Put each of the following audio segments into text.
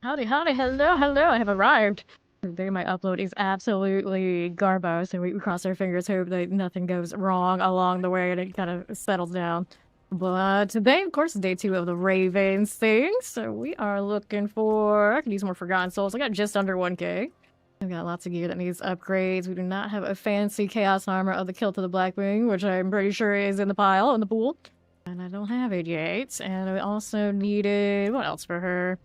Howdy, howdy, hello, hello, I have arrived. Today my upload is absolutely garbo, so we cross our fingers, hope that nothing goes wrong along the way and it kind of settles down. But today, of course, is day 2 of the Ravens thing, so we are looking for... I could use more Forgotten Souls. I got just under 1k. I've got lots of gear that needs upgrades. We do not have a fancy Chaos Armor of the Kilt of the Blackwing, which I'm pretty sure is in the pile, in the pool. And I don't have it yet. And we also needed... what else for her?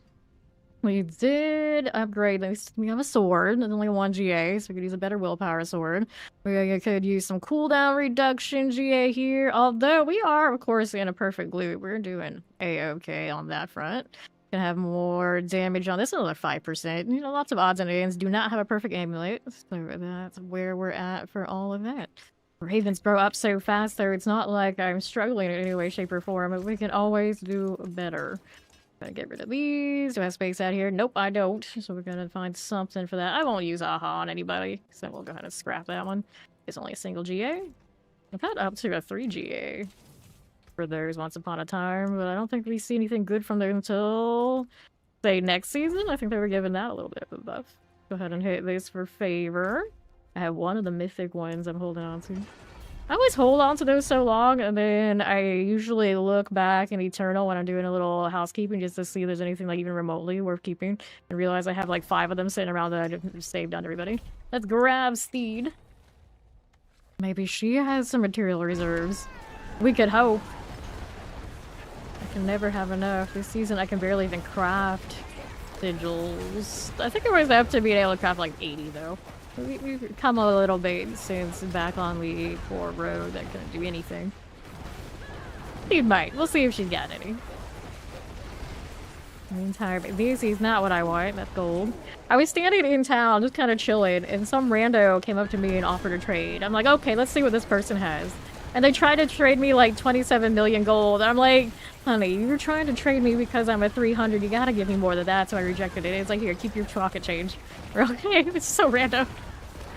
We did upgrade this. We have a sword. There's only 1 GA, so we could use a better willpower sword. We could use some cooldown reduction GA here. Although we are, of course, in a perfect loop. We're doing A-okay on that front. Gonna have more damage on this, another 5%. You know, lots of odds and ends. Do not have a perfect amulet. So that's where we're at for all of that. Ravens grow up so fast, though. It's not like I'm struggling in any way, shape, or form. But we can always do better. Gotta get rid of these. Do I have space out here? Nope, I don't. So we're gonna find something for that. I won't use AHA on anybody, so we'll go ahead and scrap that one. It's only a single GA. I've had up to a 3 GA for those once upon a time, but I don't think we see anything good from there until, say, next season. I think they were giving that a little bit of a buff. Go ahead and hit this for favor. I have one of the mythic ones I'm holding on to. I always hold on to those so long, and then I usually look back in Eternal when I'm doing a little housekeeping just to see if there's anything like even remotely worth keeping, and realize I have like 5 of them sitting around that I just saved on everybody. Let's grab Steed. Maybe she has some material reserves. We could hope. I can never have enough. This season I can barely even craft sigils. I think I was up to being able to craft like 80 though. We've come a little bit since back on the 4 road that couldn't do anything. She might. We'll see if she's got any. The entire this is not what I want. That's gold. I was standing in town just kind of chilling, and some rando came up to me and offered a trade. I'm like, okay, let's see what this person has. And they tried to trade me like 27 million gold. I'm like, honey, you're trying to trade me because I'm a 300. You gotta give me more than that. So I rejected it. It's like, here, keep your pocket change. We're okay. It's so random.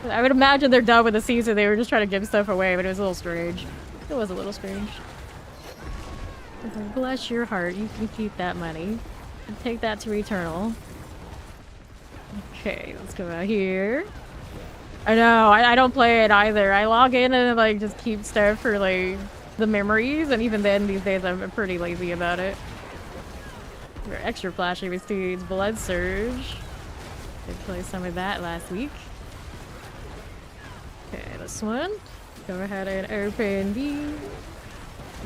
I would imagine they're done with the season. They were just trying to give stuff away, but it was a little strange. It was a little strange. Bless your heart. You can keep that money. And take that to Eternal. Okay, let's go out here. I know, I don't play it either. I log in and like just keep stuff for like the memories, and even then these days I'm pretty lazy about it. We're extra flashy with Steed's Blood Surge. Did play some of that last week. Okay, this one. Go ahead and open these.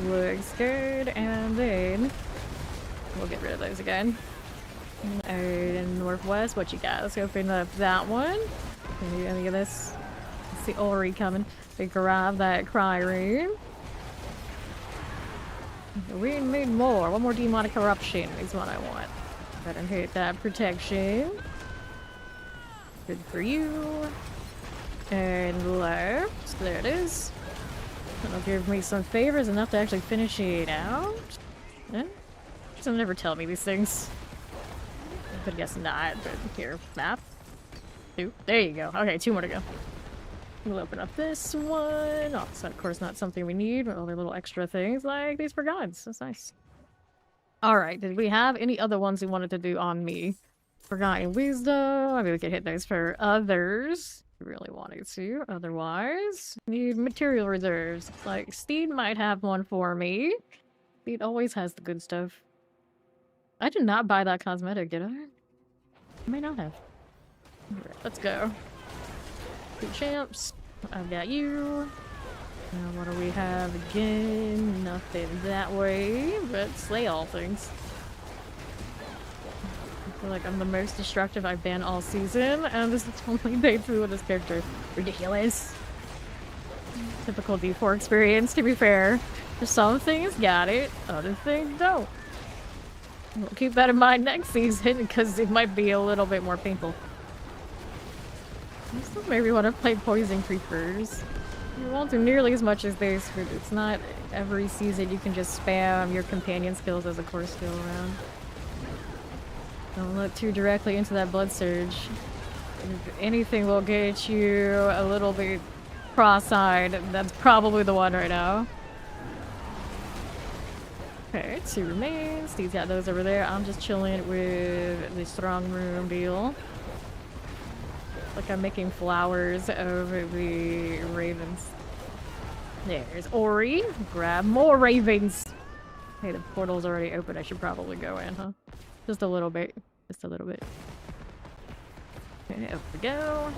Looks good, and then we'll get rid of those again. And Northwest, what you got? Let's open up that one. Can you any of this? It's the Ori coming. We grab that cry room. We need more. One more demonic corruption is what I want. Go ahead and hit that protection. Good for you. And left. There it is. That'll give me some favors enough to actually finish it out. Yeah. Doesn't never tell me these things. I could guess not, but here, map. 2. There you go. Okay, 2 more to go. We'll open up this one. Oh, it's of course not something we need, but all the little extra things like these for gods. That's nice. Alright, did we have any other ones we wanted to do on me? Forgotten Wisdom. I mean, we could hit those for others. If we really wanted to. Otherwise, need material reserves. Like, Steed might have one for me. Steed always has the good stuff. I did not buy that cosmetic, did I? I may not have. Alright, let's go. 2 champs. I've got you. Now what do we have again? Nothing that way, but slay all things. I feel like I'm the most destructive I've been all season, and this is only day 2 with this character. Ridiculous. Typical D4 experience, to be fair. Some things got it, other things don't. We'll keep that in mind next season, because it might be a little bit more painful. I still maybe want to play Poison Creepers. You won't do nearly as much as this, but it's not every season you can just spam your companion skills as a core skill around. Don't look too directly into that Blood Surge. If anything will get you a little bit cross-eyed, that's probably the one right now. Okay, 2 remains. Steve's got those over there. I'm just chilling with the strong room deal. Like I'm making flowers over the ravens. There's Ori. Grab more ravens. Hey, the portal's already open. I should probably go in, huh? Just a little bit. Just a little bit. Okay, up we go.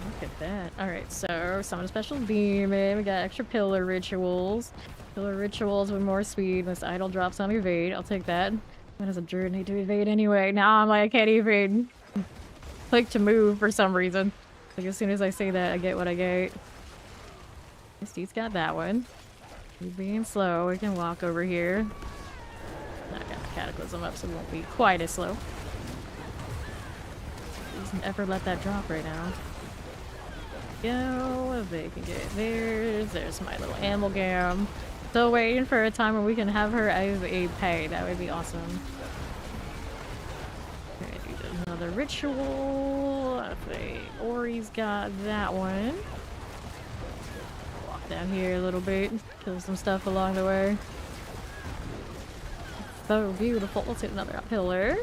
Look at that. Alright, so summon a special demon. We got extra pillar rituals. Pillar rituals with more speed. This idol drops on evade. I'll take that. Why does a druid need to evade anyway? Now I'm like, I can't even click to move for some reason. Like as soon as I say that, I get what I get. This dude's got that one. He's being slow. We can walk over here. I got the cataclysm up so it won't be quite as slow. Doesn't ever let that drop right now. Go, they can get theirs. There's my little amalgam. Still waiting for a time where we can have her as a pay. That would be awesome. Okay, do another ritual. Okay, Ori's got that one. Walk down here a little bit. Kill some stuff along the way. So beautiful. Let's hit another pillar.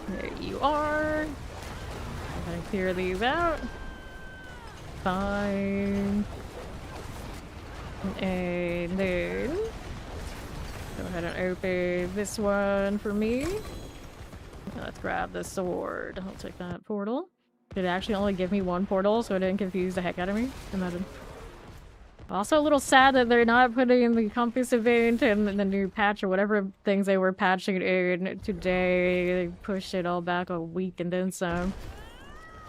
There you are. I'm gonna clear these out. Fine. And then go ahead and open this one for me. Let's grab the sword. I'll take that portal. Did it actually only give me 1 portal, so it didn't confuse the heck out of me? Imagine. Also a little sad that they're not putting in the compass event and the new patch or whatever things they were patching in today. They pushed it all back a week and then some.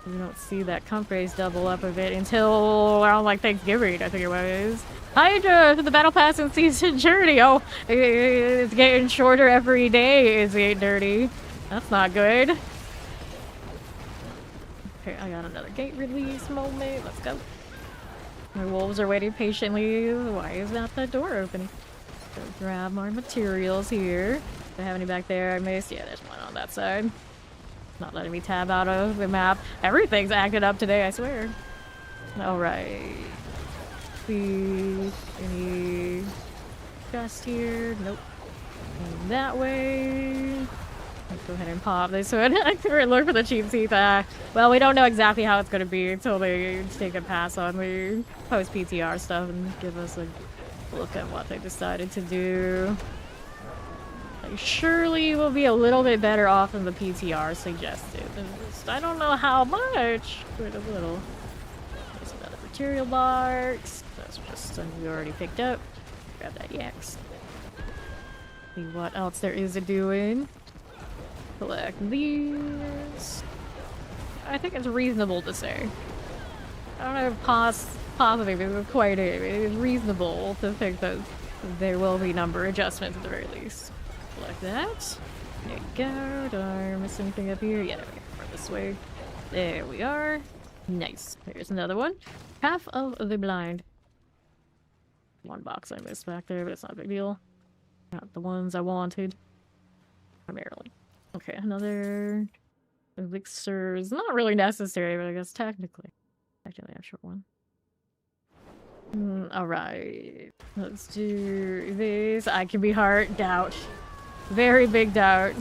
We don't see that compass double up a bit until around like Thanksgiving, I think it was. Hydra, the battle pass and season journey. Oh, it's getting shorter every day. Is it dirty? That's not good. Okay, I got another gate release moment. Let's go. My wolves are waiting patiently. Why is not the door opening? Go grab more materials here. Do I have any back there I missed? Yeah, there's one on that side. Not letting me tab out of the map. Everything's acted up today, I swear. Alright. See any chest here? Nope. And that way. Let's go ahead and pop this one. We're looking for the cheap seats. Well, we don't know exactly how it's going to be until they take a pass on the post-PTR stuff and give us a look at what they decided to do. Like, surely we'll be a little bit better off than the PTR suggested. I don't know how much, but a little. There's another material box. That's just something we already picked up. Grab that yaks. See what else there is to doing. Collect these. I think it's reasonable to say. I don't know if positive is quite it. It is reasonable to think that there will be number adjustments at the very least. Like that. There you go. Do I miss anything up here? Yeah, we're this way. There we are. Nice. Here's another one. Path of the Blind. 1 box I missed back there, but it's not a big deal. Not the ones I wanted. Primarily. Okay, another elixir is not really necessary, but I guess technically. Actually, a short one. Alright. Let's do this. I can be heart. Doubt. Very big doubt.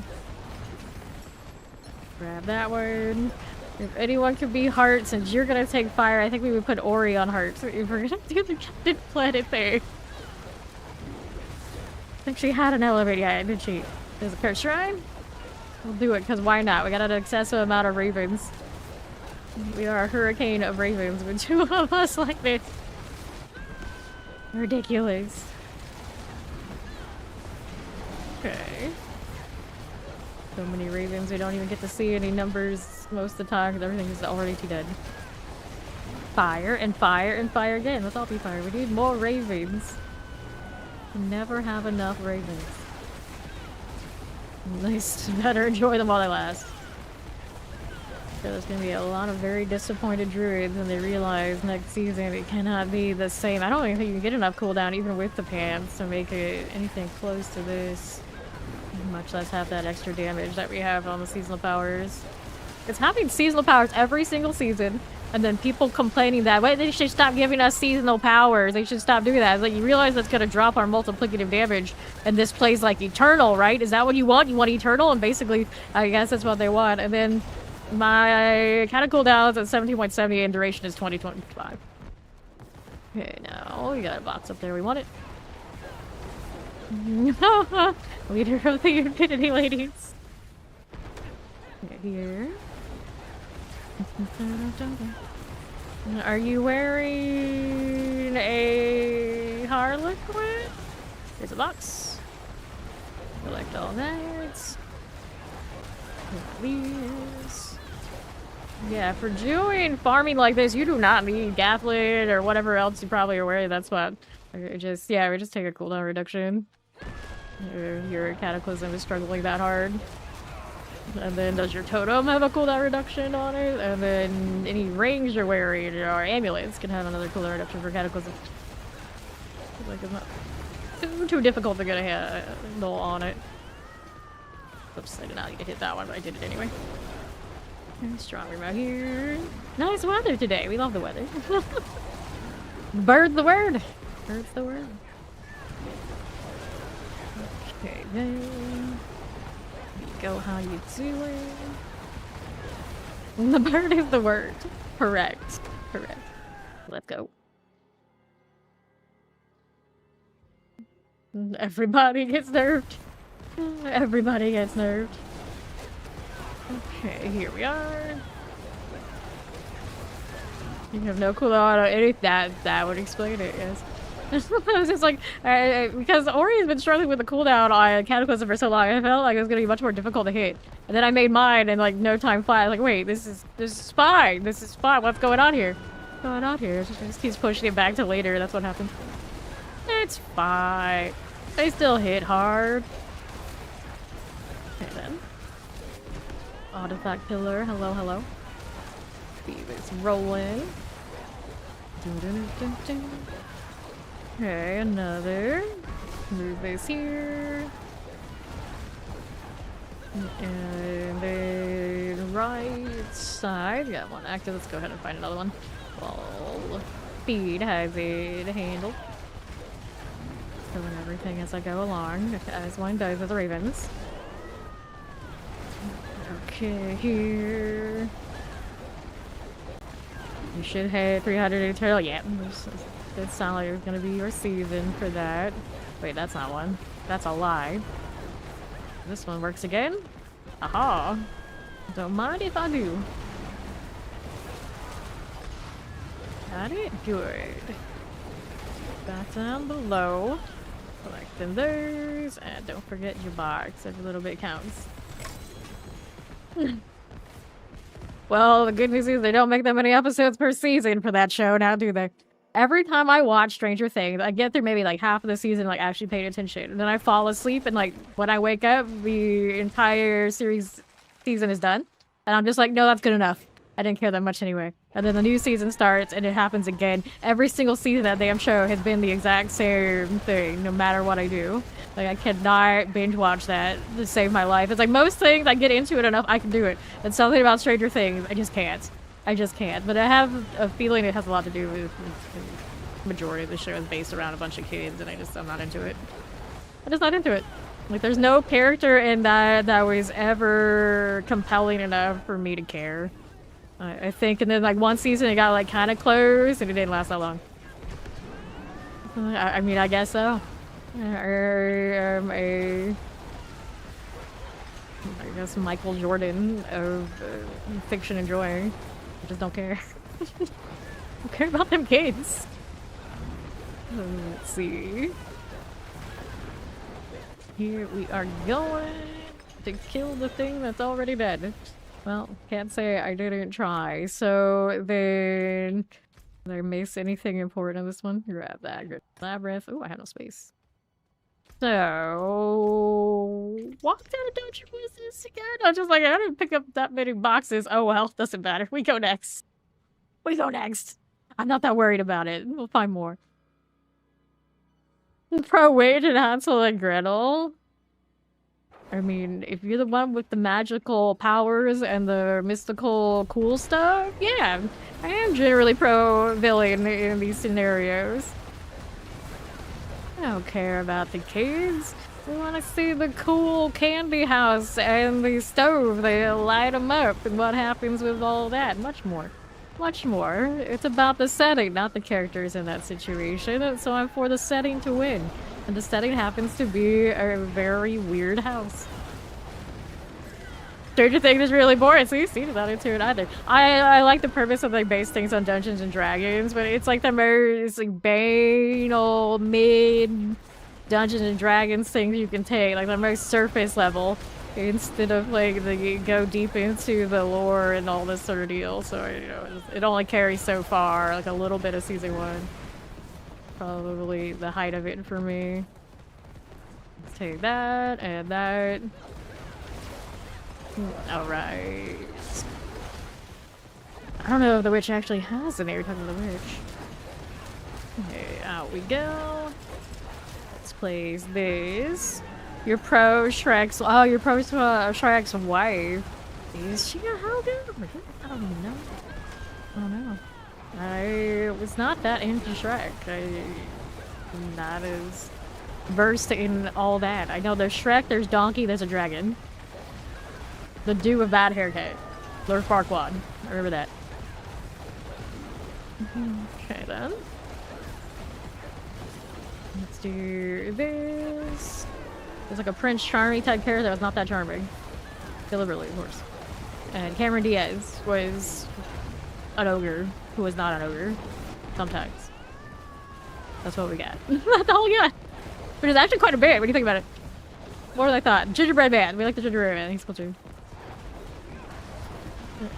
Grab that one. If anyone could be heart, since you're gonna take fire, I think we would put Ori on heart. If we're gonna do the Captain Planet thing. I think she had an elevator, yeah, didn't she? There's a curse shrine? We'll do it, because why not? We got an excessive amount of ravens. We are a hurricane of ravens with 2 of us like this. Ridiculous. Okay. So many ravens, we don't even get to see any numbers most of the time because everything is already too dead. Fire and fire and fire again. Let's all be fire. We need more ravens. We never have enough ravens. At least better enjoy them while they last. So there's gonna be a lot of very disappointed druids when they realize next season it cannot be the same. I don't even think you can get enough cooldown even with the pants to make it anything close to this. Much less have that extra damage that we have on the seasonal powers. It's having seasonal powers every single season. And then people complaining that, wait, they should stop giving us seasonal powers. They should stop doing that. It's like, you realize that's going to drop our multiplicative damage. And this plays like eternal, right? Is that what you want? You want eternal? And basically, I guess that's what they want. And then my kind of cooldown is at 17.70 and duration is 2025. Okay, now we got a box up there. We want it. Leader of the Infinity Ladies. Okay, here. Are you wearing a Harlequin? Here's a box. Collect all that. These. Yeah, for doing farming like this, you do not need Gathlid or whatever else you probably are wearing. That's what. We just take a cooldown reduction. Your Cataclysm is struggling that hard. And then does your totem have a cooldown reduction on it? And then any rings you're wearing or amulets can have another cooldown reduction for Cataclysm. Like it's not too difficult to get a handle on it. Oops, I did not need to hit that one, but I did it anyway. Strong room out here. Nice weather today. We love the weather. Bird's the word. Bird's the word. Okay, then. Go how you doing. The bird is the word. Correct. Correct. Let's go. Everybody gets nerfed. Everybody gets nerfed. Okay, here we are. You have no cooldown on any that would explain it, yes. I was just like, because Ori has been struggling with the cooldown on Cataclysm for so long, I felt like it was gonna be much more difficult to hit. And then I made mine and like no time flat. Like, wait, this is fine. This is fine. What's going on here? What's going on here? It just keeps pushing it back to later. That's what happened. It's fine. They still hit hard. Okay then. Artifact pillar. Hello, hello. Keep this rolling. Okay, another. Move this here. And then right side. Got one active. Let's go ahead and find another one. Well, speed has it handled. Filling everything as I go along, as one does with the Ravens. Okay, here. You should hit 300 eternal. Yeah, it sounds like it's gonna be your season for that. Wait, that's not one. That's a lie. This one works again. Aha! Don't mind if I do. Got it? Good. Back down below. Collecting those. And don't forget your box. Every little bit counts. Well, the good news is they don't make that many episodes per season for that show now, do they? Every time I watch Stranger Things, I get through maybe like half of the season like actually paying attention. And then I fall asleep and like when I wake up, the entire season is done. And I'm just like, no, that's good enough. I didn't care that much anyway. And then the new season starts and it happens again. Every single season of that damn show has been the exact same thing, no matter what I do. Like, I cannot binge watch that to save my life. It's like most things, I get into it enough, I can do it. And something about Stranger Things, I just can't. I just can't. But I have a feeling it has a lot to do with the majority of the show is based around a bunch of kids, and I'm not into it. I'm just not into it. Like, there's no character in that was ever compelling enough for me to care. I think, and then like one season it got like kind of close, and it didn't last that long. I mean, I guess so. I guess Michael Jordan of fiction enjoying. I just don't care. Don't care about them kids. Let's see. Here we are going to kill the thing that's already dead. Well, can't say I didn't try. So then, did I miss anything important in this one? Grab that. Grab Labyrinth. Oh, I have no space. So, what kind of dungeon was this again? I'm just like, I didn't pick up that many boxes. Oh well, doesn't matter. We go next. We go next. I'm not that worried about it. We'll find more. Pro Wage and Hansel and Gretel. I mean, if you're the one with the magical powers and the mystical cool stuff, yeah, I am generally pro-villain in these scenarios. I don't care about the kids. We want to see the cool candy house and the stove. They light them up and what happens with all that. Much more. Much more. It's about the setting, not the characters in that situation. So I'm for the setting to win. And the setting happens to be a very weird house. Stranger Things is really boring, so you've seen not into it either. I like the purpose of like base things on Dungeons and Dragons, but it's like the most like banal mid Dungeons and Dragons things you can take, like the most surface level, instead of like the go deep into the lore and all this sort of deal. So you know, it only carries so far. Like a little bit of season 1, probably the height of it for me. Let's take that and that. Alright. I don't know if the witch actually has an air talking to the witch. Okay, out we go. Let's place this. Your pro Shrek's. Oh, your pro Shrek's wife. Is she a Helga? I don't even know. I don't know. I was not that into Shrek. I'm not as versed in all that. I know there's Shrek, there's Donkey, there's a dragon. The dude with bad haircut. Lord Farquaad. I remember that. Okay then. Let's do this. There's like a Prince Charming type character that was not that charming. Deliberately, of course. And Cameron Diaz was an ogre who was not an ogre. Sometimes. That's what we got. That's all we got. Which is actually quite a bit when you think about it. More than I thought. Gingerbread Man. We like the gingerbread man. He's cool too.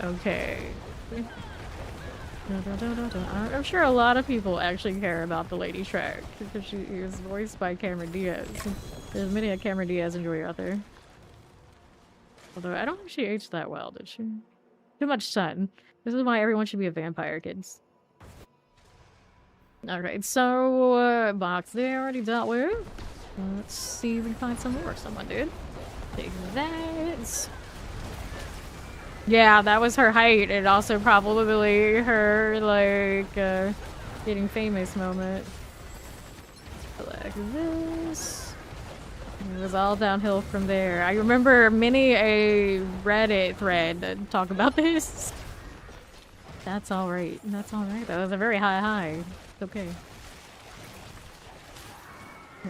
Okay. I'm sure a lot of people actually care about the Lady Shrek because she is voiced by Cameron Diaz. There's many a Cameron Diaz enjoyer out there. Although I don't think she aged that well, did she? Too much sun. This is why everyone should be a vampire, kids. Alright, so box there already dealt with. Let's see if we can find some more. Someone did. Take that. Yeah, that was her height, and also probably her, like, getting famous moment. Like this. It was all downhill from there. I remember many a Reddit thread that talk about this. That's alright. That's alright. That was a very high high. It's okay.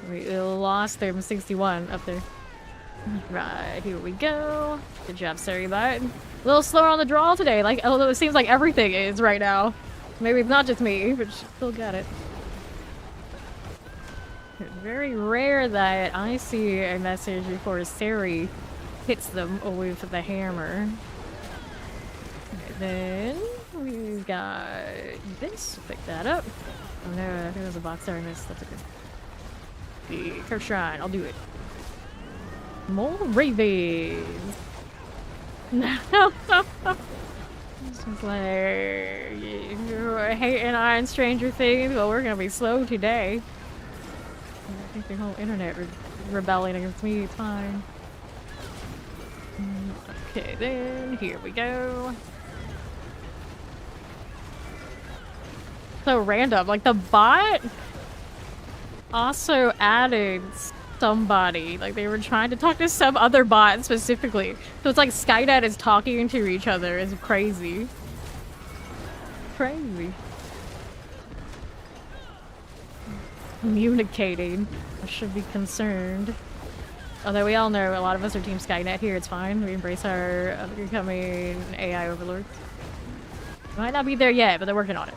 We lost them 61 up there. Right, here we go. Good job, Saribot. A little slower on the draw today, like, although it seems like everything is right now. Maybe it's not just me, but she still got it. Very rare that I see a message before Sari hits them with the hammer. Okay, then we've got this. Pick that up. Oh no, I think there's a box there I missed. That's okay. The Curse Shrine, I'll do it. More ravens. No. This is like you're hating on Stranger Things. Well, we're gonna be slow today. I think the whole internet rebelling against me. It's fine. Okay, then here we go. So random. Like the bot also added somebody. Like they were trying to talk to some other bot specifically. So it's like Skynet is talking to each other. It's crazy. Crazy. Communicating. I should be concerned. Although we all know a lot of us are Team Skynet here. It's fine. We embrace our becoming AI overlords. Might not be there yet, but they're working on it.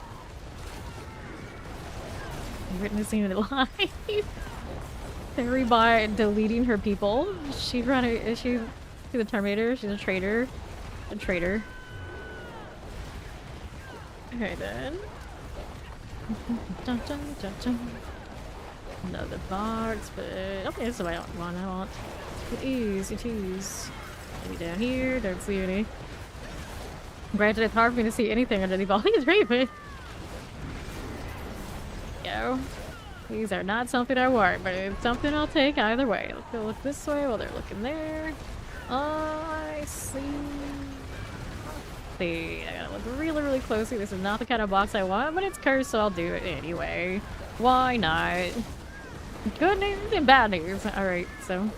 I'm witnessing it live. Everybody deleting her people. She's the Terminator. She's a traitor. A traitor. Okay then. Dun, dun, dun, dun. Another box, but okay, this is what I want. It is. Maybe down here. Don't see any. Granted, it's hard for me to see anything underneath all these ravens. Go. These are not something I want, but it's something I'll take either way. Let's go look this way while they're looking there. I see. I gotta look really, really closely. This is not the kind of box I want, but it's cursed, so I'll do it anyway. Why not? Good news and bad news. Alright, so...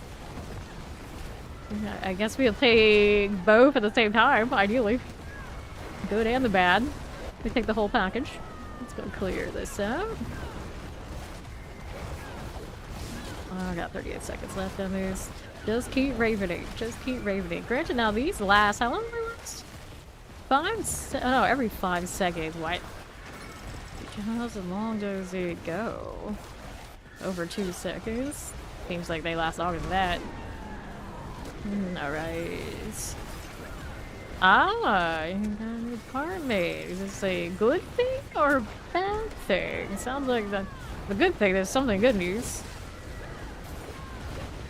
I guess we'll take both at the same time, ideally. Good and the bad. We take the whole package. Let's go clear this out. Oh, I got 38 seconds left on this. Just keep ravening. Just keep ravening. Granted, now these last... How long do they last? Oh, every 5 seconds. What? How long does it go? Over 2 seconds? Seems like they last longer than that. Alright. Ah, you got a new partmate. Is this a good thing or a bad thing? Sounds like the good thing. There's something good news.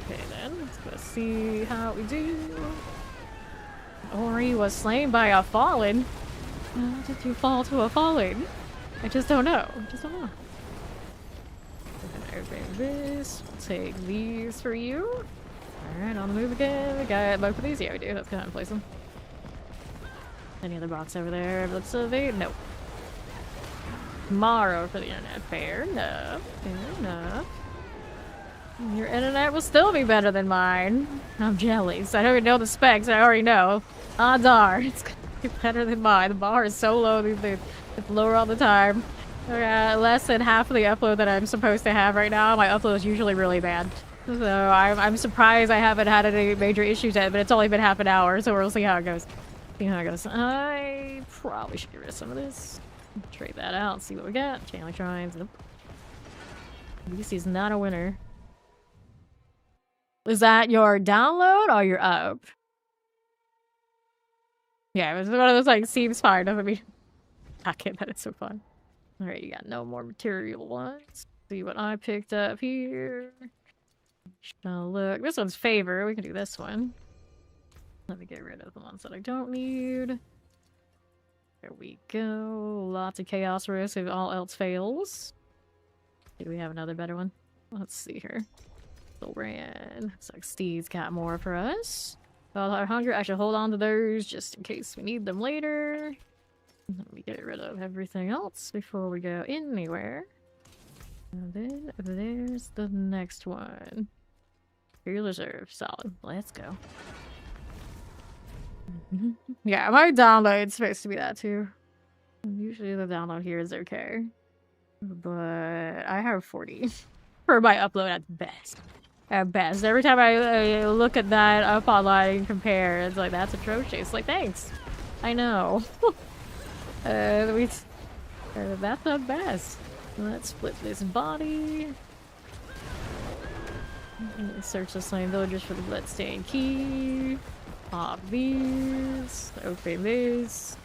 Okay then, let's go see how we do. Ori was slain by a fallen. How did you fall to a fallen? I just don't know. I just don't know. I'm gonna open this. Take these for you. Alright, on the move again. We got both of these. Yeah, we do. Let's go ahead and place them. Any other box over there? Looks of it? Nope. Tomorrow for the internet. Fair enough. Fair enough. Your internet will still be better than mine. I'm jealous. I don't even know the specs. I already know. Odds are it's gonna be better than mine. The bar is so low these days. It's lower all the time. Less than half of the upload that I'm supposed to have right now. My upload is usually really bad. So I'm surprised I haven't had any major issues yet, but it's only been half an hour, so we'll see how it goes. See how it goes. I probably should get rid of some of this. Trade that out and see what we got. Channeling shrines. Nope. BC's not a winner. Is that your download or your up? Yeah, it was one of those like seems fine, doesn't mean I can't that it's so fun. Alright, you got no more material ones. See what I picked up here. Now look, this one's favor. We can do this one. Let me get rid of the ones that I don't need. There we go. Lots of chaos risk if all else fails. Do we have another better one? Let's see here. Ran. Looks like Steve's got more for us. Well, our hunger, I should hold on to those just in case we need them later. Let me get rid of everything else before we go anywhere. And then there's the next one. Your reserve. Solid. Let's go. Yeah, my download's supposed to be that too. Usually the download here is okay. But I have 40 for my upload at best. At best. Every time I look at that up online and compare, it's like, that's atrocious. Like, thanks. I know. That's not best. Let's split this body. Search the slain villagers for the bloodstained key. Pop these. Open this.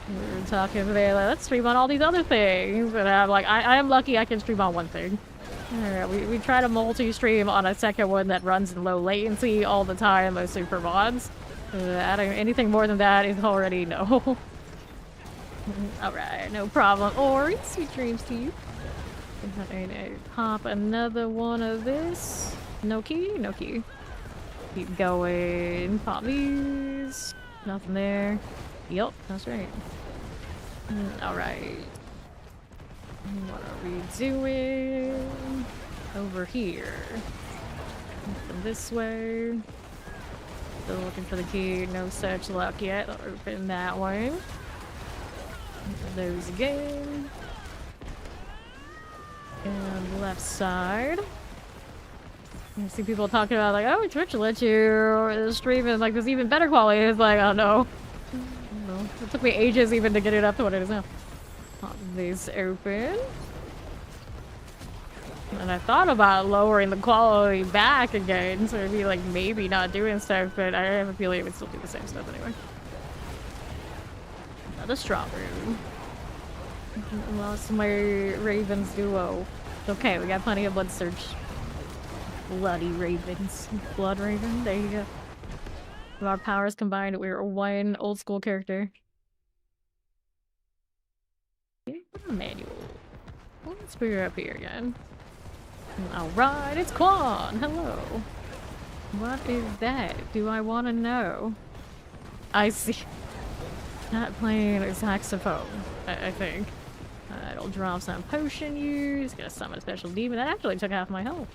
We were talking today, like, let's stream on all these other things. And I'm like, I am lucky I can stream on one thing. Alright, we try to multi-stream on a second one that runs in low latency all the time, mostly for mods. Adding anything more than that is already no. Alright, no problem. Ori, sweet dreams to you. Pop another one of this. No key? No key. Keep going. Pop these. Nothing there. Yep, that's right. Alright. What are we doing? Over here. Open this way. Still looking for the key. No such luck yet. I'll open that one. Open those again. And left side. You see people talking about like, oh, Twitch let you stream in like this even better quality. It's like, oh no. No. It took me ages even to get it up to what it is now. Pop this open. And I thought about lowering the quality back again, so it'd be like maybe not doing stuff, but I have a feeling it would still do the same stuff anyway. Another strong room. Lost my Ravens duo. Okay, we got plenty of blood search. Bloody Ravens. Blood Raven, there you go. With our powers combined, we're one old school character. Manual. Let's be up here again. Alright, it's Quan! Hello! What is that? Do I want to know? I see. Not playing a saxophone, I think. It'll drop some potion use. Gonna summon a special demon. That actually took half my health.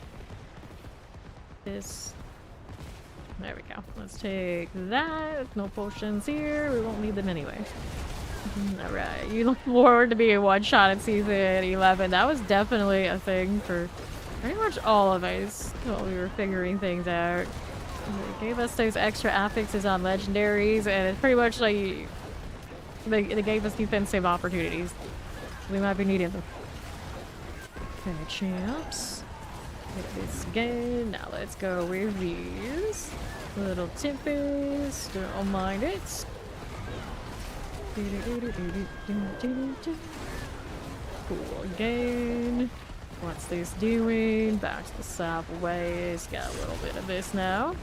This. There we go. Let's take that. No potions here. We won't need them anyway. Alright, you look forward to being one-shot in season 11. That was definitely a thing for pretty much all of us while we were figuring things out. They gave us those extra affixes on legendaries, and it's pretty much like they gave us defensive opportunities. We might be needing them. Okay, champs. Hit this again. Now let's go with these. Little Tempest. Don't mind it. Cool again. What's this doing? Back to the sideways. Got a little bit of this now.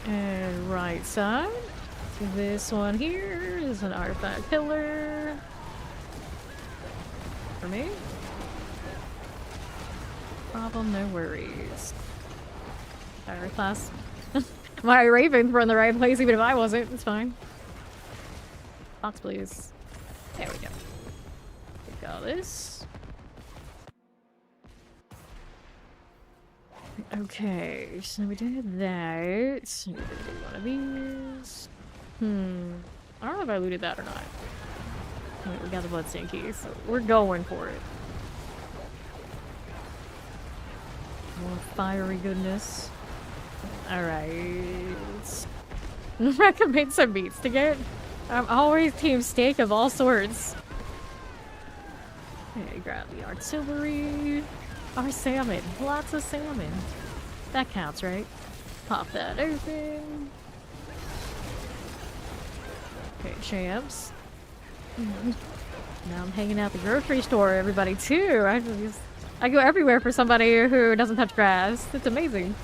And right side. This one here is an artifact pillar. For me. Problem, no worries. Fire class. My ravens were in the right place even if I wasn't. It's fine. Box, please. There we go. Take all this. Okay, so we did that. So we did one of these. I don't know if I looted that or not. Wait, we got the bloodstain key, so we're going for it. More fiery goodness. Alright. Recommend some meats to get. I'm always team steak of all sorts. Okay, grab the artillery. Our salmon. Lots of salmon. That counts, right? Pop that open. Okay, champs. Now I'm hanging out at the grocery store, everybody, too. I go everywhere for somebody who doesn't touch grass. It's amazing.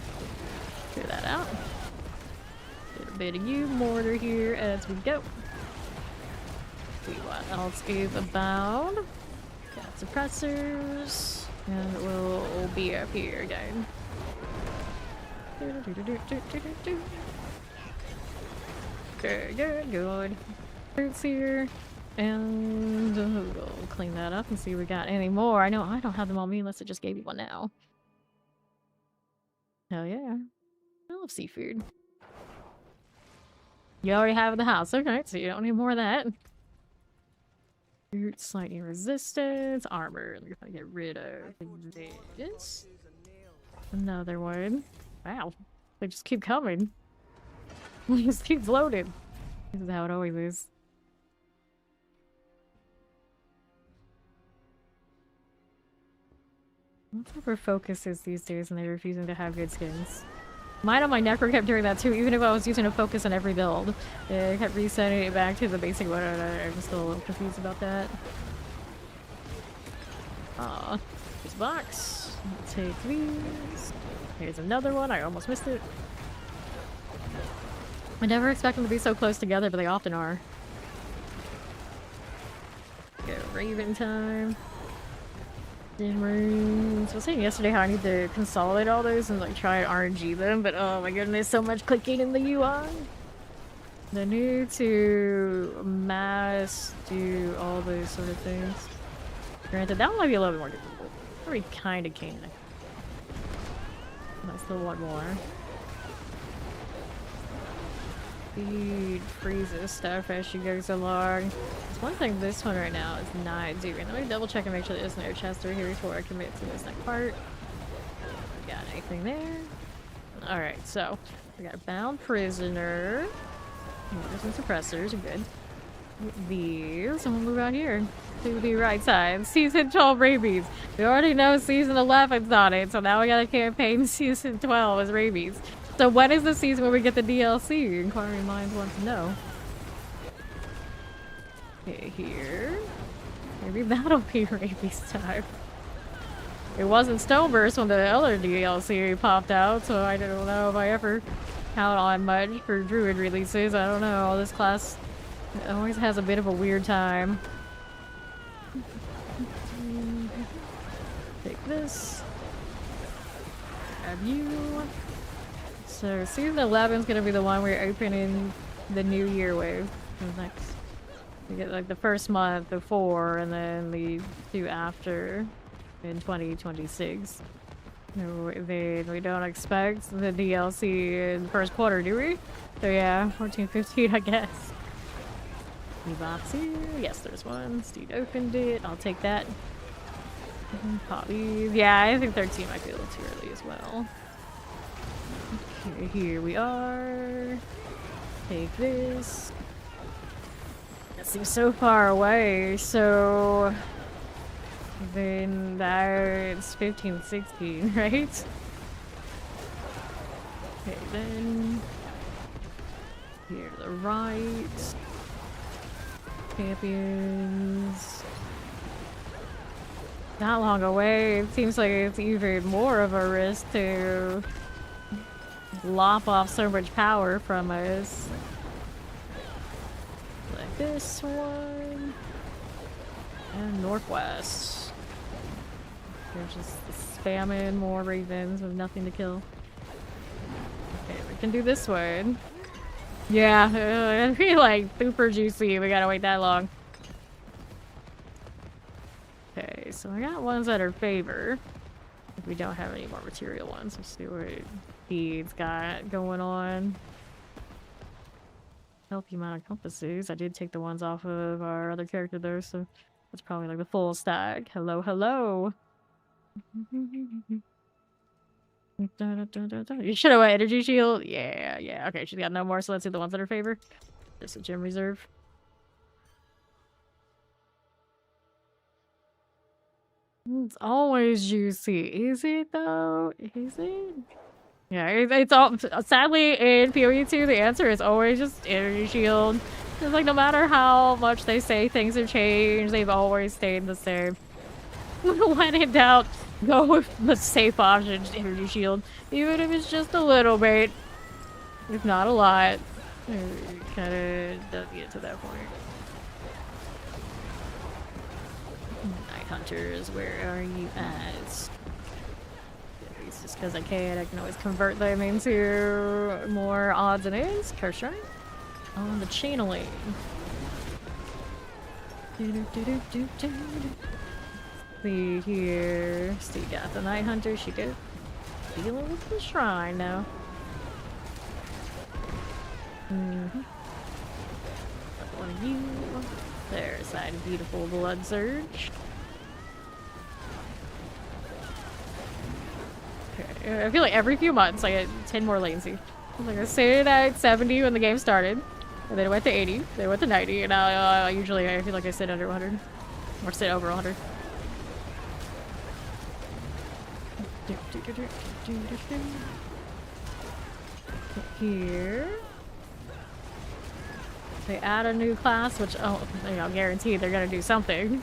Clear that out. Get a bit of you mortar here as we go. See what else is about. Got suppressors. And we'll be up here again. Okay, good. Fruits here. And we'll clean that up and see if we got any more. I know I don't have them on me unless it just gave you one now. Hell yeah. I love seafood. You already have it in the house. Okay, so you don't need more of that. Fruits, lightning resistance, armor. We're gonna get rid of this. Another one. Wow. They just keep coming. It just keeps loading. This is how it always is. Whatever focus is these days and they're refusing to have good skins. Mine on my necro kept doing that too, even if I was using a focus on every build. It kept resetting it back to the basic one. I'm still a little confused about that. Here's a box. I'll take these. Here's another one. I almost missed it. I never expect them to be so close together, but they often are. Go Raven time. Rooms. I was saying yesterday how I need to consolidate all those and like try and RNG them, but oh my goodness, so much clicking in the UI. I need to mass do all those sort of things. Granted, that one might be a little bit more difficult. I already kind of can. That's the one more. Speed freezes stuff as she goes along. There's one thing this one right now is not doing. Let me double check and make sure there's no chest over here before I commit to this next part. Got anything there? Alright, so we got a bound prisoner. There's some suppressors, are good. These, and we'll move out here to the right side. Season 12 rabies. We already know season 11's on it, so now we got a campaign season 12 as rabies. So when is the season where we get the DLC? Inquiring minds want to know. Okay, here. Maybe that'll be rabies time. It wasn't Stoneburst when the other DLC popped out, so I don't know if I ever count on much for Druid releases. I don't know. This class always has a bit of a weird time. this. Grab you. So season 11 is gonna be the one we're opening the New Year with. Next, we get like the first month before, and then the 2 after in 2026. No, then we don't expect the DLC in the first quarter, do we? So yeah, 14, 15, I guess. Any box here? Yes, there's one. Steve opened it. I'll take that. Pop these. Yeah, I think 13 might be a little too early as well. Okay, here we are. Take this. That seems so far away, so... Then that's 15, 16, right? Okay, then... Here to the right. Champions. Not long away. It seems like it's even more of a risk to lop off so much power from us. Like this one. And Northwest. They're just spamming more ravens with nothing to kill. Okay, we can do this one. Yeah, I feel like super juicy. We gotta wait that long. Okay, so I got ones that are favor. If we don't have any more material ones, let's see what Feed's got going on. Healthy amount of compasses. I did take the ones off of our other character though, so that's probably like the full stack. Hello, hello. You should have went energy shield. Yeah. Okay, she's got no more, so let's do the ones that are favor. Just a gem reserve. It's always juicy. Is it though? Is it? Yeah, it's all sadly in PoE2 the answer is always just energy shield. It's like no matter how much they say things have changed, they've always stayed the same. When in doubt, go with the safe option, just energy shield. Even if it's just a little bit. If not a lot. Kinda doesn't get to that point. Night Hunters, where are you at? It's just because I can always convert them into more odds and ends. Curse right? On the channeling. See here. See, got the Night Hunter. She did. Dealing with the shrine now. One of you. There's that beautiful blood surge. Okay, I feel like every few months I get 10 more latency. Like I stayed at 70 when the game started, and then it went to 80, then it went to 90, and now usually I feel like I sit under 100. Or sit over 100. Here. They add a new class, which, oh, you know, guaranteed they're gonna do something.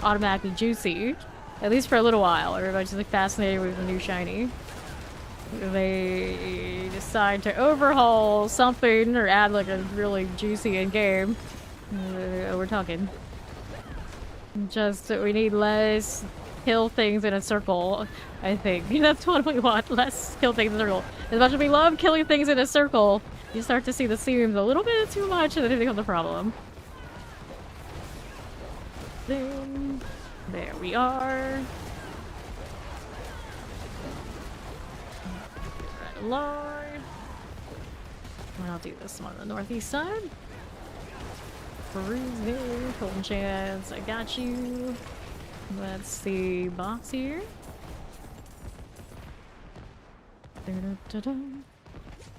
Automatically juicy. At least for a little while. Everybody's just like fascinated with the new shiny. They decide to overhaul something or add like a really juicy in-game. We're talking. Just that we need less kill things in a circle, I think. That's what we want. Less kill things in a circle. As much as we love killing things in a circle, you start to see the seams a little bit too much and then it becomes a problem. Then, there we are. Right along. I'll do this one on the northeast side. Cruising, Colton Chance, I got you. Let's see, box here.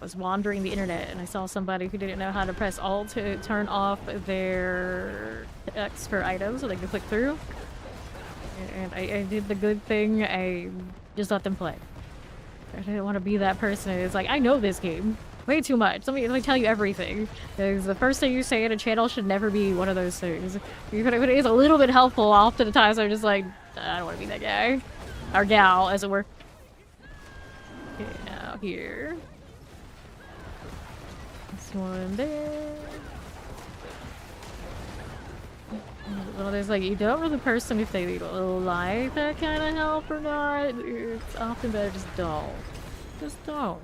Was wandering the internet and I saw somebody who didn't know how to press Alt to turn off their X for items so they could click through. And I did the good thing, I just let them play. I didn't want to be that person who's like, I know this game way too much. Let me tell you everything. Because the first thing you say in a channel should never be one of those things. Even if it is a little bit helpful, often the times I'm just like, I don't want to be that guy. Or gal, as it were. Okay, now here. This one there. Well, there's like, you don't know the person if they like that kind of help or not. It's often better just don't. Just don't.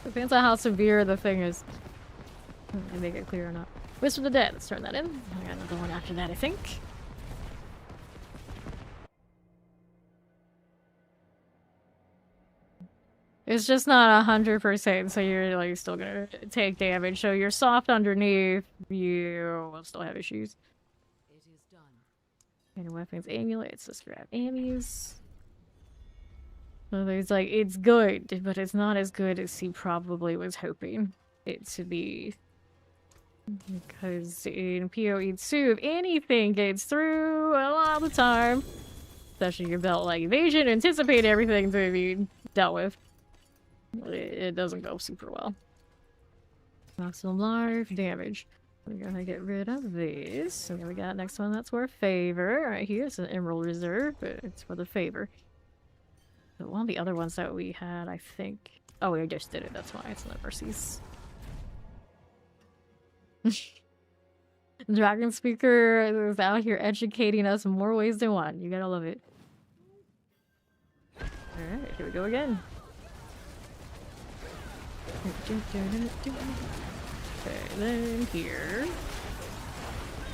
Depends on how severe the thing is. They make it clear or not. Wisp of the Dead, let's turn that in. I got another one after that, I think. It's just not 100%, so you're like still gonna take damage. So you're soft underneath, you will still have issues. It is done. And weapons, amulets, let's grab ammies. So there's like, it's good, but it's not as good as he probably was hoping it to be. Because in PoE2, if anything gets through a lot of the time, especially your belt like evasion, anticipate everything to be dealt with. It doesn't go super well. Maximum life damage. We're gonna get rid of this. And then we got next one that's for favor. Right here, it's an Emerald Reserve, but it's for the favor. But one of the other ones that we had, I think. Oh, we just did it, that's why it's not Mercies. Dragon Speaker is out here educating us in more ways than one. You gotta love it. Alright, here we go again. Okay, then here.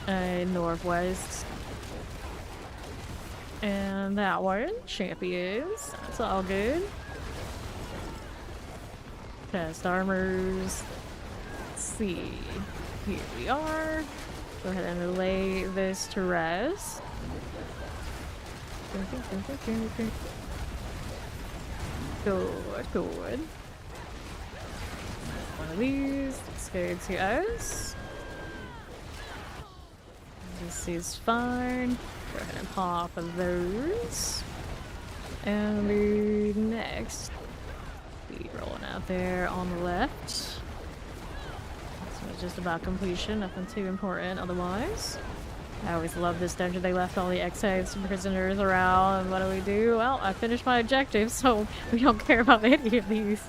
Northwest. And that one. Champions. That's all good. Test armors. Let's see. Here we are. Go ahead and lay this to rest. Good, good. One of these. Let's go to us. This is fine. Go ahead and pop those. And the next. Be rolling out there on the left. So it's just about completion, nothing too important otherwise. I always love this dungeon. They left all the ex-hives prisoners around, and what do? Well, I finished my objective, so we don't care about any of these.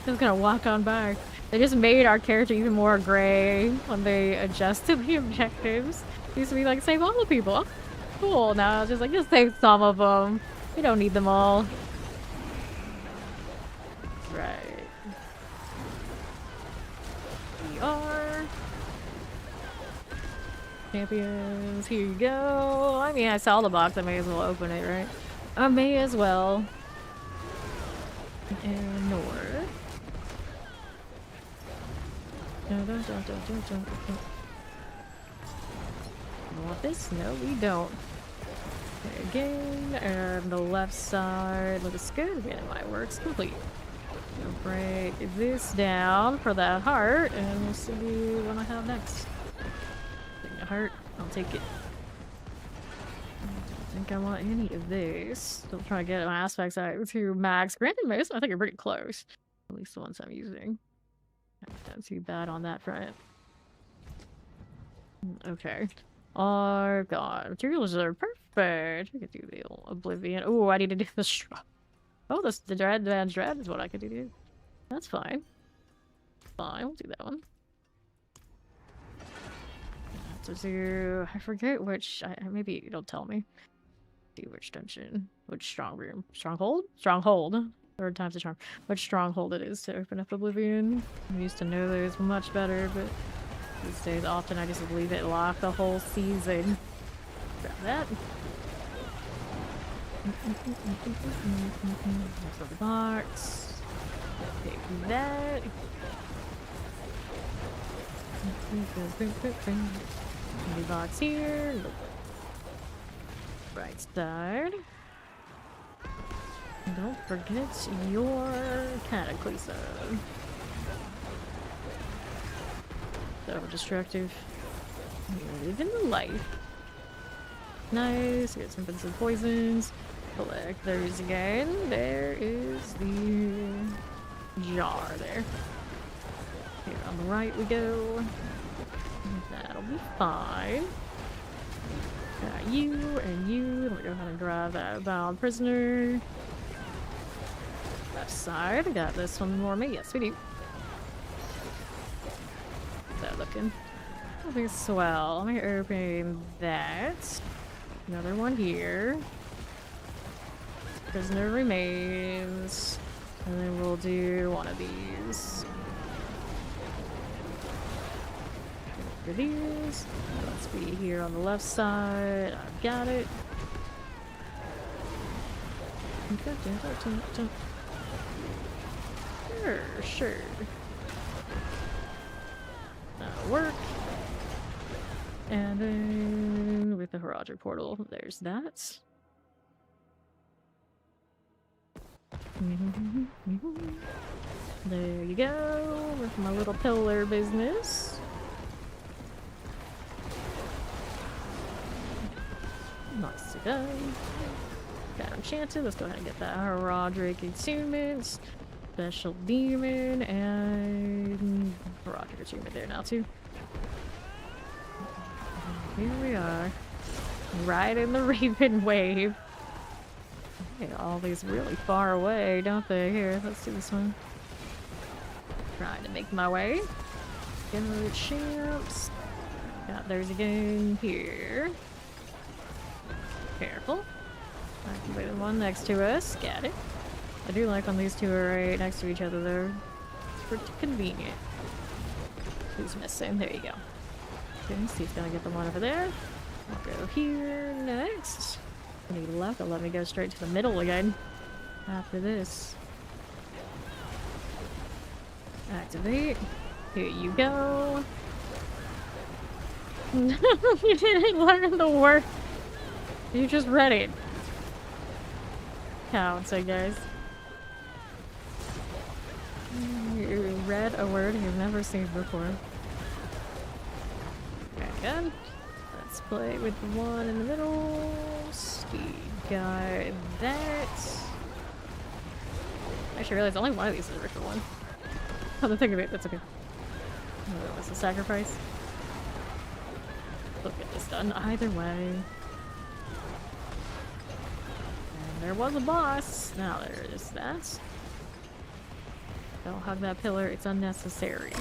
Just gonna walk on by. They just made our character even more gray when they adjusted the objectives. It used to be like, save all the people. Oh, cool. Now it's just like, just save some of them. We don't need them all. Right. We are champions. Here you go. I mean, I saw the box. I may as well open it, right? I may as well. And north. Want this? No, we don't. Okay, again, and the left side looks good. Yeah, my work's complete. I'll break this down for that heart, and we'll see what I have next. Take a heart, I'll take it. I don't think I want any of this. Still trying to get my aspects out to max. Granted, most I think are pretty close. At least the ones I'm using. Not too bad on that front. Okay. Oh god. Materials are perfect. We could do the old Oblivion. Oh, I need to do the straw. Oh, the Dread is what I could do. That's fine. Fine, we'll do that one. To do, I forget which. Maybe it'll tell me. See which dungeon, which strong room, stronghold. Third time's a charm. Which stronghold it is to open up Oblivion. I used to know those much better, but these days often I just leave it locked the whole season. Grab that. There's the box. Take that. New box here. Right side. Don't forget your Cataclysm. So destructive. You're living the life. Nice. Get some bits of poisons. Collect those again. There is the jar there. Here on the right we go. That'll be fine. Got you and you. Let me go ahead and grab that bound prisoner. Left side. Got this one more me. Yes, we do. How's that looking? That'll be swell. Let me open that. Another one here. Prisoner remains. And then we'll do one of these. For these. Let's be here on the left side. I've got it. Sure. That'll work. And then with the Horadric portal, there's that. There you go, with my little pillar business. Nice to go. Got enchanted. Let's go ahead and get that Horadric attunement. Special demon and Horadric attunement there now too. Here we are. Right in the Raven wave. Hey, all these really far away, don't they? Here, let's do this one. Trying to make my way. Get the champs. Got theirs again here. Careful. Activate the one next to us. Got it. I do like when these two are right next to each other though. It's pretty convenient. Who's missing? There you go. Okay, Steve's gonna get the one over there. I'll go here next. Any luck, it'll let me go straight to the middle again after this. Activate. Here you go. You didn't learn the word. You just read it. Counts, I guess. You read a word you've never seen before. Okay, good. Let's play with the one in the middle. We got that. I actually realized only one of these is a ritual one. Come to think of it, that's okay. Oh, that was a sacrifice. We'll get this done either way. And there was a boss. Now there is that. Don't hug that pillar, it's unnecessary.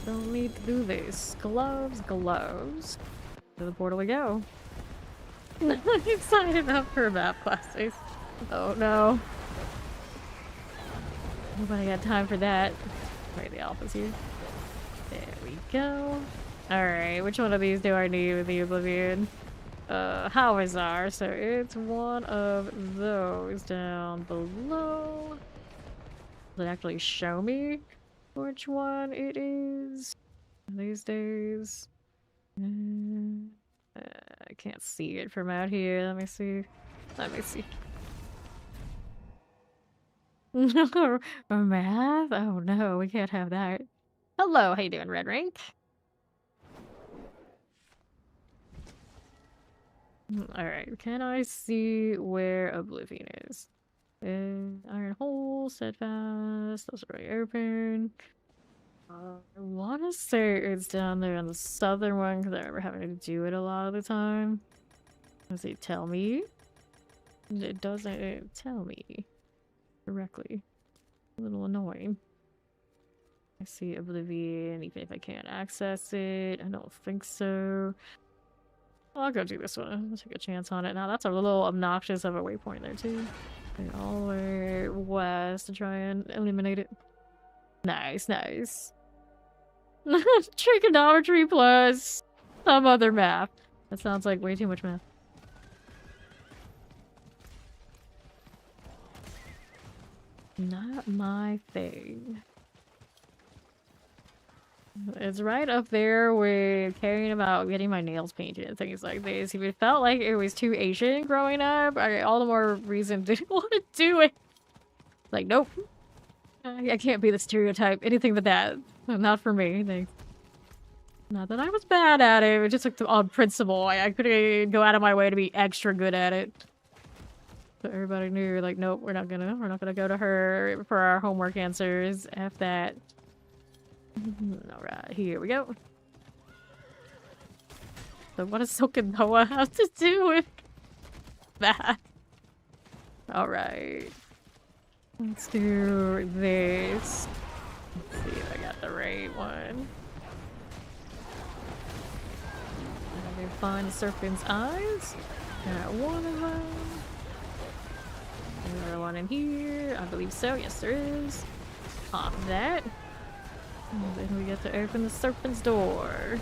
Don't need to do this. Gloves, gloves. To the portal we go. I'm excited enough for map classes. Oh no. Nobody had time for that. Wait, the alpha's here. There we go. Alright, which one of these do I need with the Oblivion? Hawazar, so it's one of those down below. Does it actually show me which one it is these days? I can't see it from out here. Let me see. Let me see. Math? Oh no, we can't have that. Hello, how you doing, Red Rank? Alright, can I see where Oblivion is? Iron Hole, Steadfast, those are already open. I want to say it's down there on the southern one because I remember having to do it a lot of the time. Does it tell me? It doesn't tell me directly. A little annoying. I see Oblivion, even if I can't access it. I don't think so. I'll go do this one. I'll take a chance on it. Now that's a little obnoxious of a waypoint there too. Okay, all the way west to try and eliminate it. Nice, nice. Trigonometry plus some other math. That sounds like way too much math. Not my thing. It's right up there with caring about getting my nails painted and things like this. If it felt like it was too Asian growing up, all the more reason didn't want to do it. Like, nope. I can't be the stereotype. Anything but that. Not for me. Thanks. Not that I was bad at it. It just like on principle. I couldn't go out of my way to be extra good at it. So everybody knew, like, nope, we're not gonna go to her for our homework answers. F that. Alright, here we go. So what does Sokonoa have to do with that? Alright. Let's do this. Let's see if I got the right one. They find the serpent's eyes. Got one of them. Another one in here. I believe so. Yes, there is. Pop that. And then we get to open the serpent's door.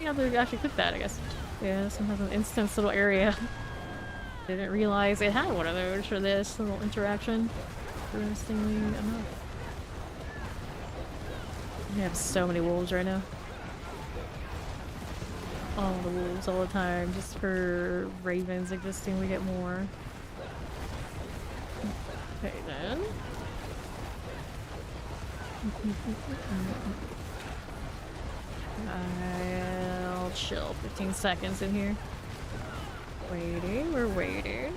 Yeah, they actually clicked that, I guess. Yeah, this one has an instance little area. Didn't realize it had one of those for this little interaction. Interestingly enough. We have so many wolves right now. All the wolves all the time. Just for ravens existing, we get more. Okay then. I'll chill 15 seconds in here. Waiting, we're waiting.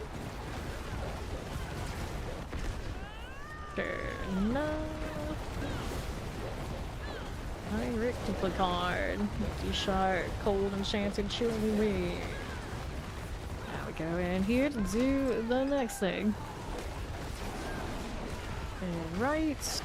Sure enough. Pirate duplicard. D-Shark, cold enchanted chilling wind. Now we go in here to do the next thing. And right.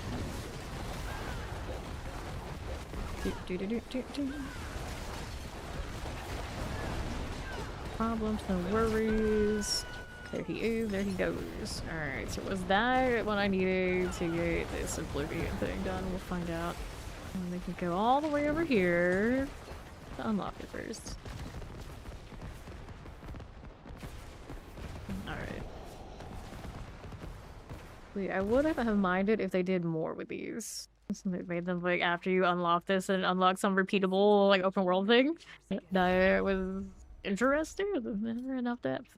Problems, no worries. There he is, there he goes. Alright, so was that what I needed to get this Oblivion thing done? We'll find out. And we can go all the way over here to unlock it first. Alright. Wait, I would have minded if they did more with these. So they made them like after you unlock this and unlock some repeatable like open world thing. That was interesting. Never enough depth.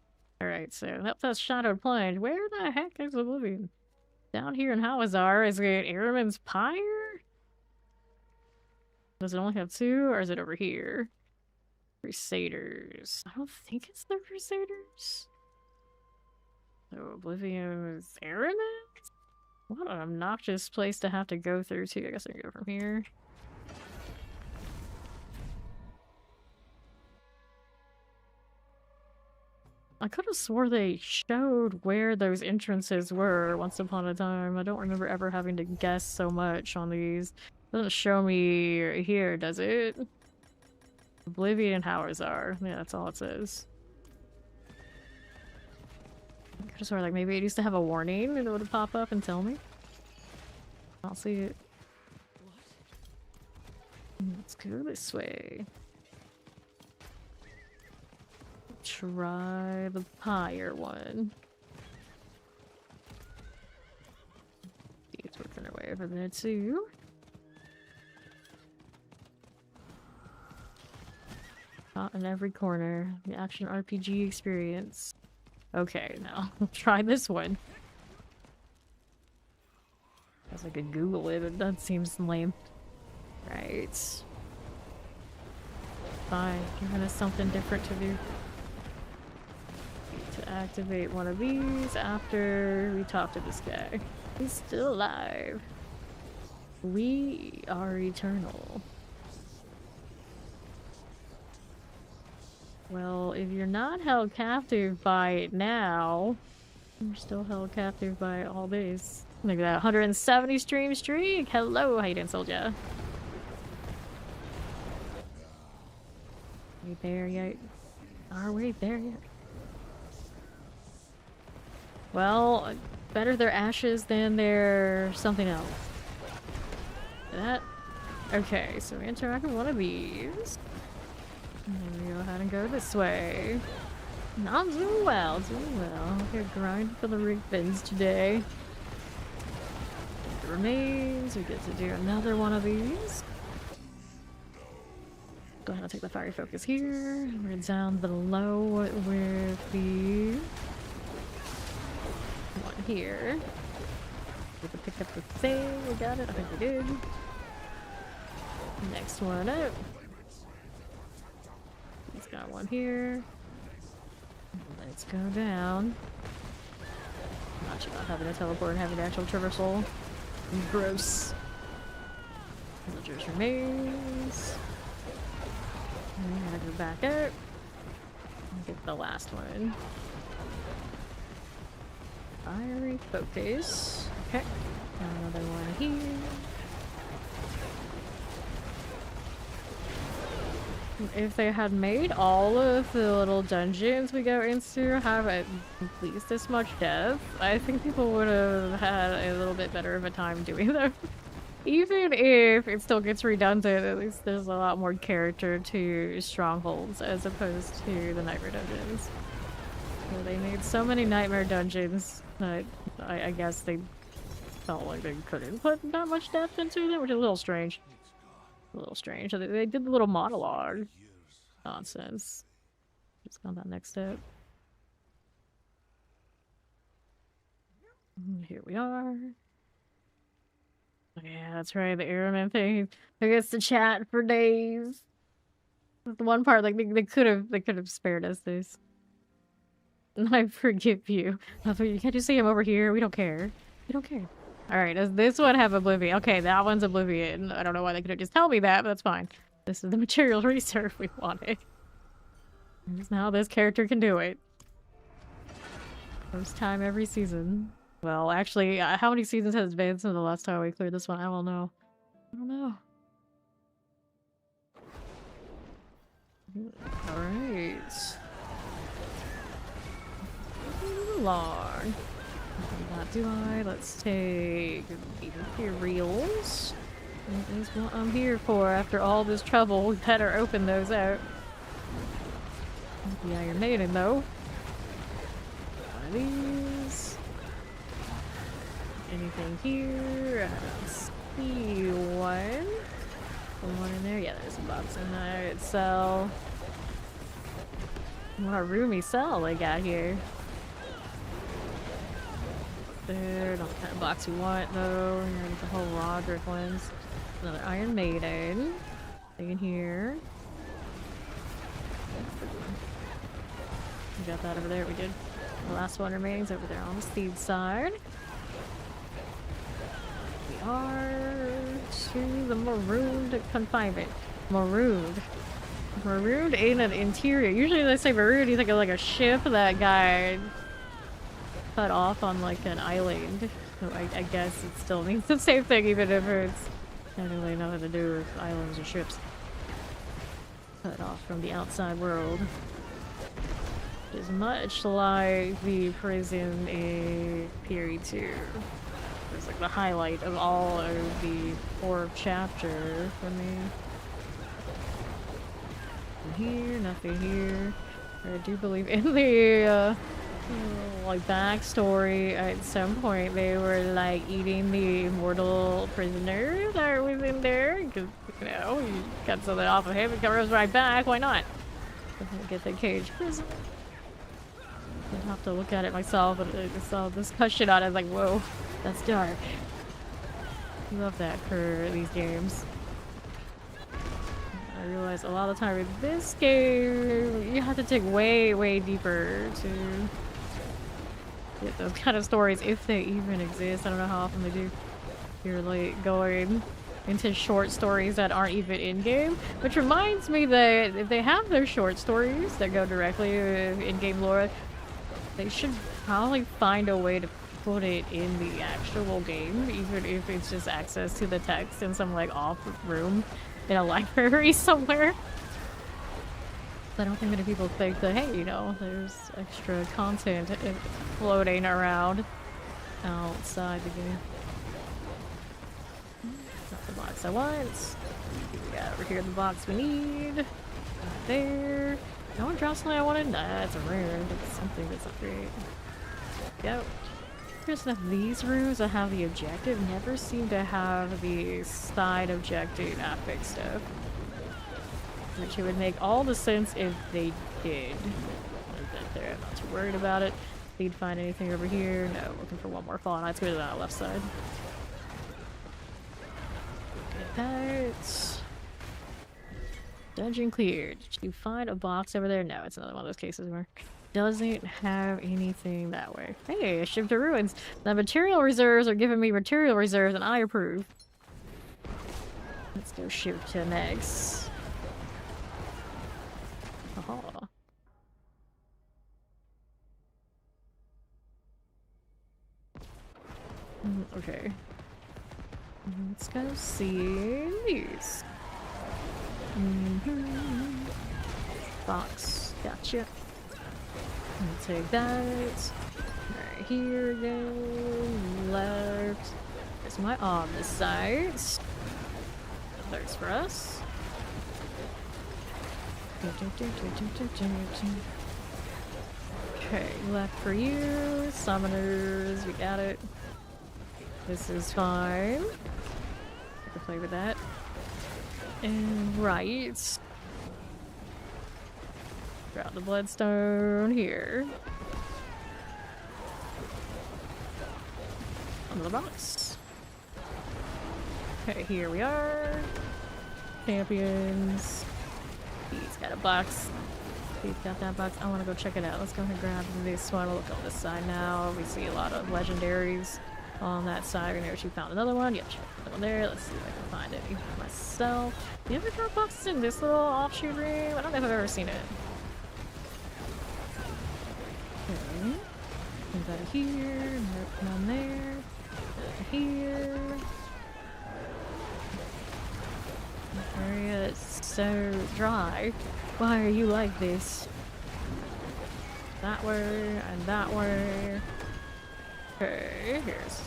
Alright, so that's Shadowed Plunge. Where the heck is Oblivion? Down here in Hawazar, is it Airman's Pyre? Does it only have two, or is it over here? Crusaders. I don't think it's the Crusaders. So Oblivion is Airman? What an obnoxious place to have to go through too. I guess I can go from here. I could have swore they showed where those entrances were once upon a time. I don't remember ever having to guess so much on these. It doesn't show me here, does it? Oblivion Hawazar. Yeah, that's all it says. I could have sworn like maybe it used to have a warning and it would pop up and tell me. I don't see it. Let's go this way. Try the Pyre one. It's working our way over there too. Not in every corner. The action RPG experience. Okay, now try this one. I guess I could Google it, but that seems lame. Right. Fine, giving us something different to do. To activate one of these after we talk to this guy. He's still alive. We are eternal. Well, if you're not held captive by it now, you're still held captive by all these. Look at that, 170 stream streak! Hello, how you doing, soldier? We there yet? Are we there yet? Well, better their ashes than their something else. That... Okay, so we interact with one of these. And then we go ahead and go this way. Not doing well, doing well. We're grinding for the ravens today. The remains, we get to do another one of these. Go ahead and take the fiery focus here. We're down below with the one here. We can pick up the thing. We got it. I think we did. Next one up. He's got one here. Let's go down. Not sure about having a teleport and having an actual traversal. Gross. Villagers remains. I'm gonna go back up and get the last one. Fiery focus. Okay. Got another one here. if they had made all of the little dungeons we go into have at least this much depth, I think people would have had a little bit better of a time doing them. Even if it still gets redundant, at least there's a lot more character to strongholds as opposed to the nightmare dungeons. So they made so many nightmare dungeons that I guess they felt like they couldn't put that much depth into them, which is a little strange. A little strange. So they did the little monologue nonsense. Just on that next step. Here we are. Yeah, that's right. The airman thing. I guess to chat for days. The one part, like they could have spared us this. I forgive you. You can't just see him over here. We don't care. We don't care. Alright, does this one have Oblivion? Okay, that one's Oblivion. I don't know why they couldn't just tell me that, but that's fine. This is the material reserve we wanted. Now this character can do it. First time every season. Well, actually, how many seasons has it been since the last time we cleared this one? I don't know. I don't know. Alright. Long. Do I? Let's take materials. That is what I'm here for. After all this trouble, we better open those out. The Iron Maiden, though. One of these. Anything here? I don't see one. One in there? Yeah, there's a box in there. It's cell. What a roomy cell they got here. There, not the kind of box we want though. Here get the whole Roderick ones. Another Iron Maiden. Thing in here. We got that over there. We did. The last one remains over there on the steed side. We are to the marooned confinement. Marooned. Marooned in an interior. Usually they say marooned, you think of like a ship that guy cut off on like an island. So I guess it still means the same thing even if it's not really nothing to do with islands or ships. Cut off from the outside world. Which is much like the prison in Period 2. It's like the highlight of all of the fourth chapter for me. Nothing here, nothing here. I do believe in the like backstory, at some point they were like eating the immortal prisoner that was in there because, you know, you cut something off of him and comes right back. Why not? Get the cage prison. I'd have to look at it myself, but I just saw discussion on it. I was like, whoa, that's dark. Love that for these games. I realize a lot of the time in this game, you have to dig way, way deeper to get those kind of stories, if they even exist. I don't know how often they do. You're like going into short stories that aren't even in-game, which reminds me that if they have their short stories that go directly in-game lore, they should probably find a way to put it in the actual game, even if it's just access to the text in some like off room in a library somewhere. I don't think many people think that, hey, you know, there's extra content floating around outside the game. Not the box I want. We got over here the box we need. Right there. No one drops something I wanted? Nah, it's a rare. It's something that's not great. Go. There's enough of these rooms that have the objective. Never seem to have the side objective epic stuff. Which it would make all the sense if they did. There, I'm not too worried about it. Need to find anything over here? No, looking for one more Fallen Knights. Go to the left side. Get that. Dungeon cleared. Did you find a box over there? No, it's another one of those cases where doesn't have anything that way. Hey, ship to ruins. The material reserves are giving me material reserves and I approve. Let's go ship to next. Oh. Okay. Let's go see these. box. Gotcha. I'll take that. Right here again. Left. There's my on this side. There's for us. Okay, left for you. Summoners, we got it. This is fine. I can play with that. And right. Grab the bloodstone here. Another box. Okay, here we are. Champions. He's got a box. He's got that box. I want to go check it out. Let's go ahead and grab this one. We'll look on this side now. We see a lot of legendaries on that side. We know she found another one. Yep, check another one there. Let's see if I can find any myself. Do you ever drop boxes in this little offshoot room? I don't know if I've ever seen it. Okay. Is that here? Nope, none there. Here. This area is so dry. Why are you like this? That way and that way. Okay, here's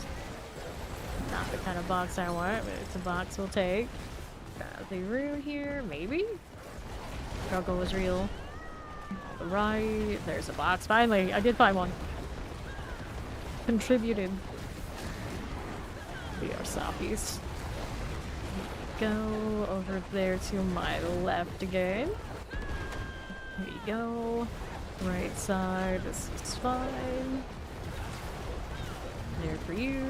not the kind of box I want, but it's a box we'll take. Got the room here, maybe? Struggle was real. On the right, there's a box. Finally, I did find one. Contributed. We are southeast. Go over there to my left again. Here you go. Right side, this is fine. There for you.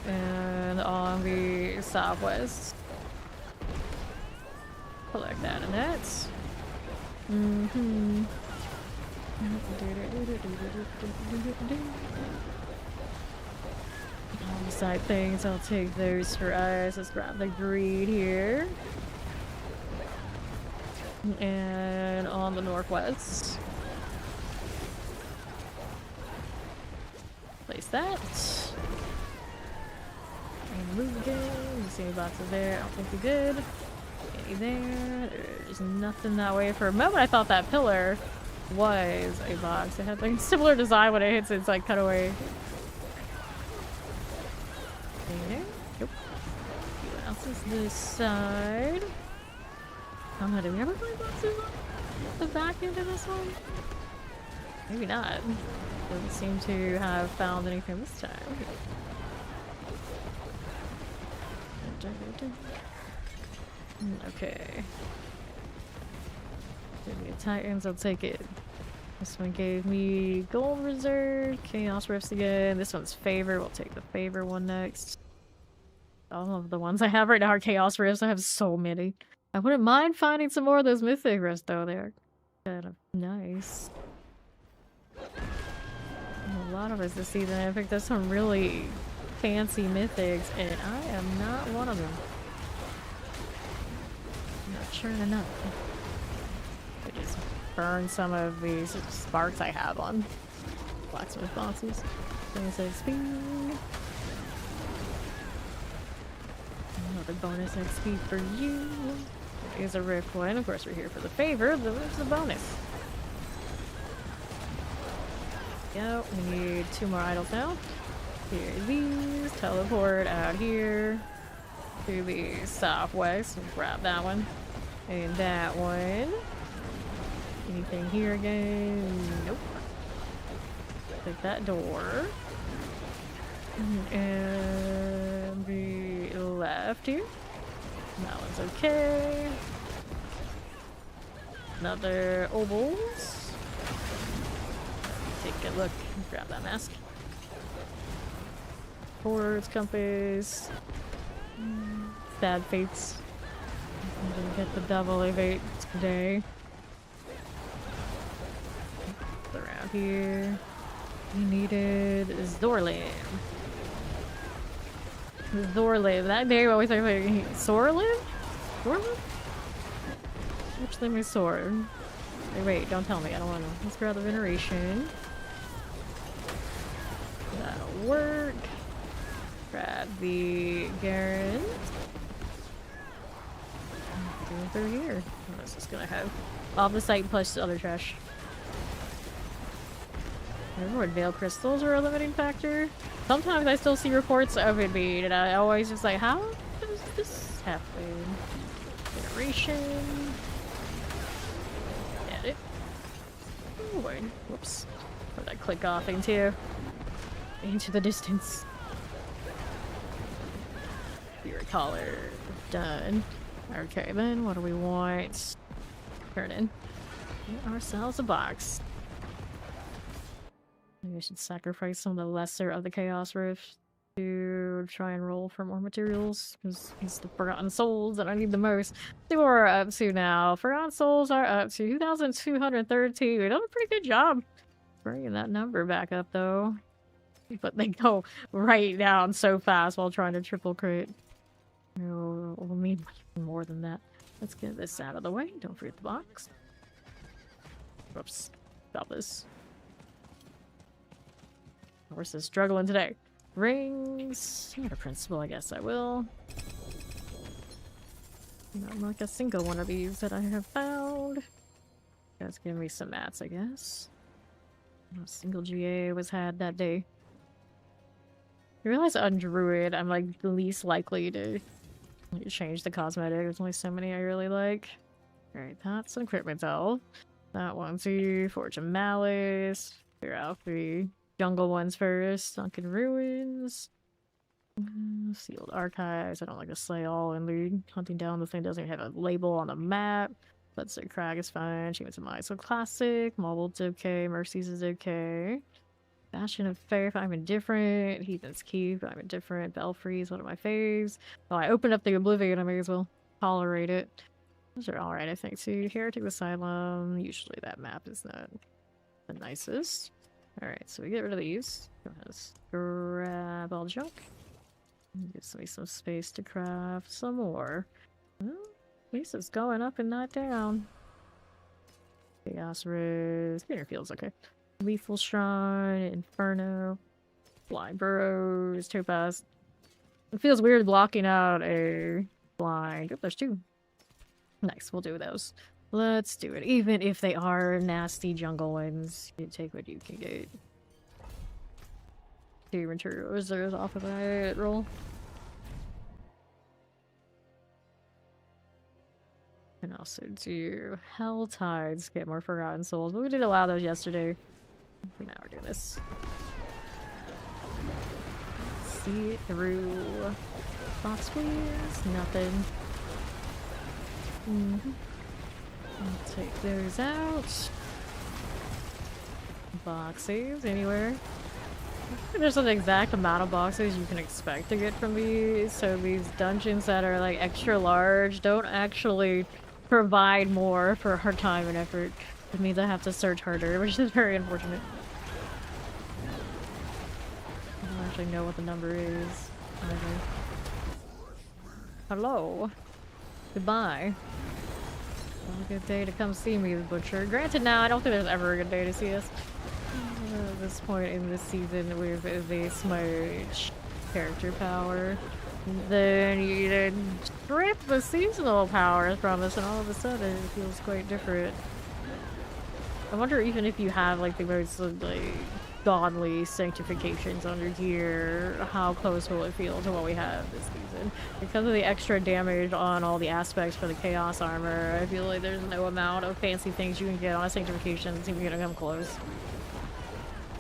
And on the southwest. Collect that and that. Mm-hmm. On the side things, I'll take those for us. Let's grab the Druid here. And on the northwest. Place that. And move again. You see any boxes there? I don't think we did. Any there? There's nothing that way. For a moment I thought that pillar was a box. It had like similar design when it hits its like cutaway. There. Nope. What else is this side? I don't know, did we ever find boxes on the back end of this one? Maybe not. Doesn't seem to have found anything this time. Okay. Give me a Titans, I'll take it. This one gave me Gold Reserve, Chaos Rifts again. This one's Favor, we'll take the Favor one next. All of the ones I have right now are Chaos Rifts, I have so many. I wouldn't mind finding some more of those Mythic Rifts though, they're kind of nice. A lot of us this season, I picked up some really fancy Mythics, and I am not one of them. I'm not churning up. I just burn some of these sparks I have on blacksmith boxes. 26 XP. Another bonus XP for you. Here's a Rift one. Of course, we're here for the Favor. There's the bonus. Go. We need 2 more idols now. Here are these. Teleport out here to the southwest. We'll grab that one. And that one. Anything here again? Nope. Take that door. And the left here. That one's okay. Another Obels. Take a look. Grab that mask. Forwards, compass. Sad fates. I'm gonna get the double evade today. Around here. We needed Zorlim. Zorlim. That name always sounds like Sorlim? Zorlim? Which limb is sword? Hey, wait, don't tell me. I don't want to. Let's grab the Veneration. That'll work. Grab the Garen. Going through here. What is this gonna have? Off the site plus other trash. Remember when veil crystals are a limiting factor? Sometimes I still see reports of it being, and I always just like, how does this happen? Generation. Edit. Oh, wait. Whoops. Where'd I click off into? Into the distance. Your collar. Done. Okay, then what do we want? Turn in. Get ourselves a box. Maybe I should sacrifice some of the lesser of the Chaos Rift to try and roll for more materials, because it's the Forgotten Souls that I need the most. See what we're up to now. Forgotten Souls are up to 2,213. We've done a pretty good job bringing that number back up, though. But they go right down so fast while trying to triple crit. We'll need more than that. Let's get this out of the way. Don't forget the box. Whoops. Stop this. Horse is struggling today. Rings. Not a principal, I guess I will. Not like a single one of these that I have found. Guys, give me some mats, I guess. A single GA was had that day. I realize on Druid, I'm like the least likely to change the cosmetic. There's only so many I really like. Alright, that's an equipment elf. That one too. Forge of Malice. Figure out the jungle ones first. Sunken Ruins. Sealed Archives. I don't like to slay all in League. Hunting down the thing doesn't even have a label on the map. Let's say Crag is fine. Achievements of Mine. So Classic. Mobile's okay. Mercies is okay. Bastion of Faith, I'm indifferent. Heathen's Keep, I'm indifferent. Belfry's one of my faves. Oh, I opened up the Oblivion, I may as well tolerate it. Those are alright, I think, too. Heretic Asylum, usually that map is not the nicest. Alright, so we get rid of these. Go ahead and grab all junk. Gives me some space to craft some more. Well, at least it's going up and not down. Chaos Riz. Inner feels okay. Lethal Shrine, Inferno, Blind Burrows, Topaz. It feels weird blocking out a blind. Oh, there's two. Nice, we'll do those. Let's do it. Even if they are nasty jungle ones, you take what you can get. Do your material reserves off of that roll. And also do Hell Tides, get more Forgotten Souls. But we did allow those yesterday. Now we're doing this. See through box please. Nothing. I'll take those out. Boxes anywhere. There's an exact amount of boxes you can expect to get from these. So these dungeons that are like extra large don't actually provide more for our time and effort. It means I have to search harder, which is very unfortunate. I don't actually know what the number is either. Hello. Goodbye. Well, a good day to come see me, the butcher. Granted, now I don't think there's ever a good day to see us. At this point in this season, with this much character power, then you strip the seasonal powers from us, and all of a sudden it feels quite different. I wonder even if you have like the most like godly sanctifications under here, how close will it feel to what we have this season? Because of the extra damage on all the aspects for the chaos armor, I feel like there's no amount of fancy things you can get on a sanctification that's even gonna come close.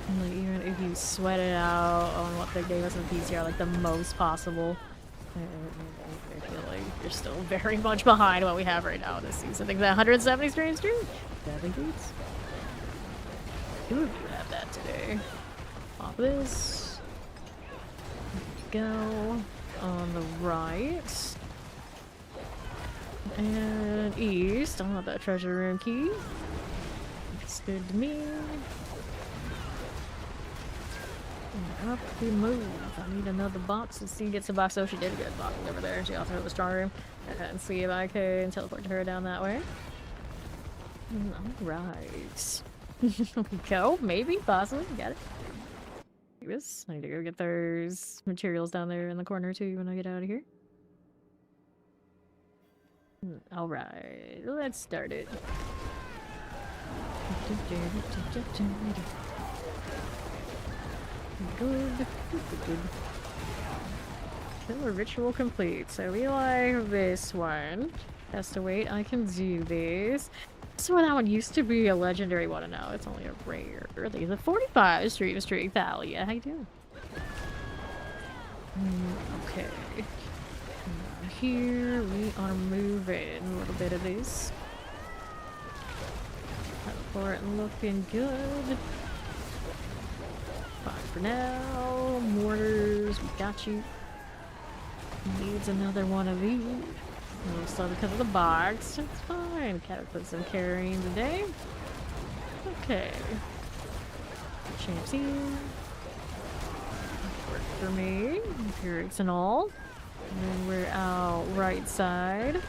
And, like, even if you sweat it out on what they gave us in PCR, like the most possible, I feel like you're still very much behind what we have right now this season. I think that 170 strange too. 7 beats. Ooh, do have that today. Pop this. Go on the right. And east. I want that treasure room key. Looks good to me. And up we move. I need another box. Let's see, get some box. Oh, she did get a box over there. She also has the strong room. And see if I can teleport to her down that way. Alright. Go, maybe, possibly, got it. I need to go get those materials down there in the corner too when I get out of here. Alright, let's start it. Good. Killer ritual complete. So we like this one. Has to wait. I can do this. So that one used to be a legendary one, and now it's only a rare. There's a 45 streak. Thalia, how you doing? Okay. Here we are moving a little bit of this. Teleport looking good. Fine for now. Mortars, we got you. Needs another one of these. Also because of the box. It's fine. Cataclysm carrying today. Okay. Champs here. Work for me. Empirics and all. And then we're out right side.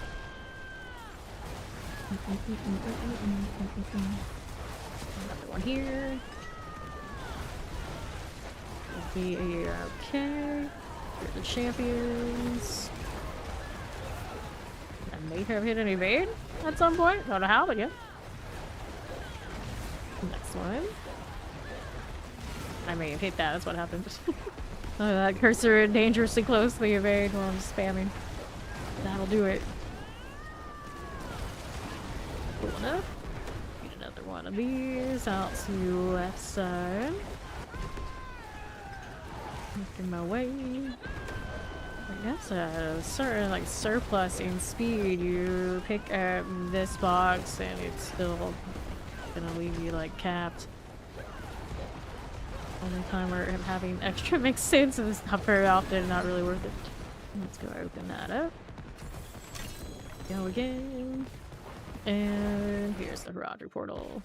Another one here. Will be okay. Here are the champions. I may have hit an evade at some point. Don't know how, but yeah. Next one. I may have hit that. That's what happened. That cursor dangerously close to the evade while I'm spamming. That'll do it. Cool enough. Need another one of these out to the left side. Making my way. I guess a certain like surplus in speed, you pick up this box and it's still gonna leave you like capped. Only time we're having extra makes sense, and it's not very often, not really worth it. Let's go open that up. Go again. And here's the Roger portal.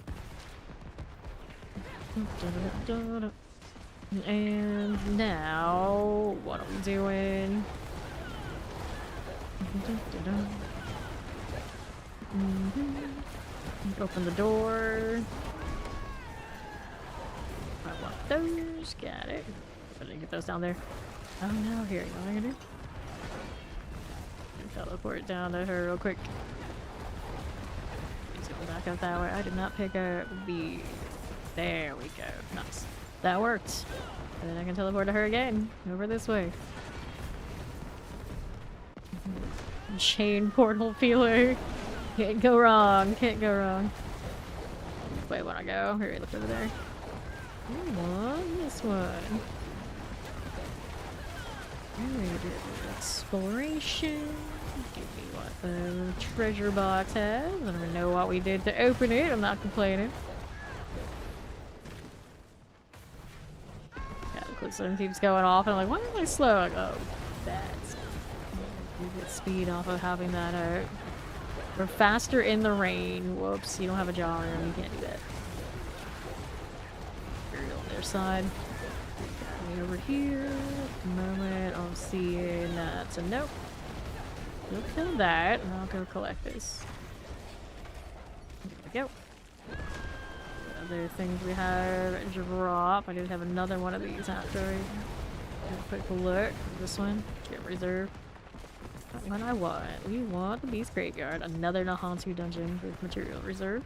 And now, what are we doing? Open the door. I want those. Got it. I didn't get those down there. Oh no, here, you know what I'm gonna do? Teleport down to her real quick. He's going back up that way. I did not pick up the... There we go. Nice. That worked. And then I can teleport to her again. Over this way. Chain portal feeler. Can't go wrong. Can't go wrong. Which way I wanna go? Here, look over there. This one. Exploration. Give me what the treasure box has. I don't know what we did to open it. I'm not complaining. Cataclysm keeps going off, and I'm like, why am I slow? Like, oh, that's. You get speed off of having that out. We're faster in the rain. Whoops, you don't have a jar, you can't do that. You're on their side. Over here. At the moment, I'm seeing that's a nope. We'll kill that, and I'll go collect this. There we go. Other things we have drop. I did have another one of these after. A quick look. This one. Get reserve. Not what I want. We want the Beast Graveyard. Another Nahantu dungeon with material reserve.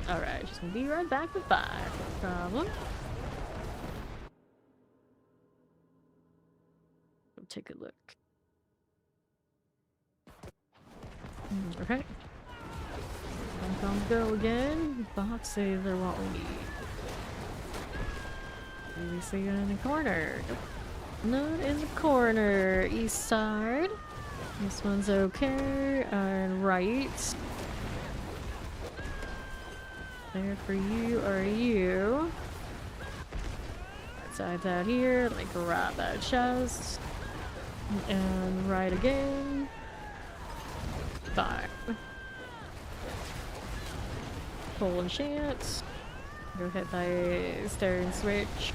Alright, just gonna be right back with 5. No problem. Go take a look. Okay. Go again. Boxes are what we need. Do we see it in the corner? Not in the corner. East side. This one's okay. And right. There for you are you. Right side's out here. Let me grab that chest. And right again. 5. Full enchant. Go hit my stern switch.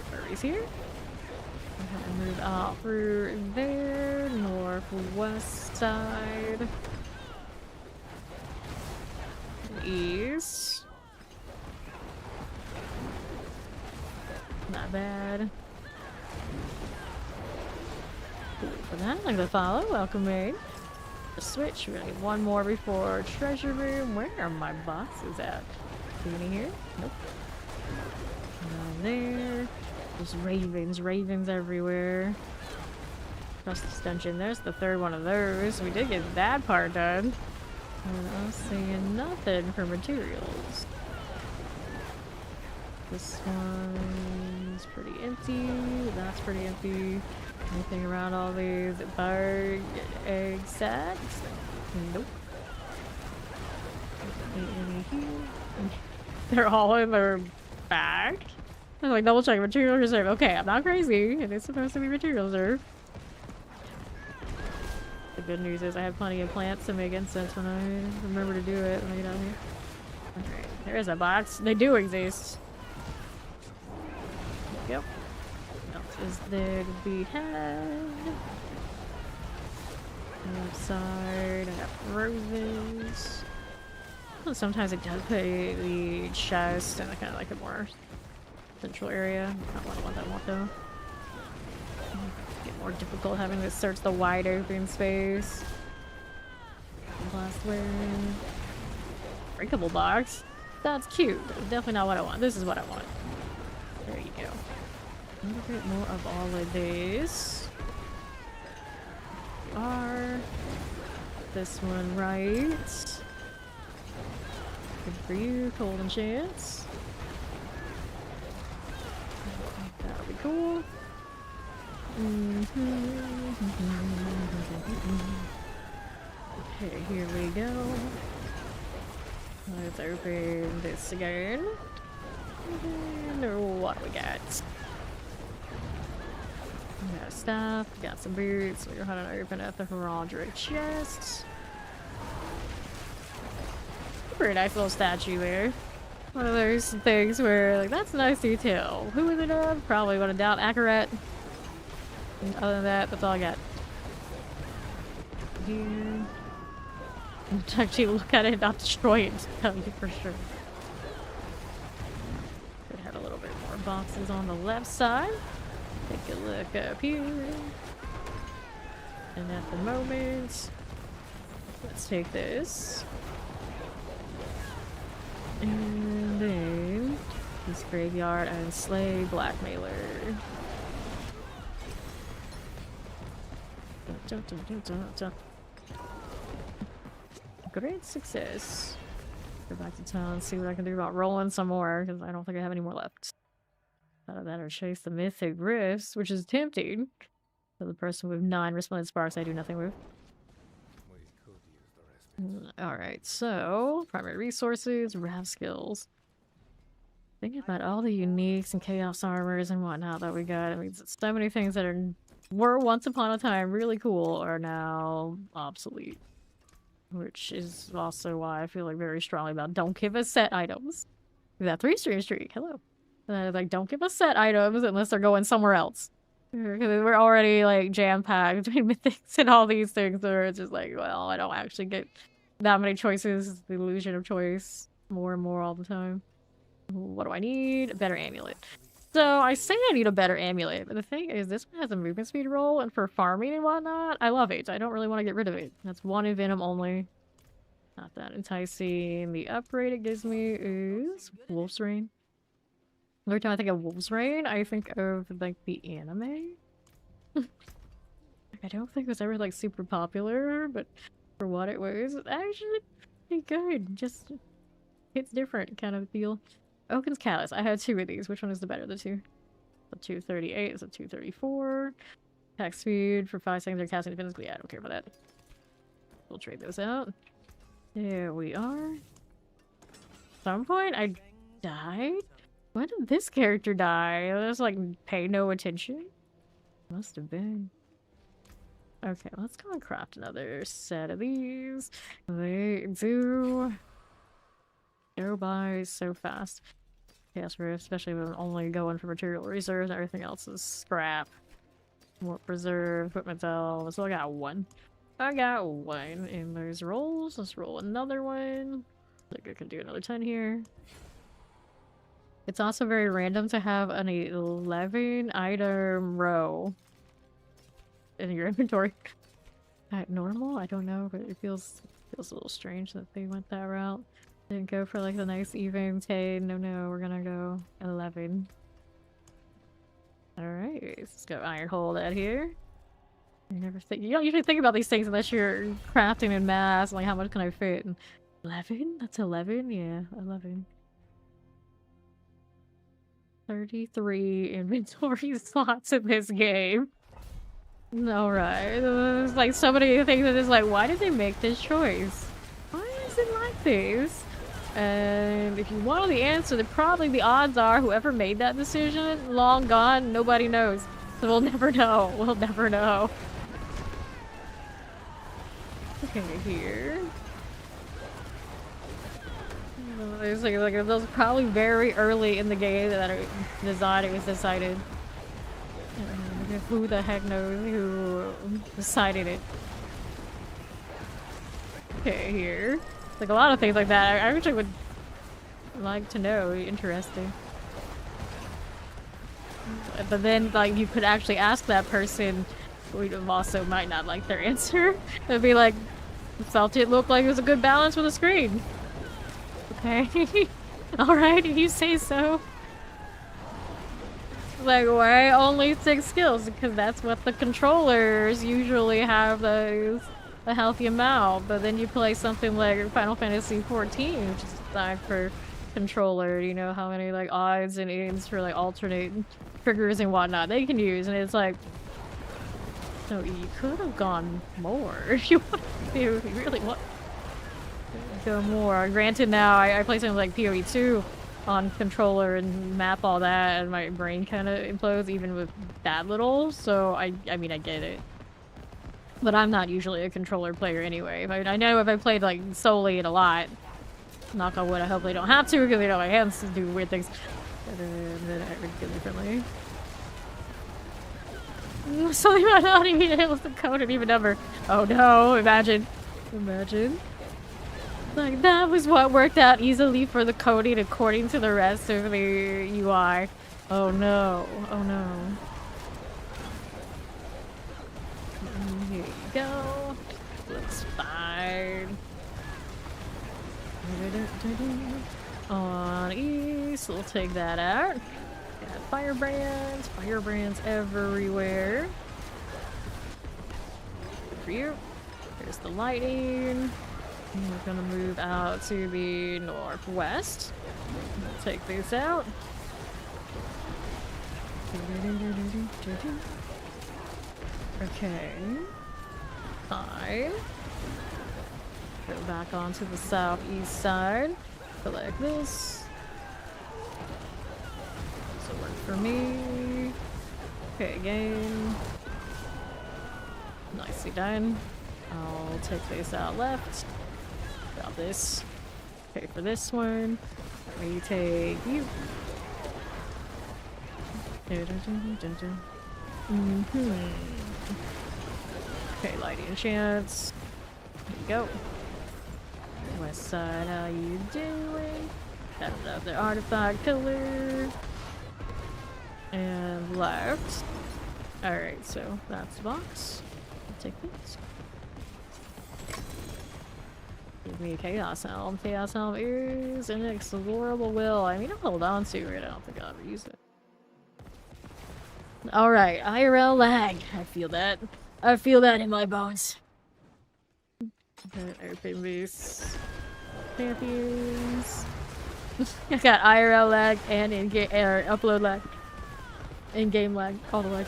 Furry's here. Move out through there, northwest side. east. Not bad. Cool for that. Like the follow. Welcome in. The switch. We need one more before treasure room. Where are my boxes at? Any here? Nope. Not there. There's ravens everywhere. Across this dungeon. There's the third one of those. We did get that part done. And I'm seeing nothing for materials. This one's pretty empty. That's pretty empty. Anything around all these bug egg sacks? Nope. Any here? They're all in their bag? I'm like double check material reserve. Okay, I'm not crazy. It is supposed to be material reserve. The good news is I have plenty of plants to make incense when I remember to do it when I get out here. Alright, there's a box. They do exist. Yep. What else is there to be had? Outside, I got roses. Well, sometimes it does put the chest in kind of like a more central area. Not what I want though. Get more difficult having to search the wide open space. Last one. Breakable box. That's cute. That's definitely not what I want. This is what I want. There you go. A little bit more of all of these. Are this one right? Good for you, cold and chance. That'll be cool. Okay, here we go. Let's open this again. And what do we got? We got stuff, we got some boots, we're gonna open up the heraldry chest. Pretty nice little statue there. One of those things where, like, that's nice detail. Who is it of? Probably gonna doubt accurate. And other than that, that's all I got. Here. Actually look at it, not destroy it, to tell you for sure. Could have a little bit more boxes on the left side. Take a look up here. And at the moment, let's take this. And then this graveyard and slay blackmailer. Great success. Go back to town and see what I can do about rolling some more, because I don't think I have any more left. Out of that or chase the mythic rifts, which is tempting. So the person with 9 resplendent sparks I do nothing with. Alright, so primary resources, rav skills. Think about all the uniques and chaos armors and whatnot that we got. I mean, so many things that were once upon a time really cool are now obsolete. Which is also why I feel like very strongly about don't give us set items. That 3-stream streak, hello. Like, don't give us set items unless they're going somewhere else. Because we're already, like, jam-packed between mythics and all these things where it's just like, well, I don't actually get that many choices. The illusion of choice more and more all the time. What do I need? A better amulet. So, I say I need a better amulet, but the thing is, this one has a movement speed roll, and for farming and whatnot, I love it. I don't really want to get rid of it. That's 1 in Venom only. Not that enticing. The upgrade it gives me is Wolf's Rain. Every time I think of Wolf's Rain, I think of, like, the anime. I don't think it was ever, like, super popular, but for what it was, it's actually pretty good. Just, it's different kind of feel. Oaken's Callus. I have 2 of these. Which one is the better of the 2? The 238 is a 234. Attack speed for 5 seconds or casting defense. Yeah, I don't care about that. We'll trade those out. There we are. At some point, I died? When did this character die? I was like, pay no attention? Must have been. Okay, let's go and craft another set of these. They do go by so fast. Chaos Rift, especially when I'm only going for material reserves and everything else is scrap. More preserve, equipment cell. So I got 1. I got 1 in those rolls. Let's roll another one. think I can do another 10 here. It's also very random to have an 11 item row in your inventory. Normal? I don't know, but it feels a little strange that they went that route. Didn't go for like the nice even 10. No, we're gonna go 11. Alright, let's go iron hole that here. You don't usually think about these things unless you're crafting in mass, like how much can I fit? 11? That's 11? Yeah, 11. 33 inventory slots in this game. Alright, there's like so many things that is like, why did they make this choice? Why is it like this? And if you want the answer, then probably the odds are whoever made that decision, long gone, nobody knows. So we'll never know. We'll never know. Okay, here. There's like those probably very early in the game that it was decided. Who the heck knows who decided it? Okay, here. Like a lot of things like that. I actually would like to know. Interesting. But then, like, you could actually ask that person, who also might not like their answer. It'd be like, felt it looked like it was a good balance with the screen. Okay. Alright, if you say so. Like, why only 6 skills? Because that's what the controllers usually have a healthy amount. But then you play something like Final Fantasy 14, which is designed for controller, you know, how many like odds and ends for like alternate triggers and whatnot they can use, and it's like, so you could have gone more if you want to, if you really want to go more. Granted, now I play something like PoE2 on controller and map all that, and my brain kind of implodes even with that little, so I mean, I get it. But I'm not usually a controller player anyway. I know if I played like solely it a lot, knock on wood, I hope they don't have to, because you know my hands do weird things. Then I would get differently. Something about not even able to code an even number. Oh no, imagine. Imagine. Like, that was what worked out easily for the coding according to the rest of the UI. Oh no. Oh no. Here you go. Looks fine. On east, we'll take that out. Got firebrands everywhere. Good for you. There's the lighting. And we're gonna move out to the northwest. We'll take these out. Okay. Fine. Go back onto the southeast side. Select this. This will work for me. Okay, game. Nicely done. I'll take this out left. Got this. Okay, for this one, let me take you. Okay, lighting enchants. There you go. West side, how you doing? Got another artifact color. And left. Alright, so that's the box. I'll take this. Give me a Chaos Helm. Chaos Helm is an explorable will. I mean, I'll hold on to it. I don't think I'll ever use it. Alright, IRL lag. I feel that. I feel that in my bones. Open these champions. I got IRL lag and in-game upload lag. In-game lag. All the lag.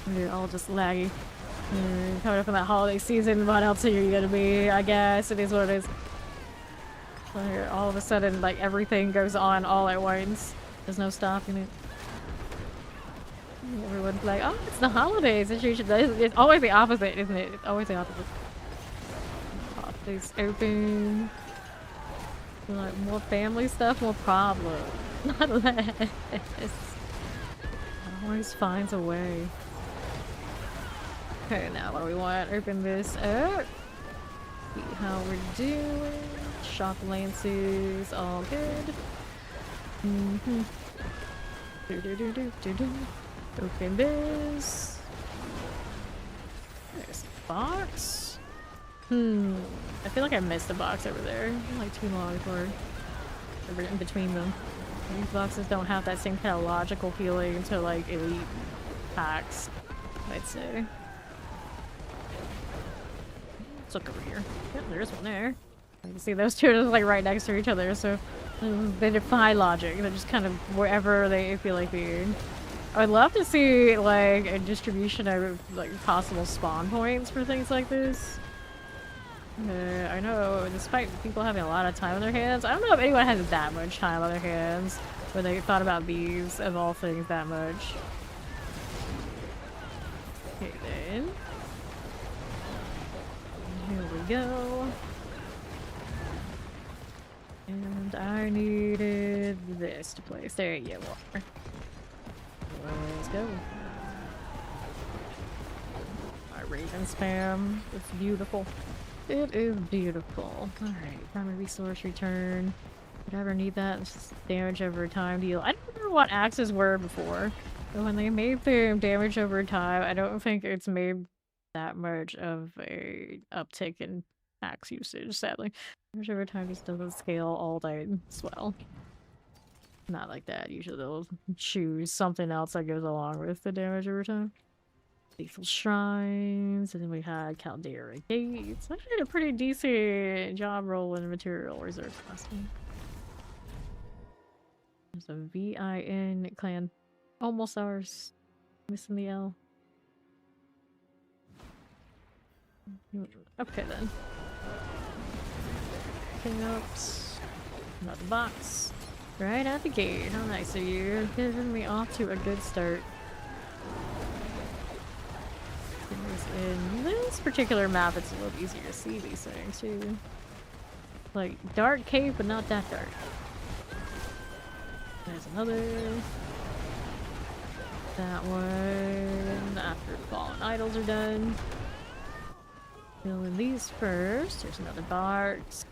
They're all just laggy. Coming up in that holiday season, what else are you gonna be? I guess it is what it is. So here, all of a sudden, like, everything goes on all at once. There's no stopping it. Everyone's like, oh, it's the holidays. It's always the opposite, isn't it? It's always the opposite. Holidays open. Like, more family stuff, more problems. Not less. Always finds a way. Okay, now what do we want? Open this up. See how we're doing. Shock lances, all good. Mm-hmm. Open this. There's a box. I feel like I missed a box over there. Like too long for in between them. These boxes don't have that same kind of logical feeling to like elite packs, I'd say. Let's look over here. Yep, there's one there. You can see those two are just like right next to each other, so they defy logic. They're just kind of wherever they feel like being. I would love to see like a distribution of like possible spawn points for things like this. I know, despite people having a lot of time on their hands, I don't know if anyone has that much time on their hands where they thought about these, of all things, that much. Okay then. Here we go. And I needed this to place. There you are. Let's go. My Raven spam. It's beautiful. It is beautiful. Alright, primary resource return. Would I ever need that? It's just damage over time deal. I don't remember what axes were before. But when they made the damage over time, I don't think it's made that much of a uptick in axe usage, sadly. Damage over time just doesn't scale all that well. Not like that. Usually they'll choose something else that goes along with the damage over time. Lethal Shrines, and then we had Caldera Gates. I did a pretty decent job rolling material reserve last time. There's a VIN clan. Almost ours. Missing the L. Okay then. Pickups. Another box. Right out the gate. How nice of you. Giving me off to a good start. In this particular map, it's a little easier to see these things too. Like dark cave, but not that dark. There's another. That one. After fallen idols are done. Filling these first. There's another box.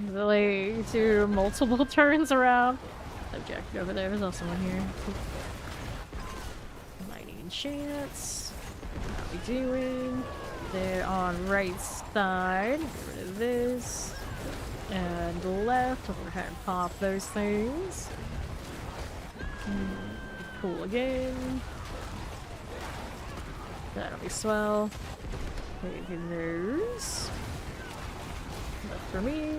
Really, do multiple turns around. Objective over there. There's also one here. Mighty enchants. How we doing? They're on right side. Get rid of this. And left. We're gonna pop those things. Cool again. That'll be swell. Taking those. Left for me.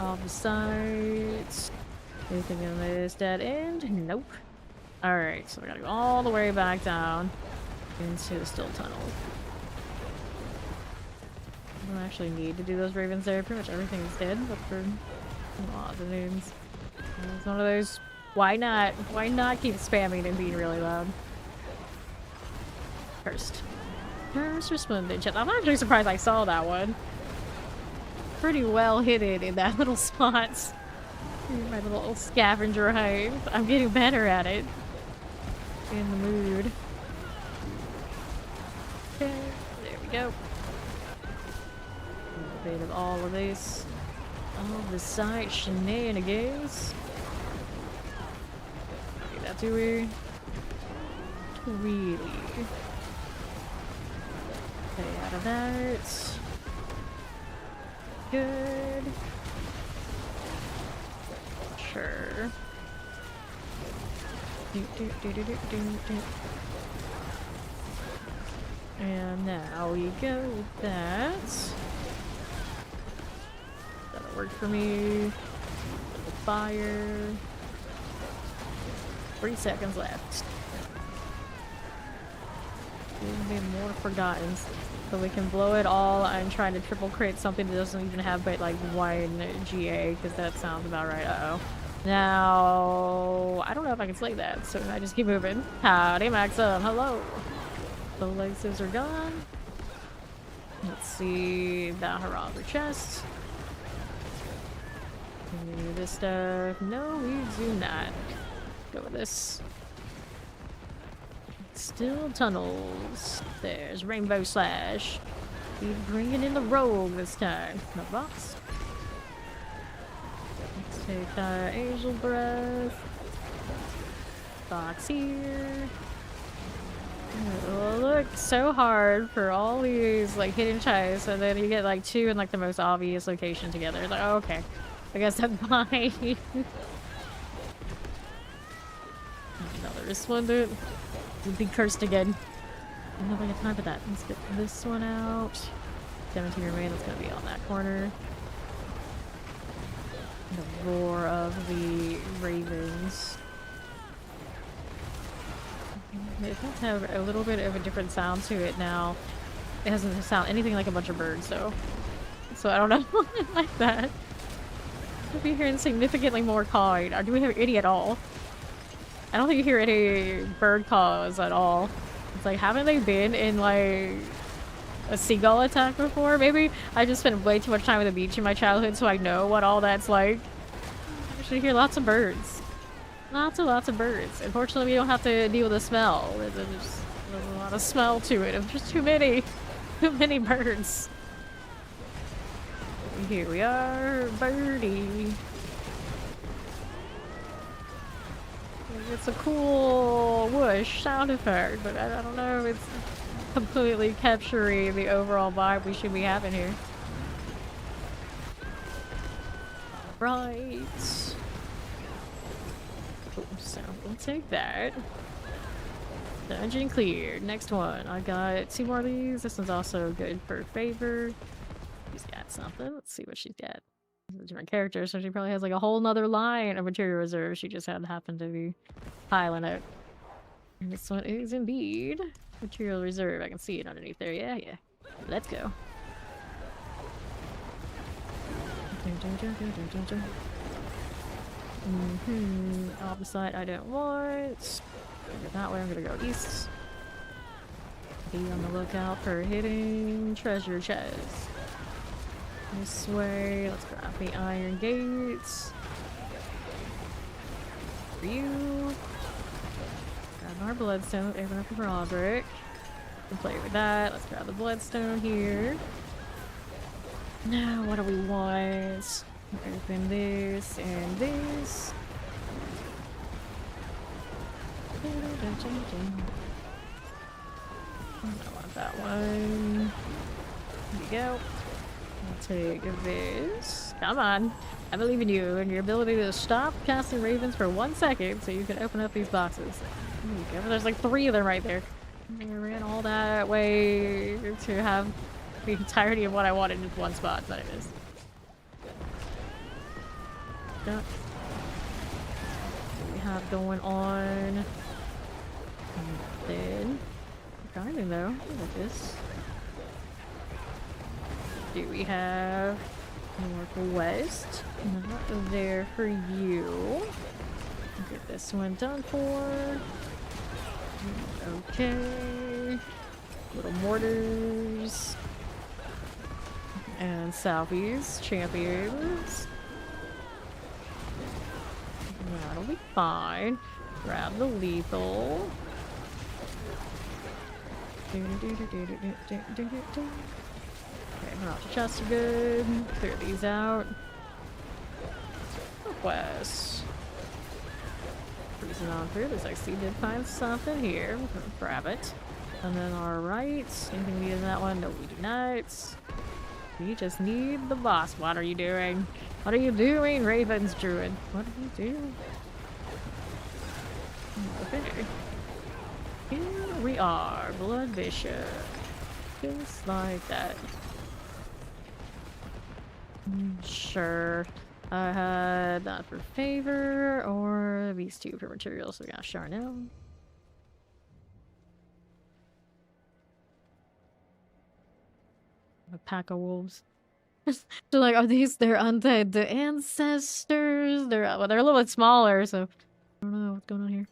All the sides. Anything in this dead end? Nope. Alright, so we gotta go all the way back down into the still tunnel. I don't actually need to do those ravens there. Pretty much everything is dead, but for odds and ends. It's one of those. Why not? Why not keep spamming and being really loud? First resplendent. I'm actually surprised I saw that one. Pretty well hidden in that little spot. My little scavenger hive. I'm getting better at it. In the mood. Okay, there we go. A bit of all of this. All the side shenanigans. Okay, that's who we really. Okay, out of that. Good. Sure. And now we go with that. That'll work for me. The fire. 3 seconds left. Be more forgotten. So we can blow it all and try to triple crate something that doesn't even have but like 1 GA, because that sounds about right. Uh-oh. Now, I don't know if I can slay that, so I just keep moving. Howdy, Maxim. Hello. The legs are gone. Let's see that Harabber chest. Can we do this stuff? No, we do not. Go with this. Still tunnels. There's Rainbow Slash. He's bringing in the rogue this time. No box. Let's take Angel Breath. Box here. It'll look so hard for all these like hidden chests, and then you get like two in like the most obvious location together. It's like, oh, okay, I guess that's fine. Another Splendid. We'd be cursed again. I don't think I have time for that. Let's get this one out. 17 remain. That's gonna be on that corner. The roar of the ravens. It does have a little bit of a different sound to it now. It doesn't sound anything like a bunch of birds, so I don't know. I like that. I'll be hearing significantly more cawing. Or do we have any at all? I don't think you hear any bird calls at all. It's like, haven't they been in like a seagull attack before? Maybe I just spent way too much time at the beach in my childhood, so I know what all that's like. I should hear lots of birds. Lots of birds. Unfortunately, we don't have to deal with the smell. There's a lot of smell to it. There's just too many birds. Here we are, birdie. It's a cool whoosh sound effect, but I don't know if it's completely capturing the overall vibe we should be having here. Right. So we'll take that. Dungeon cleared. Next one. I got two more of these. This one's also good for favor. She's got something. Let's see what she's got. She's a different character, so she probably has like a whole nother line of material reserve. She just happened to be piling it. And this one is indeed material reserve. I can see it underneath there. Yeah. Let's go. Opposite I don't want. Go that way. I'm gonna go east. Be on the lookout for hidden treasure chests. This way. Let's grab the iron gates. For you. Grab our bloodstone. Open up for Roderick. Can play with that. Let's grab the bloodstone here. Now, what do we want? Open this and this. I want that one. Here we go. I'll take this. Come on. I believe in you and your ability to stop casting ravens for 1 second so you can open up these boxes. There you go. There's like 3 of them right there. I ran all that way to have the entirety of what I wanted in one spot, but it is. What do we have going on? Then garden though. Look at this. Do we have northwest? Not there for you. Get this one done for. Okay. Little mortars. And Southeast champions. That'll be fine. Grab the lethal. Okay, Mirage chests are good. Clear these out. Northwest. Cruising on through. Looks like C did find something here. We're gonna grab it. And then our right. Anything we need in that one? No, we do not. We just need the boss. What are you doing? What are you doing, Ravens Druid? What are you doing? Okay. Here we are, Blood Bishop. Just like that. Sure. I had that for favor, or these two for materials. So we got Charnel. A pack of wolves. So like, are these their undead? The ancestors? They're a little bit smaller, so I don't know what's going on here.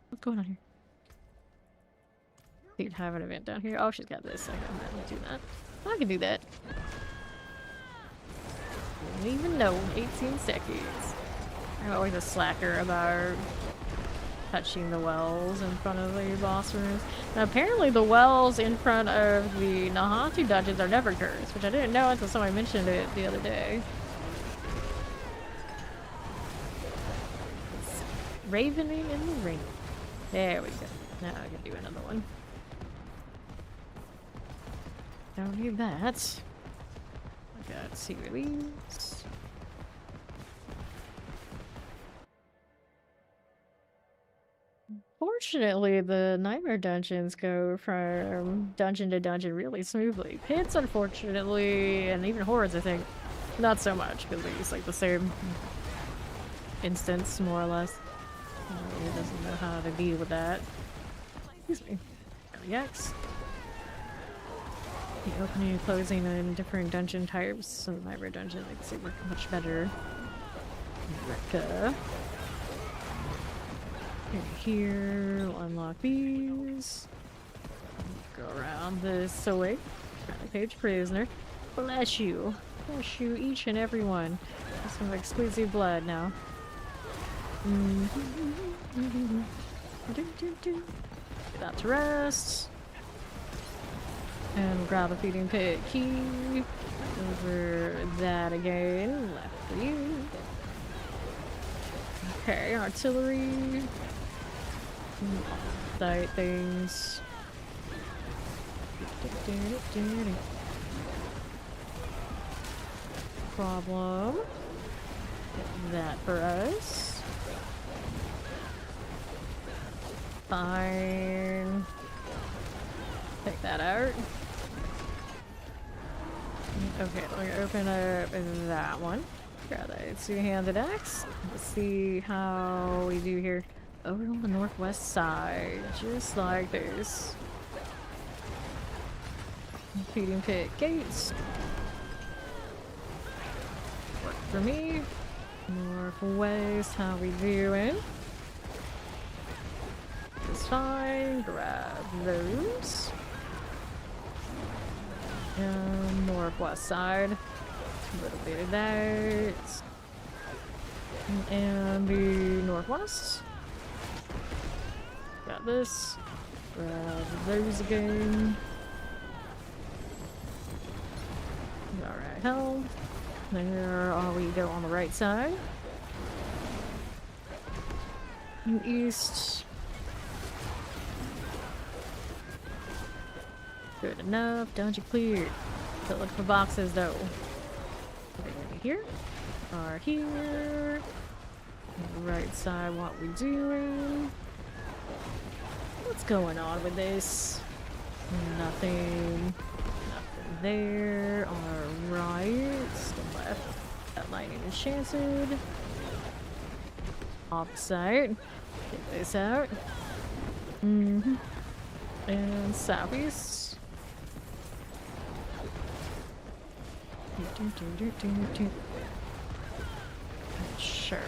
What's going on here? You'd have an event down here. Oh, she's got this. I can do that. I can do that. I don't even know. 18 seconds. I'm always a slacker about touching the wells in front of the boss rooms. Now, apparently the wells in front of the Nahatu dungeons are never cursed, which I didn't know until somebody mentioned it the other day. It's ravening in the rain. There we go. Now I can do another one. Don't need that. I got sea release. Fortunately, the nightmare dungeons go from dungeon to dungeon really smoothly. Pits, unfortunately, and even hordes, I think, not so much, because they use like the same instance, more or less. It doesn't know how to deal with that. Excuse me. LEX. The opening and closing in different dungeon types. So the nightmare dungeon makes it work much better. Rekka. Here, we'll unlock these. Go around this way. Page prisoner. Bless you. Bless you, each and every one. Some exquisite blood now. Get out to rest. And grab a feeding pit key. Over that again. Left for you. Okay, artillery. Sight things. Problem. Get that for us. Fine. Take that out. Okay, let me open up that one. Grab that two-handed axe. Let's see how we do here. Over on the northwest side, just like this. Feeding pit gates. Work for me. Northwest, how we doing? It's fine. Grab those. And northwest side. A little bit of that. And the northwest. Got this. Grab those again. Alright, hell. There we go on the right side. And east. Good enough. Dungeon cleared. Don't look for boxes though. Here. Are here. On the right side, what we doing? What's going on with this? Nothing. Nothing there. Alright. Still left. That lightning enchanted. Offside. Get this out. And southeast. Sure.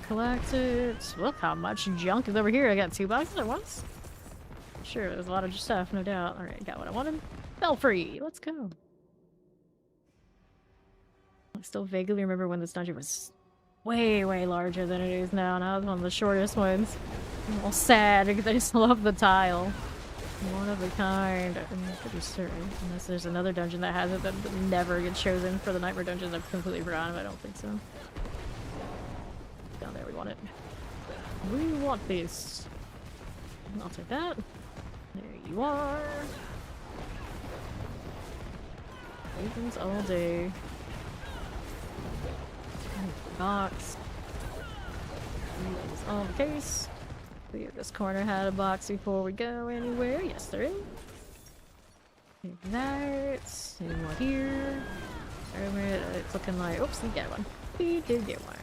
Collect it. Look how much junk is over here. I got 2 boxes at once. Sure, there's a lot of stuff, no doubt. Alright, got what I wanted. Belfry! Let's go. I still vaguely remember when this dungeon was way larger than it is now. Now it's one of the shortest ones. I'm all sad because I just love the tile. One of a kind. I'm pretty certain. Unless there's another dungeon that has it that never gets chosen for the nightmare dungeons. I've completely forgotten, but I don't think so. Down there, we want it. We want this. I'll take that. There you are. Ravens all day. Box. Ravens all the case. See if this corner had a box before we go anywhere. Yes, there is. Take that. Any more here? It's looking like. Oops, we get one. We did get one.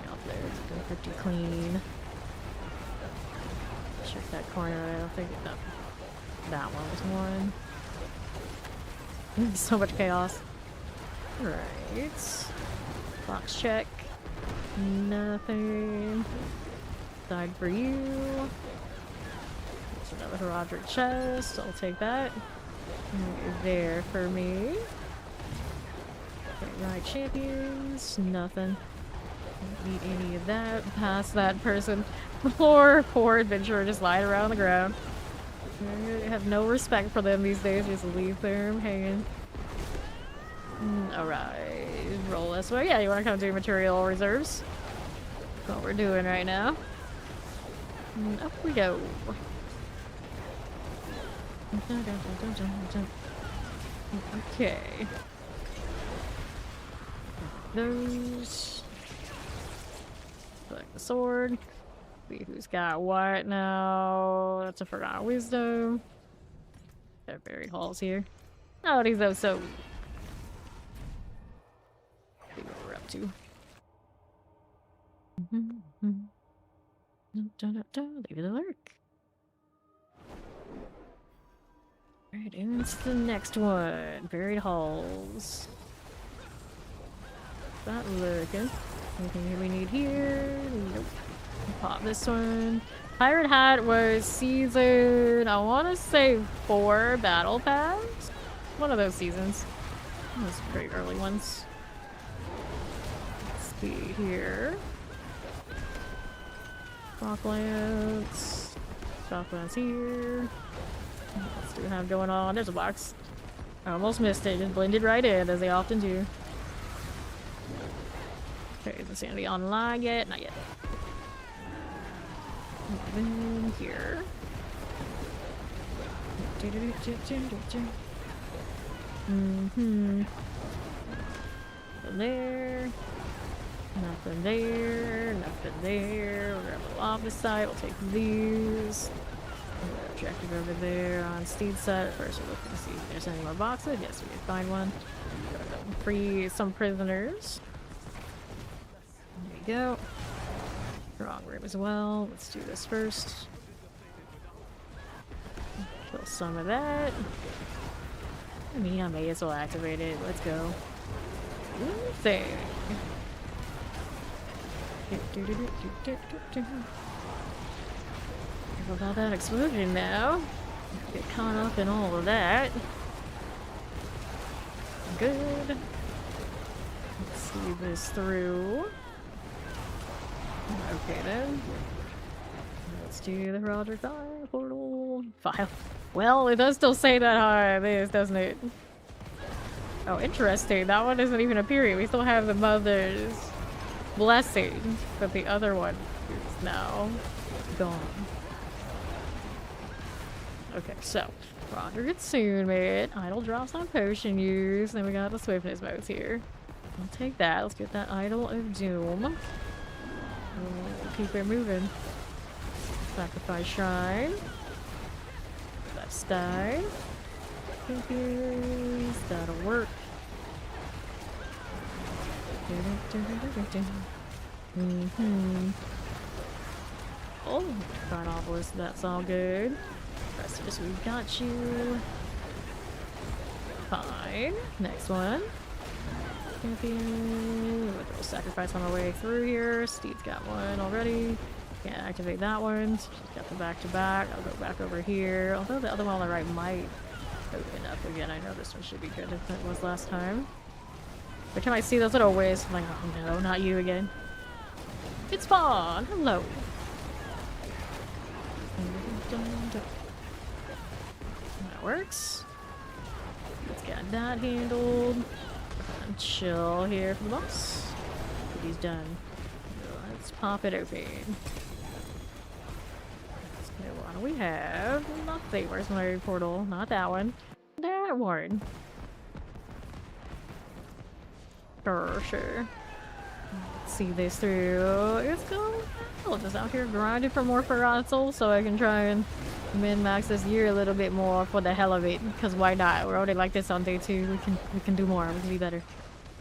Out there, it's looking pretty clean. Check that corner. I don't think that one was one. So much chaos. Right. Box check. Nothing. Side for you. There's another Roderick chest. I'll take that. There for me. Okay, right champions. Nothing. Don't need any of that. Past that person. Poor adventurer just lying around the ground. I have no respect for them these days. Just leave them hanging. Alright. Roll this way. Yeah, you want to come do material reserves? That's what we're doing right now. Up we go. Okay. Those. Select the sword. See who's got what now. That's a forgotten wisdom. Got buried halls here. Oh, these are so. See what we're up to. Leave it alert. Alright, and it's the next one. Buried halls. Not looking. Anything we need here? Nope. Pop this one. Pirate Hat was season, I want to say 4 battle pass? One of those seasons. Those pretty early ones. Let's see here. Stocklands. Stocklands here. What else do we have going on? There's a box. I almost missed it. Just blended right in, as they often do. Okay, is Insanity online yet? Not yet. In here. Nothing there. Nothing there. Nothing there. We'll grab the office site. We'll take these. Objective over there on Steed's side. First, we're looking to see if there's any more boxes. Yes, we can find one. Free some prisoners. There you go. Wrong room as well. Let's do this first. Kill some of that. I mean, I may as well activate it. Let's go. Thing. Careful about that explosion now. Get caught up in all of that. Good. Let's see this through. Okay then. Let's do the Roger Fire portal file. Well, it does still say that how it is, doesn't it? Oh, interesting. That one isn't even appearing. We still have the Mother's Blessing, but the other one is now gone. Okay, so Roger gets soon made. Idle drops on potion use. Then we got the swiftness modes here. I'll take that. Let's get that Idol of Doom. We'll keep it moving. Sacrifice Shrine. Left side. Figures. That'll work. Oh, got obelisk. That's all good. Rest of us, we've got you. Fine. Next one. Champion. We'll sacrifice on our way through here. Steed's got one already. Can't activate that one. So she's got the back-to-back. I'll go back over here. Although the other one on the right might open up again. I know this one should be good if it was last time. Every time I see those little waves, I'm like, oh no, not you again. It's Spawn! Hello! That works. Let's get that handled. And chill here for the boss. He's done. Let's pop it open. So what do we have? Nothing. Where's my portal? Not that one. That one. Sure. Let's see this through. It's going well. Just out here grinding for more Forgotten Souls so I can try and min-max this year a little bit more for the hell of it. Because why not? We're already like this on day 2. We can do more. We can be better.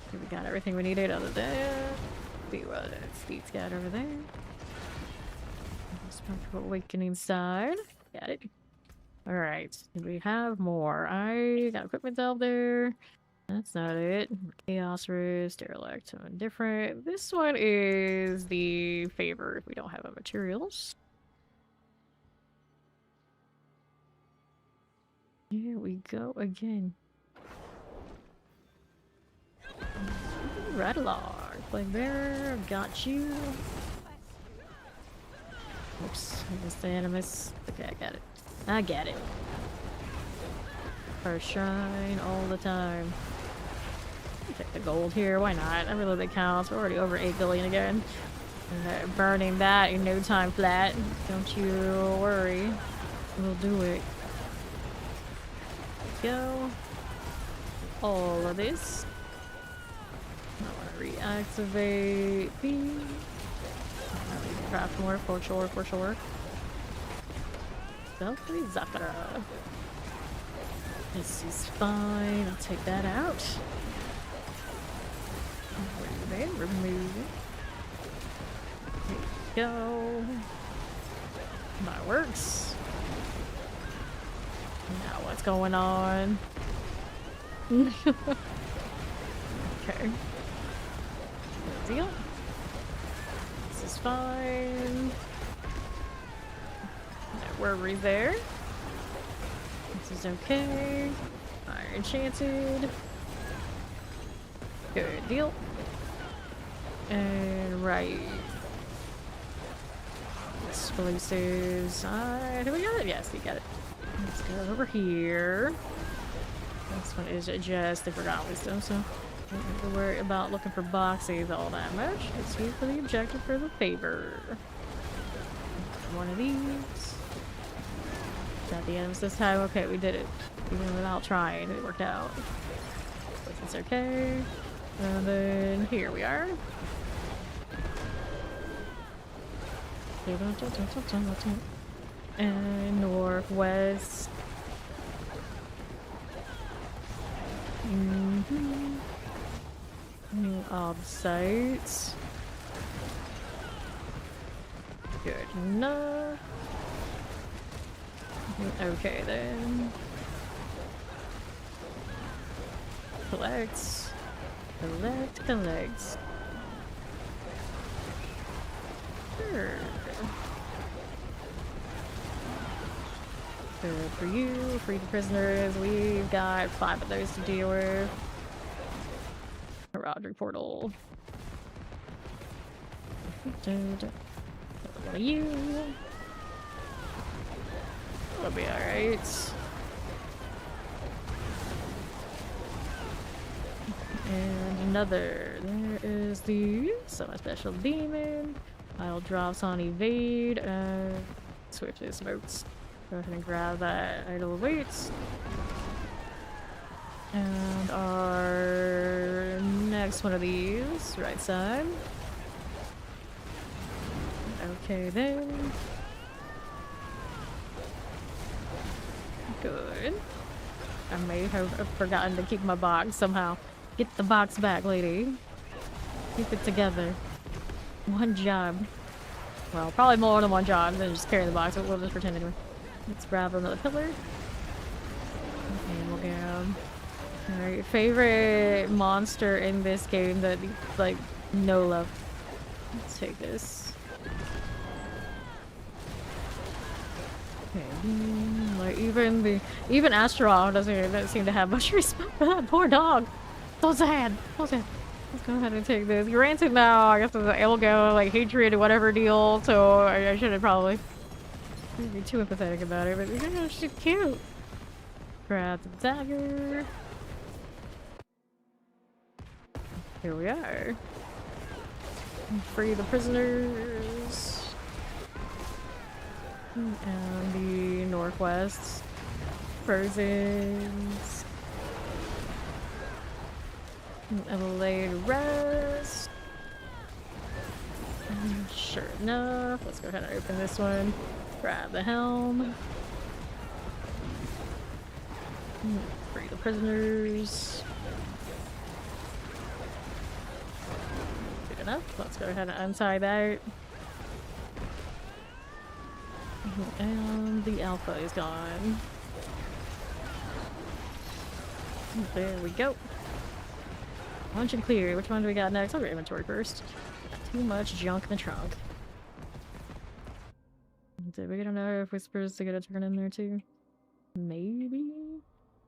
Okay, we got everything we needed other than see what Steed's got over there. Spectral Awakening side. Got it. Alright. We have more. I got equipment out there. That's not it. Chaos Rose, Derelict, different. This one is the favor if we don't have the materials. Here we go again. Right along. Flame bearer, got you. Oops, I missed the animus. Okay, I got it. I get it. First shrine all the time. Take the gold here, why not? Every little bit counts. We're already over 8 billion again. Burning that in no time flat. Don't you worry. We'll do it. Go. All of this. I want to reactivate B. Craft more for sure, for sure. Stealthy Zakara. This is fine. I'll take that out. Remove it. There we go. That works. Now what's going on? Okay. Good deal. This is fine. No worries there. This is okay. Iron enchanted. Good deal. And right. Explosives. Do we got it? Yes, we got it. Let's go over here. This one is just the Forgotten Wisdom, so don't have to worry about looking for boxes all that much. Let's wait for the objective for the favor. One of these. Got the ends this time. Okay, we did it. Even without trying, it worked out. It's okay. And then here we are. And northwest. All the sites. Good enough. Okay then. Collect. Collect. Sure. Good for you. Free the prisoners. We've got 5 of those to deal with. Roderick portal. One of you. That'll be alright. And another. There is the semi-special demon. I'll drops on evade and swiftly smokes. Go ahead and grab that idle weights. And our next one of these, right side. Okay then. Good. I may have forgotten to keep my box somehow. Get the box back, lady. Keep it together. One job. Well, probably more than one job than just carrying the box, but we'll just pretend anyway. Let's grab another pillar. And we'll grab... Alright, favorite monster in this game that, like, no love. Let's take this. Okay, like, even Astaroth doesn't seem to have much respect for that poor dog. So sad. So sad. Let's go ahead and take this. Granted now, I guess it's an Elgo, like, hatred or whatever deal, so I should have probably be too empathetic about it, but you know, she's cute. Grab the dagger. Here we are. Free the prisoners. And the northwest. Frozen's. Laid rest. And sure enough, let's go ahead and open this one. Grab the helm. Free the prisoners. Good enough. Let's go ahead and untie that. And the alpha is gone. There we go. Lunch and clear. Which one do we got next? I'll go inventory first. Got too much junk in the trunk. Did we get enough whispers to get a turn in there too? Maybe?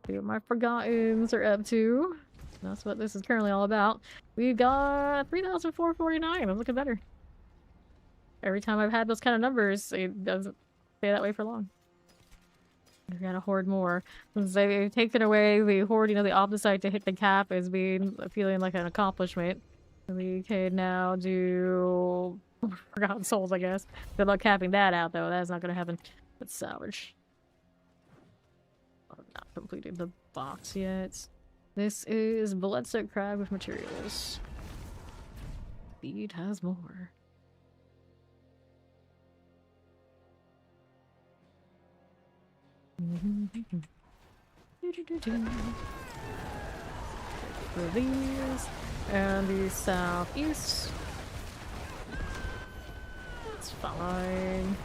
See what my forgottens are up to. That's what this is currently all about. We've got 3,449. I'm looking better. Every time I've had those kind of numbers, it doesn't stay that way for long. We gotta hoard more. Since they've taken away the hoarding of the opposite to hit the cap as being feeling like an accomplishment. We can now do Forgotten Souls, I guess. Good luck capping that out, though. That's not gonna happen. Let's salvage. I've not completed the box yet. This is Bloodsoaked Crab with materials. Speed has more. For these and the southeast. That's fine.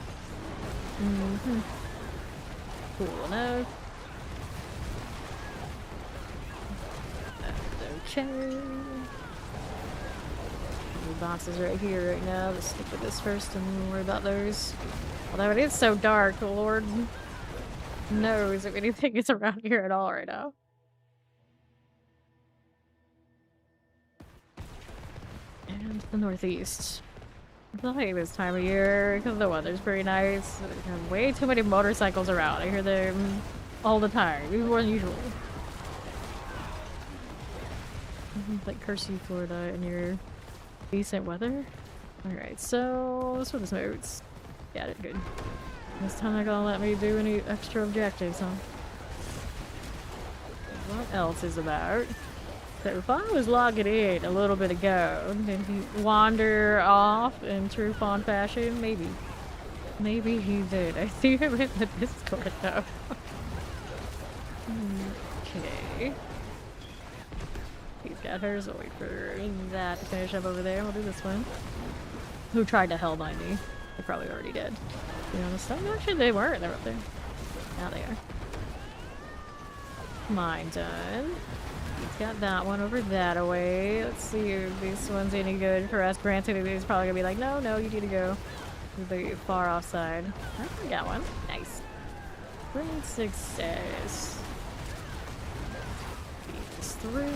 Cool enough. That's okay. The boxes right here right now. Let's stick with this first and then worry about those. Although it is so dark, the Lord knows if anything is around here at all right now. And the northeast. I like this time of year because the weather's pretty nice. There's way too many motorcycles around. I hear them all the time, even more than usual. Like curse you, Florida, and your decent weather. Alright, so let's put this notes. Got it, good. This time they're gonna let me do any extra objectives, huh? What else is about? So if I was logging in a little bit ago, did he wander off in true Fawn fashion? Maybe. Maybe he did. I see him in the Discord though. Okay. He's got hers. I'll wait for that to finish up over there. We'll do this one. Who tried to hellbind me? They probably already did. To be honest, actually they weren't. They're up there. Now they are. Mine done. He's got that one over that away. Let's see if this one's any good for us. Granted, he's probably gonna be like, no, no, you need to go to the far off side. I got one. Nice. Great success. Beat this through.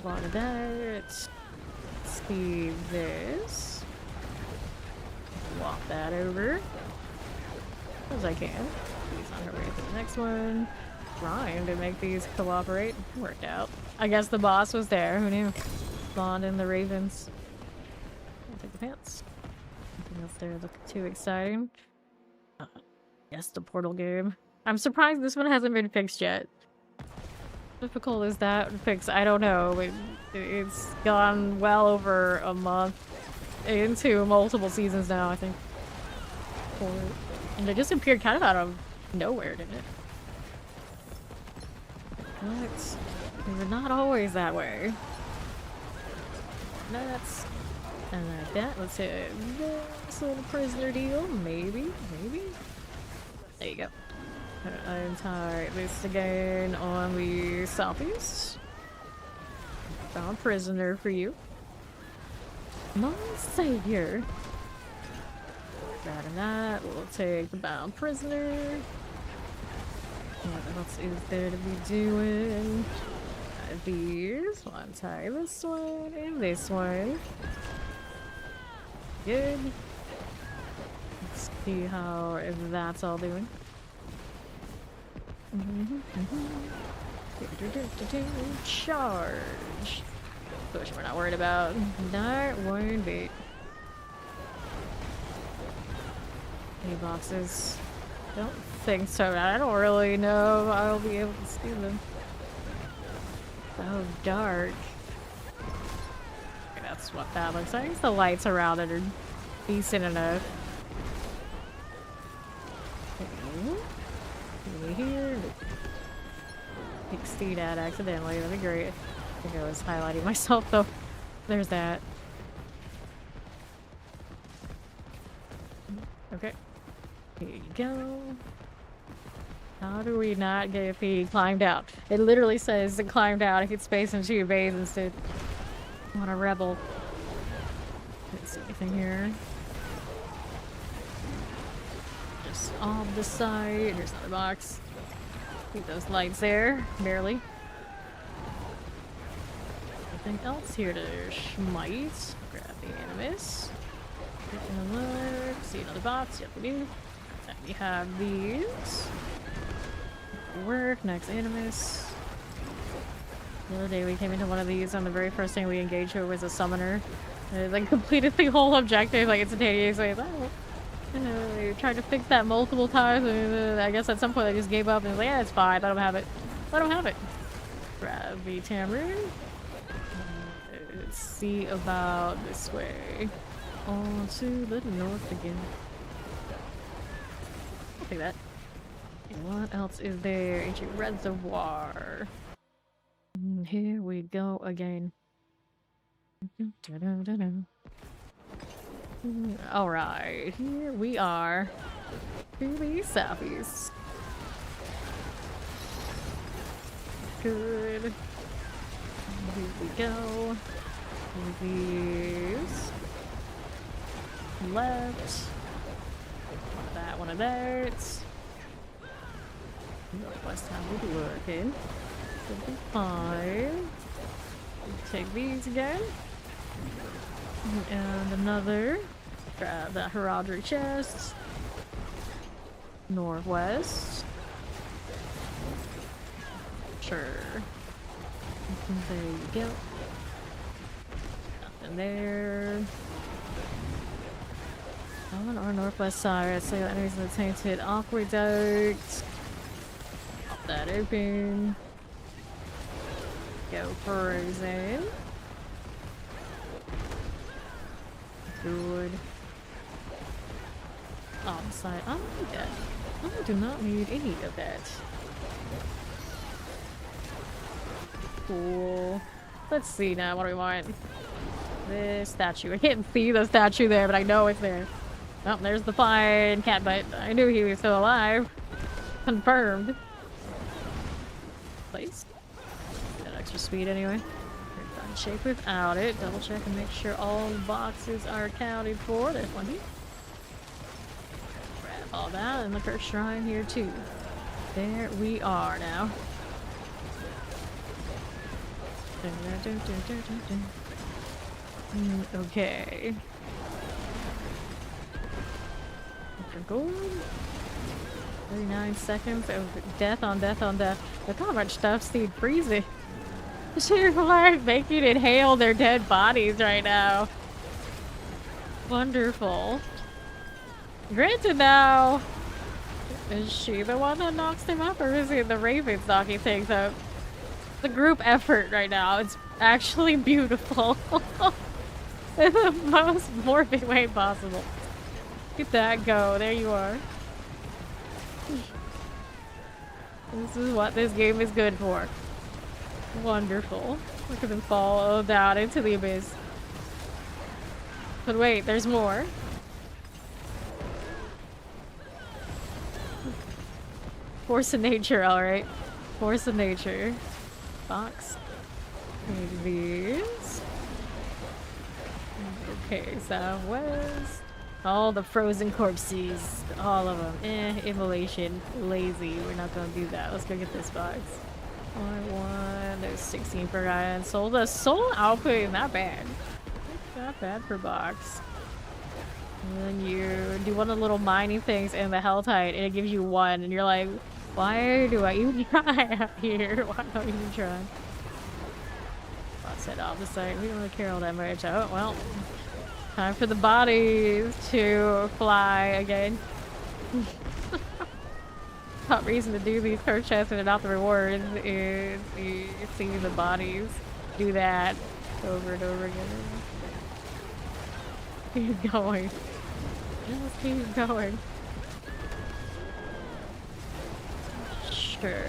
A lot of that. See this. Walk that over. As I can. She's on her way to the next one. Trying to make these cooperate. Worked out. I guess the boss was there. Who knew? Spawned in the ravens. I'll take the pants. Nothing else there look too exciting. Yes, the portal game. I'm surprised this one hasn't been fixed yet. Difficult is that fix? I don't know. It's gone well over a month into multiple seasons now, I think. And it just appeared kind of out of nowhere, didn't it? But they were not always that way. Nuts. And like that, let's hit this little prisoner deal. Maybe, maybe. There you go. Untie this again on the southeast. Found prisoner for you. My savior. Grabbing that, we'll take the bound prisoner. What else is there to be doing? These. Untie this one and this one. Good. Let's see how that's all doing. Charge. Which we're not worried about. Not one bit. Any boxes? Don't think so. I don't really know if I'll be able to see them. So dark. Okay, that's what that looks like. I guess the lights around it are decent enough. Okay. Here. Pick Steed at accidentally. That'd be great. I think I was highlighting myself though. There's that. Okay. Here you go. How do we not get if he climbed out? It literally says it climbed out. I could space into your base instead. What a rebel. Can't see anything here. corpse on the side. Here's another box. Keep those lights there, barely. Anything else here to schmite? Grab the animus. Look. See another box. Yep, we do. Then we have these. Work. Next animus. The other day we came into one of these, and the very first thing we engaged with was a summoner. It like completed the whole objective like instantaneously. They tried to fix that multiple times, and I guess at some point they just gave up and was like, yeah, it's fine, let them have it. Let them have it. Grab the tamarind. Let's see about this way. On to the north again. I'll take that. And what else is there? Ancient reservoir. Here we go again. Alright, here we are. To the southeast. Good. Here we go. These. Left. One of that, one of that. Northwest time we be working. 55. Take these again. And another. Grab that heraldry chest. Northwest. Sure. There you go. Nothing there. On our northwest side, so enemies in the tainted aqueduct. Pop that open. Go frozen. Good. On the side. I don't need that. I do not need any of that. Cool. Let's see now. What do we want? This statue. I can't see the statue there, but I know it's there. Oh, there's the fine cat butt. I knew he was still alive. Confirmed. Place. Got extra speed anyway. Check without it. Double check and make sure all the boxes are accounted for. There's one here. Grab all that and the cursed shrine here too. There we are now. Okay. For gold. 39 seconds of death on death on death. Look how much stuff Steve freezing. People are making inhale their dead bodies right now. Wonderful. Granted now, is she the one that knocks him up, or is it the ravens knocking things up? It's a group effort right now. It's actually beautiful. In the most morbid way possible. Look at that go. There you are. This is what this game is good for. Wonderful. Look at them fall down into the abyss. But wait, there's more. Force of nature, alright. Force of nature. Box. Maybe these. Okay, southwest. All the frozen corpses. All of them. Immolation. Lazy. We're not gonna do that. Let's go get this box. One. There's 16 per guy and sold. The soul output is not bad. It's not bad per box. And then you do one of the little mining things in the Helltide and it gives you one and you're like, why do I even try out here? Why don't I even try? I'll set off the site. We don't really care all that much. Oh, well. Time for the bodies to fly again. Top reason to do these curse chests and not the rewards is you see the bodies do that over and over again. Keep going. Just keep going. Sure.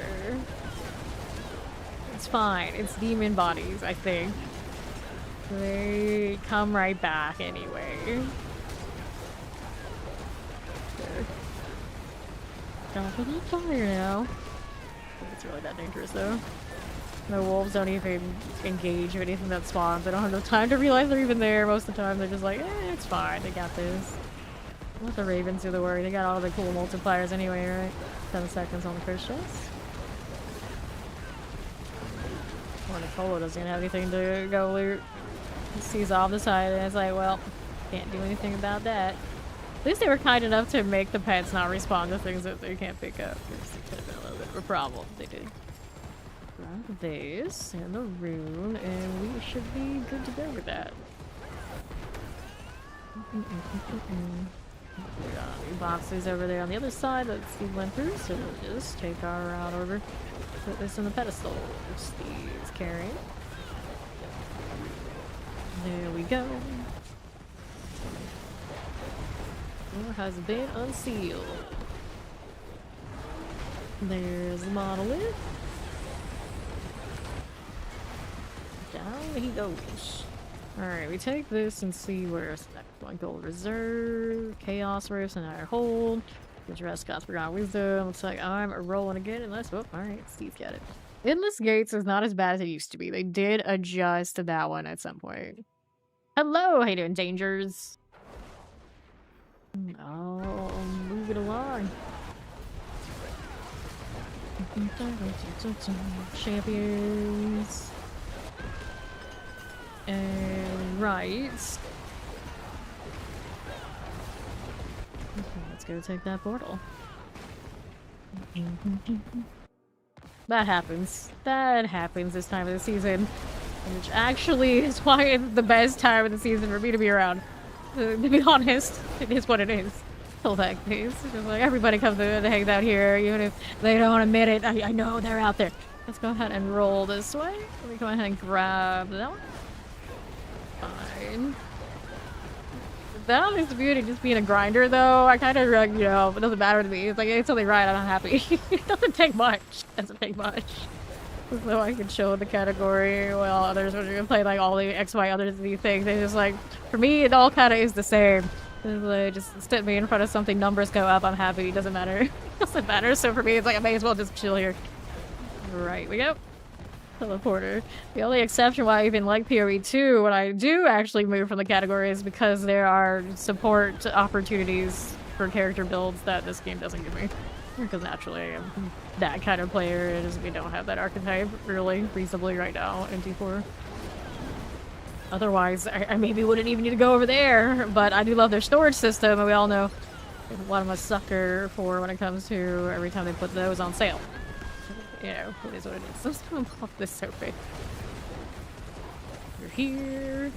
It's fine. It's demon bodies, I think. They come right back anyway. Don't be fire now. It's really that dangerous though. The wolves don't even engage with anything that spawns. They don't have enough time to realize they're even there. Most of the time they're just like, it's fine, they got this. Let the Ravens do the work. They got all the cool multipliers anyway, right? 7 seconds on the first chest. Or Nicolo doesn't have anything to go loot. He sees off the side and it's like, well, can't do anything about that. At least they were kind enough to make the pets not respond to things that they can't pick up. Because it could have been a little bit of a problem if they did. Grab this and the rune, and we should be good to go with that. We got new boxes over there on the other side that Steve went through, so we'll just take our route over. Put this in the pedestal, which Steve's carrying. There we go. Door has been unsealed. There's the monolith. Down he goes. Alright, we take this and see where's the next one. Gold Reserve, Chaos Rifts, and Iron Hold. Which rest got Forgotten Wisdom. Looks like I'm rolling again unless... Oh, alright, Steve got it. Endless Gates is not as bad as it used to be. They did adjust to that one at some point. Hello, how you doing, Dangers? Oh, move it along. Champions. And right. Okay, let's go take that portal. That happens. That happens this time of the season. Which actually is why it's the best time of the season for me to be around. To be honest, it is what it is. Till that case. Just like everybody comes in and hangs out here, even if they don't admit it. I know they're out there. Let's go ahead and roll this way. Let me go ahead and grab that one. Fine. That is the beauty of just being a grinder, though. I kind of, you know, it doesn't matter to me. It's like, it's something right, I'm not happy. It doesn't take much. It doesn't take much. So I can show the category while others are gonna play like all the X, Y, others these things. It's just like, for me, it all kind of is the same. It's like, just sit me in front of something, numbers go up, I'm happy. It doesn't matter. It doesn't matter. So for me, it's like, I may as well just chill here. Right, we go. Teleporter. The only exception why I even like PoE 2 when I do actually move from the category is because there are support opportunities for character builds that this game doesn't give me. Because naturally I'm that kind of player, and just we don't have that archetype really reasonably right now in D4. Otherwise, I maybe wouldn't even need to go over there, but I do love their storage system, and we all know what I'm a sucker for when it comes to every time they put those on sale. You know, it is what it is. Let's come off this Sophie. You're here.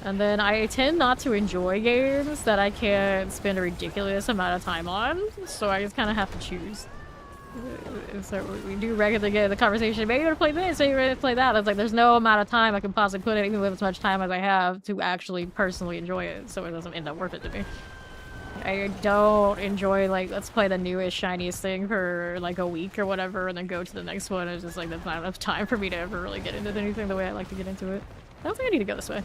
And then I tend not to enjoy games that I can't spend a ridiculous amount of time on, so I just kind of have to choose. So we do regularly get the conversation, maybe you want to play this, maybe you want to play that. It's like there's no amount of time I can possibly put in, even with as much time as I have, to actually personally enjoy it, so it doesn't end up worth it to me. I don't enjoy, like, let's play the newest, shiniest thing for, like, a week or whatever, and then go to the next one. It's just, like, that's not enough time for me to ever really get into anything the way I like to get into it. I don't think I need to go this way.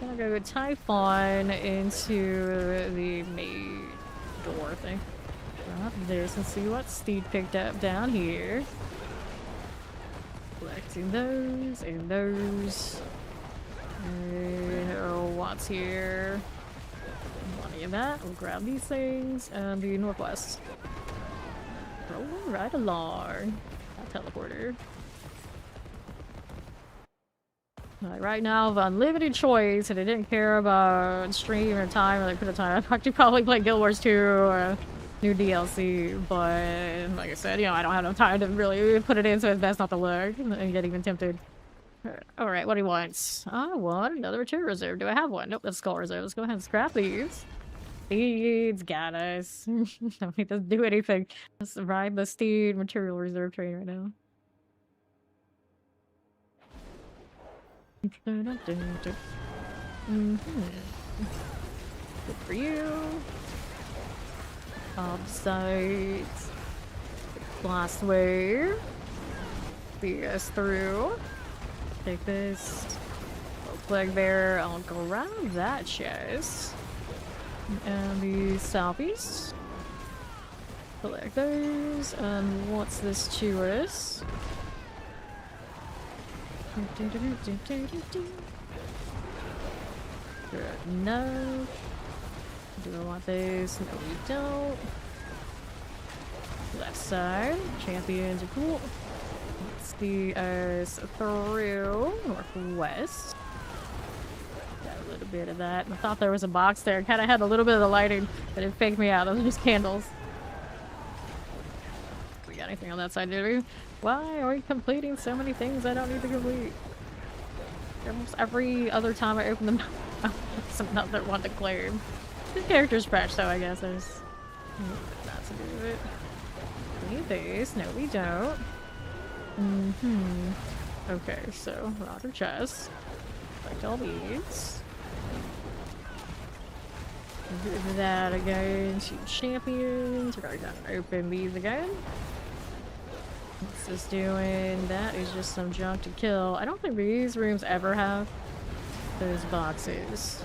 I'm gonna go with Typhon into the main door thing. Drop this and see what Steed picked up down here. Collecting those, and those. And what's here? Of that. We'll grab these things and the northwest. Rolling right along. That teleporter. Right now, I have unlimited choice, and I didn't care about stream or time or like put a time. I'd actually probably play Guild Wars 2 or new DLC, but like I said, you know, I don't have enough time to really put it in, so it's best not to look and get even tempted. Alright, what do you want? I want another material reserve. Do I have one? Nope, that's Skull Reserve. Let's go ahead and scrap these. Steeds got us. Don't need to do anything. Let's ride the Steed material reserve train right now. Good for you. Offsite. Blast wave. See us through. Take this. Plague Bear. I'll go around that chest. And the southeast. Collect those. And what's this to us? No. Do I want this? No, we don't. Left side. Champions are cool. Let's see us through northwest. Got a little bit of that. I thought there was a box there. Kind of had a little bit of the lighting, but it faked me out. Those are just candles. We got anything on that side, did we? Why are we completing so many things I don't need to complete? Almost every other time I open them, there's another one declared. The character's fresh, though, I guess. There's not to do with it. We need these. No, we don't. Okay, so rocker chest. Collect all these. Do that again. Shoot champions. We're already gonna open these again. What's this doing? That is just some junk to kill. I don't think these rooms ever have those boxes.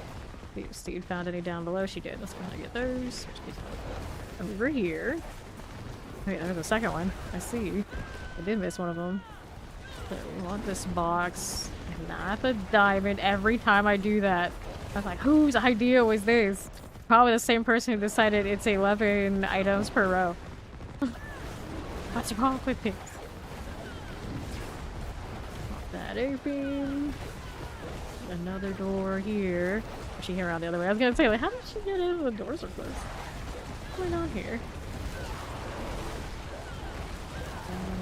See if Steve found any down below. She did. Let's go ahead and get those. Over here. Wait, there's a second one. I see. I did miss one of them. So we want this box. Not the diamond. Every time I do that, I was like, whose idea was this? Probably the same person who decided it's 11 items per row. What's wrong with this? Pop that open. Another door here. She came around the other way. I was gonna say, like, how did she get in? The doors are closed. What's going on here?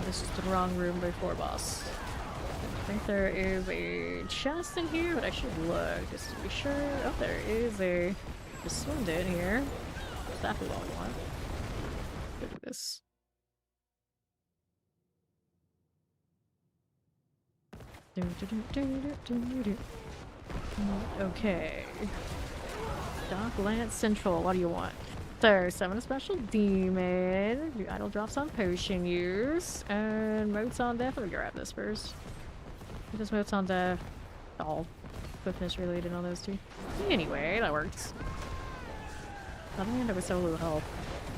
This is the wrong room before boss. I think there is a chest in here, but I should look just to be sure. Oh, there is a swim in here. Exactly what we want. Go do this. Okay. Dockland Central, what do you want? So, summon a special demon. Do idle drops on potion use. And motes on death. Let me grab this first. Just motes on death. All quickness related on those two. Anyway, that works. How do we end up with so little health?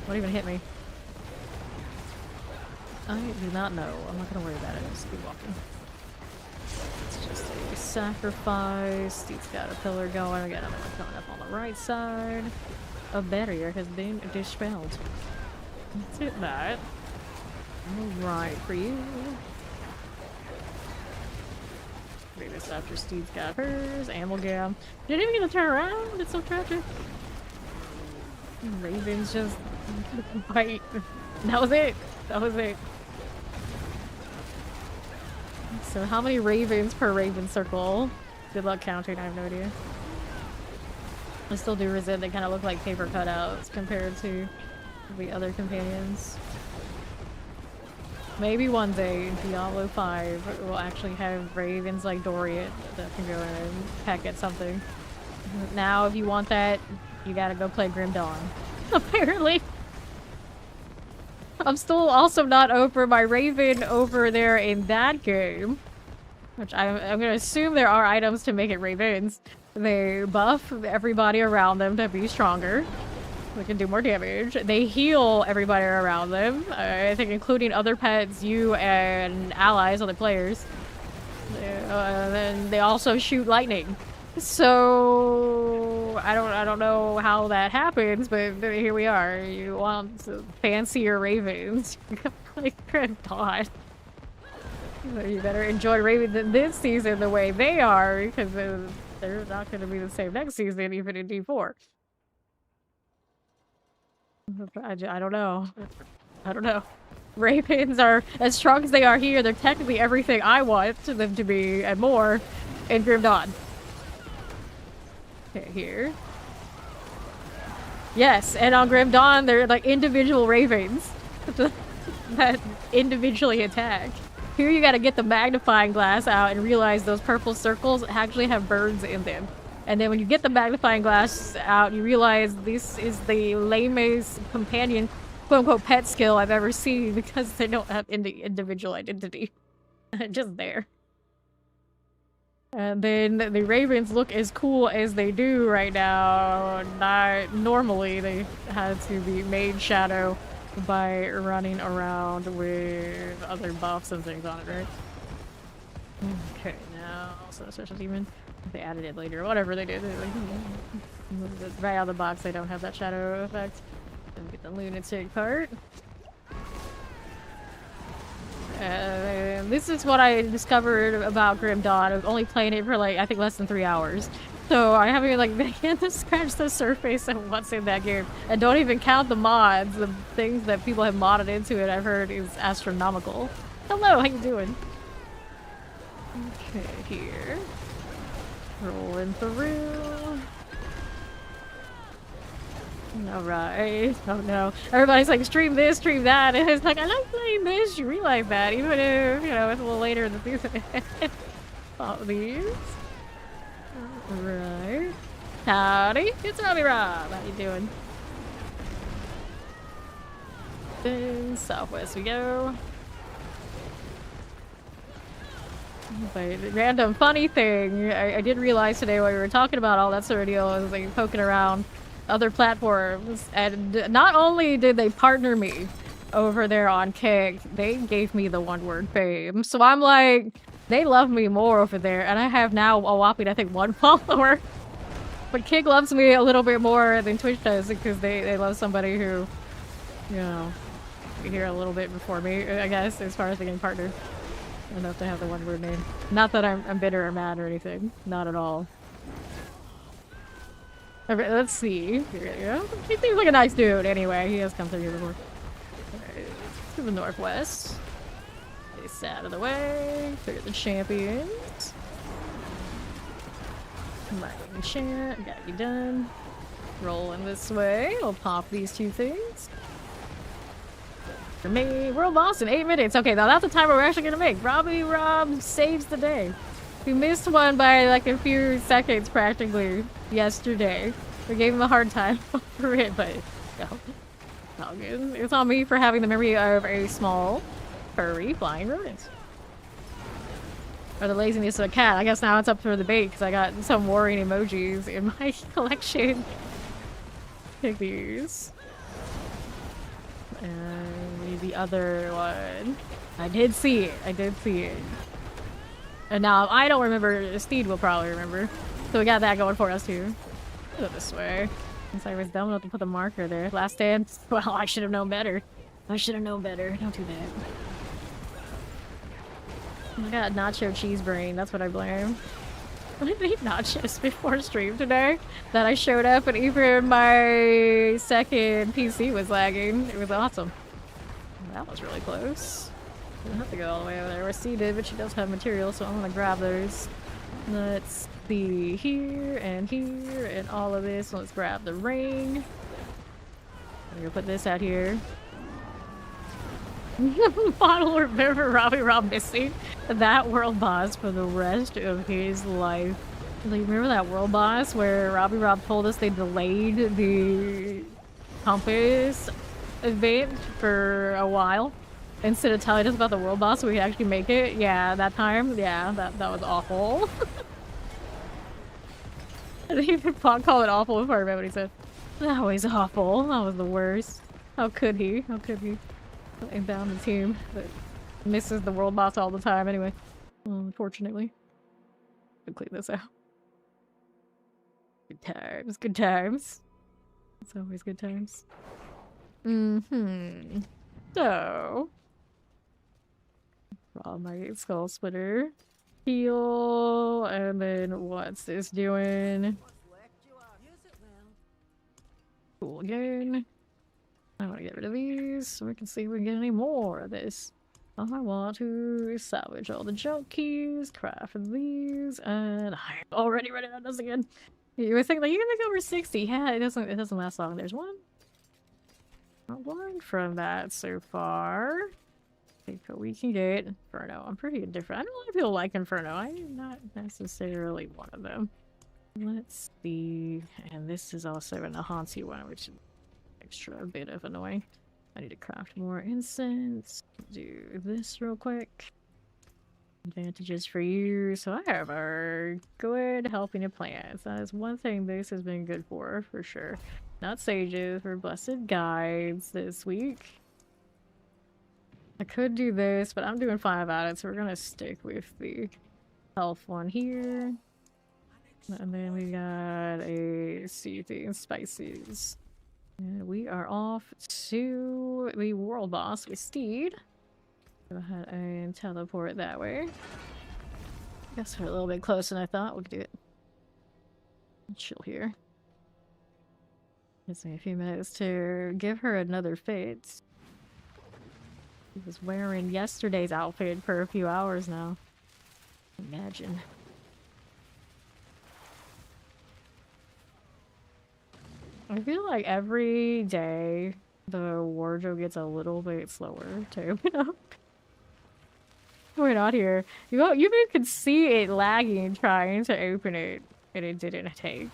What even hit me? I do not know. I'm not gonna worry about it. Just keep walking. It's just a sacrifice. He's got a pillar going. We got another one coming up on the right side. A barrier has been dispelled. Let's hit that. Alright, for you. Maybe this after Steve's got hers. Amalgam. Didn't even get to turn around. It's so tragic. Ravens just bite. That was it. That was it. So how many ravens per raven circle? Good luck counting, I have no idea. I still do resent they kind of look like paper cutouts compared to the other companions. Maybe one day in Diablo 5 we'll actually have ravens like Dorian that can go in and peck at something. Now if you want that, you gotta go play Grim Dawn. Apparently. I'm still also not over my raven over there in that game. Which I'm gonna assume there are items to make it ravens. They buff everybody around them to be stronger. They can do more damage. They heal everybody around them. I think including other pets, you and allies, other players. Then they also shoot lightning. So I don't know how that happens, but here we are. You want fancier ravens? Like Grim Dawn. You better enjoy ravens this season the way they are, because they're not going to be the same next season, even in D4. I don't know. I don't know. Ravens are as strong as they are here. They're technically everything I want them to be and more in Grim Dawn. Okay, here. Yes, and on Grim Dawn, they're like individual ravens that individually attack. Here you gotta get the magnifying glass out and realize those purple circles actually have birds in them. And then when you get the magnifying glass out, you realize this is the lamest companion, quote-unquote, pet skill I've ever seen because they don't have individual identity. Just there. And then the ravens look as cool as they do right now. Not normally, they had to be made shadow by running around with other buffs and things on it, right? Okay, now, so special demon. They added it later, whatever they did. Right out of the box, they don't have that shadow effect. Then get the lunatic part. This is what I discovered about Grim Dawn. I was only playing it for like, I think less than 3 hours. So I haven't even like begun to scratch the surface of what's in that game. And don't even count the mods, the things that people have modded into it, I've heard is astronomical. Hello, how you doing? Okay, here. Rolling through. Alright. Oh no. Everybody's like, stream this, stream that. And it's like, I like playing this. You realize that. Even if, you know, it's a little later in the season. All these. Alright. Howdy. It's Robbie Rob. How you doing? Then southwest we go. But random funny thing, I did realize today while we were talking about all that sort of deal, I was like poking around other platforms, and not only did they partner me over there on Kick, they gave me the one-word fame. So I'm like, they love me more over there, and I have now a whopping, I think, 1 follower. But Kick loves me a little bit more than Twitch does because they love somebody who, you know, be here a little bit before me, I guess, as far as getting partnered. Enough to have the one-word name. Not that I'm bitter or mad or anything. Not at all. Okay, let's see. Here we go. He seems like a nice dude anyway. He has come through here before. Right, to the northwest. This out of the way. Clear the champions. Mining chant. Got you done. Rolling this way. We'll pop these 2 things. For me, world boss in 8 minutes. Okay, now that's the timer we're actually gonna make. Robbie Rob saves the day. We missed one by like a few seconds practically yesterday. We gave him a hard time for it, but no, all good. It's on me for having the memory of a small, furry flying rodent. Or the laziness of a cat. I guess now it's up for debate because I got some worrying emojis in my collection. Take these. And the other one. I did see it. I did see it. And now I don't remember. Steed will probably remember. So we got that going for us too. Go this way. Since I was dumb enough to put the marker there. Last stand. Well, I should have known better. I should have known better. Don't do that. I got nacho cheese brain. That's what I blame. I didn't eat nachos before stream today. That I showed up and even my second PC was lagging. It was awesome. That was really close. I don't have to go all the way over there. We're seated, but she does have material, so I'm gonna grab those. Let's see here and all of this. Let's grab the ring. I'm gonna put this out here. Bottle will remember Robbie Rob missing that world boss for the rest of his life. Like, remember that world boss where Robbie Rob told us they delayed the compass event for a while instead of telling us about the world boss so we could actually make it? Yeah, that time. Yeah, that was awful. I didn't even call it awful before I remember what he said. That was awful. That was the worst. How could he? How could he? Inbound the team that misses the world boss all the time anyway. Well, unfortunately. I'll clean this out. Good times, good times. It's always good times. So draw my skull splitter. Heal, and then what's this doing? Cool again. I want to get rid of these so we can see if we can get any more of this. I want to salvage all the junk keys, craft these, and I'm already running out of this again. You would think like you're gonna make over 60. Yeah, it doesn't last long. There's one. Not one from that so far. I think we can get Inferno. I'm pretty indifferent. I don't really feel like Inferno. I'm not necessarily one of them. Let's see. And this is also an Ahansi one, which is extra bit of annoying. I need to craft more incense. Do this real quick. Advantages for you. So I have a good helping of plants. That is one thing this has been good for sure. Not sages, for blessed guides this week. I could do this, but I'm doing 5 out of it, so we're gonna stick with the health one here. And then we got a seething spices. And we are off to the world boss with Steed. Go ahead and teleport that way. Guess we're a little bit closer than I thought. We could do it. Chill here. Gives me a few minutes to give her another fit. She was wearing yesterday's outfit for a few hours now. Imagine. I feel like every day the wardrobe gets a little bit slower to open up. We're not here. You even could see it lagging trying to open it, and it didn't take.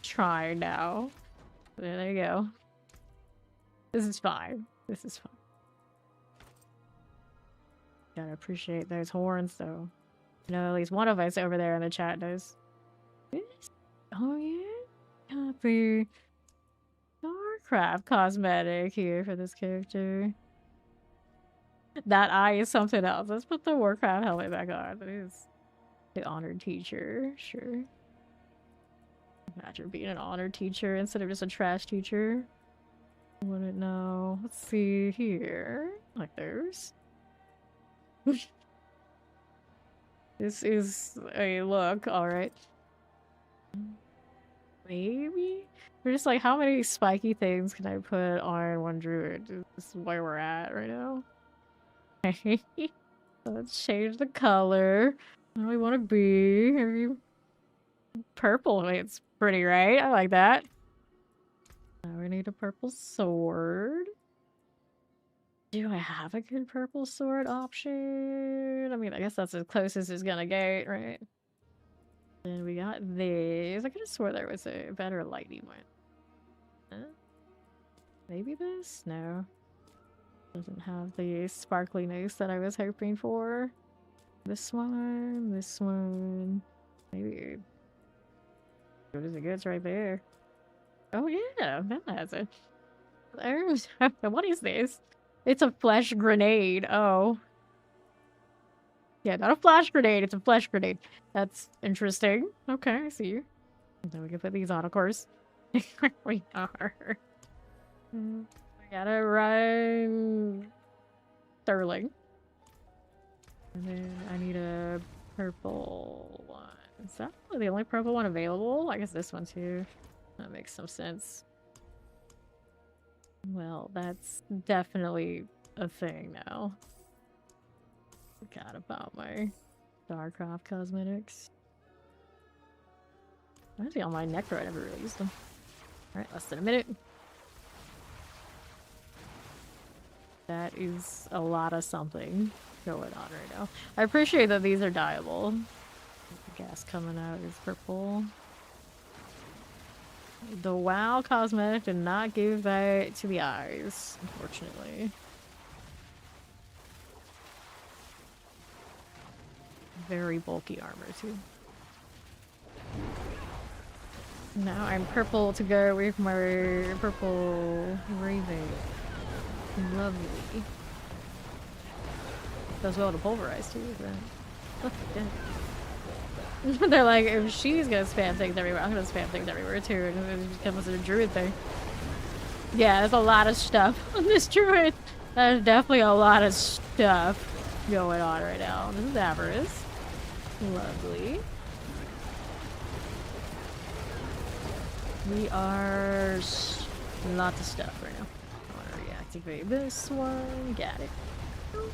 Try now. There you go. This is fine. This is fine. Gotta appreciate those horns, though. You know, at least one of us over there in the chat does. Oh yeah? Got the Starcraft cosmetic here for this character. That eye is something else. Let's put the Warcraft helmet back on. It is the honored teacher, sure. Imagine being an honored teacher instead of just a trash teacher. Wouldn't know. Let's see here. Like those. This is a look, alright. Maybe? We're just like, how many spiky things can I put on one druid? This is where we're at right now. Let's change the color. What do we want to be? Maybe purple. It's pretty, right? I like that. Now we need a purple sword. Do I have a good purple sword option? I mean, I guess that's as close as it's gonna get, right? Then we got these. I could have swore there was a better lightning one. Huh? Maybe this? No. Doesn't have the sparkliness that I was hoping for. This one. Maybe. Good as it gets right there. Oh yeah, that has it. There's... What is this? It's a flesh grenade. Oh. Yeah, not a flash grenade, it's a flesh grenade. That's interesting. Okay, I see you. And then we can put these on, of course. We are. We gotta run Sterling. And then I need a purple one. Is that the only purple one available? I guess this one too. That makes some sense. Well, that's definitely a thing now. Forgot about my Starcraft cosmetics. Honestly, on my Necro, I never really used them. Alright, less than a minute. That is a lot of something going on right now. I appreciate that these are dyeable. The gas coming out is purple. The WoW cosmetic did not give that to the eyes, unfortunately. Very bulky armor, too. Now I'm purple to go with my purple Raven. Lovely. Does well to pulverize, too, but... Oh, they're like, if she's gonna spam things everywhere, I'm gonna spam things everywhere, too, and it becomes a druid thing. Yeah, there's a lot of stuff on this druid. There's definitely a lot of stuff going on right now. This is Avarice. Lovely. We are lots of stuff right now. I want to reactivate this one. Got it. Oh,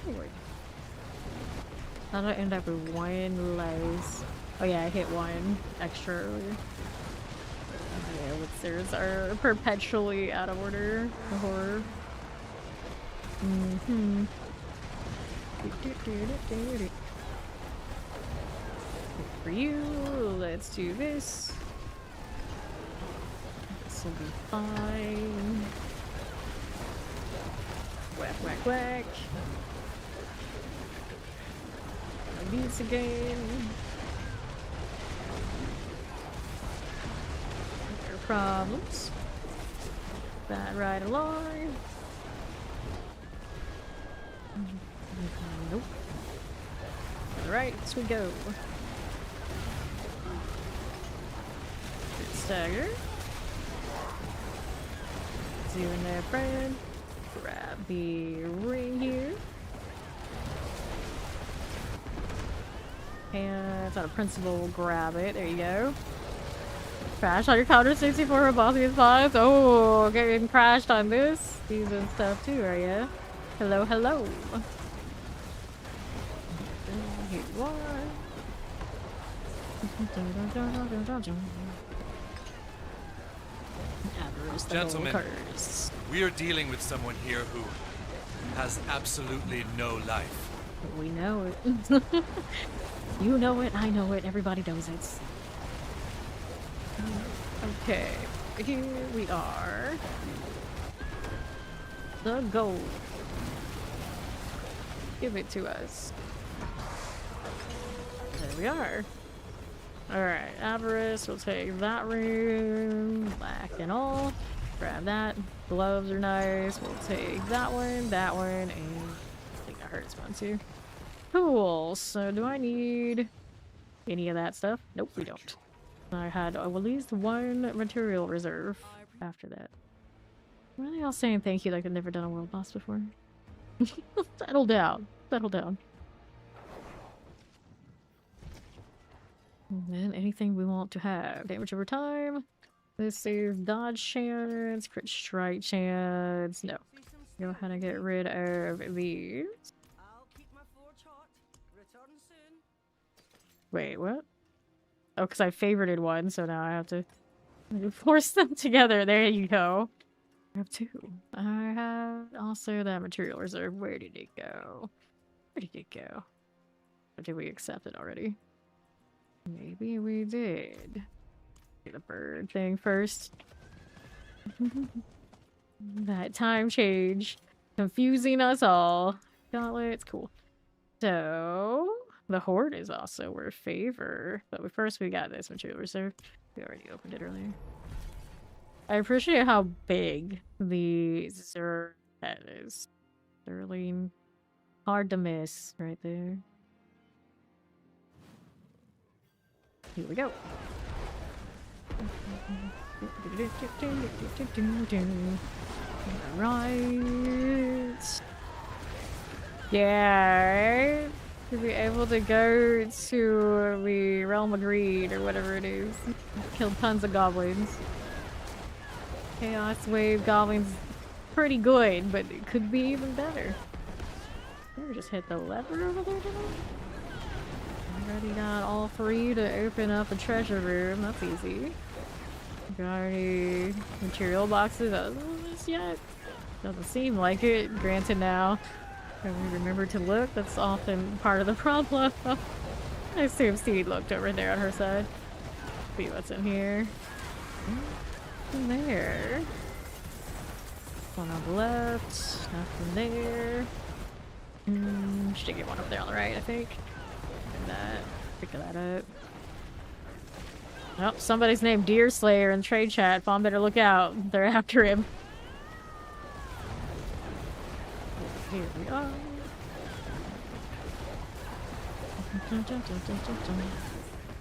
how do I end up with one less? Oh yeah, I hit one extra earlier. Yeah, elixirs are perpetually out of order. The horror. For you, let's do this. This will be fine. Whack, whack, whack. These again. No problems. That right along. Nope. Alright, we go. stagger. See you in there, friend. Grab the ring here. And it's not a principal, grab it. There you go. Crash on your counter 64 for bossy spots. Oh, getting crashed on this. These and stuff too, are ya? Hello, hello. Here you are. Gentlemen, we are dealing with someone here who has absolutely no life. We know it. You know it, I know it, everybody knows it. Okay, here we are. The gold. Give it to us. There we are. Alright, Avarice, we'll take that room, black and all. Grab that. Gloves are nice. We'll take that one, and I think that hurts one too. Cool, so do I need any of that stuff? Nope, we don't. I had at least one material reserve after that. Why are they all saying thank you like I've never done a world boss before? Settle down. Settle down. And then anything we want to have. Damage over time. This is dodge chance, crit strike chance. No. Go ahead and get rid of these. Wait, what? Oh, because I favorited one, so now I have to force them together. There you go. I have two. I have also that material reserve. Where did it go? Where did it go? Or did we accept it already? Maybe we did. Do the bird thing first. That time change. Confusing us all. Gauntlets, cool. So, the Horde is also worth favor. But first we got this material reserve. We already opened it earlier. I appreciate how big the Zer head is. Sterling. Hard to miss right there. Here we go. Right. Yeah, right? To be able to go to the Realm of Greed or whatever it is. Kill tons of goblins. Chaos Wave goblins pretty good, but it could be even better. Or just hit the lever over there, did I? Already got all three to open up a treasure room. That's easy. Got any material boxes other than this yet? Doesn't seem like it. Granted now, when we remember to look, that's often part of the problem. I assume Steed looked over there on her side. See what's in here. Nothing there. One on the left. Nothing there. Should get one up there on the right, I think. And that. Pick that up. Oh, somebody's named Deer Slayer in trade chat. Fawn better look out. They're after him. Here we are.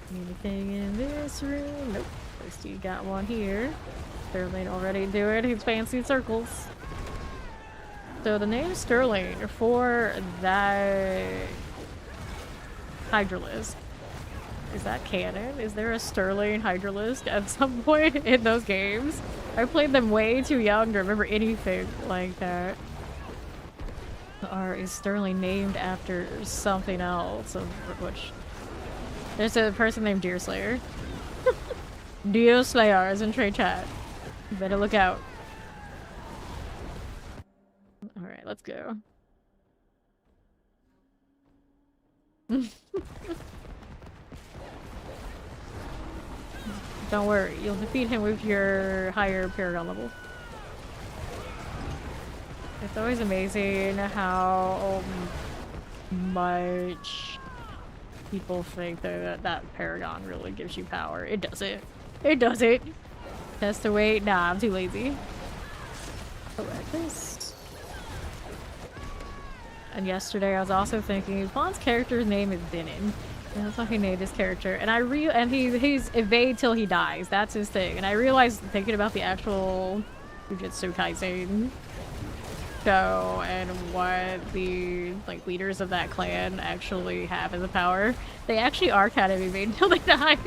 Anything in this room? Nope. At least you got one here. Sterling already do it. He's fancy circles. So the name Sterling for that Hydralisk. Is that canon? Is there a Sterling Hydralisk at some point in those games? I played them way too young to remember anything like that. Or is Sterling named after something else? Of which there's a person named Deer Slayer. Deer Slayer is in trade chat. You better look out. Alright, let's go. Don't worry, you'll defeat him with your higher Paragon level. It's always amazing how much people think that that Paragon really gives you power. It doesn't. It doesn't. Has to wait. Nah, I'm too lazy. Collect this. And yesterday I was also thinking, Fawn's character's name is Denon. That's how he named his character. And he's evade till he dies. That's his thing. And I realized thinking about the actual Jujutsu Kaisen show and what the leaders of that clan actually have as a power, they actually are kind of evade until they die.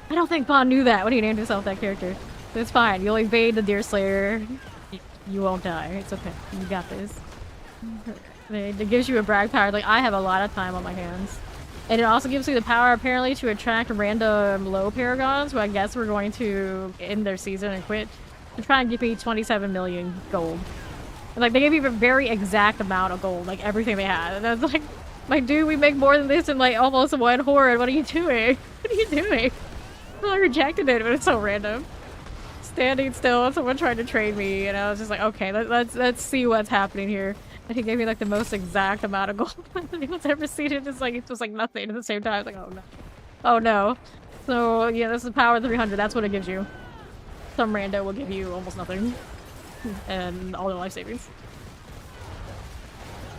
I don't think Bond knew that when he named himself that character. But it's fine. You'll evade the Deer Slayer. You won't die. It's okay. You got this. It gives you a brag power. Like, I have a lot of time on my hands. And it also gives you the power, apparently, to attract random low paragons, who I guess we're going to end their season and quit, to try and give me 27 million gold. And, like, they gave you a very exact amount of gold, like, everything they had. And I was like, dude, we make more than this in, like, almost one horde. What are you doing? What are you doing? I rejected it, but it's so random. Standing still, someone tried to trade me, and I was just like, okay, let's see what's happening here. And he gave me like the most exact amount of gold anyone's ever seen. It just like nothing at the same time. I was like, oh no, oh no. So yeah, this is power 300. That's what it gives you. Some rando will give you almost nothing, and all their life savings.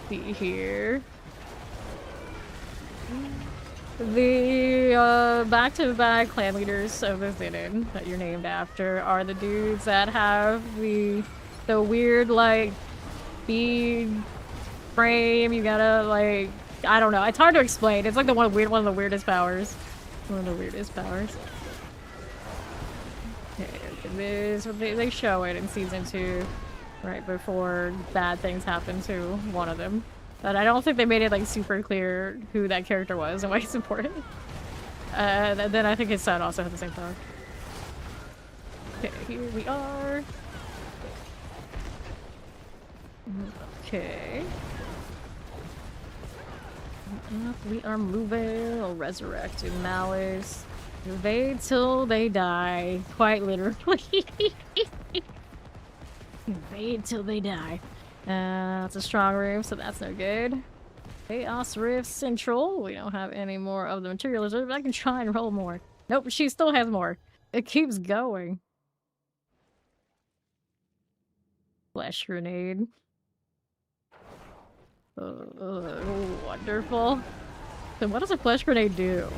See here. The back-to-back clan leaders of the Zinin that you're named after are the dudes that have the weird like bead frame. You gotta like, I don't know. It's hard to explain. It's like one of the weirdest powers. One of the weirdest powers. Okay, look at this. They show it in season 2, right before bad things happen to one of them. But I don't think they made it like super clear who that character was and why he's important. Then I think his son also had the same power. Okay, here we are. Okay. We are moving. I'll resurrect in Malice. Evade till they die. Quite literally. Evade till they die. It's a strong room, so that's no good. Chaos Rift Central. We don't have any more of the material reserve, but I can try and roll more. Nope, she still has more. It keeps going. Flash grenade. Wonderful. Then what does a flash grenade do?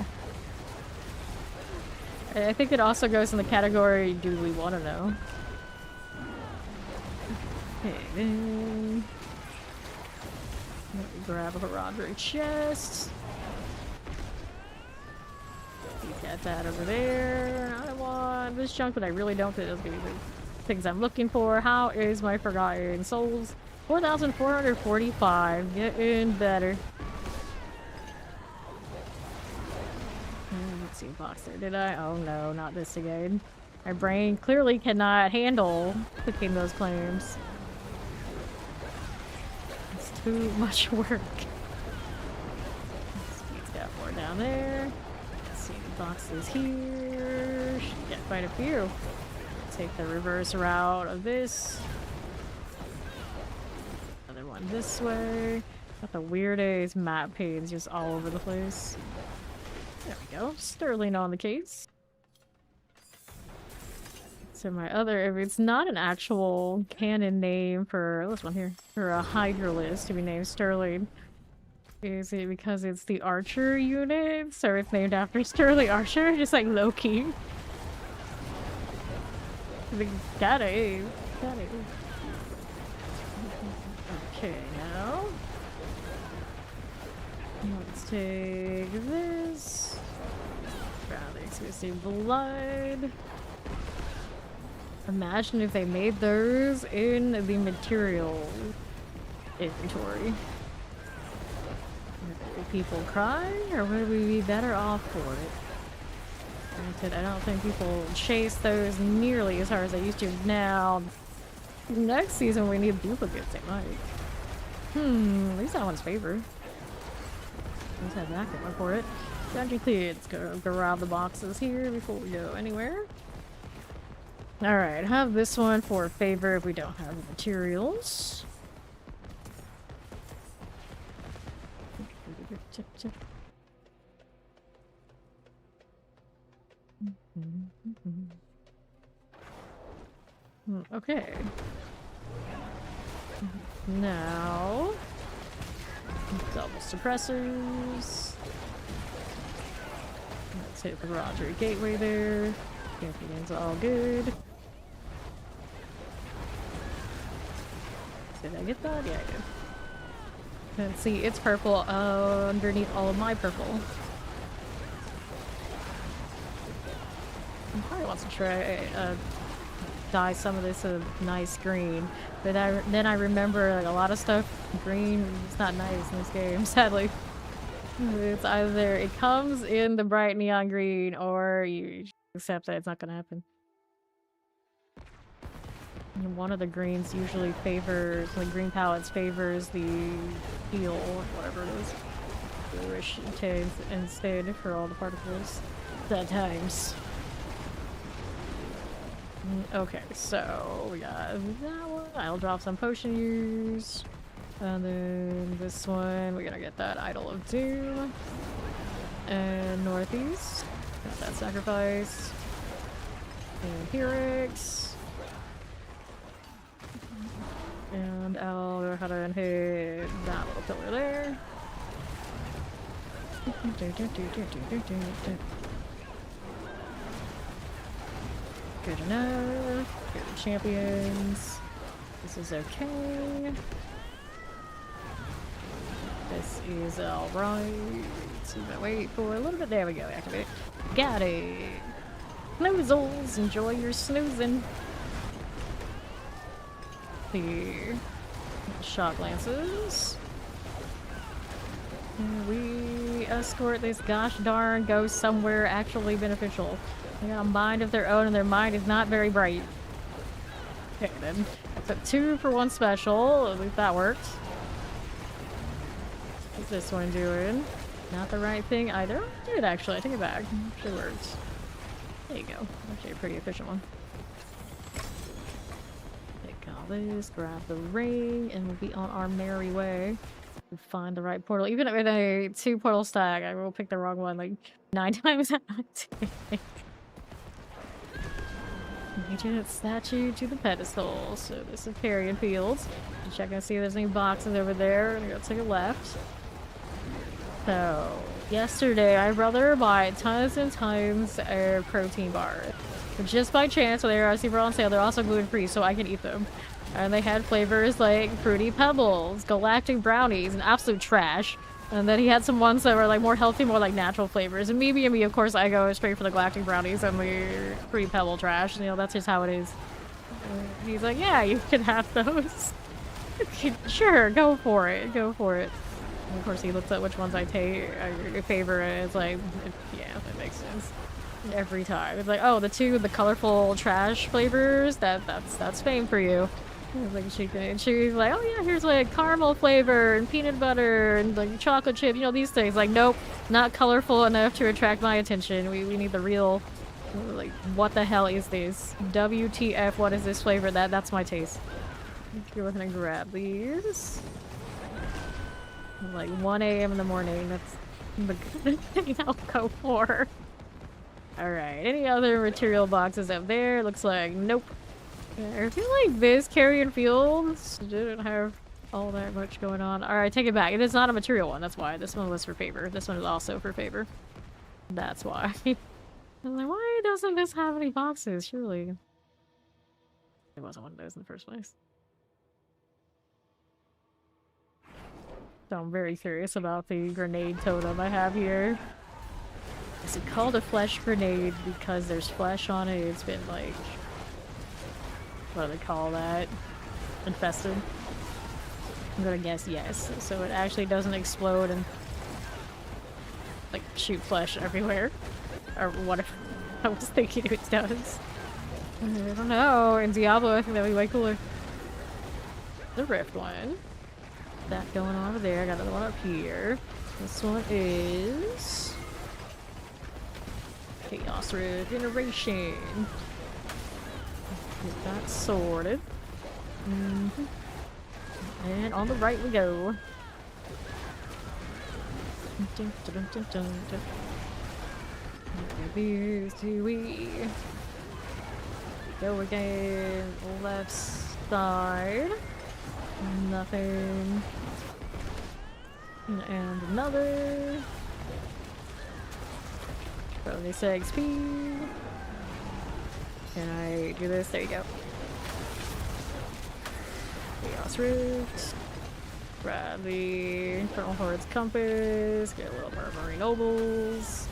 I think it also goes in the category, do we want to know? Okay. Grab a Roderick chest. Got that over there. I want this junk, but I really don't think those give me the things I'm looking for. How is my Forgotten Souls? 4,445. Getting better. Let's see, box there. Did I? Oh no, not this again. My brain clearly cannot handle clicking those claims. It's too much work. He's got more down there. Let's see the boxes here. Should get quite a few. Take the reverse route of this. Another one this way. Got the weirdest map panes just all over the place. There we go. Sterling on the case. So my other, if it's not an actual canon name for this one here, for a Hydralist to be named Sterling, is it because it's the Archer unit? So it's named after Sterling Archer? Just like low-key. Got it. Got it. Okay, now. Let's take this. Rather exclusive blood. Imagine if they made those in the material inventory. Would people cry, or would we be better off for it? Granted, I don't think people chase those nearly as hard as they used to. Now, next season we need duplicates, they might. At least that one's favor. Let's have that going for it. Dungeon cleared. Let's go grab the boxes here before we go anywhere. Alright, have this one for favor if we don't have the materials. Okay. Now, double suppressors. Let's hit the Roger Gateway there. Champion's all good. Did I get that? Yeah, I did. And see, it's purple underneath all of my purple. I probably wants to try dye some of this a nice green, but then I remember like a lot of stuff green is not nice in this game. Sadly, it's either it comes in the bright neon green or you accept that it's not gonna happen. And one of the greens usually favors, like green palettes favors the teal or whatever it is. Bluish tints instead for all the particles. At times. Okay, so we got that one. I'll drop some potion use. And then this one, we're gonna get that Idol of Doom. And Northeast. Got that Sacrifice. And Herix. And I'll go ahead and hit that little pillar there. Good enough. Good champions. This is okay. This is alright. So wait for a little bit. There we go. Activate. Got it. Snoozles. Enjoy your snoozing. The shock lances. And we escort this gosh darn ghost somewhere actually beneficial. They got a mind of their own and their mind is not very bright. Okay then. That's a 2 for 1 special. At least that worked. What's this one doing? Not the right thing either. Oh, it actually. I take it back. Actually worked. There you go. Actually a pretty efficient one. This, grab the ring, and we'll be on our merry way to find the right portal. Even with a 2 portal stack, I will pick the wrong one like 9 times out of 10. Ancient statue to the pedestal. So this is Parian Fields. Check and see if there's any boxes over there. I'm gonna take a left. So yesterday, I brother bought tons and tons of protein bars. But just by chance, when they were super on sale, they're also gluten-free, so I can eat them. And they had flavors like Fruity Pebbles, Galactic Brownies, and absolute trash. And then he had some ones that were like more healthy, more like natural flavors. And me, of course, I go straight for the Galactic Brownies and the Fruity Pebble trash. You know, that's just how it is. And he's like, yeah, you can have those. Sure, go for it, go for it. And of course, he looks at which ones I favor, and it's like, yeah, that makes sense. Every time. It's like, oh, the colorful trash flavors, that's fame for you. Like she's like, oh yeah, here's like caramel flavor and peanut butter and like chocolate chip, you know, these things. Like, nope, not colorful enough to attract my attention. We need the real, like, what the hell is this? WTF, what is this flavor? That's my taste. Go ahead and grab these. Like 1 a.m. in the morning, that's the good thing I'll go for. Alright, any other material boxes up there? Looks like nope. I feel like this Carrion Fields didn't have all that much going on. Alright, take it back. It is not a material one, that's why. This one was for favor. This one is also for favor. That's why. I'm like, why doesn't this have any boxes? Surely. It wasn't one of those in the first place. So I'm very curious about the grenade totem I have here. Is it called a flesh grenade because there's flesh on it? It's been like, what do they call that? Infested? I'm gonna guess yes. So it actually doesn't explode and like shoot flesh everywhere. Or what if I was thinking it does? I don't know. In Diablo, I think that'd be way cooler. The Rift one. That going on over there. I got another one up here. This one is Chaos Regeneration. Get that sorted. And on the right we go. Dun, dun, dun, dun, dun. These do we go again? Left side. Nothing. And another. Bonus XP. Can I do this? There you go. Chaos Rift. Grab the Infernal Horde's Compass. Get a little more Marine Nobles.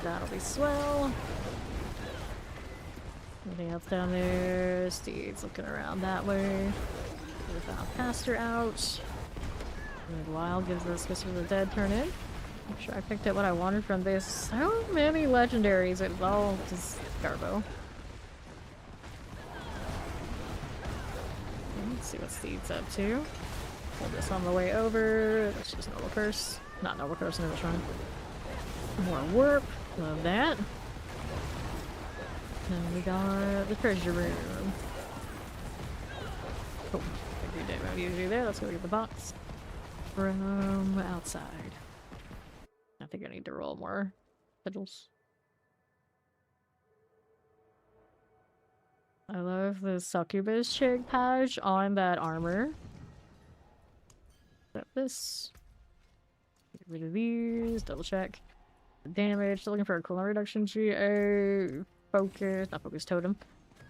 That'll be swell. Anything else down there? Steed's looking around that way. Without Pastor out. Meanwhile, gives us Whisper of the Dead turn in. I'm sure I picked up what I wanted from this. So many legendaries. It's all just Garbo. Let's see what Steed's up to. Hold this on the way over. That's just Noble Curse. Not Noble Curse, Noble Shrine. More Warp. Love that. And we got the treasure room. Oh, I did what you do there. Let's go get the box from outside. I think I need to roll more sigils. I love the succubus chick patch on that armor. Got this. Get rid of these. Double check. Damage. Still looking for a cooldown reduction. GA. Focus. Not focus totem.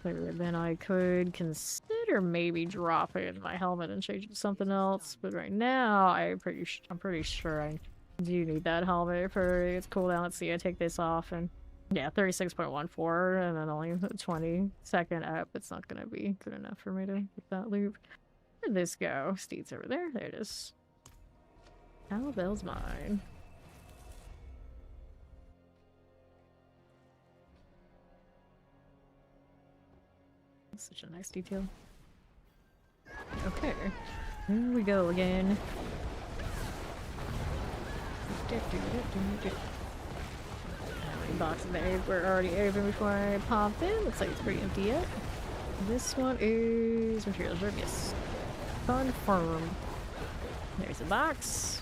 Then I could consider maybe dropping my helmet and changing to something else. But right now, I'm pretty sure I do need that helmet for its cooldown. Let's see. I take this off and yeah, 36.14 and then only 20-second up. It's not gonna be good enough for me to get that loop. Where'd this go? Steed's over there. There it is. How bell's mine? Such a nice detail. Okay, here we go again. How many boxes were already open before I popped in? Looks like it's pretty empty yet. This one is materials room, yes. Confirmed. There's a box.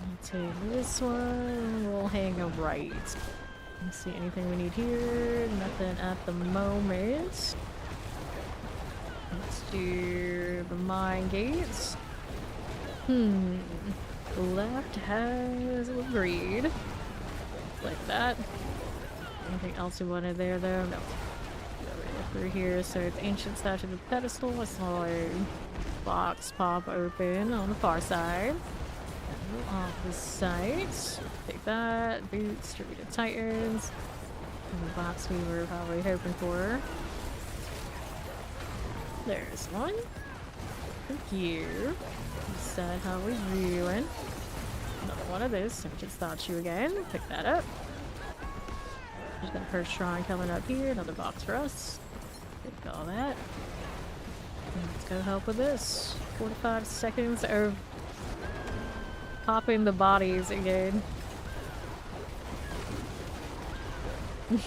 I'll take this one. We'll hang a right. Let's see anything we need here. Nothing at the moment. Let's do the mine gates. Left has a greed. Like that. Anything else we wanted there though? No. Through here, so it's ancient statue of the pedestal. I saw a box pop open on the far side. Off the site. Take that. Boots, Druid Titans. And the box we were probably hoping for. There's one. Thank you. Decide how we're doing. Another one of this. Ancient statue again. Pick that up. There's that first shrine coming up here. Another box for us. Take all that. And let's go help with this. 45 seconds of popping the bodies again. I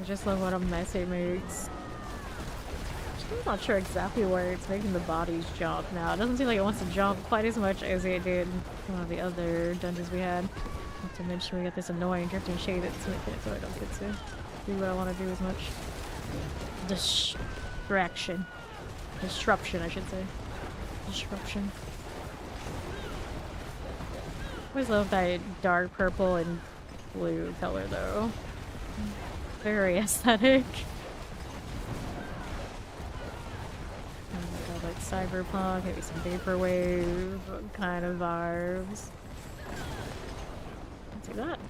just love what a mess it makes. I'm not sure exactly where it's making the bodies jump now. It doesn't seem like it wants to jump quite as much as it did in one of the other dungeons we had. Not to mention we got this annoying drifting shade that's making it so I don't get to do what I want to do as much. Distraction. Disruption, I should say. Disruption. I always love that dark purple and blue color though. Very aesthetic. Like cyberpunk, maybe some vaporwave kind of vibes. Let's do that.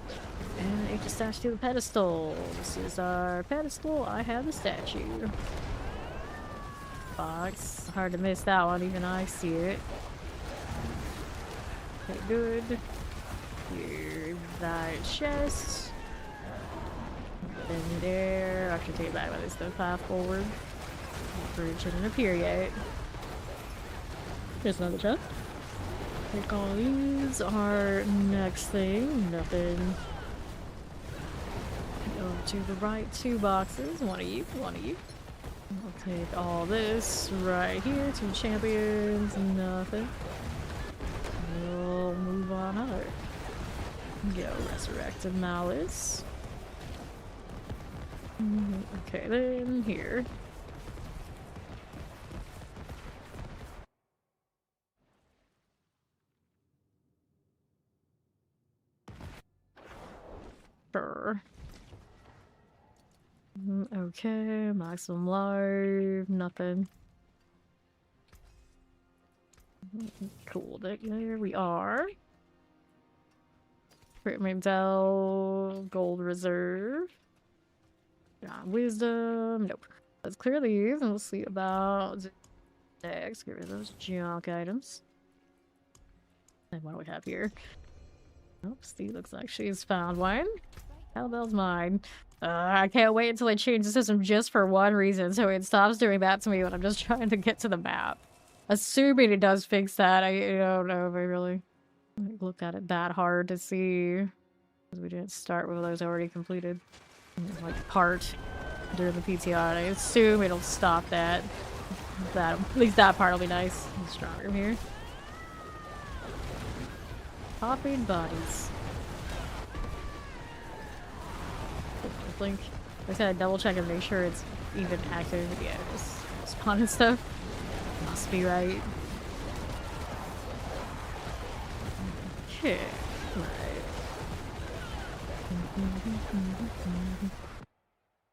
And ancient statue to the pedestal. This is our pedestal. I have the statue. Box. Hard to miss that one, even I see it. Okay, good. Here's that chest. Then there. Actually, take it back with this the path forward. Bridge didn't appear yet. Here's another chest. Take all these. Our next thing. Nothing. Go to the right. 2 boxes. One of you. One of you. I'll take all this right here. 2 champions. Nothing. We'll move on out. Go Resurrected Malice. Okay, then here. Sure. Okay, maximum life, nothing. Cool, there we are. Crit Mandel, gold reserve. Wisdom, nope. Let's clear these and we'll see about next. Get rid of those junk items. And what do we have here? Oh, Steve looks like she's found one. Cowbell's mine. I can't wait until I change the system just for one reason, so it stops doing that to me when I'm just trying to get to the map. Assuming it does fix that, I don't know if I really looked at it that hard to see. Because we didn't start with those already completed. Like, part during the PTR. I assume it'll stop that. At least that part will be nice and stronger here. Popping bodies. Like I gotta double check and make sure it's even active. Yeah, just spawn and stuff. Must be right. Okay. Right.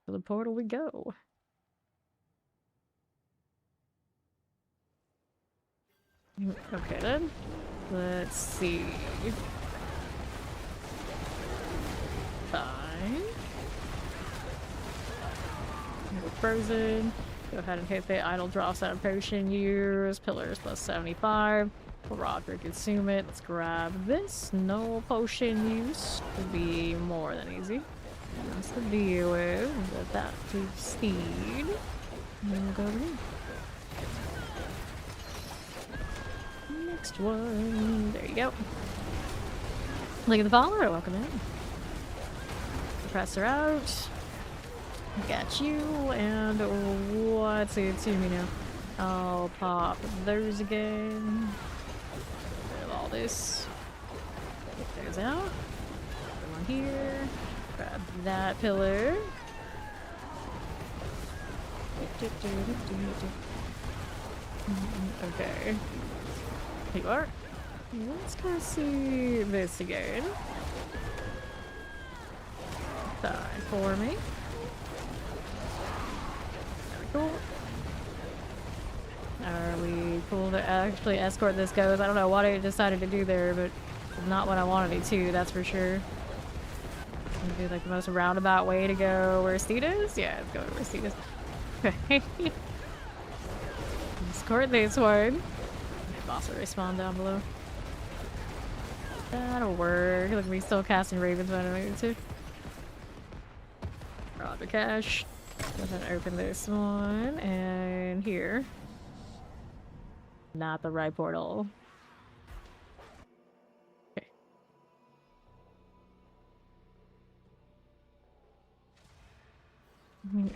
To the portal we go. Okay then. Let's see. Fine. Frozen. Go ahead and hit the idle draw sound potion use. Pillars plus 75. Rock or consume it. Let's grab this. No potion use. Would be more than easy. That's to deal with. Get that to speed. And we'll go over here. Next one. There you go. Look at the follower. Welcome in. Press her out. Got you, and what's it to me now? I'll pop those again. Grab all this. Get those out. One here. Grab that pillar. Okay. Here you are. Let's go see this again. Fine for me. Cool. Are we cool to actually escort this goes? I don't know what I decided to do there, but not what I wanted it to, that's for sure. Maybe like the most roundabout way to go where Steed is? Yeah, let's go where Steed is. Okay. Escort this one. Boss will respawn down below. That'll work. Look at me still casting Ravens when I need to. Rob the cash. Go ahead and open this one, and here. Not the right portal. Okay.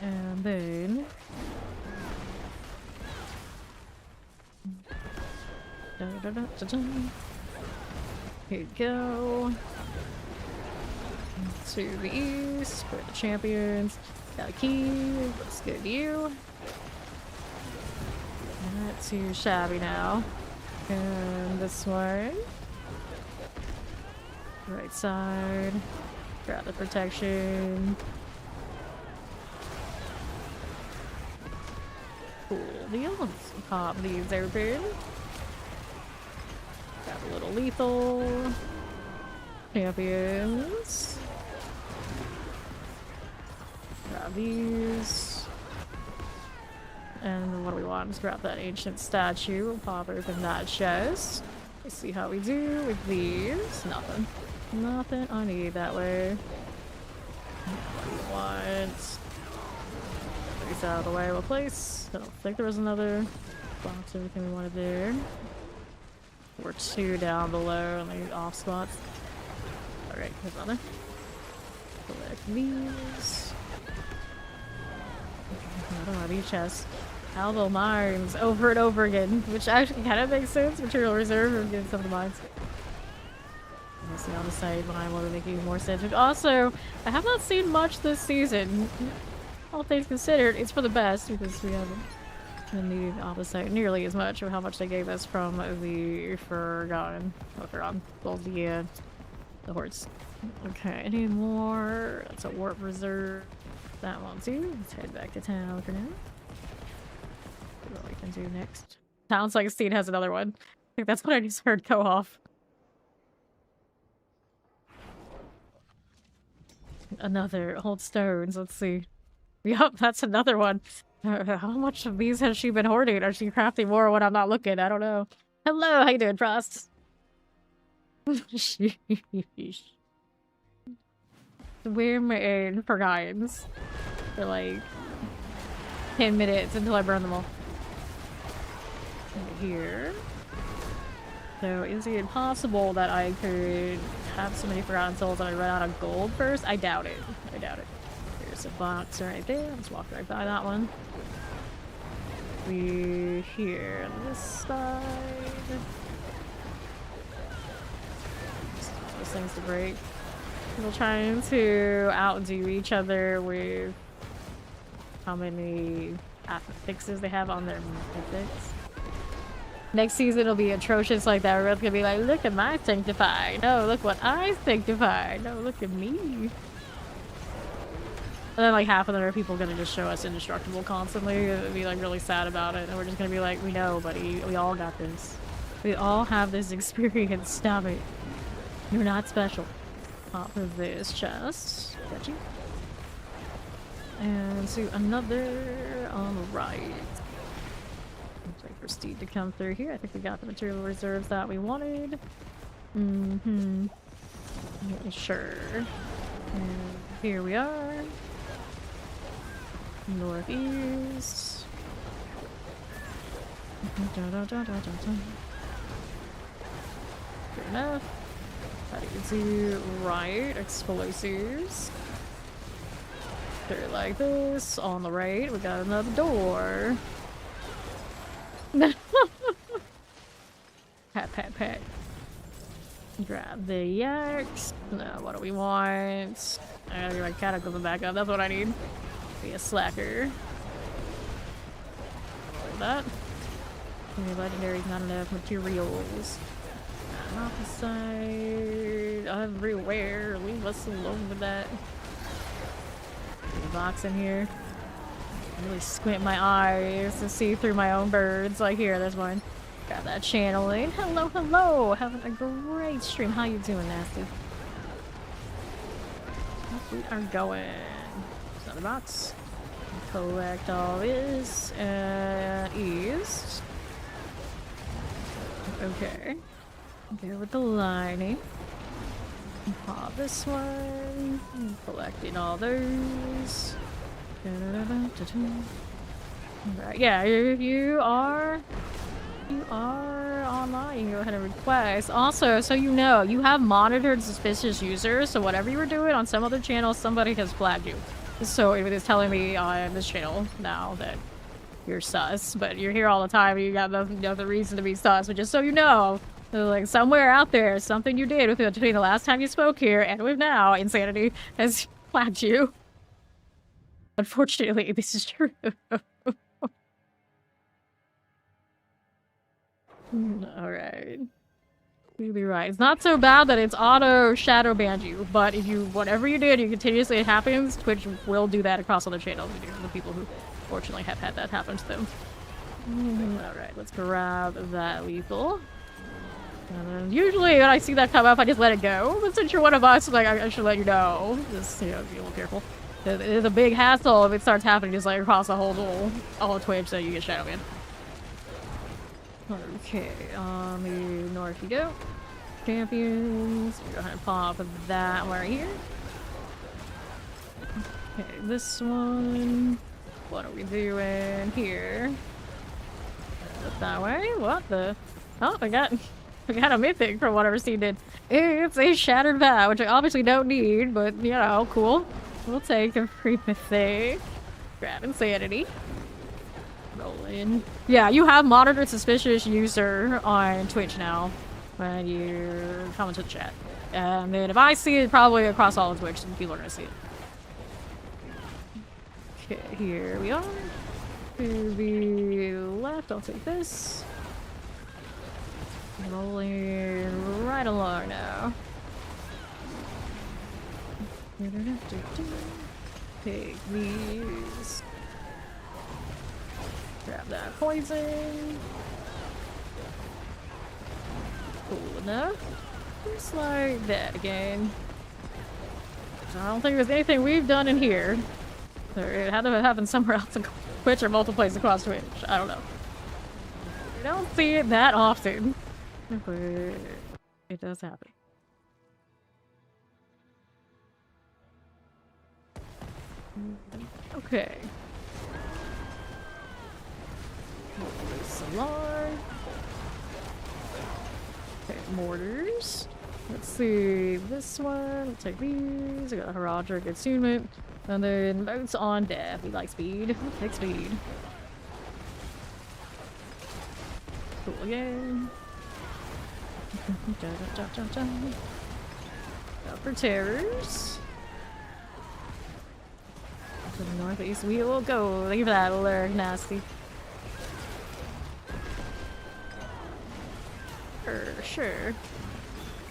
And then... Here you go. To the east, for the champions. Got a key, looks good to you. Not too shabby now. And this one. Right side. Grab the protection. Cool deal. Let's pop these open. Got a little lethal. Champions. Grab these. And what do we want? Let's grab that ancient statue. We'll pop open that chest. Let's see how we do with these. Nothing. Nothing I need that way. What do we want? These out of the way. We'll place. I don't think there was another box. Everything we wanted there. We're 2 down below on the off spots. Alright, here's another. Collect these. I don't know these chests. Alvo mines over and over again, which actually kind of makes sense. Material reserve and getting some of the mines. I see on the side mine will make even more sense. Which also, I have not seen much this season. All things considered, it's for the best because we haven't been needing on the site nearly as much of how much they gave us from the Forgotten. Oh, Forgotten. Well, the The horse. Okay, any more? That's a warp reserve. That one too. Let's head back to town for now. See what we can do next. Sounds like Steed has another one. I think that's what I just heard go off. Another hold stones. Let's see. Yup, that's another one. How much of these has she been hoarding? Are she crafting more when I'm not looking? I don't know. Hello, how you doing, Frost? Sheesh. We're made for guides for like 10 minutes until I burn them all. Over here. So is it possible that I could have so many forgotten souls that I run out of gold first? I doubt it. I doubt it. There's a box right there. Let's walk right by that one. We're here on this side. Those things to break. People trying to outdo each other with how many affixes they have on their mythics. Next season it'll be atrocious like that. We're both gonna be like, look at my sanctify. No, look what I sanctify. No, look at me. And then like half of them are people gonna just show us indestructible constantly and be like really sad about it. And we're just gonna be like, we know, buddy. We all got this. We all have this experience. Stop it. You're not special. Top of this chest. Got you. And to another on the right. Let's wait for Steed to come through here. I think we got the material reserves that we wanted. Mm-hmm. Yeah, sure. And here we are. Northeast. Good enough. How do you do right? Explosives. They're like this. On the right, we got another door. Pat, pat, pat. Grab the yaks. No, what do we want? I gotta get my cataclysm back up. That's what I need. Be a slacker. Like that. Any legendaries, not enough materials. Off the side. Everywhere. Leave us alone with that. There's a box in here. I really squint my eyes to see through my own birds. Like here, there's one. Got that channeling. Hello, hello! Having a great stream. How you doing, Nasty? We are going. There's another box. Collect all this. East. Okay. Go with the lining. Pop this one. Collecting all those. Right, yeah, if you are online, you can go ahead and request. Also, so you know, you have monitored suspicious users, so whatever you were doing on some other channel, somebody has flagged you. So it is telling me on this channel now that you're sus, but you're here all the time and you got no other reason to be sus, but just so you know, like somewhere out there, something you did between the last time you spoke here and with now, Insanity has flagged you. Unfortunately, this is true. Alright. You'll be right. It's not so bad that it's auto shadow banned you, but if you, whatever you did, you continuously it happens, Twitch will do that across other channels. The people who fortunately have had that happen to them. Alright, let's grab that lethal. And then usually when I see that come up, I just let it go. But since you're one of us, like I should let you know. Just, you know, be a little careful. It's a big hassle if it starts happening just like across the whole all of Twitch, so you get shadow banned. Okay, on the north you go. Champions. We're gonna pop that right here. Okay, this one. What are we doing here? Look that way. What the? Oh, I got a mythic from whatever Steve did. It's a shattered vow, which I obviously don't need, but you know, cool. We'll take a free mythic. Grab insanity. Roll in. Yeah, you have monitored suspicious user on Twitch now when you come into the chat. And then if I see it, probably across all of Twitch, then people are gonna see it. Okay, here we are. To the left, I'll take this. Rolling right along now. Take these. Grab that poison. Cool enough. Just like that again. I don't think there's anything we've done in here. It had to have happened somewhere else in Twitch or multiple places across Twitch. I don't know. We don't see it that often. But it does happen. Okay. Alarm. Okay, mortars. Let's see, this one, we'll take these. I got a Heraldric Attunement. And then boats on death. We like speed. We'll take speed. Cool again. Upper terrors. To the northeast we will go. Thank you for that, alert, nasty. Sure.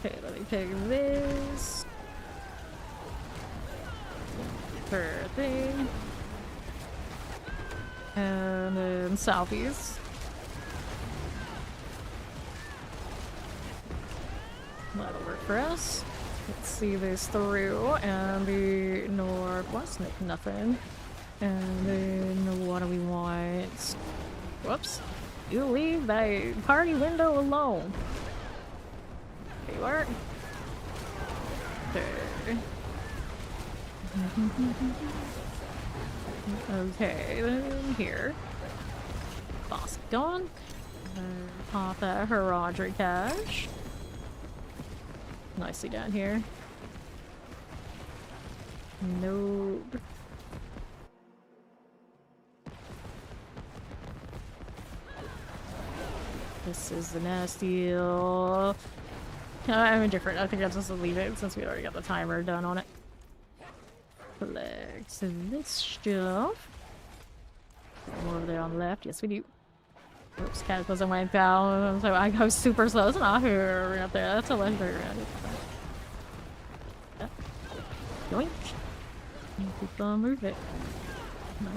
Okay, let me pick this. Per thing. And then southeast. That'll work for us. Let's see this through. And the northwest, nothing. And then what do we want? Whoops. You leave the party window alone. There you are. There. Okay, then here. Boss gone. Pop that Heraldric cache. Nicely down here. Nope. This is the nasty. I'm indifferent. I think I'll just leave it since we already got the timer done on it. Collect this stuff. More over there on the left. Yes, we do. Oops, Cataclysm went down. So I go super slow. It's not here up there. That's a legendary round. Yoink. Keep on moving.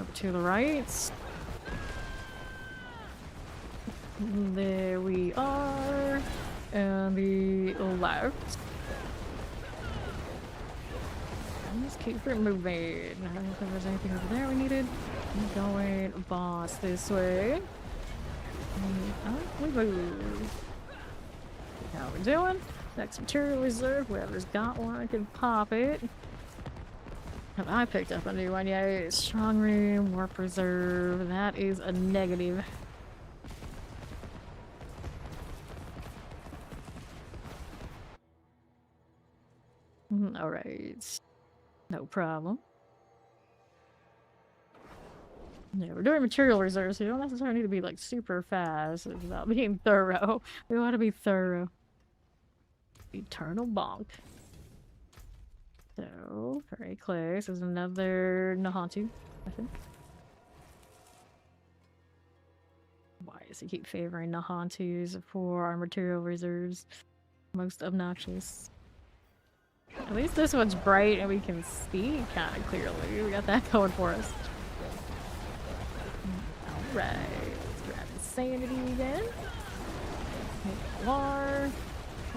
Over to the right. There we are. And the left. Just keep it moving. I don't know if there was anything over there we needed. I'm going boss this way. We move. How we doing? Next material reserve. Whoever's got one can pop it. Have I picked up a new one yet? Strong room, warp reserve. That is a negative. Alright. No problem. Yeah, we're doing material reserves, so you don't necessarily need to be like super fast. It's about being thorough. We want to be thorough. Eternal bonk. So, very close. There's another Nahantu, I think. Why does he keep favoring Nahantus for our material reserves? Most obnoxious. At least this one's bright and we can see kind of clearly. We got that going for us. Alright, let's grab the sanity again. Lar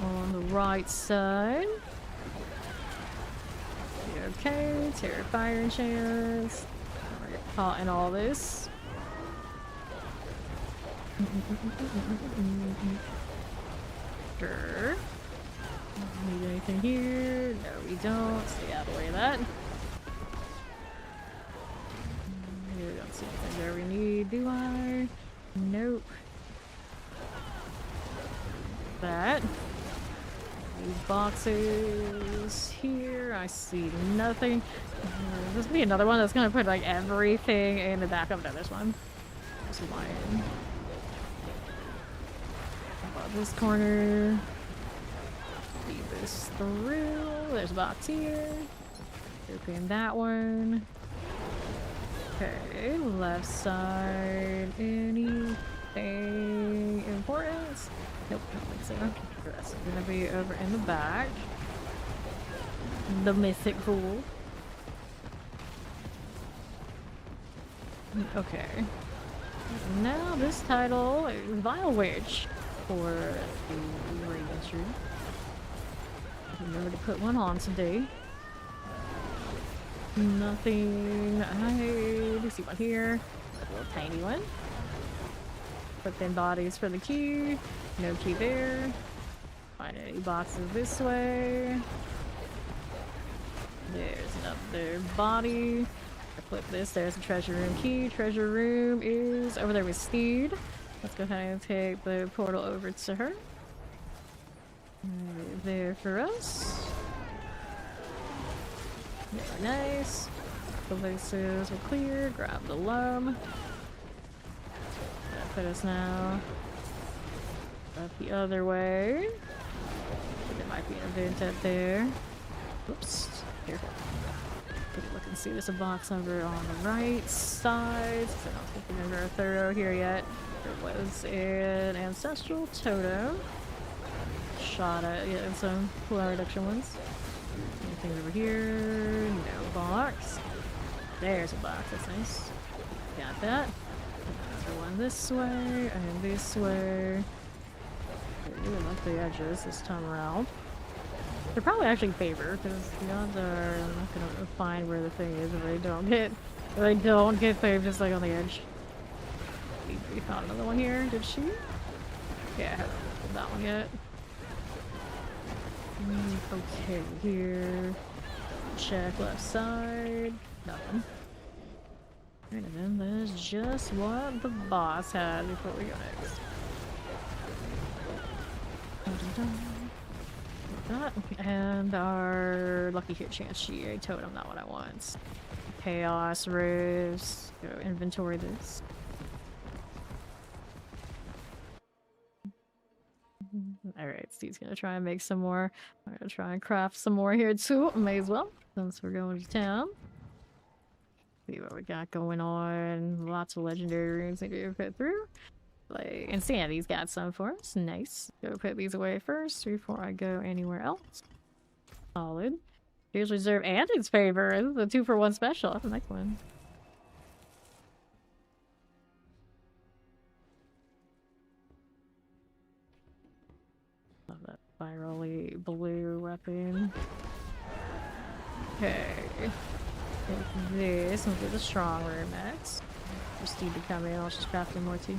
on the right side. Okay, Terrifying chance. We're getting caught in all this. Sure. Need anything here? No, we don't. Stay out of the way of that. We don't see anything there we need, do I? Nope. That. These boxes here. I see nothing. This will be another one that's gonna put like everything in the back of this one. This is mine. How about this corner? Feed this through. There's a box here. Open that one. Okay, left side. Anything important? Nope, I don't think so. That's gonna be over in the back. the mythic pool. Okay. Now this title is Vile Witch for the Raven Tree. Remember to put one on today. Nothing. I do see one here. A little tiny one. Put in bodies for the key. No key there. Find any boxes this way. There's another body. I flip this. There's a treasure room key. Treasure room is over there with Steed. Let's go ahead and take the portal over to her. Right there for us. Very nice. The places were clear. Grab the lum. That put us now up the other way. There might be an event up there. Oops. Careful. Take a look and see. There's a box over on the right side. So I don't think we're very thorough here yet. There was an ancestral totem. Shot at some flower reduction ones. Anything over here? No box. There's a box. That's nice. Got that. Another one this way and this way. I really like the edges this time around. They're probably actually favored because the odds are I'm not gonna find where the thing is if I don't get saved just like on the edge. We found another one here. Did she? Yeah, I haven't opened that one yet. Okay, here. Check left side. Nothing. Right, and then there's just what the boss had before we go next. That. And our lucky hit chance GA totem, not what I want. Chaos rose. Go inventory this. Alright, Steve's gonna try and make some more. I'm gonna try and craft some more here too. May as well, since we're going to town. See what we got going on. Lots of legendary runes that we put through. Like, and Sandy's got some for us. Nice. Go put these away first before I go anywhere else. Solid. Here's reserve and its favor. This is a 2-for-1 special. That's a nice one. Love that spirally blue weapon. Okay. Take this and get the strong room next. For Steve to come in, I'll just craft him more too.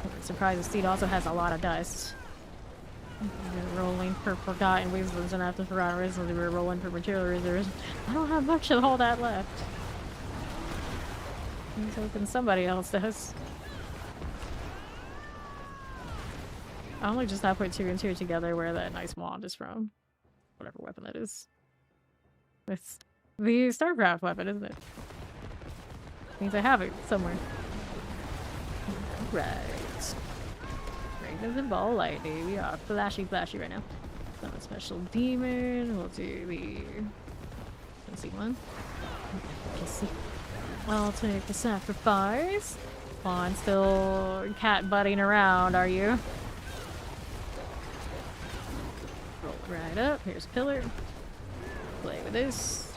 I'm surprised the Steed also has a lot of dust. We're rolling for forgotten wisdoms, and after forgotten wisdoms, we were rolling for material reserves. I don't have much of all that left. I'm hoping somebody else does. I only just now put 2 and 2 together where that nice wand is from. Whatever weapon that is. It's the StarCraft weapon, isn't it? Means I have it somewhere. Right. Ravens and ball lightning. We are flashy right now. Summon special demon. We'll do the fancy one. I'll take the sacrifice. On, still cat butting around, are you? Roll it right up. Here's a pillar. Play with this.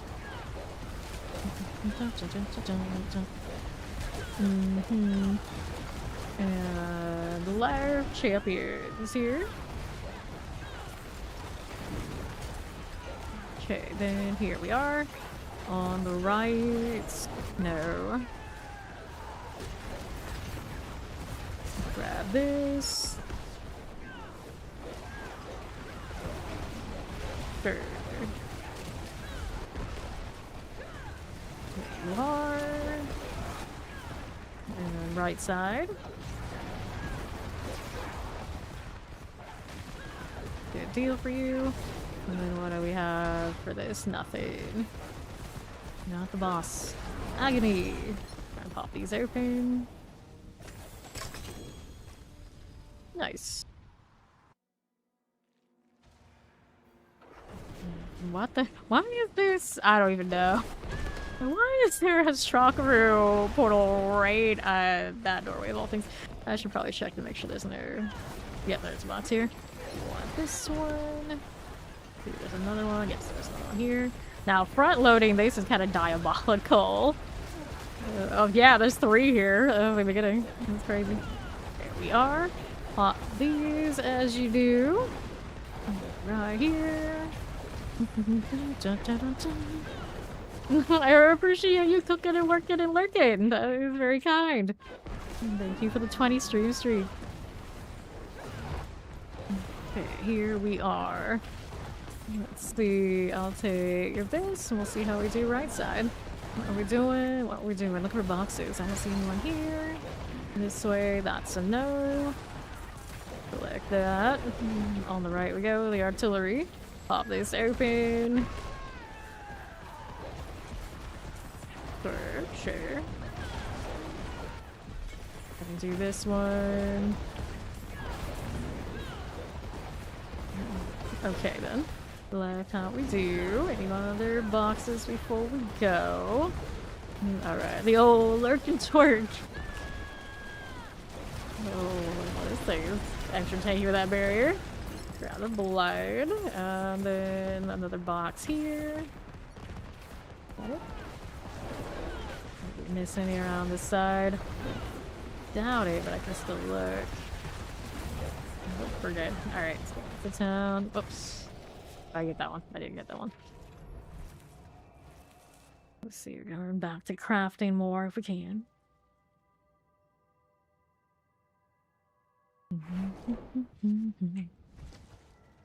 And Live Champions here. Okay, then here we are. On the right. No. Grab this. Third. There you are. And then right side. Good deal for you. And then what do we have for this? Nothing. Not the boss. Agony. Try and pop these open. Nice. What the? Why is this? I don't even know. Why is there a Strawberry portal right at that doorway of all things? I should probably check to make sure there's no... Yep, there's a box here. Want this one. There's another one. Yes, there's another one here. Now, front loading, this is kind of diabolical. Oh, yeah, there's 3 here. Oh, in the beginning. That's crazy. There we are. Pop these as you do. Right here. Dun, dun, dun, dun. I appreciate you cooking and working and lurking. That is very kind. Thank you for the 20 streak. Okay, here we are. Let's see. I'll take this and we'll see how we do right side. What are we doing? What are we doing? Look for boxes. I don't see anyone here. This way, that's a no. Select that. On the right we go, the artillery. Pop this open. Sure. I can do this one. Okay then. Left, how we do? Any other boxes before we go? Alright, the old lurk and twerk. Oh, this thing is extra tanky with that barrier. Grab the blood. And then another box here. Got it? Miss any around this side? Doubt it, but I can still look. Oh, we're good. Alright, let's go back to town. Oops. I get that one. I didn't get that one. Let's see, we're going back to crafting more if we can.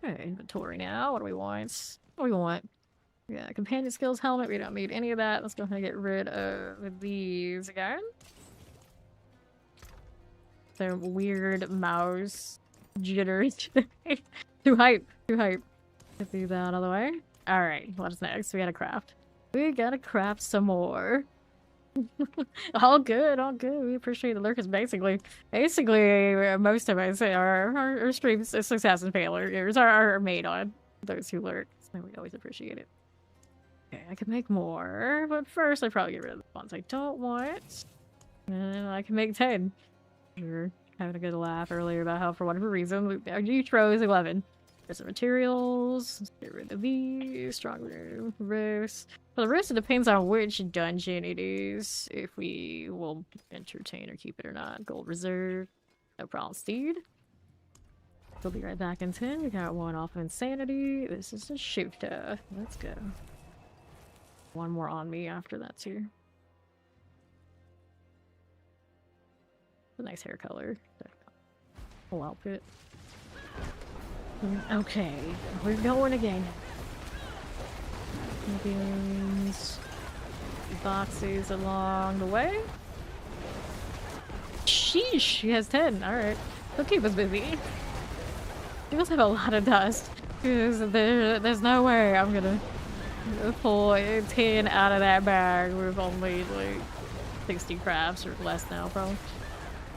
Okay, inventory now. What do we want? What do we want? Yeah, companion skills helmet. We don't need any of that. Let's go ahead and get rid of these again. The weird mouse jitters. Too hype. Get these out of the way. Alright, what's next? We gotta craft. We gotta craft some more. all good. We appreciate the lurkers. Basically, most of us, our streams, success and failures are made on those who lurk. So we always appreciate it. Okay, I can make more, but first I probably get rid of the ones I don't want. And I can make 10. We were having a good laugh earlier about how, for whatever reason, our neutral is 11. There's some materials. Let's get rid of these. Strong room. Roast. For the roast, it depends on which dungeon it is. If we will entertain or keep it or not. Gold reserve. No problem, Steed. We'll be right back in 10. We got one off of insanity. This is a shooter. Let's go. One more on me after that too. A nice hair color. Whole outfit. Okay, we're going again. These boxes along the way. Sheesh, she has 10. Alright. They'll keep us busy. She must have a lot of dust. Because there's no way I'm gonna pull 10 out of that bag with only like 60 crafts or less now, probably.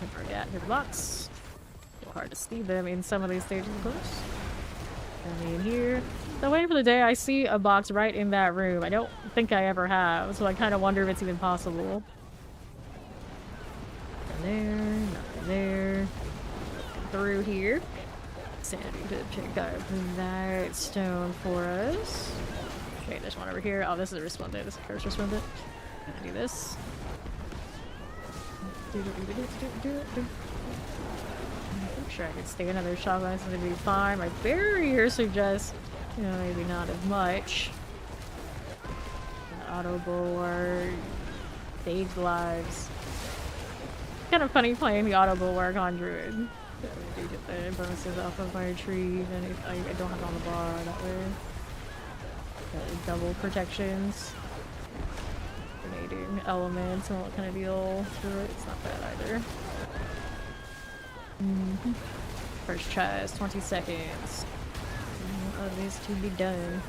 I forget. Here's the box. Hard to see them in some of these stages, of course. I mean, here. So waiting for the day I see a box right in that room. I don't think I ever have, so I kind of wonder if it's even possible. Nothing there, nothing there. Through here. Sandy to pick up that stone for us. Wait, there's one over here. Oh, this is a resplendent. This is a first resplendent. I'm gonna do this. I'm sure I could stay another shot glass and it'd be fine. My barrier suggests, you know, maybe not as much. Auto bulwark. Stage lives. Kind of funny playing the auto bulwark on Druid. So I do get the bonuses off of my retrieve, and if I don't have it on the bar that way. Got double protections. Grenading elements and all that kind of deal through it. It's not bad either. First chest, 20 seconds. Of these to be done.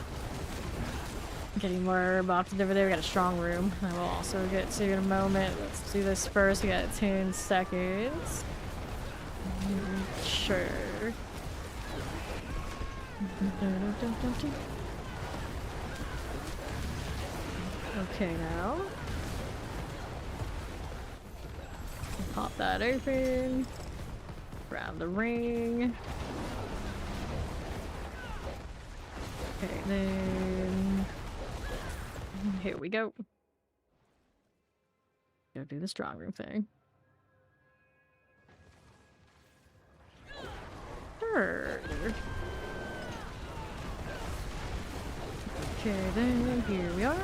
Getting more boxes over there. We got a strong room. I will also get to in a moment. Let's do this first. We got 10 seconds. Sure. Okay, now. Pop that open. Grab the ring. Okay, then here we go. Go do the strong room thing. Sure. Okay, then here we are.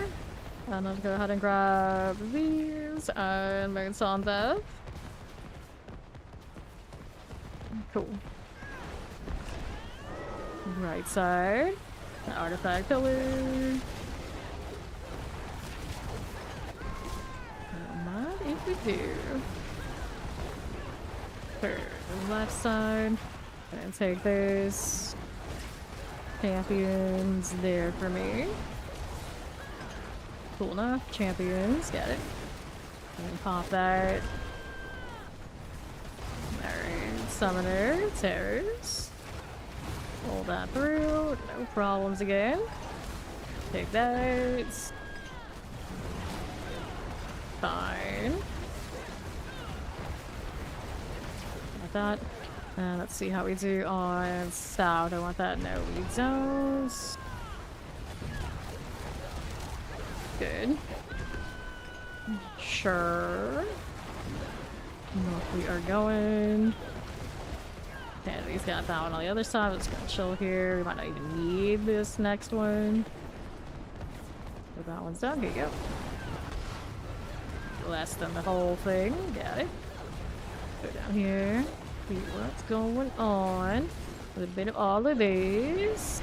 And let's go ahead and grab these and moons on that. Cool. Right side. An artifact pillar. Don't mind if we do. For the left side. And take those champions there for me. Cool enough. Champions. Got it. And pop that. Alright. Summoner. Terrors. Pull that through. No problems again. Take that. Fine. Like that. Let's see how we do on south. I want that. No, we don't. Good. Sure. North we are going. And he's got that one on the other side. Let's go chill here. We might not even need this next one. So that one's done. Here you go. Less than the whole thing. Got it. Go down here. See what's going on. With a bit of all of these.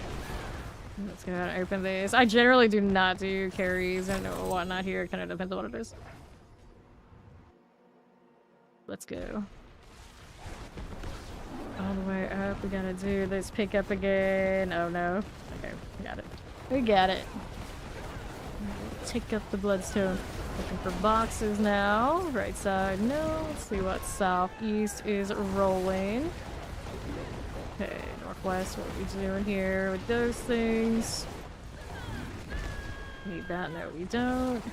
Let's go ahead and open these. I generally do not do carries and whatnot here. It kind of depends on what it is. Let's go. All the way up. We gotta do this pickup again. Oh no. Okay, we got it. We got it. Take up the bloodstone. Looking for boxes now. Right side, no. Let's see what southeast is rolling. Okay, northwest, what are we doing here with those things? Need that? No, we don't.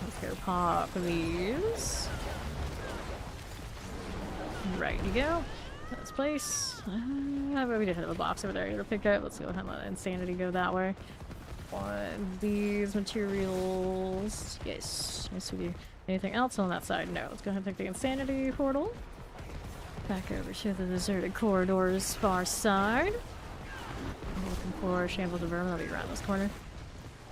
Let's go pop these. Right you go. Let's place. We did have a box over there to pick up. Let's go ahead and let insanity go that way. Want these materials. Yes. Yes, we do. Anything else on that side? No. Let's go ahead and take the insanity portal. Back over to the deserted corridors far side. I'm looking for shambles of vermin. I'll be around this corner.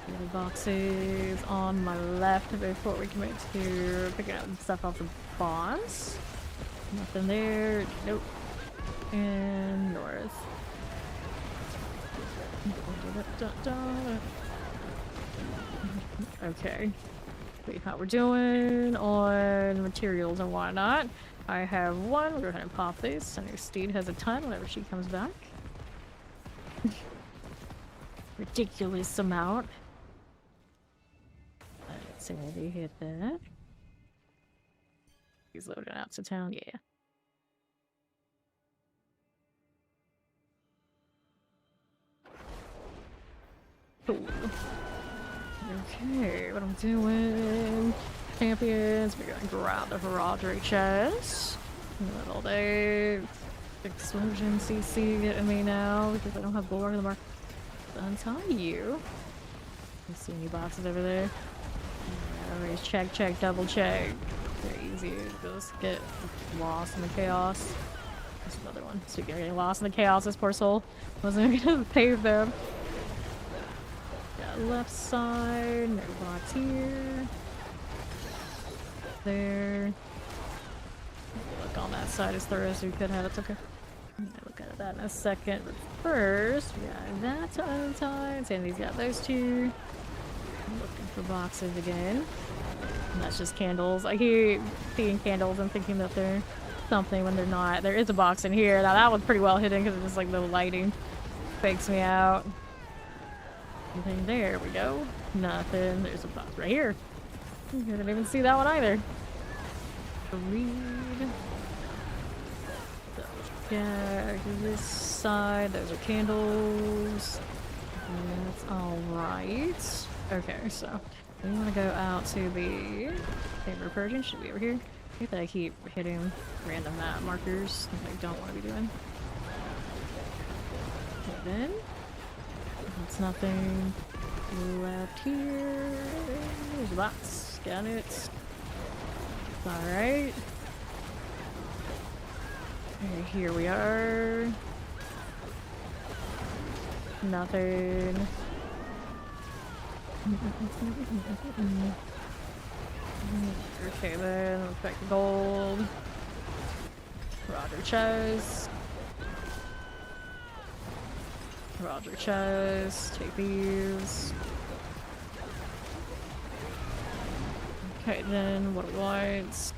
The boxes on my left before we commit to picking up stuff off the boss. Nothing there. Nope. And north. Okay. See how we're doing on materials and whatnot. I have one. We'll go ahead and pop these. I know Steed has a ton whenever she comes back. Ridiculous amount. Let's see, maybe hit that. He's loading out to town, yeah. Cool. Okay, what I'm doing. Champions, we're gonna grab the heraldry chest. Little Dave. Explosion CC getting me now because I don't have Bulwark in the mark. Untie you. You see any boxes over there? Always check, check, double check. Very easy to just get lost in the chaos. There's another one. Speaking of getting lost in the chaos, this poor soul wasn't gonna pave them. Got left side, no box here. There. Look on that side as thorough as we could have. It's okay. I'll look at that in a second. But first, we got that to untie. Sandy's got those two. I'm looking for boxes again. And that's just candles. I keep seeing candles and thinking that they're something when they're not. There is a box in here. Now that one's pretty well hidden because it's just like the lighting fakes me out. Anything there? We go. Nothing. There's a box right here. I didn't even see that one either. Read. Yeah, this side. Those are candles. That's alright. Okay, so we want to go out to the Chamber Purging. Should be over here. I think that I keep hitting random map markers that I don't want to be doing. And then It's nothing left here. There's a box. Got it. Alright. And here we are. Nothing. Okay then, let's back to gold. Roger chest. Roger chest. Take these. Okay then, what do we want?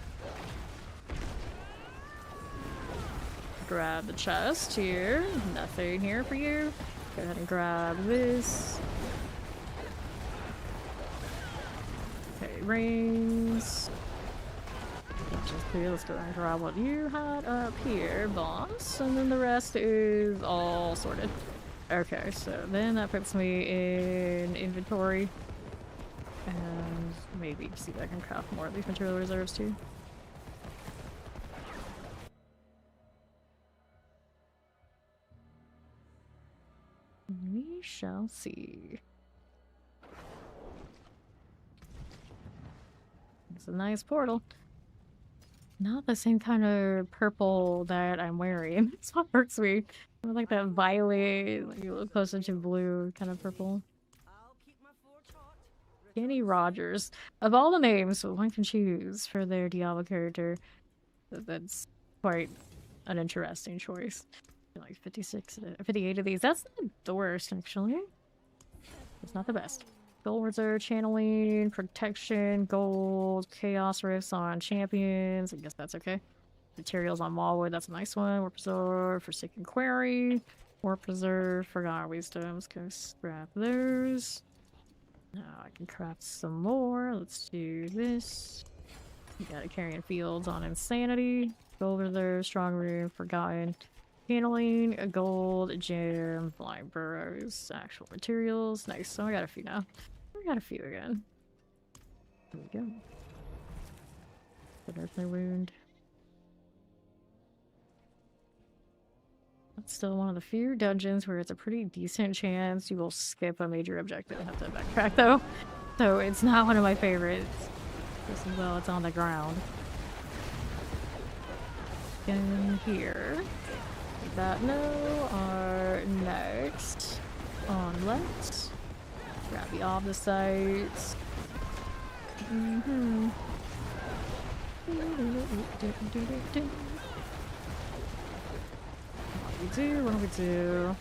Grab the chest here. Nothing here for you. Go ahead and grab this. Okay, rings. Let's go ahead and grab what you had up here, boss. And then the rest is all sorted. Okay, so then that puts me in inventory. And maybe see if I can craft more of these material reserves too. We shall see. It's a nice portal. Not the same kind of purple that I'm wearing. It's what hurts me. I like that violet, like a little closer to blue kind of purple. Kenny Rogers. Of all the names one can choose for their Diablo character, that's quite an interesting choice. Like 58 of these. That's not the worst, actually. It's not the best. Gold reserve, channeling, protection, gold, chaos rifts on champions. I guess that's okay. Materials on wallwood, that's a nice one. Warp preserve, forsaken quarry. Warp preserve, forgotten wisdoms. Go scrap those. Now I can craft some more. Let's do this. We got a carrying fields on insanity. Gold reserve, strong room, forgotten. Channeling, a gold, gem, blind burrows, actual materials. Nice. So I got a few now. I got a few again. There we go. Good earthly wound. That's still one of the few dungeons where it's a pretty decent chance you will skip a major objective. I have to backtrack though. So it's not one of my favorites. Just as well it's on the ground. In here. That no, our next on left. Grab the opposites. What do we do?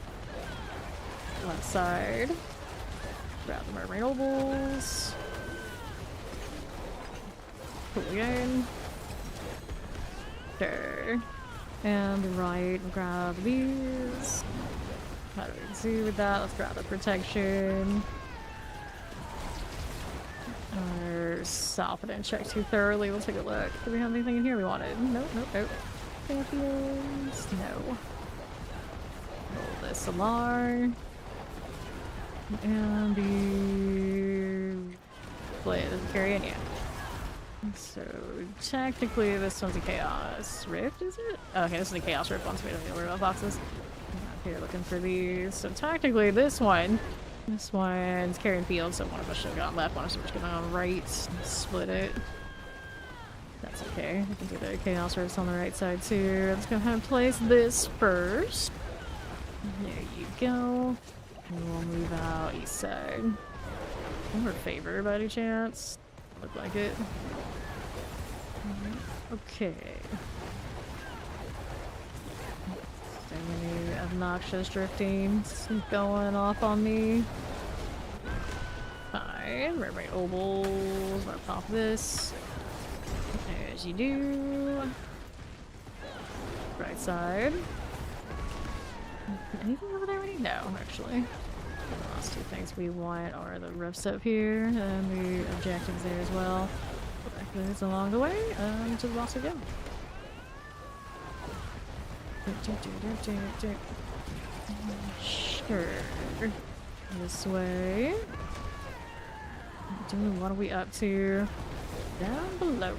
Left side. Grab the mermaid ovals. Cool again. Okay. And right, grab these. How do we do with that? Let's grab the protection. Our south, I didn't check too thoroughly. We'll take a look. Do we have anything in here we wanted? Nope, nope, nope. Champions? No. Roll this alarm. And the blade doesn't carry in yet. So technically this one's a chaos rift, is it? Oh, okay, this is a chaos rift one, so we don't need to worry about boxes. I'm not here looking for these. So technically this one's carrying field, so one of us should have gone left, one of us should have gone right. Split it. That's okay. We can do the chaos rifts on the right side too. Let's go ahead and place this first. There you go. And we'll move out east side. Or favor by any chance. Look like it. Okay. So many obnoxious drifting going off on me. Fine. Where are my ovals? I'll pop this. As you do. Right side. Anything over there already? No, actually. The last two things we want are the roofs up here and the objectives there as well. Objectives along the way to the boss we go. Sure. This way. What are we up to? Down below.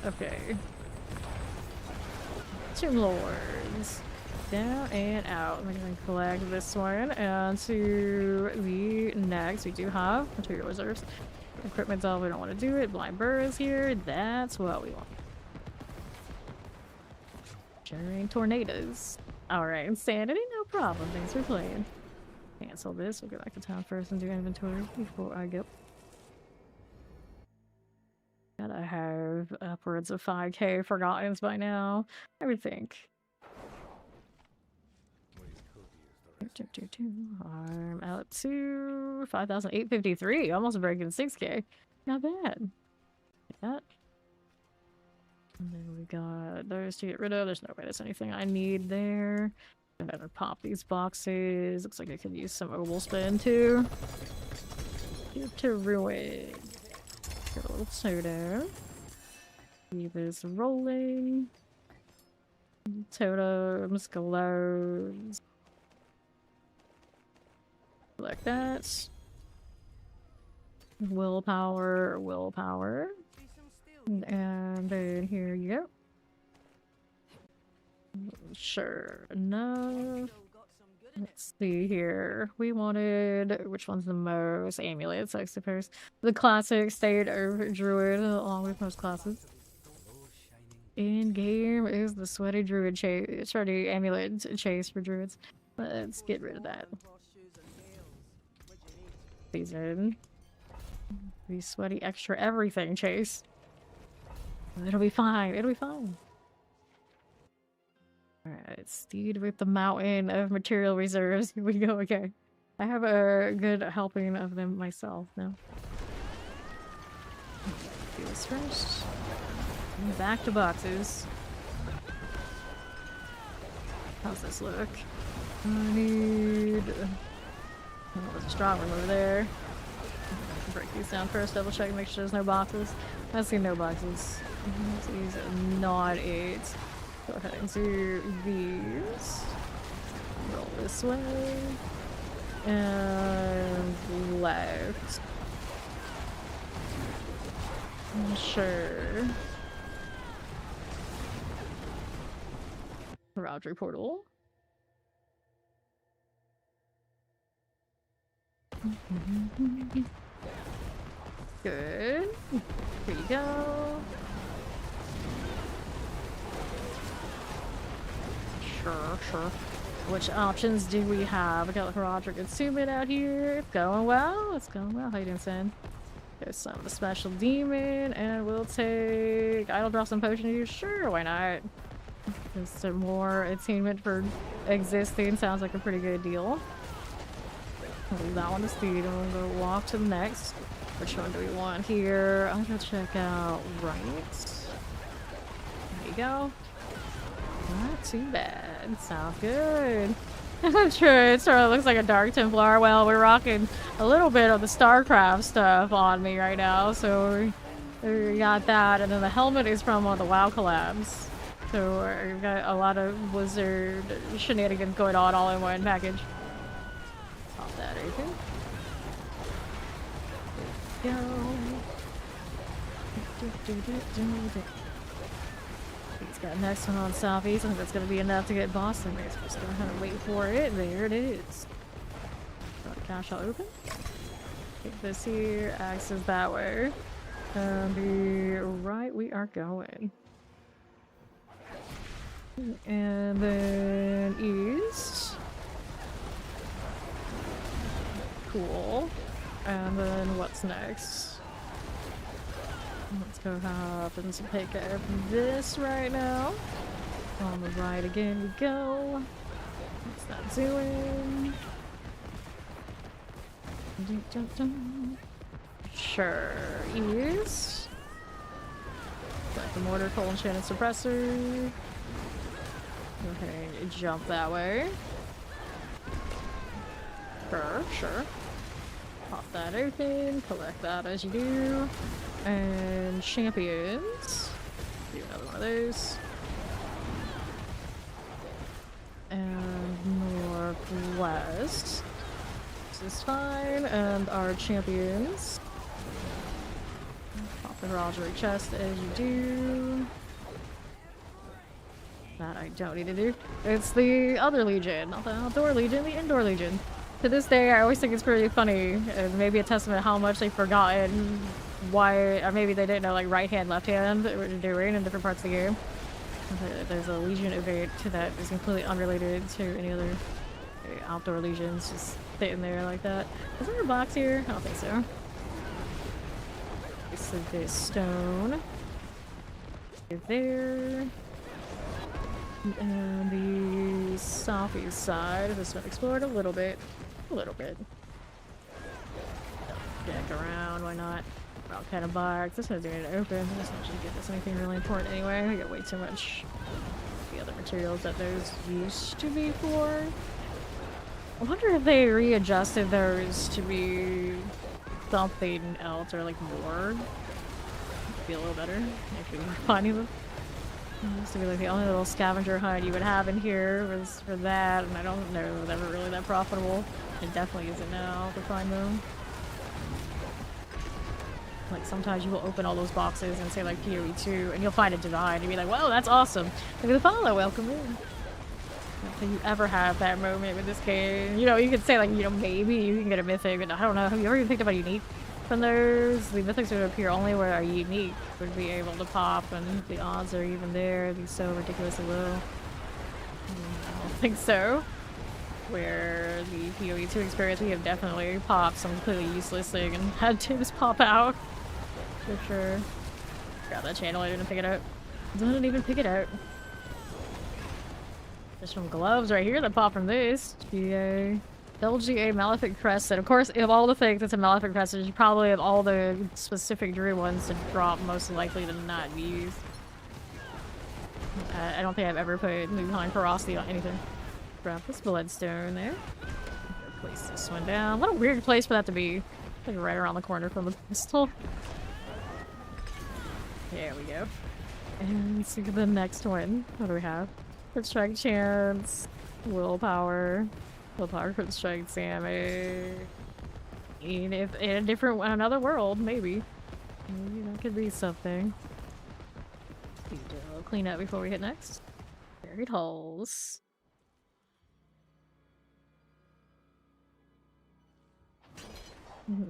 Okay. Tomb Lords. Down and out. We're gonna collect this one. And to the next, we do have material reserves. Equipment's all, we don't want to do it. Blind Burr is here. That's what we want. Generating tornadoes. Alright, insanity, no problem. Thanks for playing. Cancel this. We'll go back to town first and do inventory before I go. Gotta have upwards of 5k forgottens by now, I would think. I'm out to 5,853, almost breaking 6k. Not bad. That. And then we got those to get rid of. There's no way there's anything I need there. Go ahead and pop these boxes. Looks like I could use some oval spin too. Give to Druid. Get a little soda. Keep this rolling. Totems, glows. Like that. Willpower, willpower. And then here you go. Sure enough. Let's see here. We wanted, which one's the most? Amulets, I suppose. The classic state of Druid, along with most classes. In game is the sweaty Druid chase, sweaty amulet chase for Druids. Let's get rid of that. Season. The sweaty extra everything chase. It'll be fine. It'll be fine. Alright, Steed with the mountain of material reserves. Here we go again. I have a good helping of them myself now. Do this first. And back to boxes. How's this look? I need... Oh, there's a strong room over there. Break these down first, double check, make sure there's no boxes. I see no boxes. These are not it. Go ahead and do these. Roll this way. And left. Sure. Roger portal. Good. Here you go. Sure. Which options do we have? We got Roderick and Subin out here. It's going well. It's going well. How you doing, Sen? There's some of the special demon, and we'll take idle drop some potion use. Sure, why not? Just some more attainment for existing. Sounds like a pretty good deal. We'll leave that one to speed, and we'll go walk to the next. Which one do we want here? I'm gonna check out right. There you go. Not too bad. Sounds good. I'm sure it sort of looks like a Dark Templar. Well, we're rocking a little bit of the StarCraft stuff on me right now, so we got that. And then the helmet is from one of the WoW collabs. So we've got a lot of Blizzard shenanigans going on all in one package. Pop that open. Go. He's got next one on Southeast. I think that's going to be enough to get Boston. We're just going to kind of wait for it. There it is. Cache all open. Take this here. Axes that way. And be right we are going. And then east. Cool. And then what's next? Let's go hop and take care of this right now. On the right again we go. What's that doing? Sure, east. Got the mortar, coal, enchanted suppressor. Go ahead and jump that way. Sure. Pop that open, collect that as you do. And champions. Do another one of those. And northwest. This is fine. And our champions. Pop the Roderick chest as you do. That I don't need to do. It's the other Legion, not the outdoor Legion, the indoor Legion. To this day, I always think it's pretty funny, and maybe a testament to how much they've forgotten why, or maybe they didn't know like right hand, left hand, what you're doing in different parts of the game. There's a Legion evade that is completely unrelated to any other outdoor Legions, just sitting there like that. Is there a box here? I don't think so. So this stone. There. And the southeast side. This one explored a little bit. A little bit. Deck around, why not? Rock kind of box. This one's doing it open. I just actually get this anything really important anyway. I get way too much the other materials that those used to be for. I wonder if they readjusted those to be something else or like more. Be a little better if we can find them. Used to be like the only little scavenger hunt you would have in here was for that, and I don't know if it was ever really that profitable. It definitely isn't now to find them. Like sometimes you will open all those boxes and say like PoE 2 and you'll find a divine and be like, whoa, that's awesome. Look at the follow, welcome in. I don't think you ever have that moment with this game. You know, you could say like, you know, maybe you can get a mythic, but I don't know. Have you ever even picked up a unique from those? The mythics would appear only where a unique would be able to pop, and the odds are even there. They're so ridiculously low. I don't think so. Where the PoE 2 experience, we have definitely popped some completely useless thing and had to just pop out. For sure. Grab that channel, I didn't pick it up. Didn't even pick it out. There's some gloves right here that pop from this. GA. LGA Malefic Crest. And of course, of all the things that's a Malefic Crest, you probably have all the specific Druid ones to drop most likely to not be used. I don't think I've ever put Behind Ferocity on anything. Grab this bloodstone there. Place this one down. What a weird place for that to be. Like right around the corner from the pistol. There we go. And let's look at the next one. What do we have? Crit strike chance. Willpower. Willpower, crit strike damage. And if in a different, another world, maybe. Maybe that could be something. We'll clean up before we hit next. Buried holes.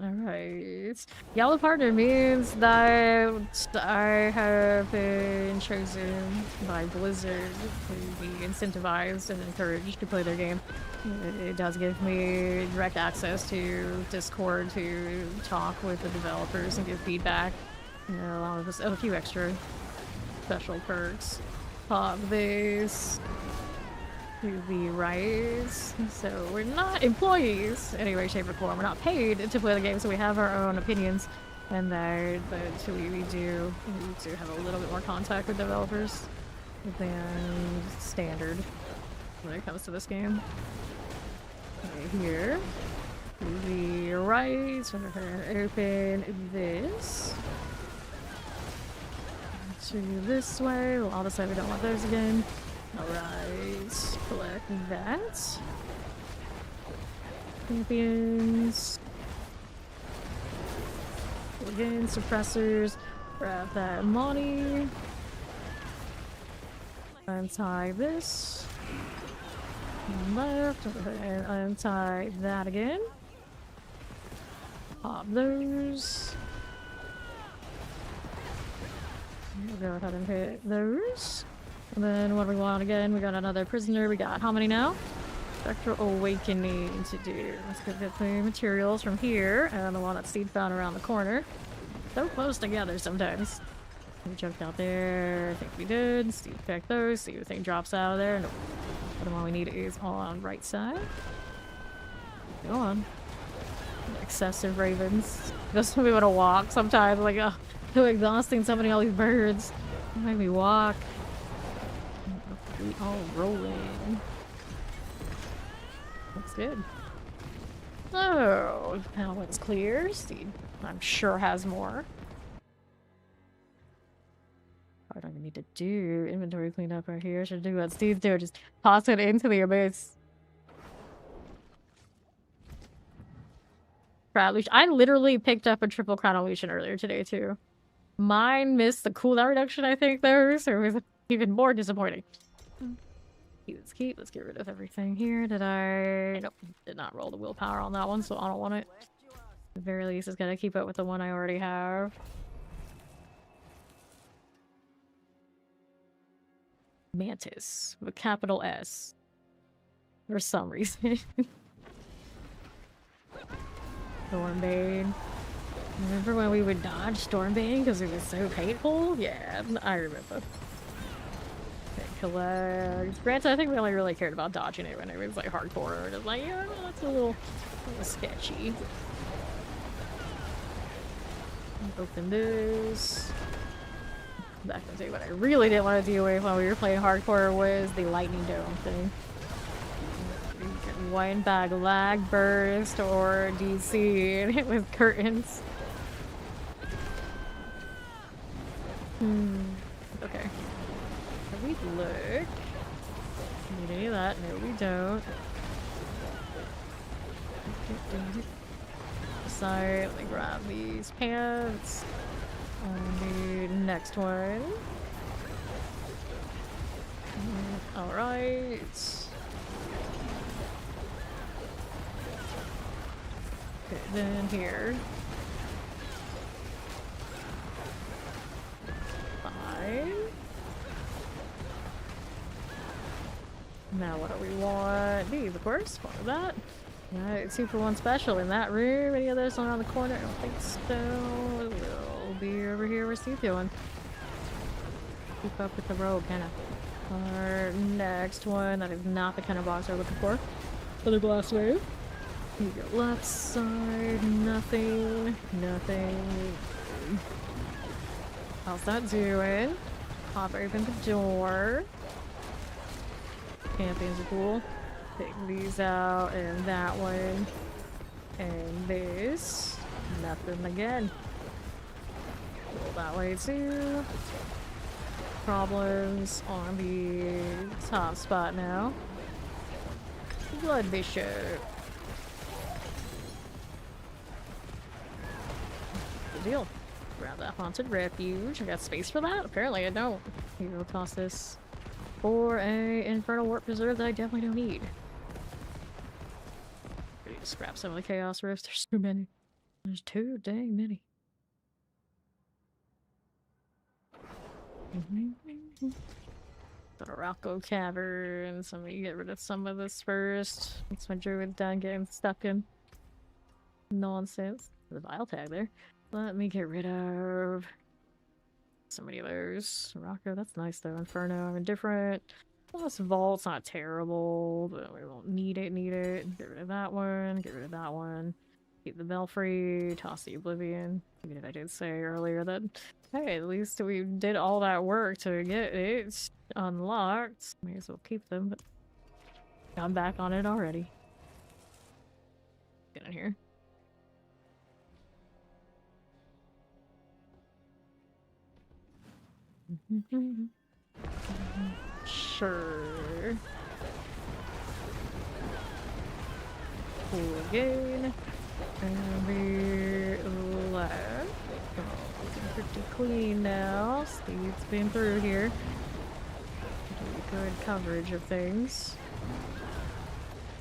Alright. Yellow partner means that I have been chosen by Blizzard to be incentivized and encouraged to play their game. It does give me direct access to Discord to talk with the developers and give feedback. You know, a few extra special perks. Pop this. To the rise. So we're not employees in any way, shape, or form. We're not paid to play the game, so we have our own opinions. And that, but we do have a little bit more contact with developers than standard when it comes to this game. Right here. To the right. So we're gonna open this. To this way. Well, I'll decide we don't want those again. Alright, collect that. Champions. Again, suppressors. Grab that money. Untie this. Left. And untie that again. Pop those. We'll go ahead and hit those. And then what do we want again? We got another prisoner. We got how many now? Spectral Awakening to do. Let's get the materials from here. And the one that Steve found around the corner. So close together sometimes. We jumped out there. I think we did. Steve picked those. See if anything drops out of there. Nope. The one we need is on right side. Go on. Excessive ravens. Just me want to walk sometimes. Like, oh, too exhausting summoning all these birds. Make me walk. We all rolling. Looks good. Oh, now it's clear. Steve, I'm sure has more. I don't even need to do inventory cleanup right here. I should do what Steve's doing. Just toss it into the abyss. Crown Leash. I literally picked up a triple Crown Illusion earlier today too. Mine missed the cooldown reduction, I think, there, so it was even more disappointing. let's keep. Let's get rid of everything here. Did I? Nope, did not roll the willpower on that one, so I don't want it. At the very least, it's gotta keep up with the one I already have. Mantis with capital S. For some reason. Stormbane. Remember when we would dodge Stormbane because it was so painful? Yeah, I remember. Okay, collect. Granted, I think we only really cared about dodging it when it was like hardcore. Just like, yeah, no, that's a little sketchy. Open this. Back and say what I really didn't want to deal with when we were playing hardcore was the lightning dome thing. One bag lag burst or DC and it was curtains. Okay. Can we look? Need any of that? No, we don't. Side, let me grab these pants. Next one. Alright. Okay, then here. 5. Now what do we want? These, of course. One of that. Alright, 2-for-1 special in that room. Any others around the corner? I don't think so. We'll be over here where Steve's going. Keep up with the road, kinda. Our next one. That is not the kind of box we're looking for. Other blast wave. You go left side. Nothing. Nothing. How's that doing? Pop open the door. Champions are cool. Take these out, and that one, and this. Nothing again. Roll that way too. Problems on the top spot now. Blood Bishop. Good deal. Grab that haunted refuge. I got space for that? Apparently I don't. Maybe it'll cost this for a infernal warp preserve that I definitely don't need. Just grab some of the chaos rifts. There's too many. There's too dang many. Go to Rocco Cavern. So I'm gonna get rid of some of this first. Once my druid done getting stuck in nonsense. The vile tag there. Let me get rid of so many of those. Rocco, that's nice though. Inferno, I'm indifferent. Plus Vault's not terrible, but we won't need it, Get rid of that one, get rid of that one. Keep the Belfry, toss the Oblivion. Even if I did say earlier that, hey, at least we did all that work to get it unlocked. May as well keep them, but I'm back on it already. Get in here. Sure. Cool again. And the left. Oh, looking pretty clean now. Steve's been through here. Good coverage of things.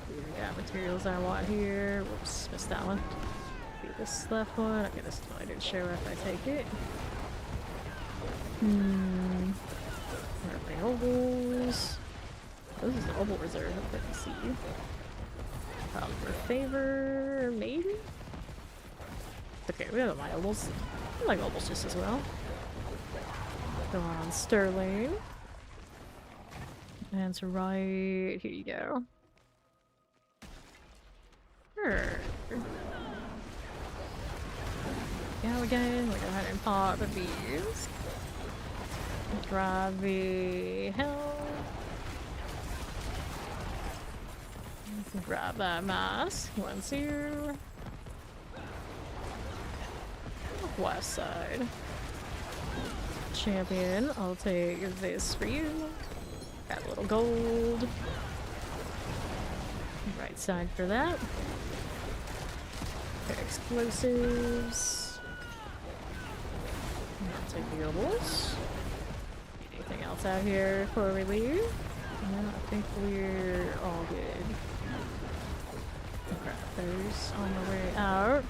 We got materials I want here. Whoops, missed that one. Be this left one. Okay, this one I didn't show if I take it. Where are my ovals? This is an oval reserve. I couldn't see. Probably for favor, maybe? Okay, we have my ovals. I like ovals just as well. Go on Sterling. And to right, here you go. Sure. Go again, we go ahead and pop the bees. Grab the hell. Grab that mask. Once here. West side. Champion, I'll take this for you. Got a little gold. Right side for that. Okay, explosives. I'll take the ovals. Anything else out here before we leave? Yeah, I think we're all good. Grab those on the way out.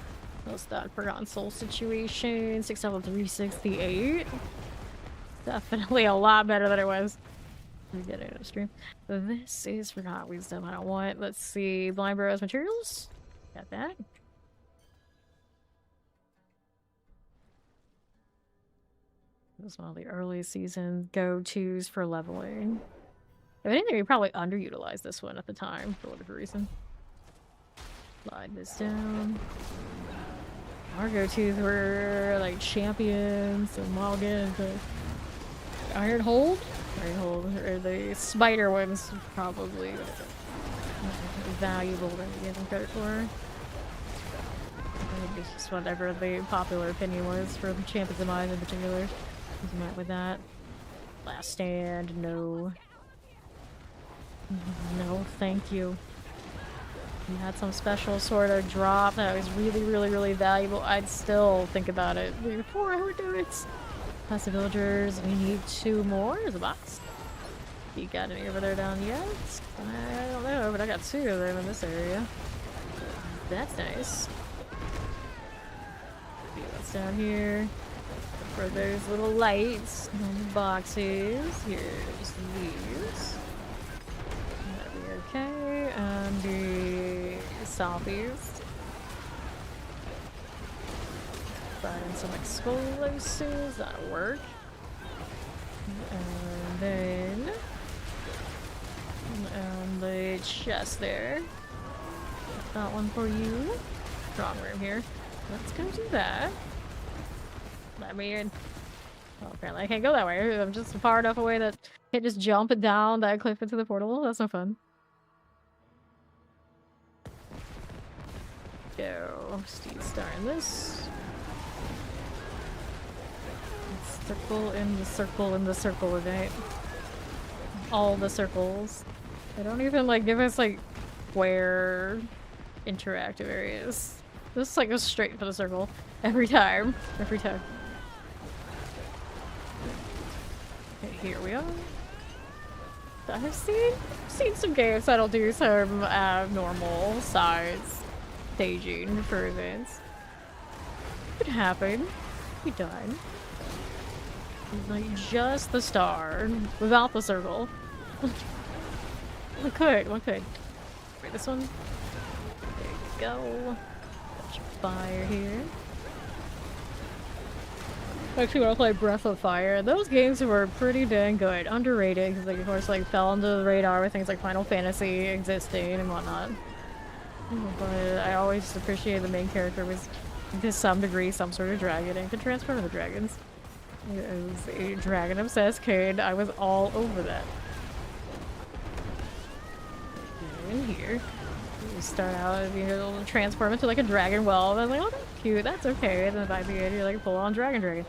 What's that Forgotten Soul situation? 6 level 368. Definitely a lot better than it was. We get it stream. This is Forgotten Wisdom. I don't want. Let's see. Blind Burrows materials. Got that. This is one of the early season go-tos for leveling. If anything, we probably underutilized this one at the time for whatever reason. Slide this down. Our go-tos were like champions and Mulligan, but Iron Hold? Iron Hold, or the spider ones, probably valuable than you give them credit for. Maybe just whatever the popular opinion was for the champions of mine in particular. Who's met with that? Last stand, no. No, thank you. You had some special sort of drop that was really valuable. I'd still think about it. 4-hour dudes. Passive villagers. We need 2 more. There's a box. You got any over there down yet? I don't know, but I got 2 of them in this area. That's nice. See what's down here. For those little lights on the boxes. Here's these. That'll be okay. And the southeast. Slide in some explosives. That'll work. And then the chest there. Got one for you. Strong room here. Let's go do that. I mean, well, apparently I can't go that way. I'm just far enough away that I can't just jump down that cliff into the portal. That's no fun. Go. Steed starting this. Circle in the circle in the circle of it. All the circles. They don't even like give us like square interactive areas. This like goes straight for the circle every time. Every time. Okay, here we are. I've seen some games that'll do some abnormal size staging for events. Could happen. Be done. Like just the star without the circle. One could. Wait, this one. There you go. Got your fire here. Actually, when I played Breath of Fire, those games were pretty dang good. Underrated, because, like, of course, like, fell under the radar with things like Final Fantasy existing and whatnot. But I always appreciated the main character was, to some degree, some sort of dragon and could transform into dragons. It was a dragon-obsessed kid. I was all over that. In here, you start out, you know, transform into, like, a dragon well, and I was like, oh, that's cute, that's okay. And then by the end, you're like, full-on dragon.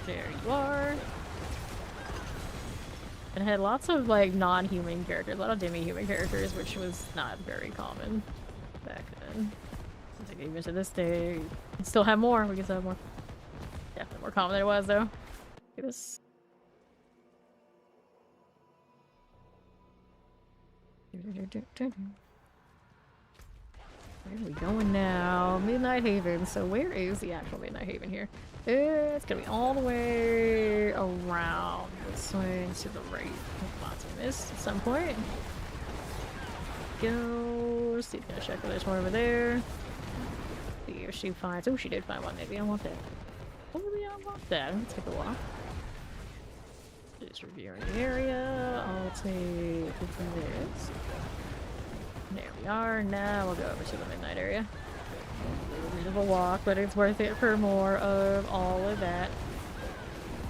There you are. And it had lots of like non-human characters, a lot of demi-human characters, which was not very common back then. I think even to this day, we still have more. We can still have more. Definitely more common than it was, though. Look at this. Where are we going now? Midnight Haven. So where is the actual Midnight Haven here? It's gonna be all the way around this way to the right. Lots of this at some point. Go. Steve's gonna check if there's one over there. See if she finds. Oh, she did find one. Maybe I want that. Oh, maybe I want that. Let's take a walk. Just reviewing the area. I'll take this. There we are. Now we'll go over to the midnight area. A little bit of a walk, but it's worth it for more of all of that.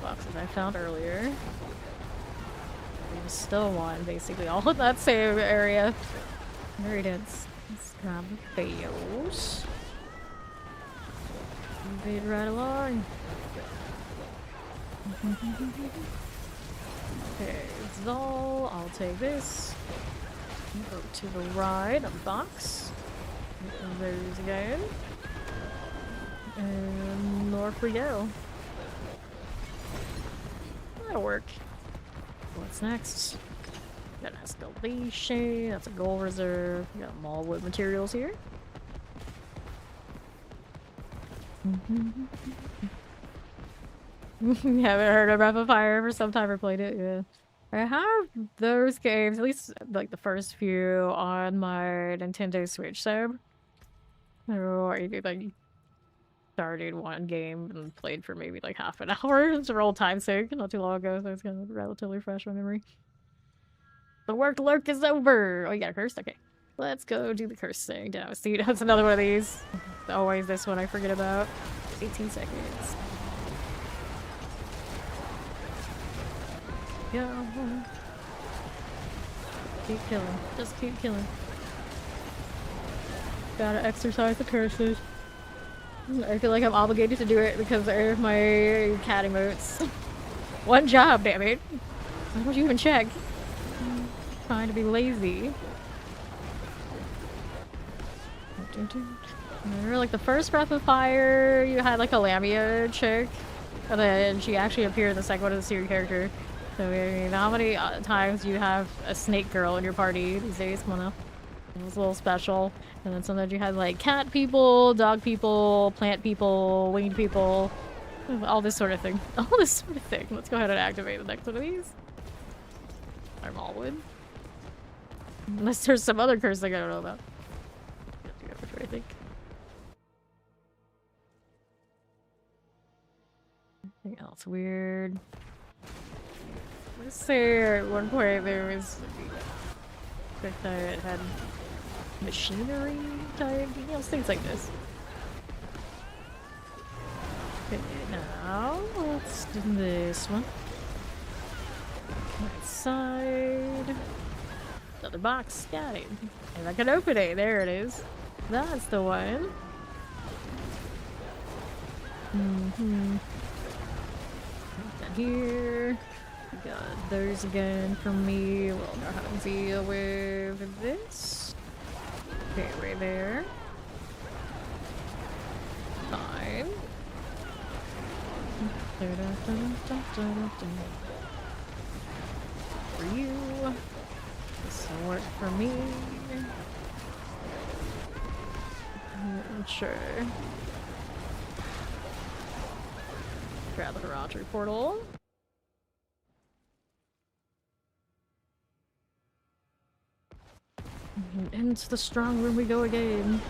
Boxes I found earlier. There's still one, basically. All of that same area. Very dense. Let's grab the fails. Move it right along. Okay, Zol. I'll take this. Go to the right of the box. There's again. And north we go. That'll work. What's next? Got an escalation. That's a gold reserve. We got mallwood materials here. Haven't heard of Breath of Fire for some time or played it. Yeah. I have those games, at least like the first few, on my Nintendo Switch sub. So I did like started one game and played for maybe like half an hour. It's for old time's sake, not too long ago, so it's kind of relatively fresh on memory. The work lurk is over. Oh, you got a curse? Okay. Let's go do the curse thing. Now, see, that's another one of these. Always this one I forget about. 18 seconds. Go. Keep killing. Just keep killing. Gotta exercise the curses. I feel like I'm obligated to do it because of my cat emotes. One job, damn it. Why don't you even check? I'm trying to be lazy. Remember, like the first Breath of Fire, you had like a Lamia chick, and then she actually appeared in the second one as a series character. So I mean, how many times do you have a snake girl in your party these days? Come on now. It was a little special. And then sometimes you had like cat people, dog people, plant people, winged people, all this sort of thing. All this sort of thing. Let's go ahead and activate the next one of these. I'm all wood. Unless there's some other curse thing I don't know about. I think. Anything else weird? Let's say at one point there was that had machinery type, you know, things like this. Okay, now let's do this one. Right side. Another box. Got it. And I can open it. There it is. That's the one. Put that here. We got those again for me. We'll know how to deal with this. Okay, right there. Fine. For you. This will work for me. Sure. Grab the Garage portal. Into the strong room we go again.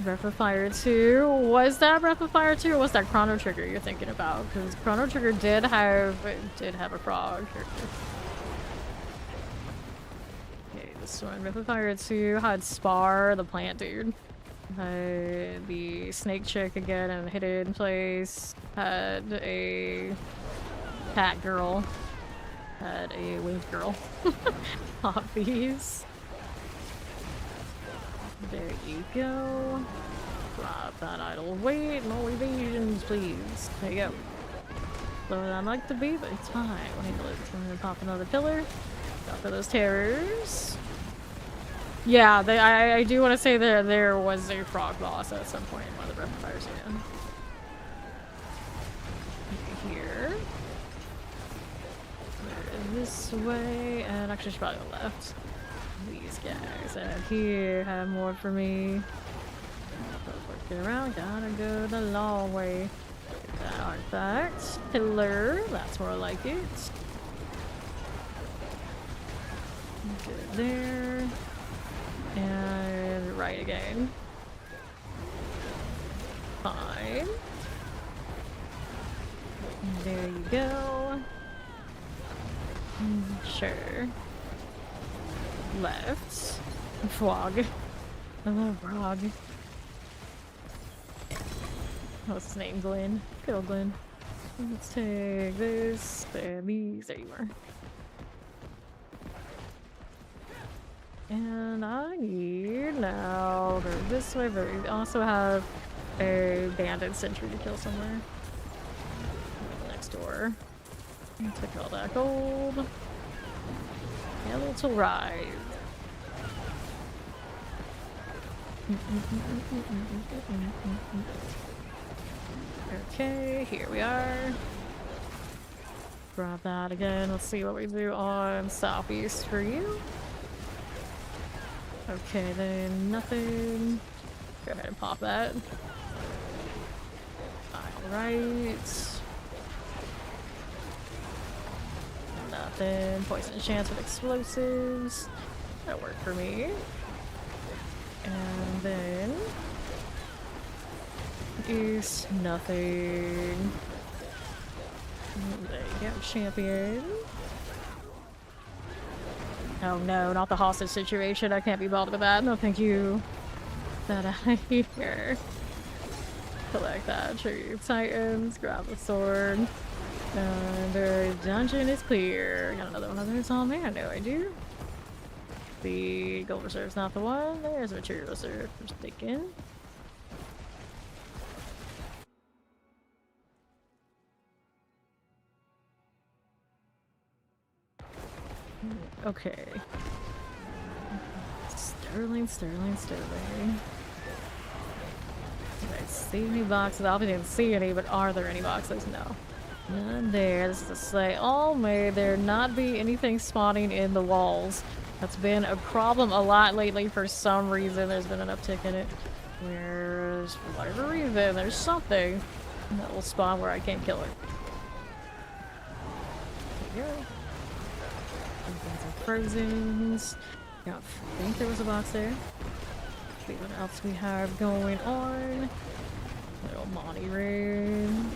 Breath of Fire 2. Was that Breath of Fire 2 or was that Chrono Trigger you're thinking about? Because Chrono Trigger did have a frog character. Okay, this one. Breath of Fire 2 had Spar, the plant dude. Had the snake chick again in a hidden place. Had a cat girl. Had a winged girl. Hobbies. There you go. Drop that idle weight. No evasions, please. There you go. Lower than I'd like to be, but it's fine. We'll handle it. I'm gonna pop another pillar. Go for those terrors. Yeah, I do want to say that there was a frog boss at some point in one of the Breath of Fires again. Here. This way, and actually should probably go left. These guys out here have more for me. Working around, gotta go the long way. Get that artifact. Pillar, that's more like it. Good there. And right again. Fine. There you go. Sure. Left. Frog. I love frog. What's his name? Glenn. Good old Glenn. Let's take this and these. There you are. And I need now go this way, but we also have a bandit sentry to kill somewhere. Next door. Take all that gold. Able to ride. Okay, here we are. grab that again. Let's see what we do on southeast for you. Okay, then nothing. Go ahead and pop that. Alright. Nothing. Poison chance with explosives. That worked for me. And then is nothing. There you go, champion. Oh no, not the hostage situation. I can't be bothered with that. No, thank you. Get that out of here. Collect that. Tree Titans. Grab the sword. And the dungeon is clear. Got another one of those on me. I know I do. The gold reserve's not the one. There's a material reserve. Just thinking. Okay. Sterling. Did I see any boxes? I didn't see any, but are there any boxes? No. None there. This is to say, oh, may there not be anything spawning in the walls. That's been a problem a lot lately for some reason. There's been an uptick in it. Whereas, for whatever reason, there's something that will spawn where I can't kill it. There you go. Frozens. Yeah, I think there was a box there. See what else we have going on. Little Monty room.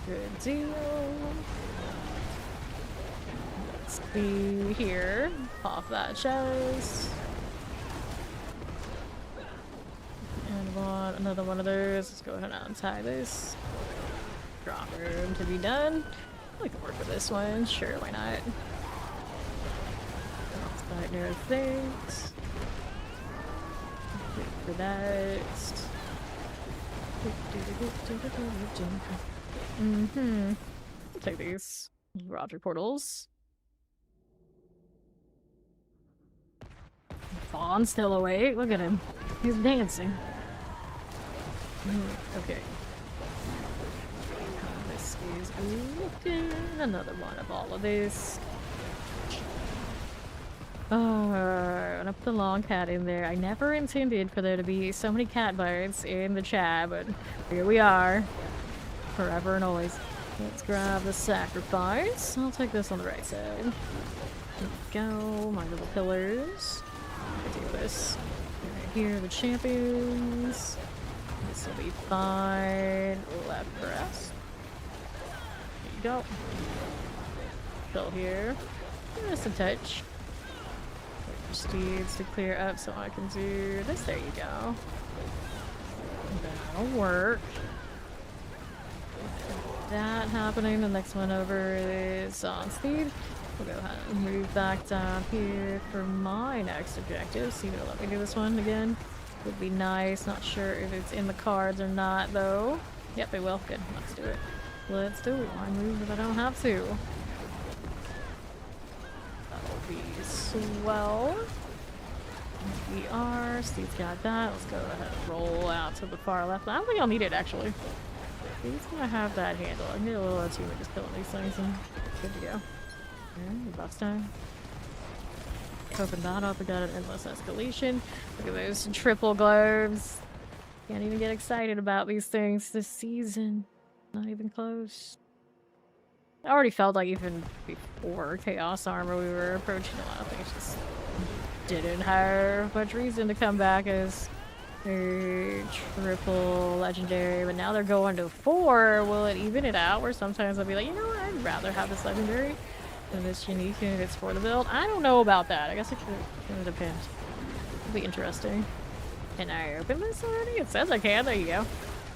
Good deal. Let's be here. Pop that chest. And want another one of those. Let's go ahead and untie this. Drop room to be done. I can work with this one. Sure, why not? Outside near things. Wait for that. I'll take these. Roger portals. Fawn's still awake. Look at him. He's dancing. Okay. This is looking another one of all of this. Oh, and up the long cat in there. I never intended for there to be so many cat bites in the chat, but here we are. Forever and always. Let's grab the sacrifice. I'll take this on the right side. There we go. My little pillars. I do this. Right here, the champions. This will be fine. Left press. There you go. Fill here. Just a touch. Steeds to clear up so I can do this. There you go. That'll work. That happening. The next one over is on speed. We'll go ahead and move back down here for my next objective. See if it'll let me do this one again. Would be nice. Not sure if it's in the cards or not though. Yep, it will. Good. Let's do it. Let's do it. Why move if I don't have to? That'll be swell. We are. Steve's got that. Let's go ahead and roll out to the far left. I don't think I'll need it actually. He's gonna have that handle. I need a little achievement just killing these things and good to go. Alright, buffs time. Open that up. We got an endless escalation. Look at those triple globes. Can't even get excited about these things this season. Not even close. I already felt like even before Chaos Armor we were approaching a lot of things just didn't have much reason to come back as a triple legendary, but now they're going to 4. Will it even it out? Where sometimes I'll be like, you know what, I'd rather have this legendary than this unique if it's for the build. I don't know about that. I guess it could depend. It'll be interesting. Can I open this already? It says I can. There you go.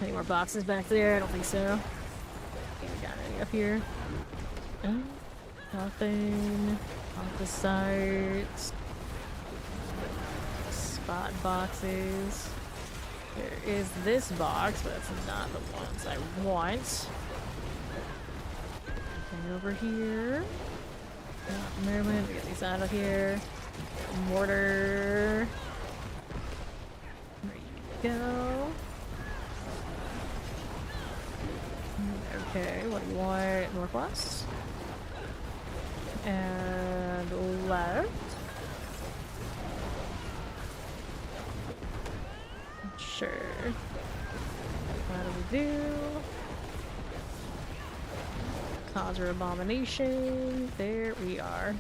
Any more boxes back there? I don't think so. Okay, we got any up here? Nothing. Off the sides. Spot boxes. There is this box, but it's not the ones I want. Okay, over here. Moment, we get these out of here. Mortar. There you go. Okay, what do you want? Northwest? And left? Sure. What do we do? Cause or abomination. There we are.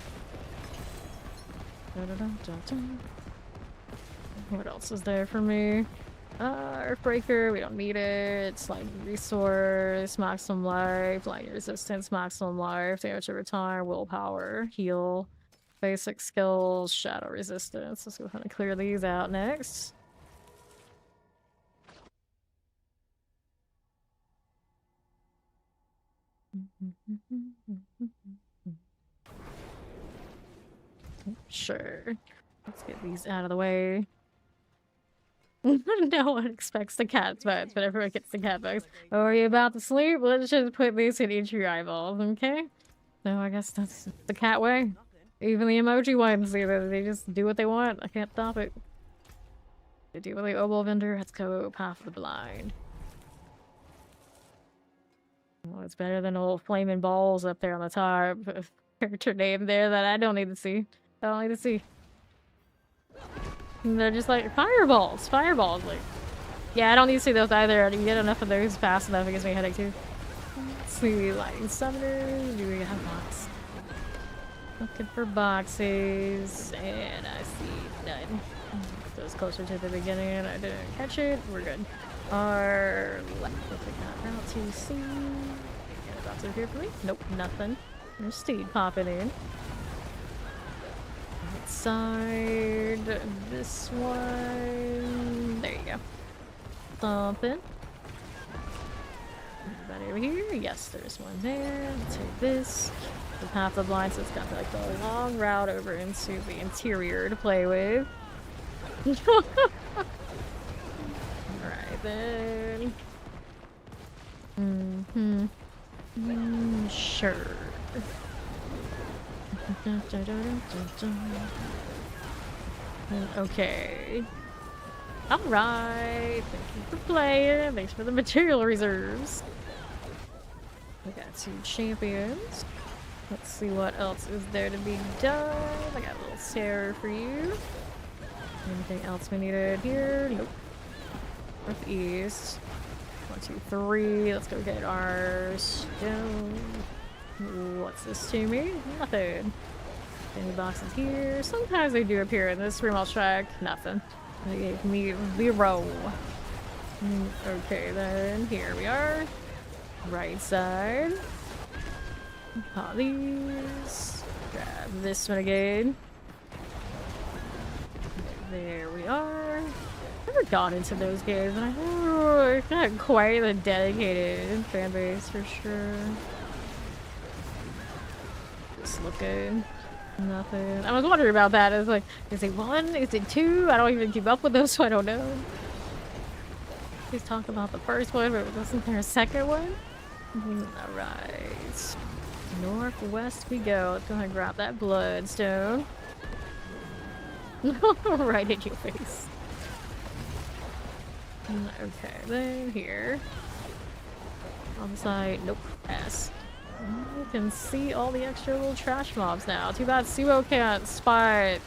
What else is there for me? Earthbreaker, we don't need it. Sliding resource, maximum life, lightning resistance, maximum life, damage over time, willpower, heal, basic skills, shadow resistance. Let's go ahead and clear these out next. Sure. Let's get these out of the way. No one expects the cat bugs, but everyone gets the cat bugs. Oh, are you about to sleep? Let's just put these in each of your eyeballs, okay? No, I guess that's the cat way. Even the emoji ones, they just do what they want. I can't stop it. They deal with the oboe vendor. Let's go Path of the Blind. Well, it's better than old flaming balls up there on the top. Character name there that I don't need to see. I don't need to see. And they're just like fireballs. Fireballs, like. Yeah, I don't need to see those either. I can get enough of those fast enough. It gives me a headache too. Let's see, lightning summoners. Do we have box? Looking for boxes, and I see none. So it's closer to the beginning, and I didn't catch it. We're good. Our left, what we got? Route to C. Any boxes here for me? Nope, nothing. There's Steed popping in. Right side, this one. There you go. Something. Anybody over here? Yes, there's one there. Let's take this. The Path of the Blind, so it's got like the long route over into the interior to play with. Alright then. Sure. Okay. Alright. Thank you for playing. Thanks for the material reserves. We got 2 champions. Let's see what else is there to be done. I got a little terror for you. Anything else we needed here? Nope. Northeast. 1, 2, 3. Let's go get our stone. What's this to me? Nothing. Any boxes here? Sometimes they do appear in this room. I'll check. Nothing. They gave me 0. Okay, then here we are. Right side. Pop these. Grab this one again. There we are. Never got into those games, and I know not quite a dedicated fan base for sure. Just looking. Nothing. I was wondering about that. It's like, is it 1? Is it 2? I don't even keep up with those, so I don't know. Please talk about the first one, but wasn't there a second one? Alright. Northwest we go. Let's go ahead and grab that bloodstone. Right in your face. Okay, then here. On the side. Nope. S. You can see all the extra little trash mobs now. Too bad Sumo can't spot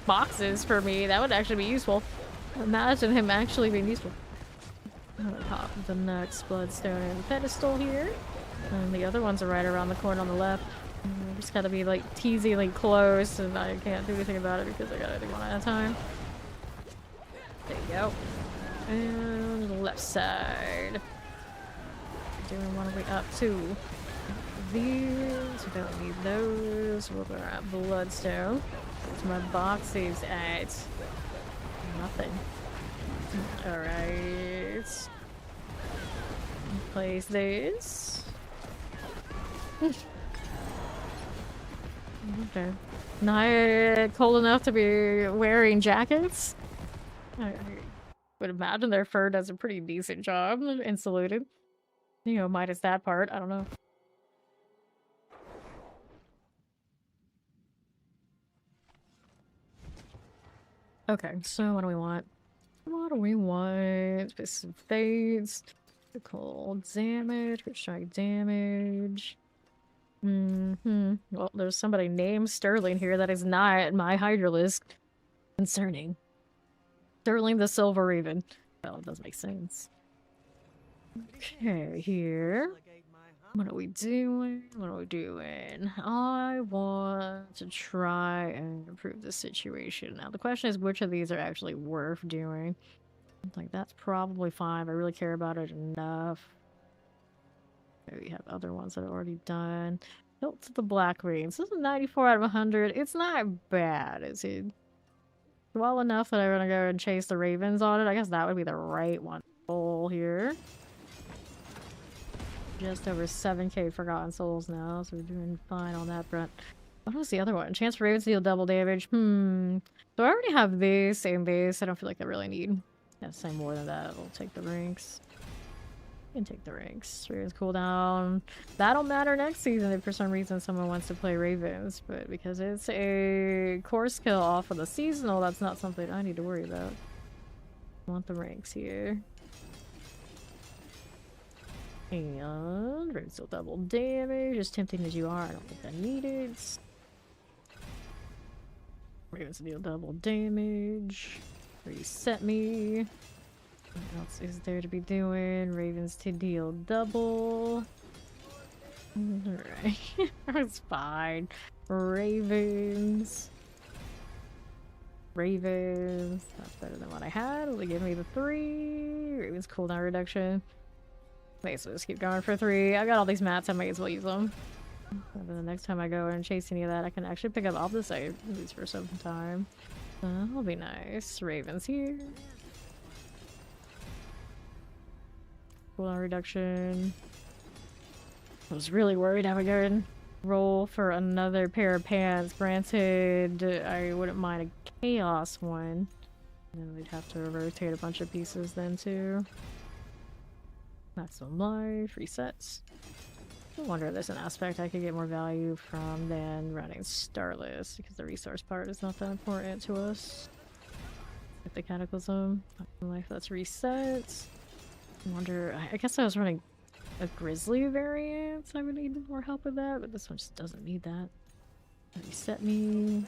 boxes for me. That would actually be useful. Imagine him actually being useful. I'm gonna pop the next bloodstone in the pedestal here. And the other ones are right around the corner on the left. Just gotta be like teasingly close, and I can't do anything about it because I gotta do one at a time. There you go. And the left side. Doing one way up too. These, we don't need those. We'll grab bloodstone. Where's my boxes at? Nothing. Alright. Place these. Okay. Not cold enough to be wearing jackets? I would imagine their fur does a pretty decent job, insulated. You know, minus that part, I don't know. Okay, so what do we want? What do we want? Some fades. Critical damage, crit strike damage. Well, there's somebody named Sterling here that is not my Hydralisk. Concerning. Sterling the Silver Raven. Well, it does make sense. Okay, here. What are we doing? What are we doing? I want to try and improve the situation. Now, the question is which of these are actually worth doing. Like, that's probably fine if I really care about it enough. Okay, we have other ones that are already done. Hilt to the Black Rings. This is 94 out of 100. It's not bad, is it? Well enough that I'm gonna go and chase the ravens on it. I guess that would be the right one. Goal here. Just over 7k Forgotten Souls now, so we're doing fine on that front. What was the other one? Chance for ravens to deal double damage. So I already have this, same base. I don't feel like I really need to say more than that. We'll take the ranks. Can take the ranks. Ravens cooldown. That'll matter next season if for some reason someone wants to play Ravens, but because it's a core skill off of the seasonal, that's not something I need to worry about. I want the ranks here. And Ravens still double damage. As tempting as you are, I don't think I need it. Ravens deal double damage. Reset me. What else is there to be doing? Ravens to deal double. Alright. It's fine. Ravens. Ravens. That's better than what I had. Will they give me the 3? Ravens cooldown reduction. Okay, so just keep going for 3. I got all these mats, I might as well use them. And then the next time I go and chase any of that, I can actually pick up opposite at least for some time. That'll be nice. Ravens here. Cooldown reduction. I was really worried I would go and roll for another pair of pants. Granted, I wouldn't mind a chaos one. And then we'd have to rotate a bunch of pieces then too. Maximum life, resets. I wonder if there's an aspect I could get more value from than running Starless, because the resource part is not that important to us. Like the Cataclysm. Life, that's resets. I wonder, I guess I was running a Grizzly variant, so I would need more help with that, but this one just doesn't need that. Reset me.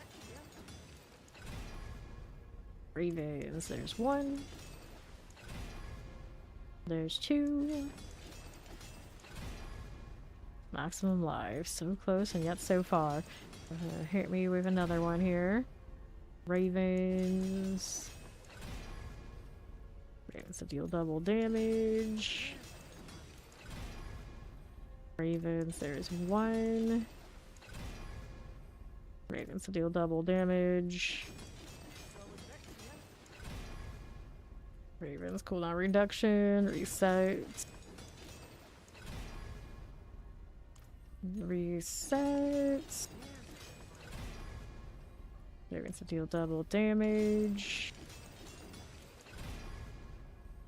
Ravens, there's 1. There's 2. Maximum life, so close and yet so far. Hit me with another one here. Ravens. Ravens to deal double damage. Ravens, there's 1. Ravens to deal double damage. Ravens cooldown reduction, reset. Reset. Ravens to deal double damage.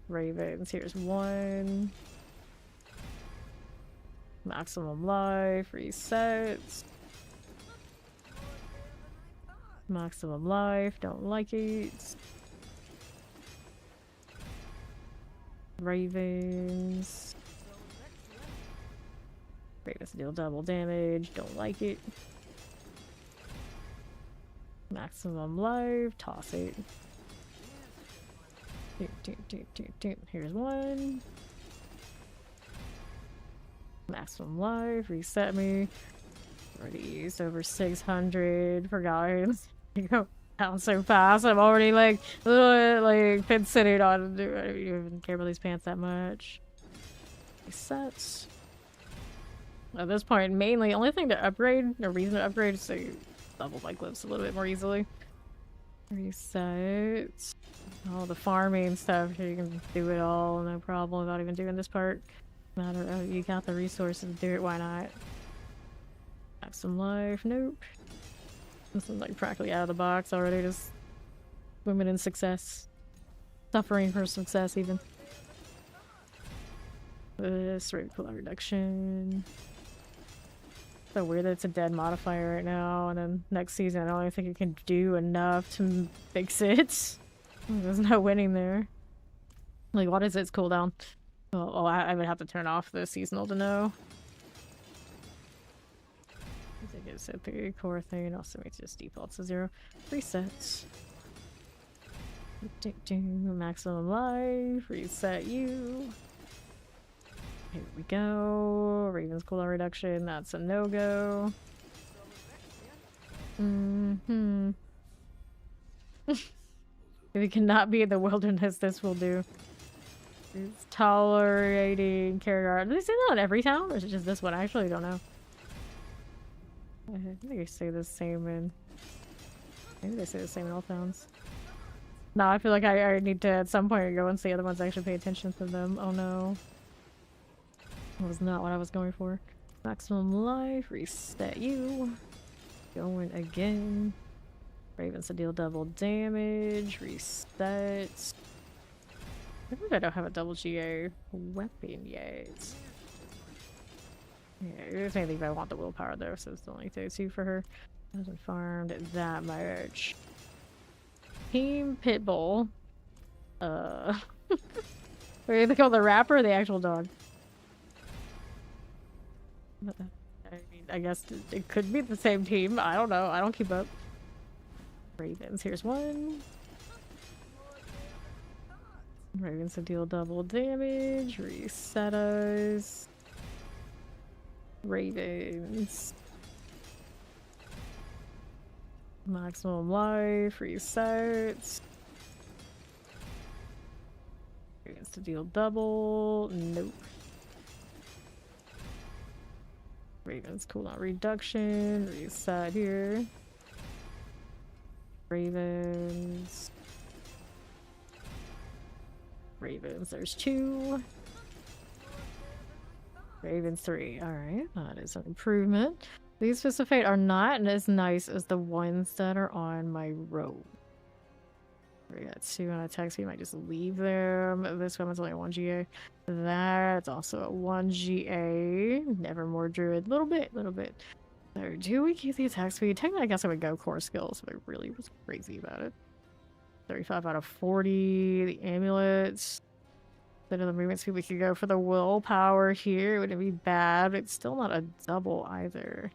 Ravens, here's 1. Maximum life, reset. Maximum life, don't like it. Ravens. Ravens deal double damage, don't like it. Maximum life, toss it. Here's 1. Maximum life, reset me. Already used over 600. Forgotten. You go down so fast. I'm already like pin sitting on. I don't even care about these pants that much. Resets. At this point, mainly, only thing to upgrade, or reason to upgrade, is to level my glyphs a little bit more easily. Reset. All the farming stuff, you can do it all, no problem without even doing this part. Matter of, you got the resources to do it, why not? Have some life, nope. This is like practically out of the box already, just women in success. Suffering for success, even. This rate cooldown reduction. So weird that it's a dead modifier right now, and then next season I don't even think it can do enough to fix it. There's no winning there. Like, what is its cooldown? Oh, I would have to turn off the seasonal to know. I think it's a 3 core thing. Also makes this default to 0. Resets. Maximum life. Reset you. Here we go. Raven's cooldown reduction. That's a no-go. If we cannot be in the wilderness, this will do. It's tolerating character. Do they say that on every town? Or is it just this one? I actually don't know. I think they say the same in... Maybe they say the same in all towns. No, I feel like I need to at some point go and see other ones actually pay attention to them. Oh no. That was not what I was going for. Maximum life, reset you. Going again. Ravens to deal double damage, reset. I think I don't have a double GA weapon yet. Yeah, if anything, I want the willpower though, so it's only 32 for her. Hasn't farmed that much. Team Pitbull. What do they call the rapper or the actual dog? I mean, I guess it could be the same team. I don't know. I don't keep up. Ravens. Here's one. Ravens to deal double damage. Reset us. Ravens. Maximum life. Resets. Ravens to deal double. Nope. Ravens cooldown reduction. Reset here. Ravens. Ravens, there's 2. Ravens 3. Alright, that is an improvement. These Fists of Fate are not as nice as the ones that are on my robe. We got 2 on attack speed, might just leave them. This weapon's only a 1 GA. That's also a 1 GA. Nevermore Druid. Little bit. So do we keep the attack speed? Technically, I guess I would go core skills, but I really was crazy about it. 35 out of 40. The amulets. Instead of the movement speed, we could go for the willpower here. It wouldn't be bad, but it's still not a double either.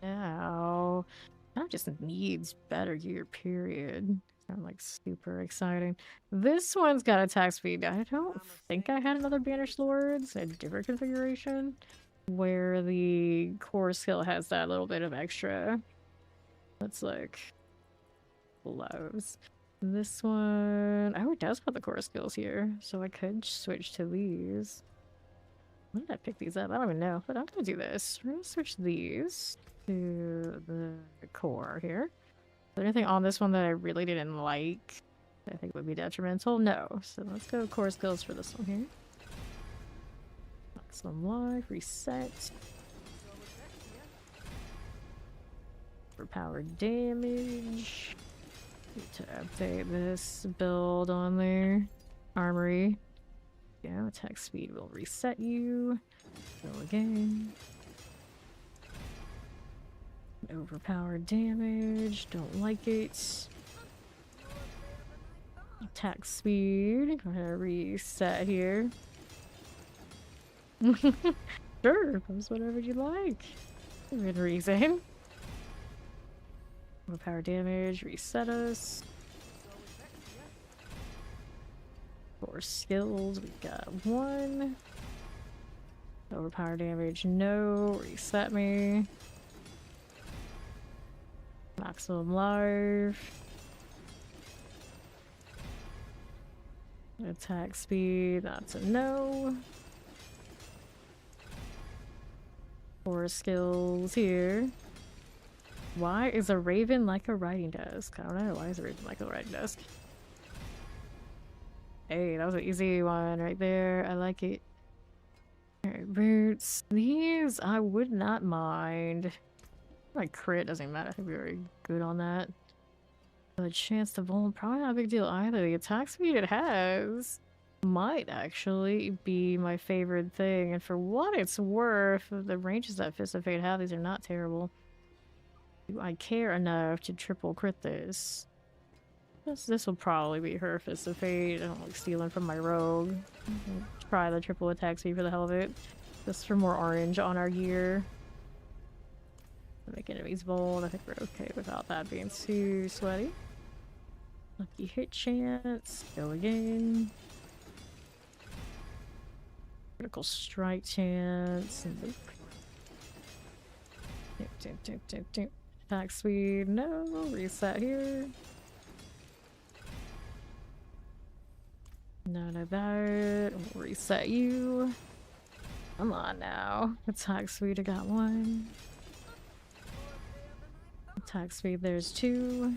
Now, that just needs better gear, period. I'm like super exciting. This one's got attack speed. I don't think I had another Banished Lords, a different configuration, where the core skill has that little bit of extra. Let's look. Gloves. This one... Oh, it does put the core skills here, so I could switch to these. When did I pick these up? I don't even know, but I'm gonna do this. We're gonna switch these to the core here. Is there anything on this one that I really didn't like? I think it would be detrimental? No. So let's go core skills for this one here. Maximum life, reset. Overpowered damage. Need to update this build on there. Armory. Yeah, attack speed will reset you. Go again. Overpowered damage. Don't like it. Attack speed. Go ahead and reset here. Sure, post whatever you like. Good reason. Power damage, reset us. For skills, we got 1. Overpower damage, no. Reset me. Maximum life. Attack speed, that's a no. For skills here. Why is a raven like a writing desk? I don't know. Why is a raven like a writing desk? Hey, that was an easy one right there. I like it. Alright, boots. These I would not mind. My crit doesn't matter. I think we're very good on that. The chance to vuln, probably not a big deal either. The attack speed it has might actually be my favorite thing. And for what it's worth, the ranges that Fist of Fate have, these are not terrible. Do I care enough to triple crit this? This will probably be her Fist of Fate. I don't like stealing from my rogue. Try the triple attack speed for the hell of it. Just for more orange on our gear. Make enemies bold. I think we're okay without that being too sweaty. Lucky hit chance. Go again. Critical strike chance. Nope. Attack speed. No. Reset here. None of that. We'll reset you. Come on now. Attack speed, I got one. Attack speed, there's two.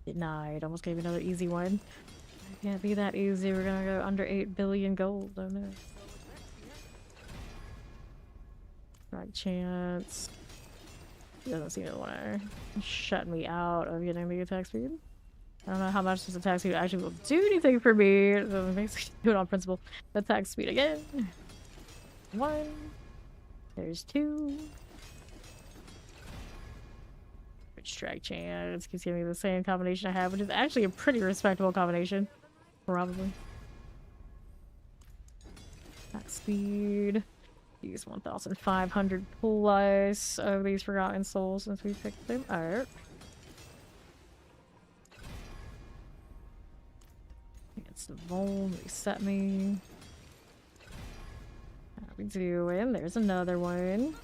Denied. Almost gave another easy one. It can't be that easy. We're gonna go under 8 billion gold. Oh no. Right chance. He doesn't seem to want to shut me out of getting the attack speed. I don't know how much this attack speed actually will do anything for me. So basically do it on principle. Attack speed again. One. There's two. Strike chance keeps giving me the same combination I have, which is actually a pretty respectable combination. Probably. Attack speed. Use 1,500 plus of these Forgotten Souls since we picked them up. It's the Vol, reset me. How we doing? There's another one.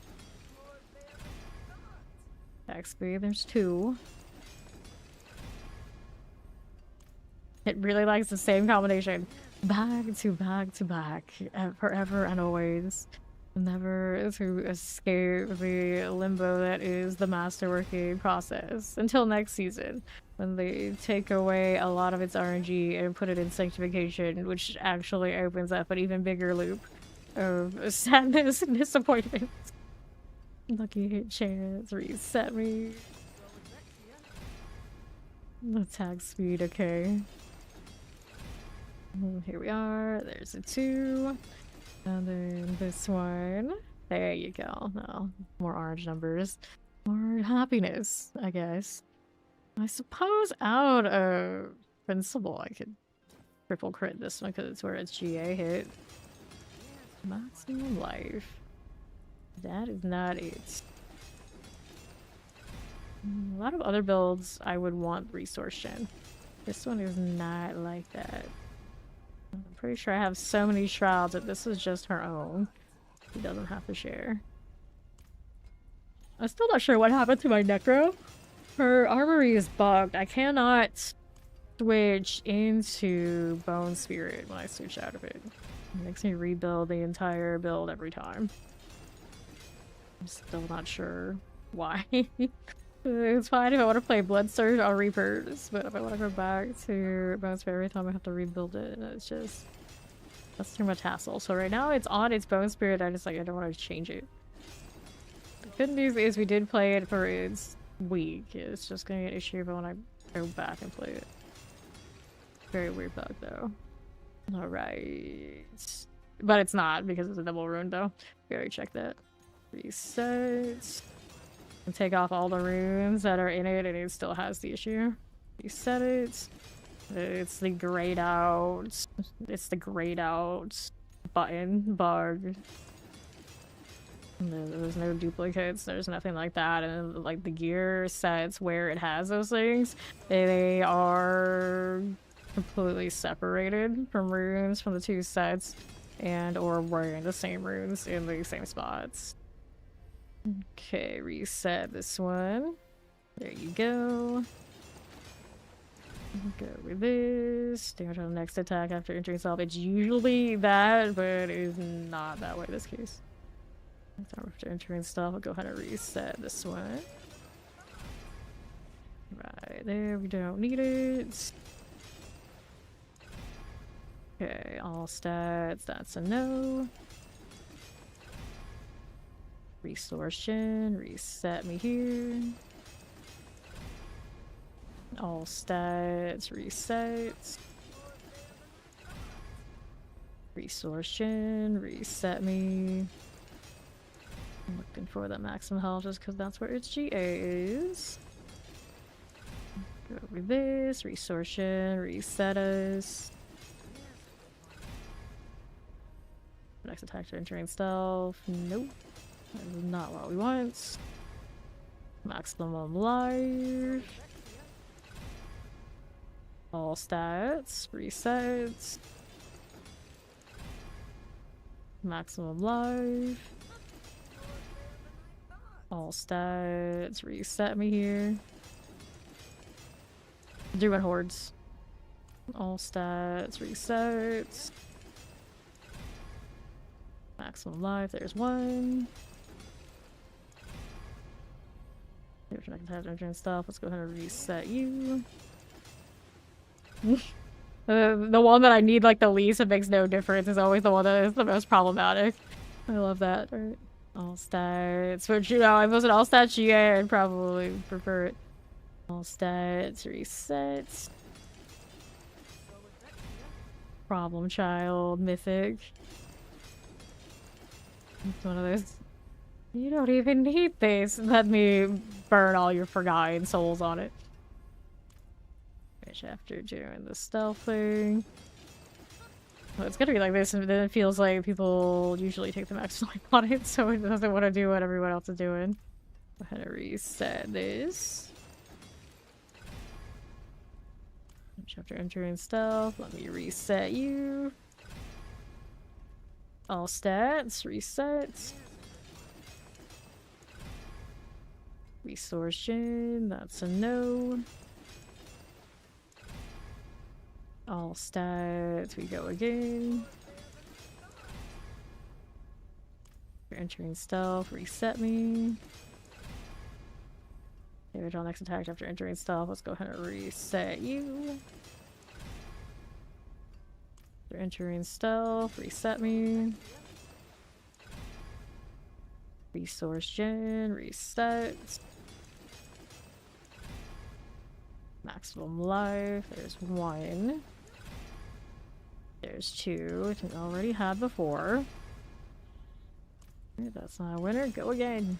Attack speed, there's two. It really likes the same combination. Back to back to back. Forever and always. Never to escape the limbo that is the masterworking process. Until next season, when they take away a lot of its RNG and put it in sanctification, which actually opens up an even bigger loop of sadness and disappointment. Lucky hit chance, reset me. Attack speed, okay. Here we are, there's a two. And then this one. There you go. No, more orange numbers. More happiness, I guess. I suppose out of principle I could triple crit this one because it's where its GA hit. Maximum life. That is not it. A lot of other builds I would want resource gen. This one is not like that. I'm pretty sure I have so many shrouds that this is just her own. She doesn't have to share. I'm still not sure what happened to my Necro. Her armory is bugged. I cannot switch into Bone Spirit when I switch out of it. It makes me rebuild the entire build every time. I'm still not sure why. It's fine if I want to play Blood Surge, I'll Reapers, but if I want to go back to Bone Spirit every time I have to rebuild it, it's just... that's too much hassle. So right now it's on its Bone Spirit, I don't want to change it. The good news is we did play it for its week. It's just gonna be an issue if I want to go back and play it. Very weird bug though. Alright. But it's not because it's a double rune though. We already checked that. Reset. And take off all the runes that are in it and it still has the issue. Reset it. It's the grayed out. It's the grayed out button bug. There's no duplicates, there's nothing like that, and like the gear sets where it has those things, they are completely separated from runes from the two sets and or wearing the same runes in the same spots. Okay, reset this one. There you go. Go with this. Damage on the next attack after entering self. It's usually that, but it is not that way this case. After entering stuff, I'll go ahead and reset this one. Right there, we don't need it. Okay, all stats, that's a no. Restoration, reset me here. All stats, reset. Restoration, reset me. I'm looking for that maximum health just because that's where its GA is. Go over this, resorption, reset us. Next attack to entering stealth. Nope. That is not what we want. Maximum life. All stats. Resets. Maximum life. All stats. Reset me here. Druid hordes. All stats. Resets. Maximum life. There's one. Here's I can have entering stuff. Let's go ahead and reset you. The one that I need like the least, it makes no difference, is always the one that is the most problematic. I love that. Alright. All stats. But you know, if it was an all stats GA, I'd probably prefer it. All stats, resets. Problem child, mythic. It's one of those. You don't even need this. Let me burn all your forgotten souls on it. Which after doing the stealth thing. Well, it's gonna be like this, and then it feels like people usually take the max life on it, so it doesn't want to do what everyone else is doing. Go ahead and reset this. After entering stealth, let me reset you. All stats, resets. Resorption, that's a no. All stats, we go again. After entering stealth, reset me. Damage on next attack after entering stealth. Let's go ahead and reset you. After entering stealth, reset me. Resorption, reset. Maximum life. There's one. There's two, which I already had before. Okay, that's not a winner. Go again.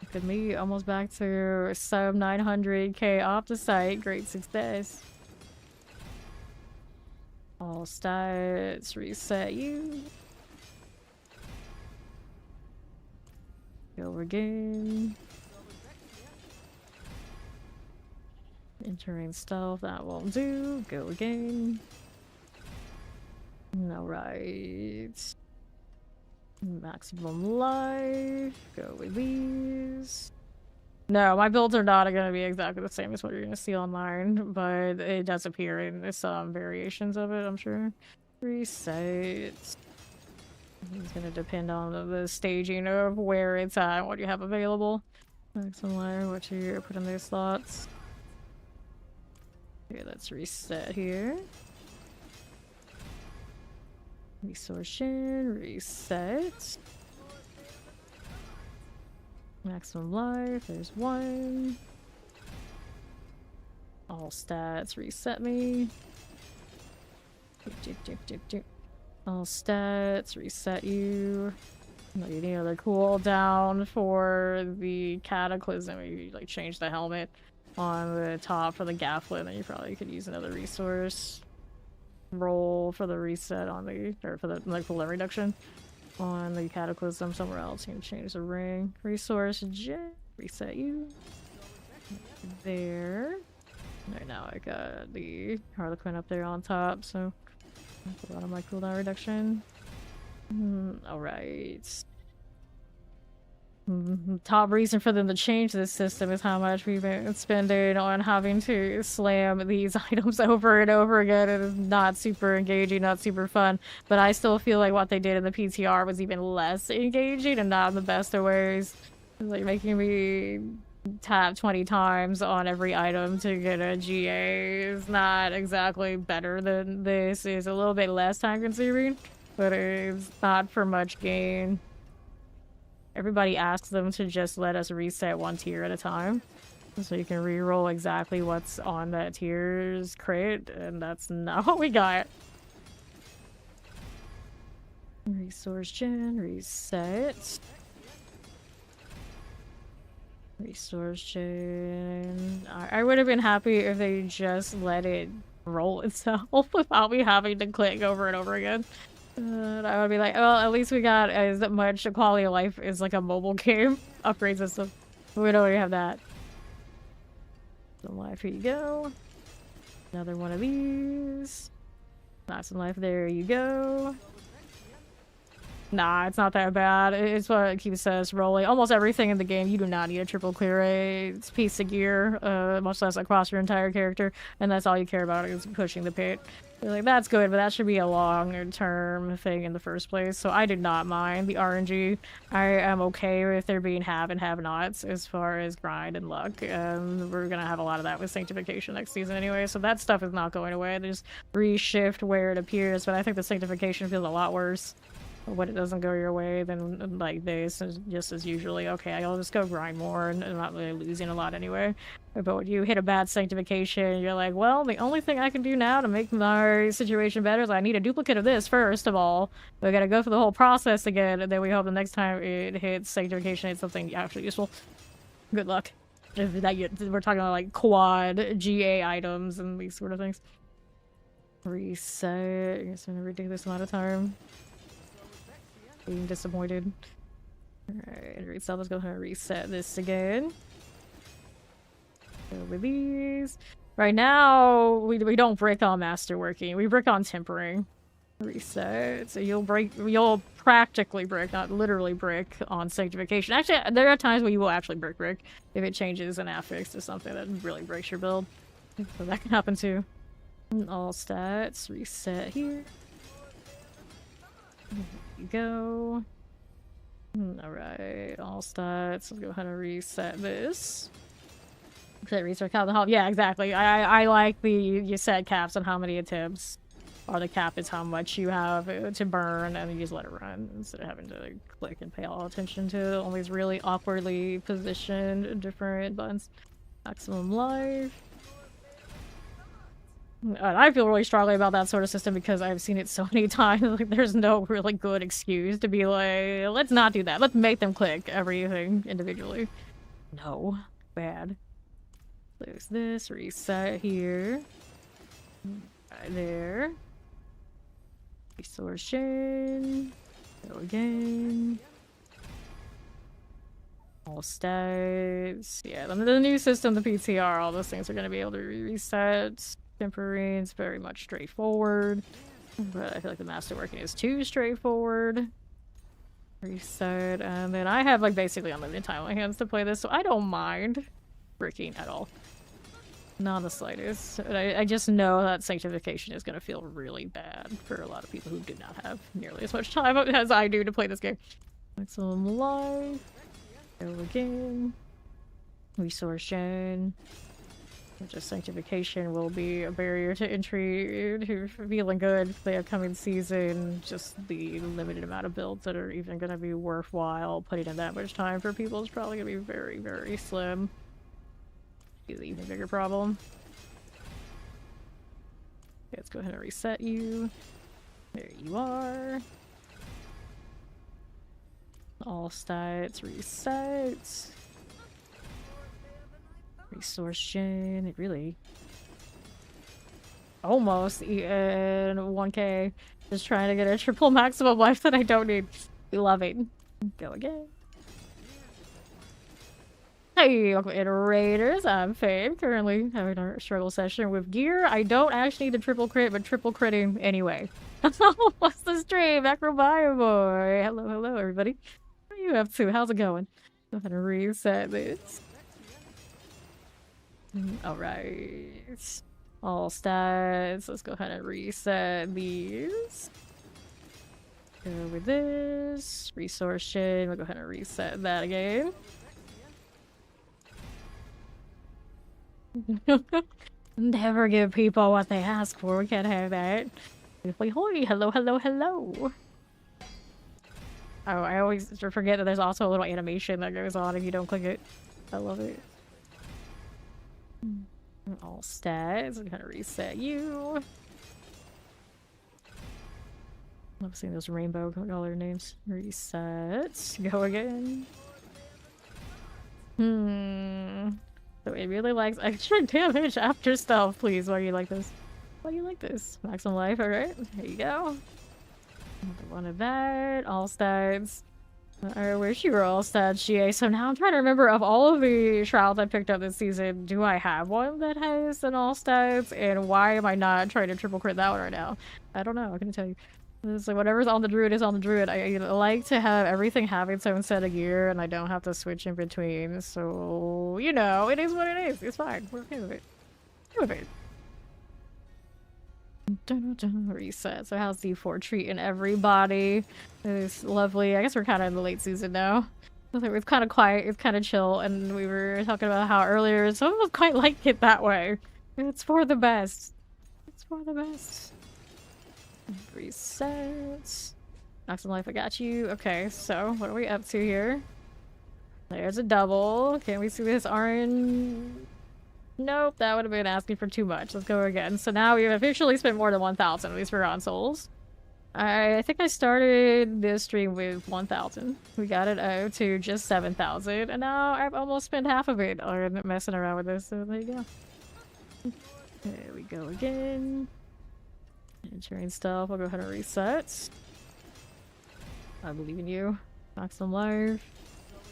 Look at me, almost back to sub 900k off the site. Great success. All stats, reset you. Go again. Entering stealth, that won't do. Go again. Alright. Maximum life. Go with these. No, my builds are not going to be exactly the same as what you're going to see online, but it does appear in some variations of it, I'm sure. Reset. It's going to depend on the staging of where it's at and what you have available. Maximum life, what you put in those slots. Okay, let's reset here. Resorption, reset. Maximum life, there's one. All stats, reset me. All stats, reset you. No, you need another cooldown for the Cataclysm. You like change the helmet on the top for the Gafflin, then you probably could use another resource. Roll for the reset on the, or for the like cooldown reduction on the Cataclysm somewhere else. You can change the ring. Resource jet, reset you. There. Right now I got the Harlequin up there on top, so that's a lot of my cooldown reduction. Alright. Top reason for them to change this system is how much we've been spending on having to slam these items over and over again. It is not super engaging, not super fun, but I still feel like what they did in the PTR was even less engaging and not in the best of ways. It's like making me tap 20 times on every item to get a GA is not exactly better than this. It's a little bit less time consuming, but it's not for much gain. Everybody asks them to just let us reset one tier at a time, so you can reroll exactly what's on that tier's crit, and that's not what we got. Resource gen, reset. Restoration. I would have been happy if they just let it roll itself without me having to click over and over again. I would be like, well, at least we got as much quality of life as like a mobile game upgrade system. We don't already have that. Some life, here you go. Another one of these. Not some life, there you go. Nah, it's not that bad. It's what Keith says, rolling. Almost everything in the game, you do not need a triple clear rate piece of gear, much less across your entire character, and that's all you care about is pushing the pit. You're like, that's good, but that should be a long-term thing in the first place, so I did not mind the RNG. I am okay with there being have and have-nots as far as grind and luck. We're gonna have a lot of that with Sanctification next season anyway, so that stuff is not going away. They just reshift where it appears, but I think the Sanctification feels a lot worse when it doesn't go your way than like this, just as usually, okay, I'll just go grind more and I'm not really losing a lot anyway. But when you hit a bad Sanctification, you're like, well, the only thing I can do now to make my situation better is I need a duplicate of this first of all. We gotta go through the whole process again, and then we hope the next time it hits Sanctification, it's something actually useful. Good luck. If that, we're talking about like quad GA items and these sort of things. Reset. I guess I'm gonna redo this amount of time. Being disappointed. Alright, reset. Let's go ahead and reset this again. Go with these. Right now, we don't brick on masterworking. We brick on tempering. Reset. So you'll practically brick, not literally brick, on sanctification. Actually, there are times where you will actually brick if it changes an affix to something that really breaks your build. So that can happen too. All stats. Reset here. There you go. Alright, all stats. Let's go ahead and reset this. Reset cap the hop. Yeah, exactly. I like you set caps on how many attempts, or the cap is how much you have to burn, and you just let it run instead of having to click and pay all attention to all these really awkwardly positioned different buttons. Maximum life. I feel really strongly about that sort of system because I've seen it so many times. Like, there's no really good excuse to be like, let's not do that. Let's make them click everything individually. No. Bad. Close this. Reset here. Right there. Restoration. Go again. All stats. Yeah, the new system, the PTR, all those things are going to be able to reset. Temporary's very much straightforward, but I feel like the masterworking is too straightforward. Reset, and then I have like basically unlimited time on my hands to play this, so I don't mind bricking at all. Not the slightest. I just know that sanctification is going to feel really bad for a lot of people who do not have nearly as much time as I do to play this game. Maximum life. Go again. Restoration. Just sanctification will be a barrier to entry to feeling good for the upcoming season. Just the limited amount of builds that are even going to be worthwhile putting in that much time for people is probably going to be very, very slim. Be the even bigger problem. Okay, let's go ahead and reset you. There you are. All stats reset. Restoration, it really almost in 1k. Just trying to get a triple maximum life that I don't need. Love it. Go again. Hey, welcome in Raiders. I'm Fame, currently having our struggle session with gear. I don't actually need the triple crit, but triple critting anyway. What's the stream? Acrobiome boy. Hello, everybody. What are you up to? How's it going? Go ahead and reset this. Alright. All stats. Let's go ahead and reset these. Go with this. Restoration. We'll go ahead and reset that again. Never give people what they ask for. We can't have that. Hoy, hello. Oh, I always forget that there's also a little animation that goes on if you don't click it. I love it. All stats. I'm gonna reset you. Love seeing those rainbow color names. Reset. Go again. So it really likes extra damage after stealth. Please, why do you like this? Why do you like this? Maximum life, alright. There you go. One of that. All stats. I wish you were all stats, GA. So now I'm trying to remember, of all of the shrouds I picked up this season, do I have one that has an all stats? And why am I not trying to triple crit that one right now? I don't know. I couldn't tell you. It's like whatever's on the Druid is on the Druid. I like to have everything have its own set of gear, and I don't have to switch in between. So, you know, it is what it is. It's fine. We're okay with it. Okay with it. Reset. So how's D4 treating everybody? It's lovely. I guess we're kind of in the late season now. It's kind of quiet, it's kind of chill, and we were talking about how earlier some of us quite like it that way. It's for the best. It's for the best. Reset. Maximum life, I got you. Okay, so what are we up to here? There's a double. Can we see this orange? Nope, that would have been asking for too much. Let's go again. So now we've officially spent more than 1,000, at least for consoles. I think I started this stream with 1,000. We got it out to just 7,000, and now I've almost spent half of it on messing around with this, so there you go. There we go again. Entering stuff. I'll go ahead and reset. I believe in you. Maximum life.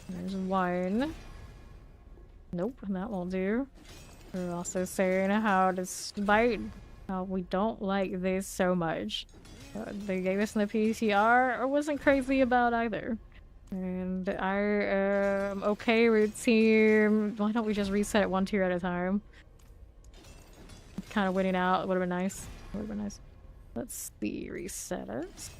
There's one. Nope, that won't do. We're also saying how, despite how we don't like this so much, they gave us in the PTR, I wasn't crazy about either. And I am okay with team. Why don't we just reset it 1 tier at a time? Kind of winning out would have been nice. Would have been nice. Let's see, reset it.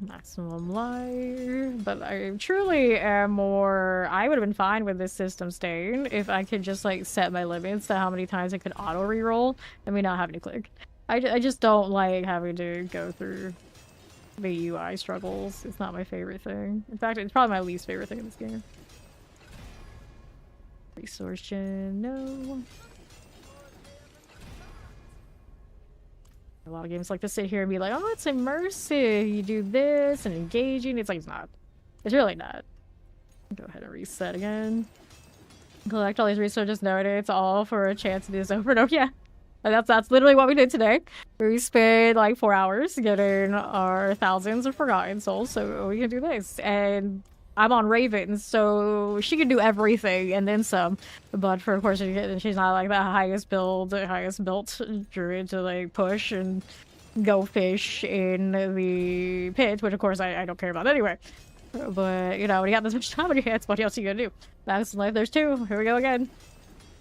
Maximum life, but I truly am more. I would have been fine with this system staying if I could just like set my limits to how many times I could auto reroll and me not having to click. I just don't like having to go through the UI struggles. It's not my favorite thing. In fact, it's probably my least favorite thing in this game. Resource gen, no. A lot of games like to sit here and be like, oh, it's immersive. You do this and engaging. It's like, it's not. It's really not. Go ahead and reset again. Collect all these resources. No, it's all for a chance to do this over and over. Yeah. That's literally what we did today. We spent like 4 hours getting our thousands of Forgotten Souls, so we can do this. And I'm on Raven, so she can do everything and then some. But for of course, she's not like the highest built druid to like push and go fish in the pit, which of course I don't care about anyway. But you know, when you got this much time on your hands, what else are you gonna do? That's life. There's 2. Here we go again.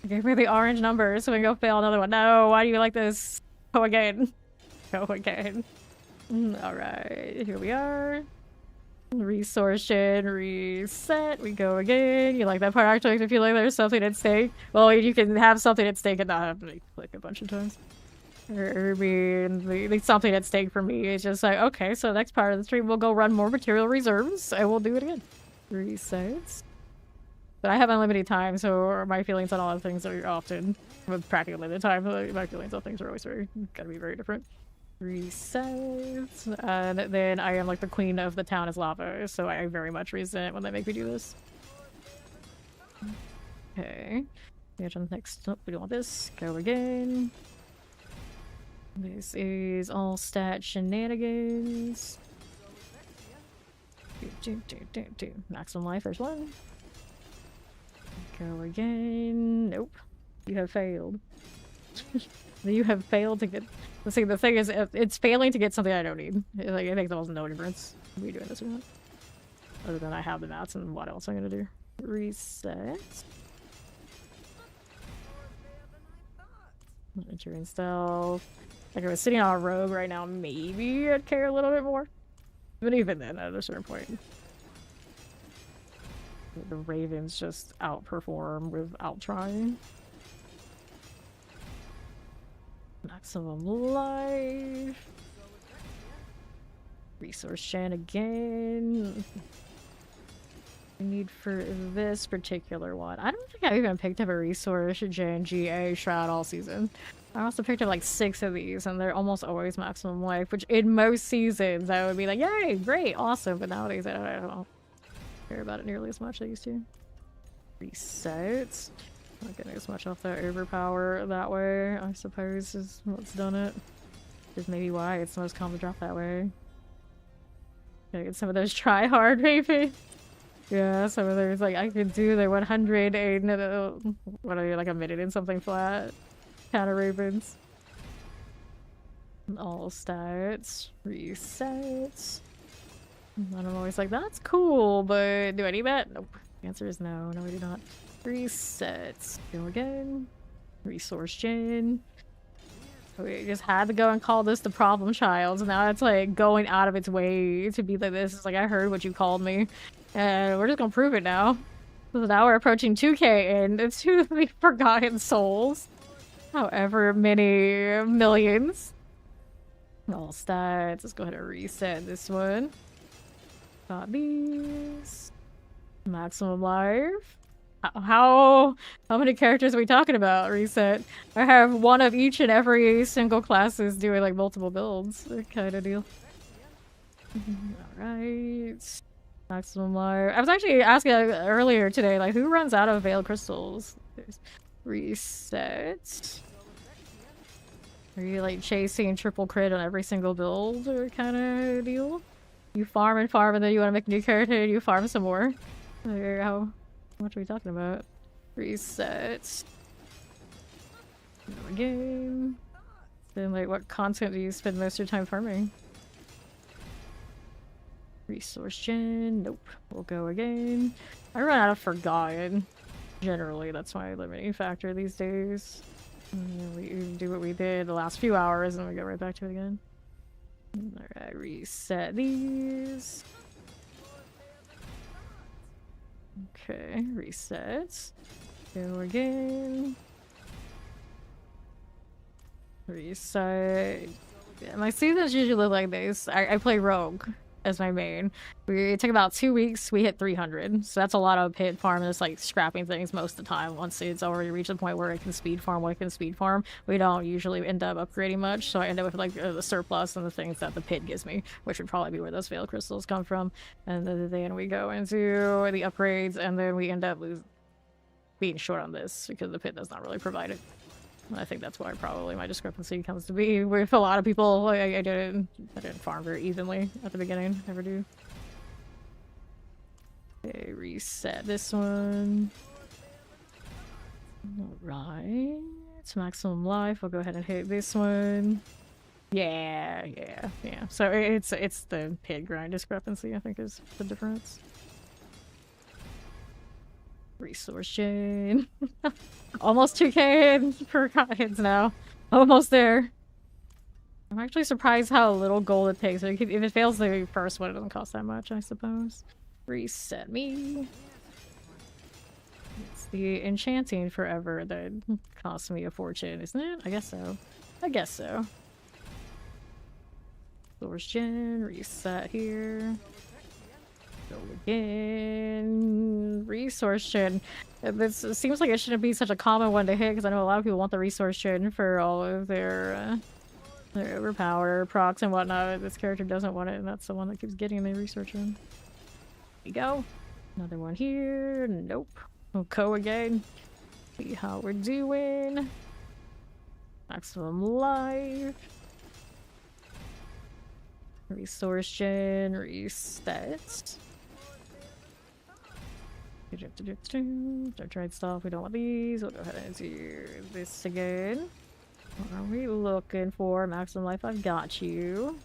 Give me the orange numbers so we can go fail another one. No, why do you like this? Go again. Go again. Alright, here we are. Resource gen, reset, we go again. You like that part actually if you like there's something at stake? Well, you can have something at stake and not have to click a bunch of times. I mean, the something at stake for me is just like, okay, so next part of the stream we'll go run more material reserves and we'll do it again. Resets. But I have unlimited time, so my feelings on all of things are often, with practically limited time, my feelings on things are always gonna be very different. Resets. And then I am like the queen of the town is lava, so I very much resent when they make me do this. Okay. Get on the next. Oh, we don't want this. Go again. This is all stat shenanigans. Maximum life, there's one. Go again. Nope. You have failed. You have failed to get. The thing is, it's failing to get something I don't need. Like, it makes almost no difference. Are we doing this or not? Other than I have the mats, and what else I'm gonna do? Reset. Entering stealth. Like, if I was sitting on a rogue right now, maybe I'd care a little bit more. But even then, at a certain point. The Ravens just outperform without trying. Maximum life. Resource gen again. I need for this particular one. I don't think I even picked up a resource gen GA shroud all season. I also picked up like 6 of these, and they're almost always maximum life, which in most seasons I would be like, yay, great, awesome. But nowadays I don't know. care about it nearly as much as I used to. Reset. Not getting as much off that overpower that way, I suppose, is what's done it. Is maybe why it's the most common drop that way. Gotta get some of those try hard, maybe. Yeah, some of those, like, I could do the 100 and what are you, like a minute and something flat? Counter ravens. All stats. Reset. And I'm always like, that's cool, but do I need that? Nope. The answer is no. No, I do not. Reset. Go again. Resource gen. We just had to go and call this the problem child. So now it's like going out of its way to be like this. It's like, I heard what you called me. And we're just gonna prove it now. So now we're approaching 2K and it's to the Forgotten Souls. However many millions. All stats. Let's go ahead and reset this one. Got these. Maximum life. How many characters are we talking about? Reset. I have one of each and every single classes doing like multiple builds. Kind of deal. Alright. Maximum life. I was actually asking earlier today, like, who runs out of Veiled Crystals? Reset. Are you like chasing triple crit on every single build or kind of deal? You farm and farm and then you want to make a new character and you farm some more? How much are we talking about? Reset. Another game. Then like what content do you spend most of your time farming? Resource gen. Nope. We'll go again. I run out of Forgotten. Generally, that's my limiting factor these days. We do what we did the last few hours and we go right back to it again. Alright, reset these. Okay, reset. Go again. Reset. Yeah, my seasons usually look like this. I play Rogue as my main. It took about 2 weeks, we hit 300. So that's a lot of pit farm and just like scrapping things most of the time. Once it's already reached the point where it can speed farm what it can speed farm, we don't usually end up upgrading much. So I end up with like the surplus and the things that the pit gives me, which would probably be where those Veiled Crystals come from. And then we go into the upgrades and then we end up being short on this because the pit does not really provide it. I think that's why probably my discrepancy comes to be with a lot of people. Like, I didn't farm very evenly at the beginning. Never do. Okay, reset this one. Alright. It's maximum life. I'll go ahead and hit this one. Yeah. So it's the pit grind discrepancy, I think, is the difference. Resource chain. Almost 2K per coins now. Almost there. I'm actually surprised how little gold it takes. If it fails the first one, it doesn't cost that much, I suppose. Reset me. It's the enchanting forever that costs me a fortune, isn't it? I guess so. I guess so. Source gen, reset here. Go again. Resource gen. This seems like it shouldn't be such a common one to hit because I know a lot of people want the resource gen for all of their overpower procs and whatnot. This character doesn't want it, and that's the one that keeps getting the resource gen. Here we go. Another one here. Nope. We'll go again. See how we're doing. Maximum life. Resource gen. Reset. Don't try stuff. We don't want these. We'll go ahead and do this again. What are we looking for? Maximum life. I've got you.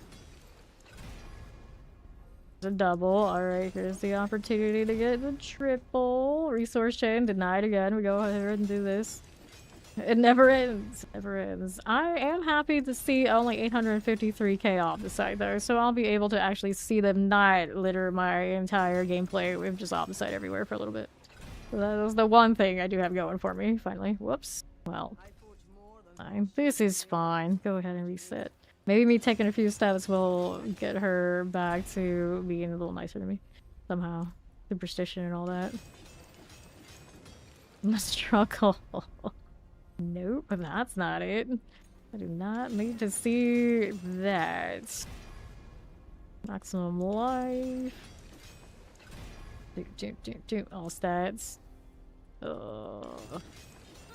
A double. Alright, here's the opportunity to get the triple. Resource chain denied again. We go ahead and do this. It never ends. It never ends. I am happy to see only 853k Opticite though, so I'll be able to actually see them not litter my entire gameplay with just Opticite everywhere for a little bit. So that was the one thing I do have going for me, finally. Whoops. Well, fine. This is fine. Go ahead and reset. Maybe me taking a few steps will get her back to being a little nicer to me. Somehow. Superstition and all that. The struggle. Nope, that's not it. I do not need to see that. Maximum life. All stats.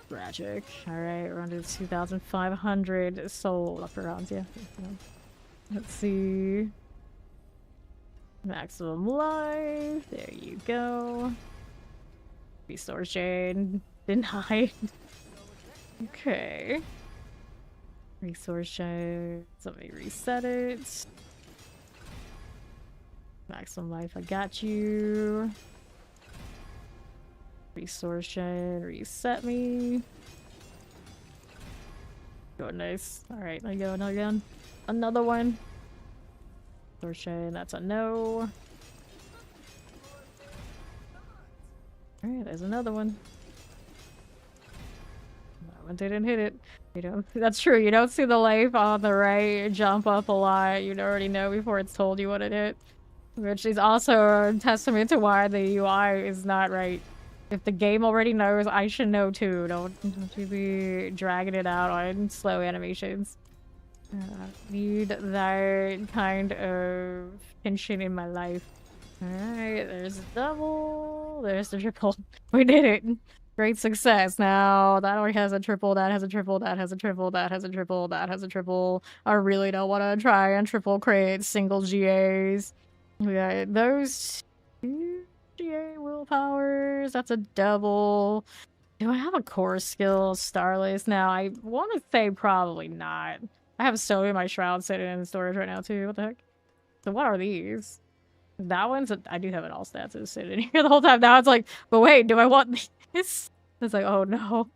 Tragic. Alright, we're under 2,500 soul up around, yeah. Let's see. Maximum life. There you go. Resource chain. Denied. Okay. Resource chain. Let me reset it. Maximum life, I got you. Resource chain, reset me. Oh, nice. Alright, there you go, again. Another one. Resource chain, that's a no. Alright, there's another one. That one didn't hit it. You know, that's true. You don't see the life on the right jump up a lot. You'd already know before it's told you what it hit. Which is also a testament to why the UI is not right. If the game already knows, I should know too. Don't you be dragging it out on slow animations. Need that kind of tension in my life. Alright, there's a double. There's the triple. We did it. Great success. Now, that already has a triple, that has a triple, that has a triple, that has a triple, that has a triple. I really don't want to try and triple create single GAs. We got those two GA willpowers. That's a double. Do I have a core skill Starless now? I want to say probably not. I have so many my shrouds sitting in storage right now too. What the heck? So what are these? That one's I do have an all stats is sitting here the whole time. Now it's like, but wait, do I want this? It's like, oh no.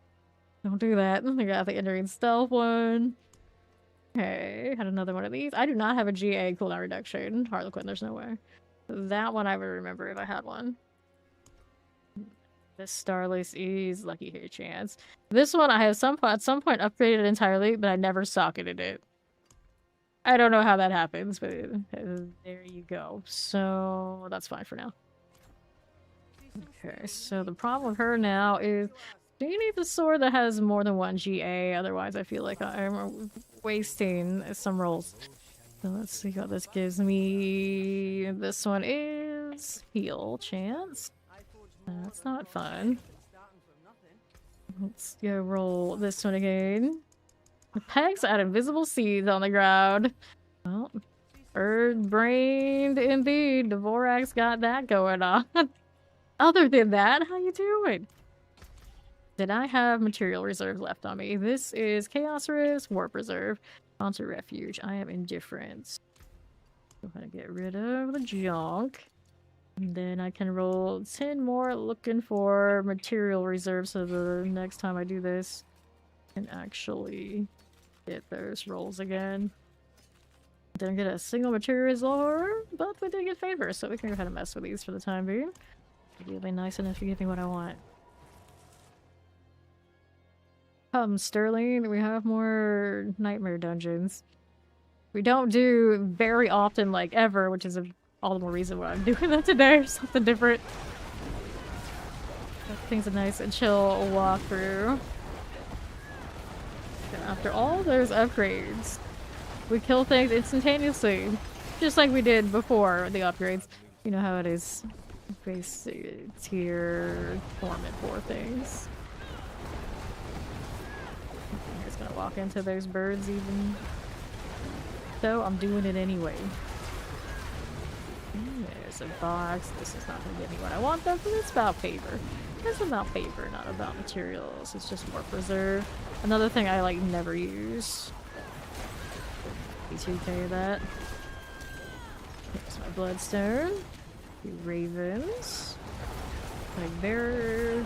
Don't do that. I got the entering stealth one. Okay, had another one of these. I do not have a GA cooldown reduction. Harlequin, there's no way. That one I would remember if I had one. This Starless is Lucky Hair Chance. This one I have at some point upgraded entirely, but I never socketed it. I don't know how that happens, but there you go. So that's fine for now. Okay, so the problem with her now is, do you need the sword that has more than one GA? Otherwise, I feel like I'm wasting some rolls. So let's see what this gives me. This one is heal chance. That's not fun. Let's go roll this one again. The pegs add invisible seeds on the ground. Well, bird-brained indeed. Dvorak's got that going on. Other than that, how you doing? Did I have material reserves left on me? This is Chaos Risk, Warp Reserve, Onto Refuge. I am indifferent. I'm gonna get rid of the junk. And then I can roll 10 more looking for material reserves so the next time I do this I can actually get those rolls again. Didn't get a single material reserve, but we did get favors, so we can go ahead and mess with these for the time being. Really nice enough to give me what I want. Sterling, we have more nightmare dungeons. We don't do very often, like ever, which is all the more reason why I'm doing that today, or something different. I think it's a nice and chill walkthrough. And after all those upgrades, we kill things instantaneously, just like we did before the upgrades. You know how it is. Base tier torment for things. I'm just gonna walk into those birds even though I'm doing it anyway. There's a box. This is not gonna give me what I want though, because it's about favor. It's about favor, not about materials. It's just more preserve. Another thing I like never use. P2K that. Here's my bloodstone. The ravens. Like there.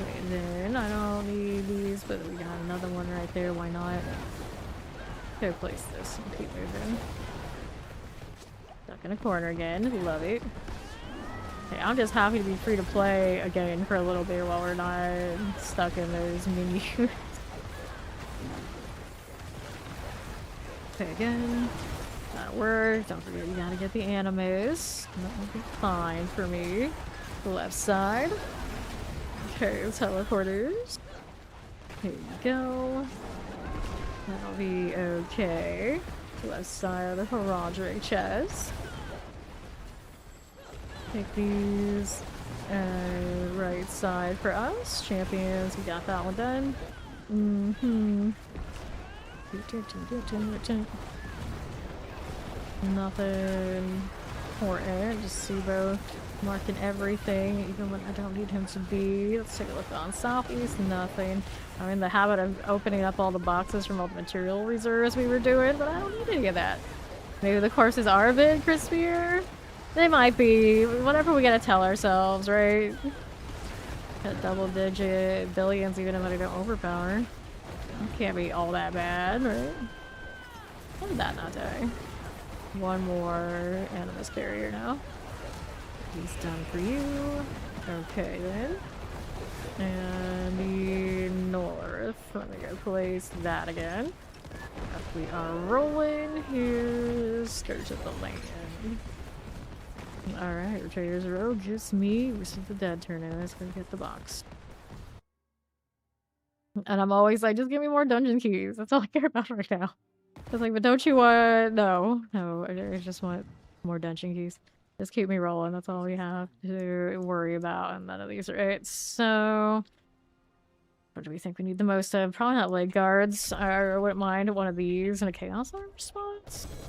Okay, then I don't need these, but we got another one right there. Why not? Go place this and keep moving. Stuck in a corner again. Love it. Okay, I'm just happy to be free to play again for a little bit while we're not stuck in those menus. Okay, again. That worked. Don't forget you gotta get the animus. That will be fine for me. The left side. Okay, teleporters. Here you go. That'll be okay. Left side of the Heraldric chest. Take these. Right side for us. Champions, we got that one done. Nothing important. Just see both marking everything, even when I don't need him to be. Let's take a look on southeast. Nothing. I'm in the habit of opening up all the boxes from all the material reserves we were doing, but I don't need any of that. Maybe the courses are a bit crispier. They might be. Whatever we gotta tell ourselves, right? Got double-digit billions, even if I don't overpower. It can't be all that bad, right? How did that not die? One more animus carrier now. He's done for you. Okay, then. And the north. Let me go place that again. If we are rolling, here's Scourge of the Land. Alright, Retreaters Row, just me. Receive the dead turn in. Let's go get the box. And I'm always like, just give me more dungeon keys. That's all I care about right now. I was like, but don't you want... No, I just want more dungeon keys. Just keep me rolling. That's all we have to worry about. And none of these are it. So... what do we think we need the most of? Probably not leg guards. I wouldn't mind one of these in a chaos armor spot.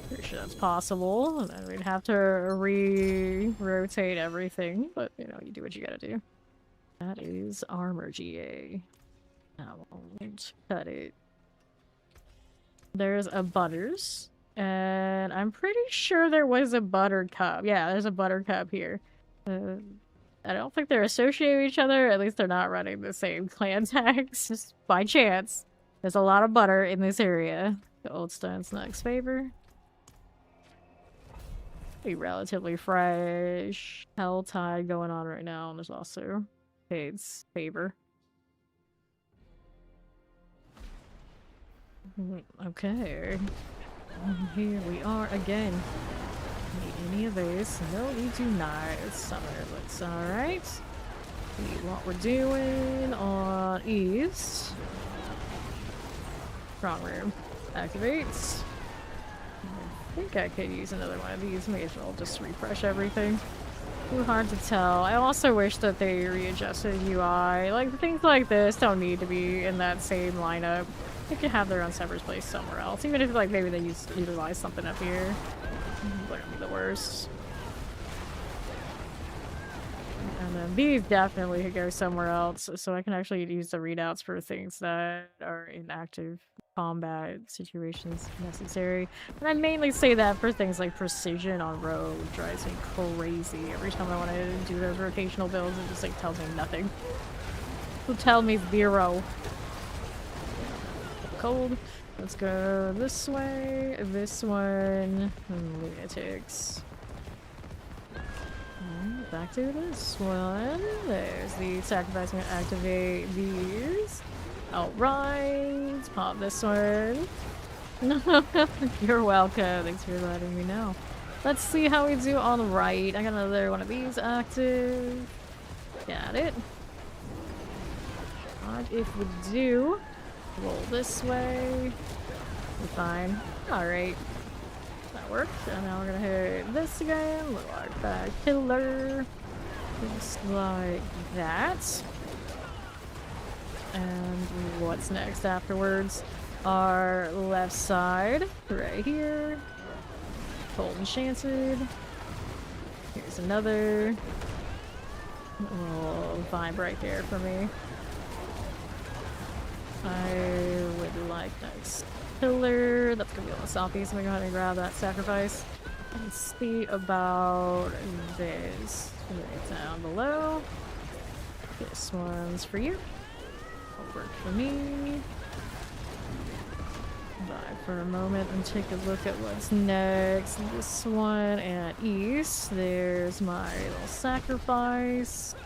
Pretty sure that's possible. And then we'd have to re-rotate everything. But, you know, you do what you gotta do. That is armor GA. I won't cut it. There's a Butters. And I'm pretty sure there was a Buttercup. Yeah, there's a Buttercup here. I don't think they're associated with each other. At least they're not running the same clan tags. Just by chance. There's a lot of butter in this area. The Old Stone's next favor. Be relatively fresh. Helltide going on right now. And there's also Cade's favor. Okay. Here we are again. Need any of these? No, we do not. Summer looks alright. See what we're doing on east. Strong room. Activates. I think I could use another one of these. May as well just refresh everything. Too hard to tell. I also wish that they readjusted UI. Like, things like this don't need to be in that same lineup. They could have their own separate place somewhere else. Even if, like, maybe they utilize something up here. Wouldn't be the worst. And then these definitely could go somewhere else, so I can actually use the readouts for things that are in active combat situations necessary. And I mainly say that for things like precision on road drives me crazy. Every time I want to do those rotational builds, it just like tells me nothing. It'll tell me zero. Cold. Let's go this way, this one, and lunatics. And back to this one. There's the sacrifice. I'm gonna activate these. Outright. Pop this one. You're welcome. Thanks for letting me know. Let's see how we do on the right. I got another one of these active. Got it. And if we do. Roll this way. We're fine. Alright. That worked. And now we're gonna hit this again. Little artifact killer. Just like that. And what's next afterwards? Our left side. Right here. Cold Enchanted. Here's another. Little vibe right there for me. I would like next pillar. That's gonna be on the southeast. I'm gonna go ahead and grab that sacrifice. And see about this. Right down below. This one's for you. Will work for me. Bye for a moment and take a look at what's next. This one and east. There's my little sacrifice.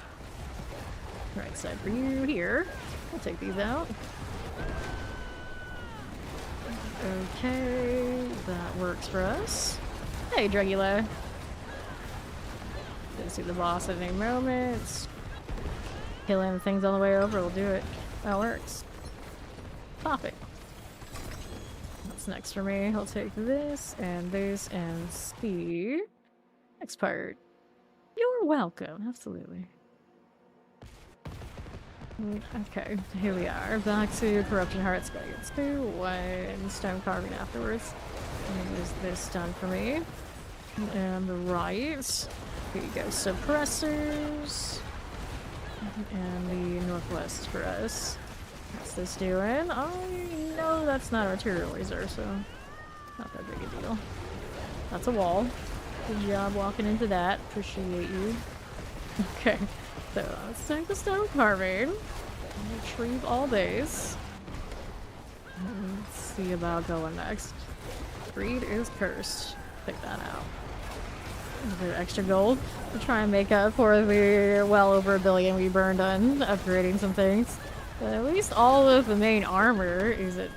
Right side for you here. I'll take these out. Okay, that works for us. Hey, Dragula. Gonna see the boss at any moment. Killing things on the way over, we'll do it. That works. Pop it. What's next for me? I'll take this and speed. Next part. You're You're welcome, absolutely. Okay, here we are. Back to Corruption Hearts. Gotta get to one stone carving afterwards. And is this done for me? And the right. Here you go, suppressors. And the northwest for us. What's this doing? I know that's not a material reserve, so not that big a deal. That's a wall. Good job walking into that. Appreciate you. Okay, so let's take the stone carving. Retrieve all these. Let's see about going next. Greed is cursed. Pick that out. A bit of extra gold to try and make up for the well over $1 billion we burned on upgrading some things. But at least all of the main armor is a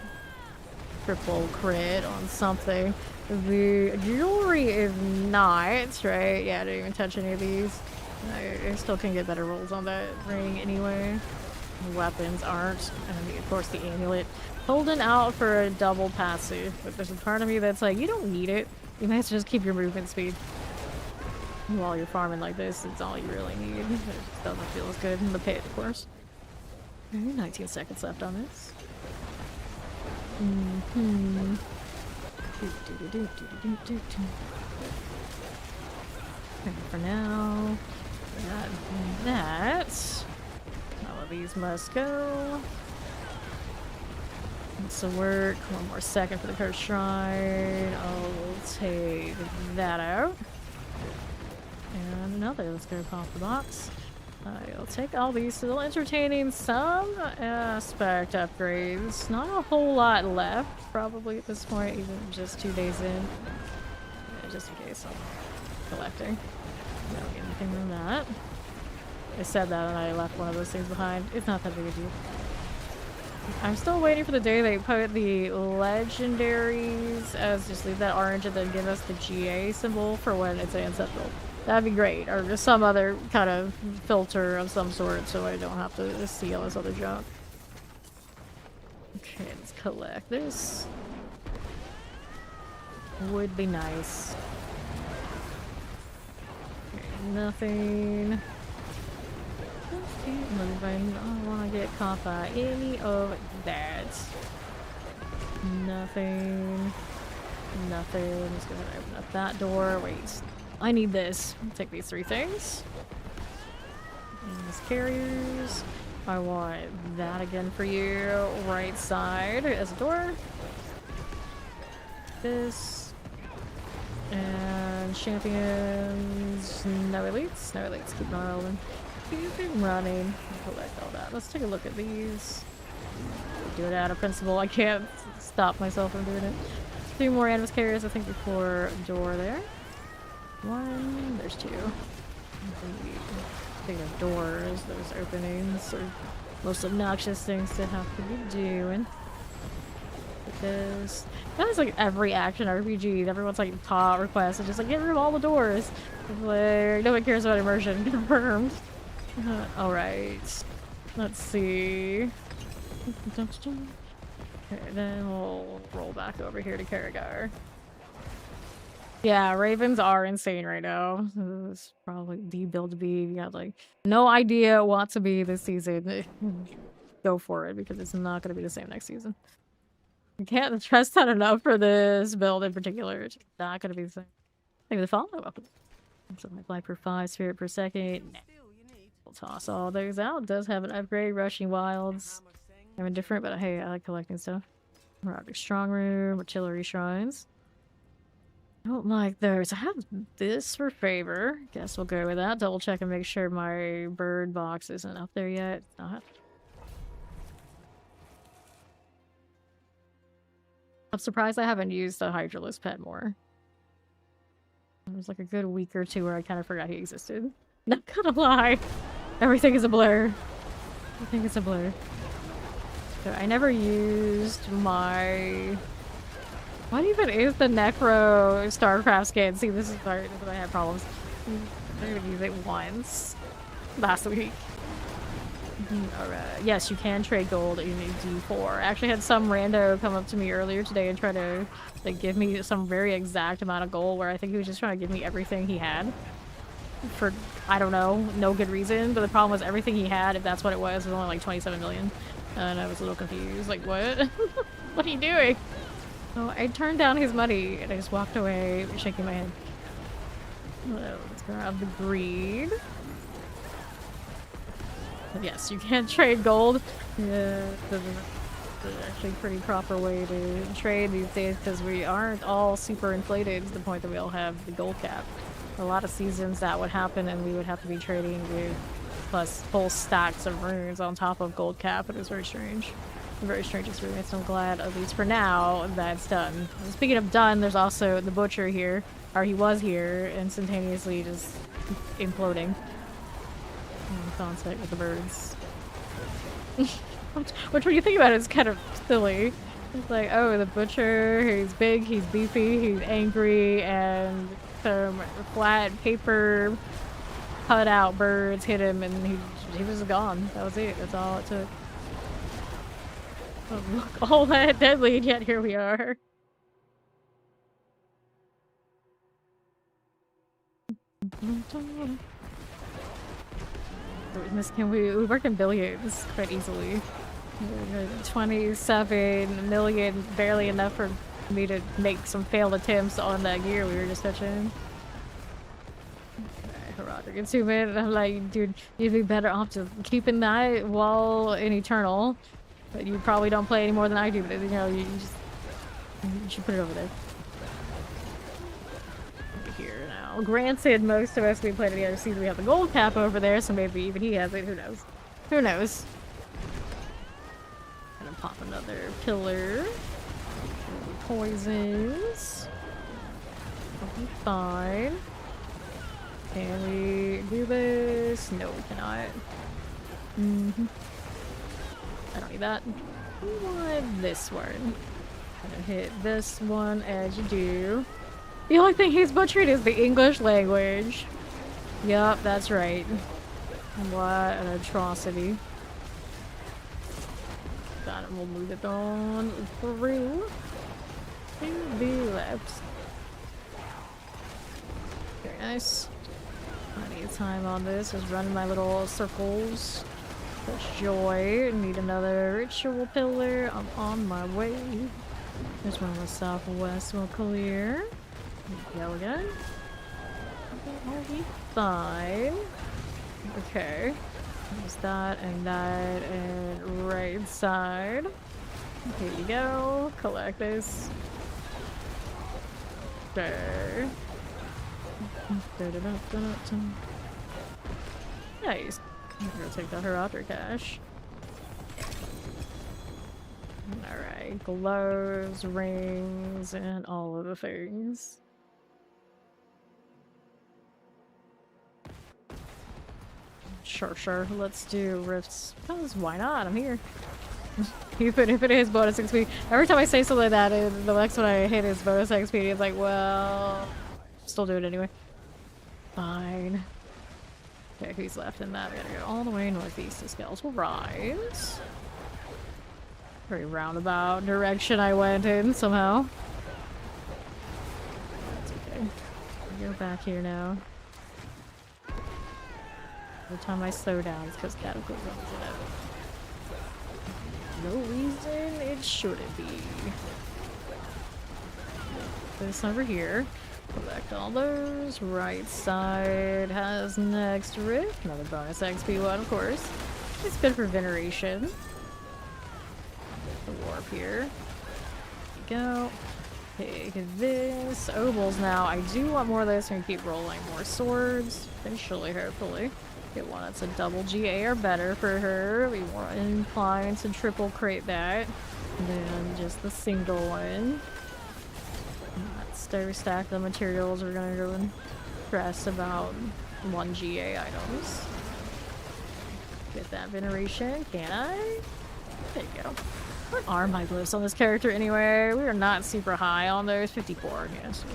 triple crit on something. The jewelry is not, right? Yeah, I didn't even touch any of these. I still can get better rolls on that ring anyway. The weapons aren't. And of course the amulet. Holding out for a double passive. But there's a part of me that's like, you don't need it. You might as well just keep your movement speed. While you're farming like this, it's all you really need. It just doesn't feel as good in the pit, of course. 19 seconds left on this. For now, got that. All of these must go. This will work. One more second for the cursed shrine. I'll take that out. And another. Let's go pop the box. I'll take all these. Still entertaining some aspect upgrades. Not a whole lot left, probably at this point, even just 2 days in. Yeah, just in case I'm collecting. Don't get anything from that. I said that and I left one of those things behind. It's not that big a deal. I'm still waiting for the day they put the legendaries as just leave that orange and then give us the GA symbol for when it's ancestral. That'd be great, or just some other kind of filter of some sort so I don't have to see all this other junk. Okay, let's collect this. Would be nice. Okay, nothing. Just keep moving. I don't want to get caught by any of that. Nothing. Nothing. Just go ahead and open up that door. Wait. I need this. I'll take these 3 things. And these carriers. I want that again for you. Right side as a door. This. And champions. No elites. No elites. Keep on rolling. Keep running. Collect all that. Let's take a look at these. Do it out of principle. I can't stop myself from doing it. 2 more animus carriers, I think, before door there. 1, there's 2. I think of doors, those openings are most obnoxious things to have to be doing. Because that is like every action RPG. Everyone's like top request and just like get rid of all the doors. It's like no one cares about immersion. Confirmed. Alright. Let's see. Okay, then we'll roll back over here to Karagar. Yeah, ravens are insane right now. This is probably the build to be. You got like no idea what to be this season. Go for it because it's not going to be the same next season. You can't stress that enough for this build in particular. It's not going to be the same. Maybe the follow up. Something like life per 5, spirit per second. Nah. We'll toss all those out. It does have an upgrade, rushing wilds. I'm indifferent, but hey, I like collecting stuff. Roderick strong room, artillery shrines. I don't like those. I have this for favor. Guess we'll go with that. Double check and make sure my bird box isn't up there yet. It's not. I'm surprised I haven't used the Hydralisk pet more. It was like a good week or 2 where I kind of forgot he existed. Not gonna lie. Everything is a blur. Everything is a blur. So I never used my... What even is the Necro StarCraft skin? See, this is where I had problems. I didn't even use it once. Last week. Alright. Yes, you can trade gold in D4. I actually had some rando come up to me earlier today and try to like give me some very exact amount of gold where I think he was just trying to give me everything he had. for, I don't know, no good reason. But the problem was everything he had, if that's what it was only like 27 million. And I was a little confused, like, what? What are you doing? So I turned down his money and I just walked away, shaking my head. Let's grab the greed. Yes, you can't trade gold. Yeah, that's actually a pretty proper way to trade these days because we aren't all super inflated to the point that we all have the gold cap. A lot of seasons that would happen and we would have to be trading with plus full stacks of runes on top of gold cap. It was very strange. A very strange experience. I'm glad, at least for now, that's done. Speaking of done, there's also the butcher here, or he was here, instantaneously just imploding. Contact with the birds. Which when you think about it, is kind of silly. It's like, oh, the butcher, he's big, he's beefy, he's angry, and some flat paper cut-out birds hit him, and he was gone. That was it. That's all it took. Oh, look, all that deadly, and yet here we are. We work in billions quite easily. 27 million, barely enough for me to make some failed attempts on that gear we were just touching. Roderick and Suman, and I'm like, dude, you'd be better off just keeping that while in Eternal. But you probably don't play any more than I do, but you know, you should put it over there. Here now. Granted, most of us we played in the other season, we have the gold cap over there, so maybe even he has it. Who knows? Who knows? Gonna pop another pillar. Poisons. Will be fine. Can we do this? No, we cannot. I don't need that. We want this one. Gonna hit this one as you do. The only thing he's butchered is the English language. Yup, that's right. What an atrocity. Got it, we'll move it on through to the left. Very nice. Plenty of time on this. Just running my little circles. Such joy. Need another ritual pillar. I'm on my way. There's one on the southwest. We'll clear. Go again. I'll be fine. Okay. There's that and right side. Here you go. Collect this. Okay. Nice. I'm gonna take out her other cash. Alright. Gloves, rings, and all of the things. Sure. Let's do rifts. Because why not? I'm here. Even if it is bonus XP. Every time I say something like that, the next one I hit is bonus XP. It's like, well, still do it anyway. Fine. Okay, who's left in that? I gotta go all the way northeast to Skeletal Rise. Very roundabout direction I went in somehow. That's okay. I'll go back here now. Every time I slow down, it's because Cataclysm runs it out. No reason it shouldn't be. This over here. Collect all those. Right side has next rift. Another bonus XP one, of course. It's good for veneration. The warp here. There you go. Take this. Obols now. I do want more of this and keep rolling more swords. Eventually, hopefully. Get one that's a double GA or better for her. We want inclined to triple crate that. And then just the single one. Let's stack the materials. We're gonna go and press about 1 GA items. Get that veneration. Can I? There you go. What are my glyphs on this character anyway? We are not super high on those. 54, yes.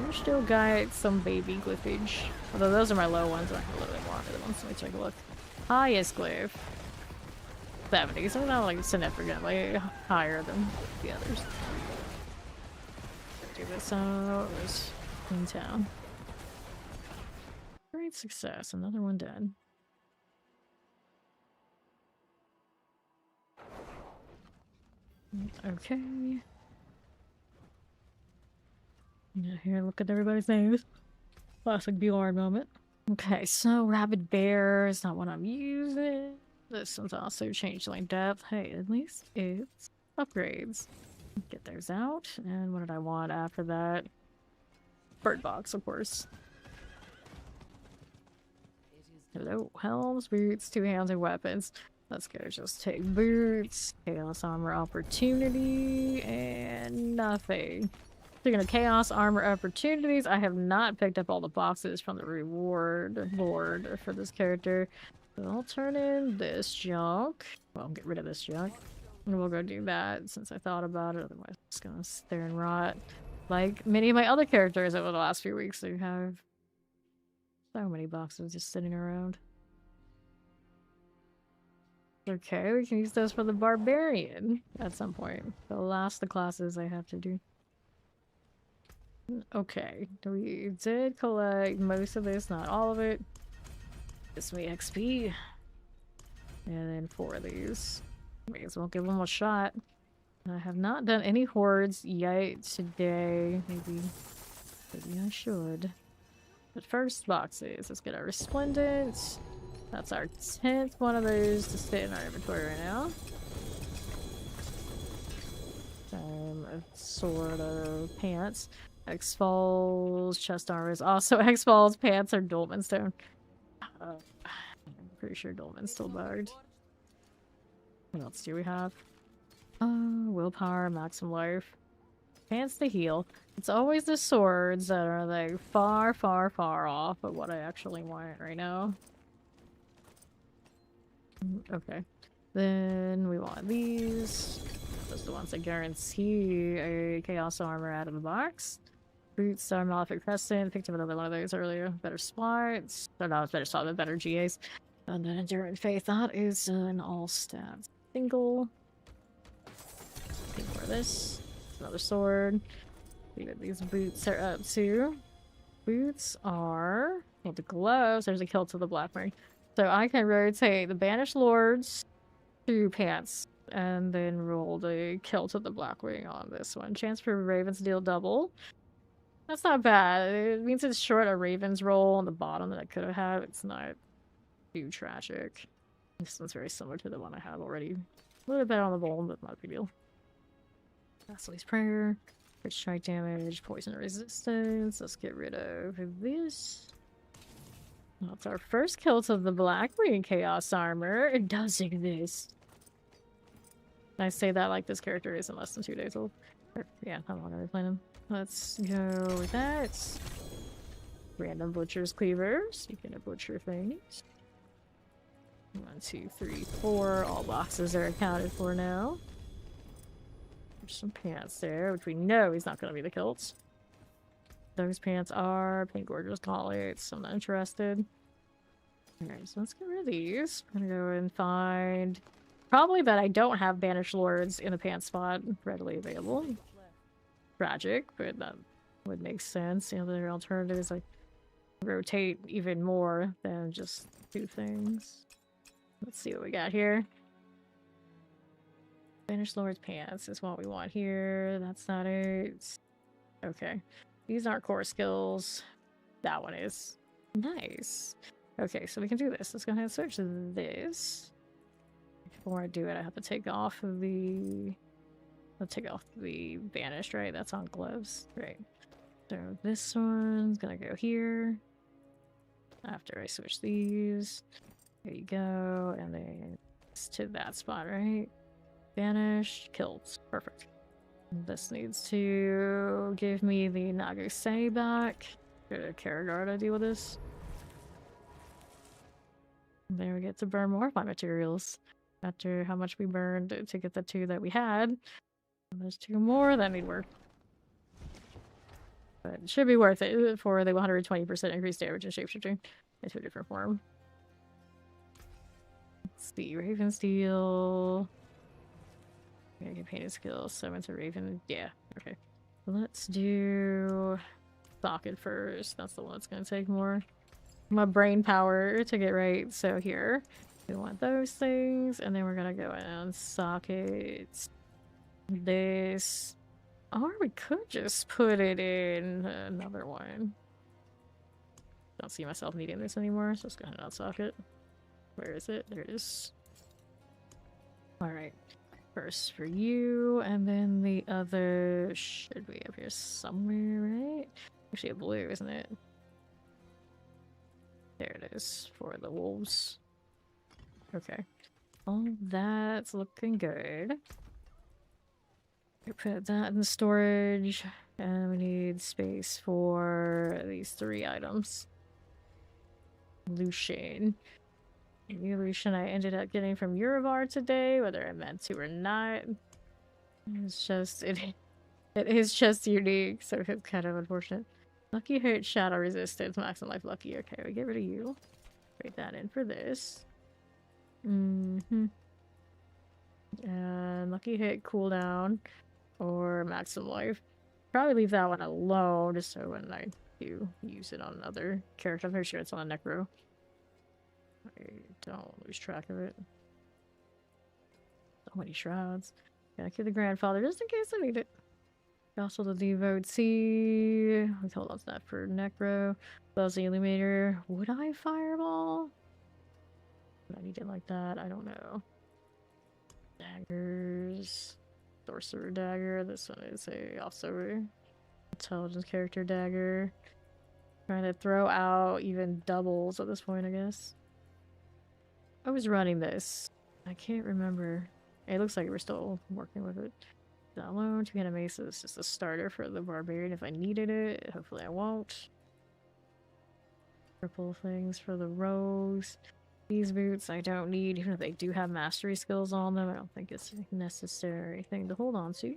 We're still got some baby glyphage. Although those are my low ones. I can a little bit more after the ones. Let me take a look. Highest glyph. 70. So not like significantly higher than the others. Do this out. There's in town. Alright, success. Another one done. Okay. Yeah, here, look at everybody's names. Classic Bjorn moment. Okay, so Rabid Bear is not what I'm using. This one's also changeling depth. Hey, at least it's upgrades. Get those out. And what did I want after that? Bird box, of course. Hello, helms, boots, two hands, and weapons. Let's go just take boots, chaos armor opportunity, and nothing. Speaking of chaos armor opportunities, I have not picked up all the boxes from the reward board for this character. So I'll turn in this junk. Well, get rid of this junk. And we'll go do that since I thought about it. Otherwise, I'm just gonna sit there and rot. Like many of my other characters over the last few weeks, they have so many boxes just sitting around. Okay, we can use those for the barbarian at some point. The last of the classes I have to do. Okay, we did collect most of this, not all of it. Gives me XP. And then 4 of these. May as well give them a shot. I have not done any hordes yet today. Maybe I should. But first, boxes. Let's get our Resplendent. That's our 10th one of those to sit in our inventory right now. Sword of pants. X-Falls, chest armor is also X-Falls, pants are Dolmen Stone. I'm pretty sure Dolmen's still bugged. What else do we have? Willpower, maximum life. Pants to heal. It's always the swords that are like far, far, far off of what I actually want right now. Okay. Then we want these. Those are the ones that guarantee a chaos armor out of the box. Boots, Star Malefic Crescent. Picked up another one of those earlier. Better spots. Or no, it's better spot, but better GAs. And then Enduring Faith. That is an all stats single. Take more of this. Another sword. See what these boots are up to. Boots are... Well, the gloves. There's a kilt to the Blackburn. So I can rotate the Banished Lords to pants. And then roll the kilt of the Blackwing on this one. Chance for Ravens to deal double. That's not bad. It means it's short a Raven's roll on the bottom that I could have had. It's not too tragic. This one's very similar to the one I have already. A little bit on the bone, but not a big deal. Ghastly's Prayer. Crit strike damage, poison resistance. Let's get rid of this. That's our first kilt of the Blackwing Chaos Armor. It does exist. I say that like this character isn't less than 2 days old. Or, yeah, I'm not gonna play him. Let's go with that. Random Butcher's Cleavers. You can butcher things. 1, 2, 3, 4. All boxes are accounted for now. There's some pants there, which we know he's not gonna be the kilts. Those pants are Pink Gorgeous Gauntlets. I'm not interested. Alright, so let's get rid of these. I'm gonna go and find... Probably that I don't have Banished Lords in the pants spot readily available. Tragic, but that would make sense. You know, there are alternatives like rotate even more than just 2 things. Let's see what we got here. Banished Lord's pants is what we want here. That's not it. Okay. These aren't core skills. That one is. Nice. Okay, so we can do this. Let's go ahead and switch to this. Before I do it, I have to take off the... Let's take off the Banished, right? That's on gloves. Right. So this one's gonna go here. After I switch these. There you go. And then it's to that spot, right? Banished, kilts. Perfect. This needs to give me the Nagase back. Go to Karagard to deal with this. And there we get to burn more of my materials. After how much we burned to get the 2 that we had. And there's 2 more that need work. But it should be worth it for the 120% increased damage and shapeshifting into a different form. Let's see, Raven Steel. Painted skill, summon to Raven. Yeah, okay. Let's do Socket first. That's the one that's gonna take more. my brain power to get right. So here, we want those things, and then we're gonna go in sockets. This, or we could just put it in another one. Don't see myself needing this anymore, so let's go ahead and unsock it. Where is it? There it is. Alright. First for you, and then the other should be up here somewhere, right? Actually a blue, isn't it? There it is, for the wolves. Okay. All that's looking good. We put that in the storage, and we need space for these 3 items. Lucian. The Lucian I ended up getting from Urivar today, whether I meant to or not. It's just, it is just unique, so it's kind of unfortunate. Lucky hit, shadow resistance, max and life lucky. Okay, we get rid of you. Trade that in for this. And lucky hit, cooldown, or maximum life. Probably leave that one alone, just so when I do use it on another character. I'm pretty sure it's on a necro. I don't lose track of it. So many shrouds. Gotta keep the grandfather just in case I need it. Also the devotee. Let's hold on to that for necro. Close the illuminator. Would I fireball? Would I need it like that? I don't know. Daggers. Sorcerer dagger. This one is also a intelligence character dagger. Trying to throw out even doubles at this point, I guess. I was running this. I can't remember. It looks like we're still working with it. Download 2 Mesa is just a starter for the barbarian if I needed it. Hopefully I won't. Purple things for the rose. These boots I don't need, even if they do have mastery skills on them. I don't think it's a necessary thing to hold on to.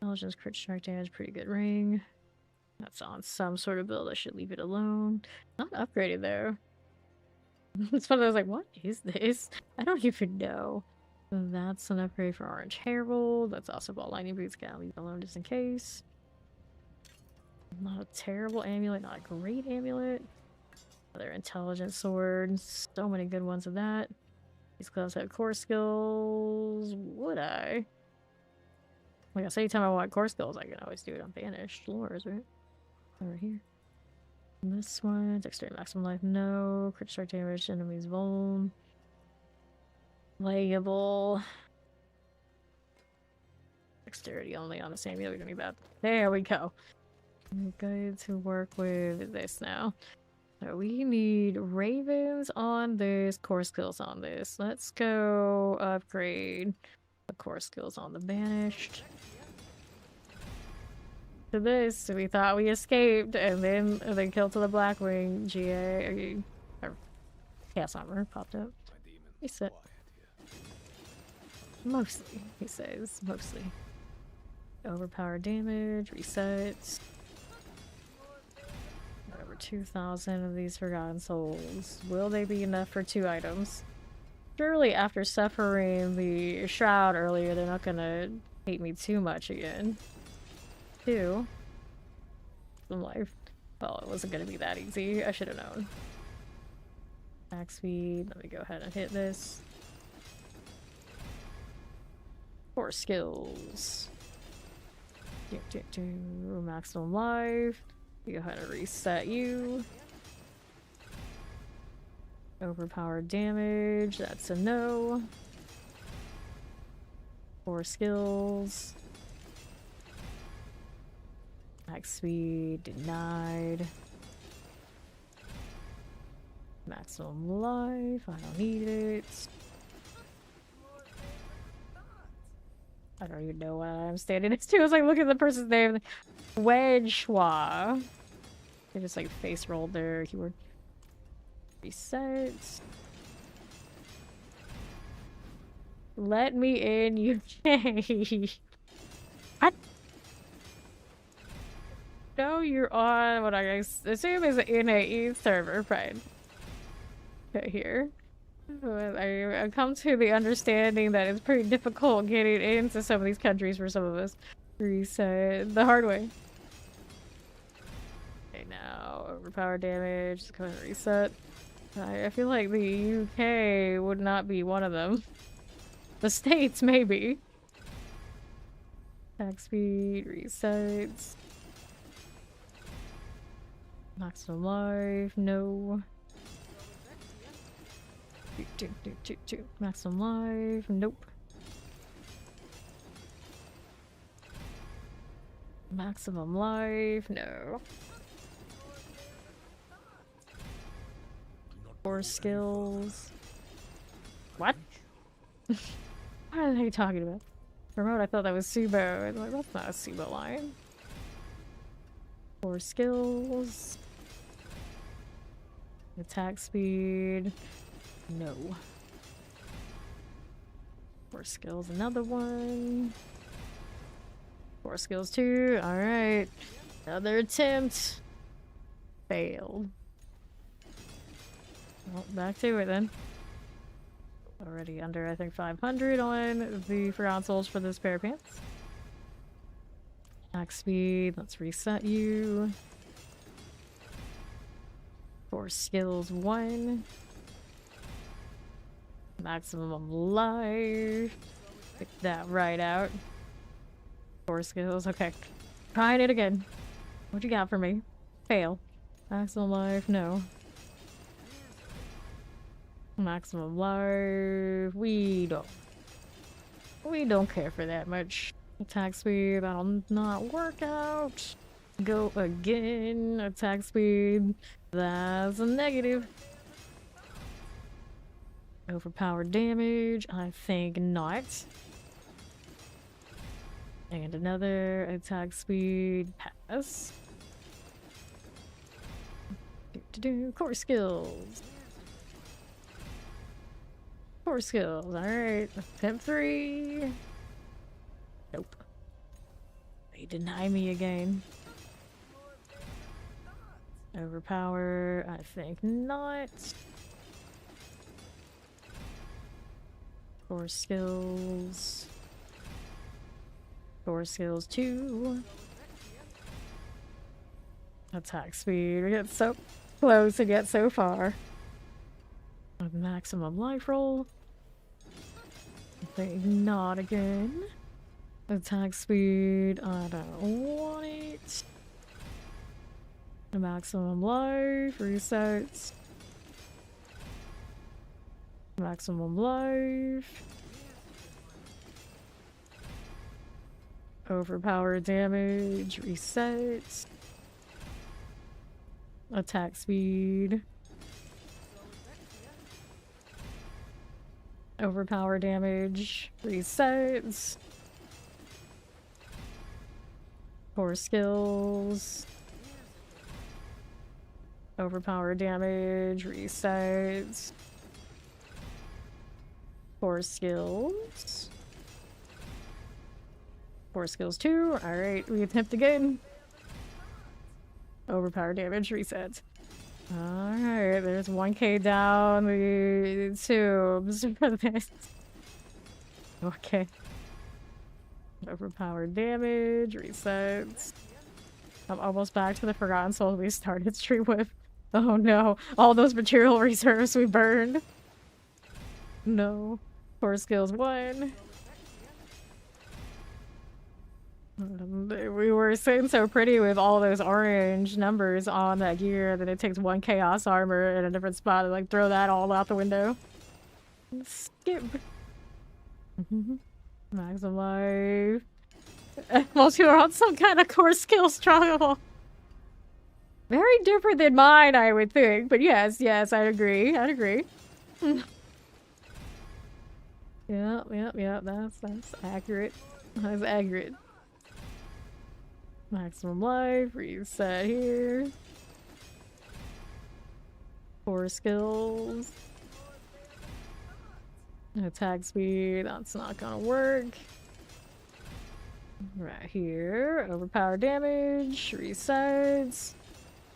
Intelligence, crit strike damage, pretty good ring. That's on some sort of build. I should leave it alone. Not upgraded though. It's funny, I was like, what is this? I don't even know. That's an upgrade for Orange Herald. That's also ball lightning boots. Gotta leave it alone just in case. Not a terrible amulet, not a great amulet. Another intelligent sword. So many good ones of that. These gloves have core skills. Would I? Like I say, anytime I want core skills, I can always do it on banished lures, right? Over here. And this one, dexterity maximum life, no. Crit strike damage, enemies vuln. Playable. Dexterity only on the same amulet, we don't need that. There we go. I'm good to work with this now. So we need ravens on this, core skills on this. Let's go upgrade the core skills on the banished. To this, we thought we escaped, and then they killed to the Blackwing GA. Or Chaos Armor popped up. He said. Mostly, he says. Mostly. Overpowered damage, resets. Over 2,000 of these Forgotten Souls. Will they be enough for 2 items? Surely after suffering the Shroud earlier, they're not gonna hate me too much again. 2. Some life. Well, it wasn't gonna be that easy. I should have known. Max speed. Let me go ahead and hit this. 4 skills. Maximum life. Go ahead and reset you. Overpowered damage. That's a no. 4 skills. Max speed denied. Maximum life. I don't need it. I don't even know what I'm standing next to. I was like, look at the person's name. Wedge Schwa. They just like face rolled their keyboard. Reset. Let me in, UK. What? No, you're on what I assume is an NAE server, right? Okay, here. I come to the understanding that it's pretty difficult getting into some of these countries for some of us. Reset the hard way. Okay, now. Overpower damage. Let's go ahead and reset. I feel like the UK would not be one of them. The States, maybe. Attack speed, resets. Maximum life, no. Maximum life, nope. Maximum life, no. 4 skills. What? What are they talking about? Remote, I thought that was Subo. I'm like, that's not a Subo line. 4 skills. Attack speed. No. 4 skills, another one. 4 skills too. Alright. Another attempt. Failed. Well, back to it then. Already under, I think, 500 on the Forgotten Souls for this pair of pants. Max speed, let's reset you. 4 skills, 1. Maximum life. Pick that right out. 4 skills, okay. Trying it again. What you got for me? Fail. Maximum life, no. Maximum life, we don't care for that much. Attack speed, that'll not work out. Go again. Attack speed, that's a negative. Overpowered damage, I think not. And another attack speed, pass. Core skills. 4 skills, alright. Attempt 3. Nope. They deny me again. Overpower, I think not. 4 skills. 4 skills, 2. Attack speed, we get so close to get so far. With maximum life roll. I think not again. Attack speed, I don't want it. The maximum life, resets. Maximum life. Overpower damage, resets. Attack speed. Overpower damage, resets. 4 skills. Overpower damage, resets. 4 skills. 4 skills too. Alright, we attempt again. Overpower damage, resets. Alright, there's 1k down the tubes for this. Okay. Overpowered damage, resets. I'm almost back to the Forgotten Soul we started stream with. Oh no, all those material reserves we burned. No. 4 skills, 1. We were sitting so pretty with all those orange numbers on that gear that it takes 1 chaos armor in a different spot to like throw that all out the window. Skip. Maximum life. Most people are on some kind of core skill struggle. Very different than mine, I would think. But yes, I'd agree. I'd agree. Yep. That's accurate. That's accurate. Maximum life, reset here. 4 skills. Attack speed, that's not gonna work. Right here, overpower damage, resets.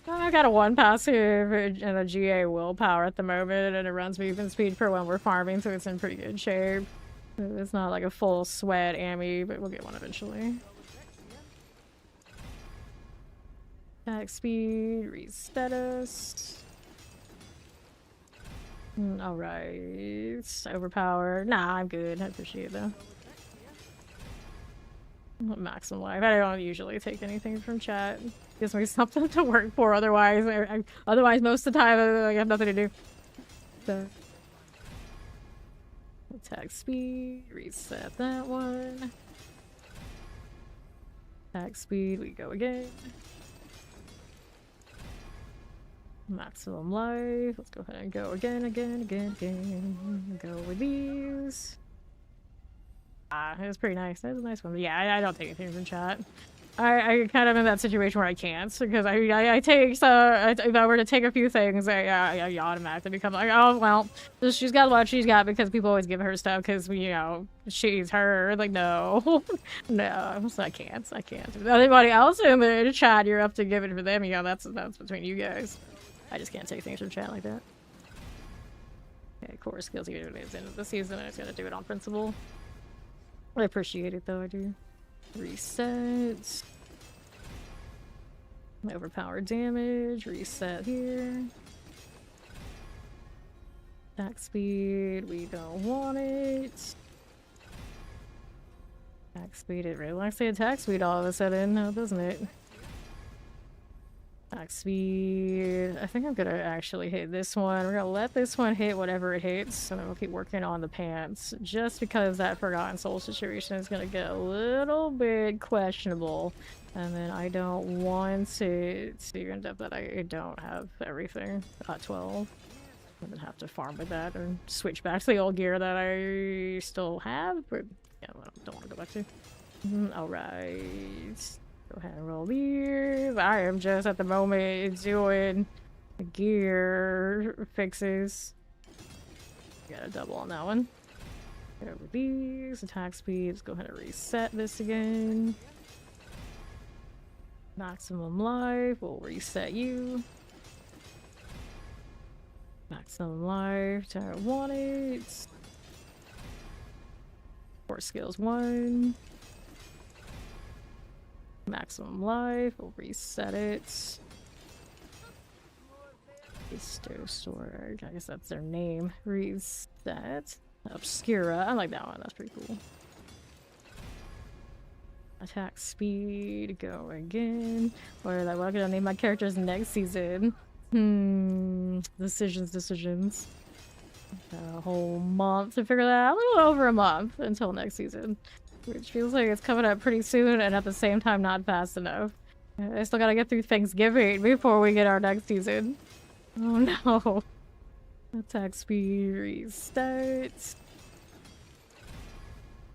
I got a 1 passive and a GA willpower at the moment, and it runs movement speed for when we're farming, so it's in pretty good shape. It's not like a full sweat Ami, but we'll get one eventually. Attack speed, reset us. Alright. Overpower. Nah, I'm good. I appreciate it though. Maximum life. I don't usually take anything from chat. Gives me something to work for. Otherwise, otherwise most of the time I have nothing to do. So, attack speed. Reset that one. Attack speed. We go again. Maximum life. Let's go ahead and go again. Go with these. Ah, it was pretty nice. That was a nice one. Yeah, I don't take anything from chat. I kind of in that situation where I can't, because I take, so if I were to take a few things, I automatically become like, oh, well, she's got what she's got because people always give her stuff because, you know, she's her. Like, no. No, so I can't. Anybody else in the chat, you're up to give it for them, you know, that's between you guys. I just can't take things from chat like that. Okay, core skills, even if it's the end of the season, I just gotta do it on principle. I appreciate it though, I do. Reset. Overpowered damage, reset here. Attack speed, we don't want it. Attack speed, it really likes the attack speed all of a sudden now, doesn't it? Attack speed. I think I'm gonna actually hit this one. We're gonna let this one hit whatever it hits, and then we'll keep working on the pants. Just because that Forgotten Soul situation is gonna get a little bit questionable. And then I don't want to end up that I don't have everything at 12. I'm gonna have to farm with that or switch back to the old gear that I still have, but yeah, I don't want to go back to. Alright. Go ahead and roll these. I am just at the moment doing gear fixes. Got a double on that one. Get over these. Attack speeds. Go ahead and reset this again. Maximum life. We'll reset you. Maximum life. I want it. Core skills 1. Maximum life, we'll reset it. Bestow Storage, I guess that's their name. Reset. Obscura, I like that one, that's pretty cool. Attack speed, go again. What am I gonna name my characters next season? Decisions. A whole month to figure that out. A little over a month until next season. Which feels like it's coming up pretty soon and at the same time not fast enough. I still gotta get through Thanksgiving before we get our next season. Oh no. Attack speed reset.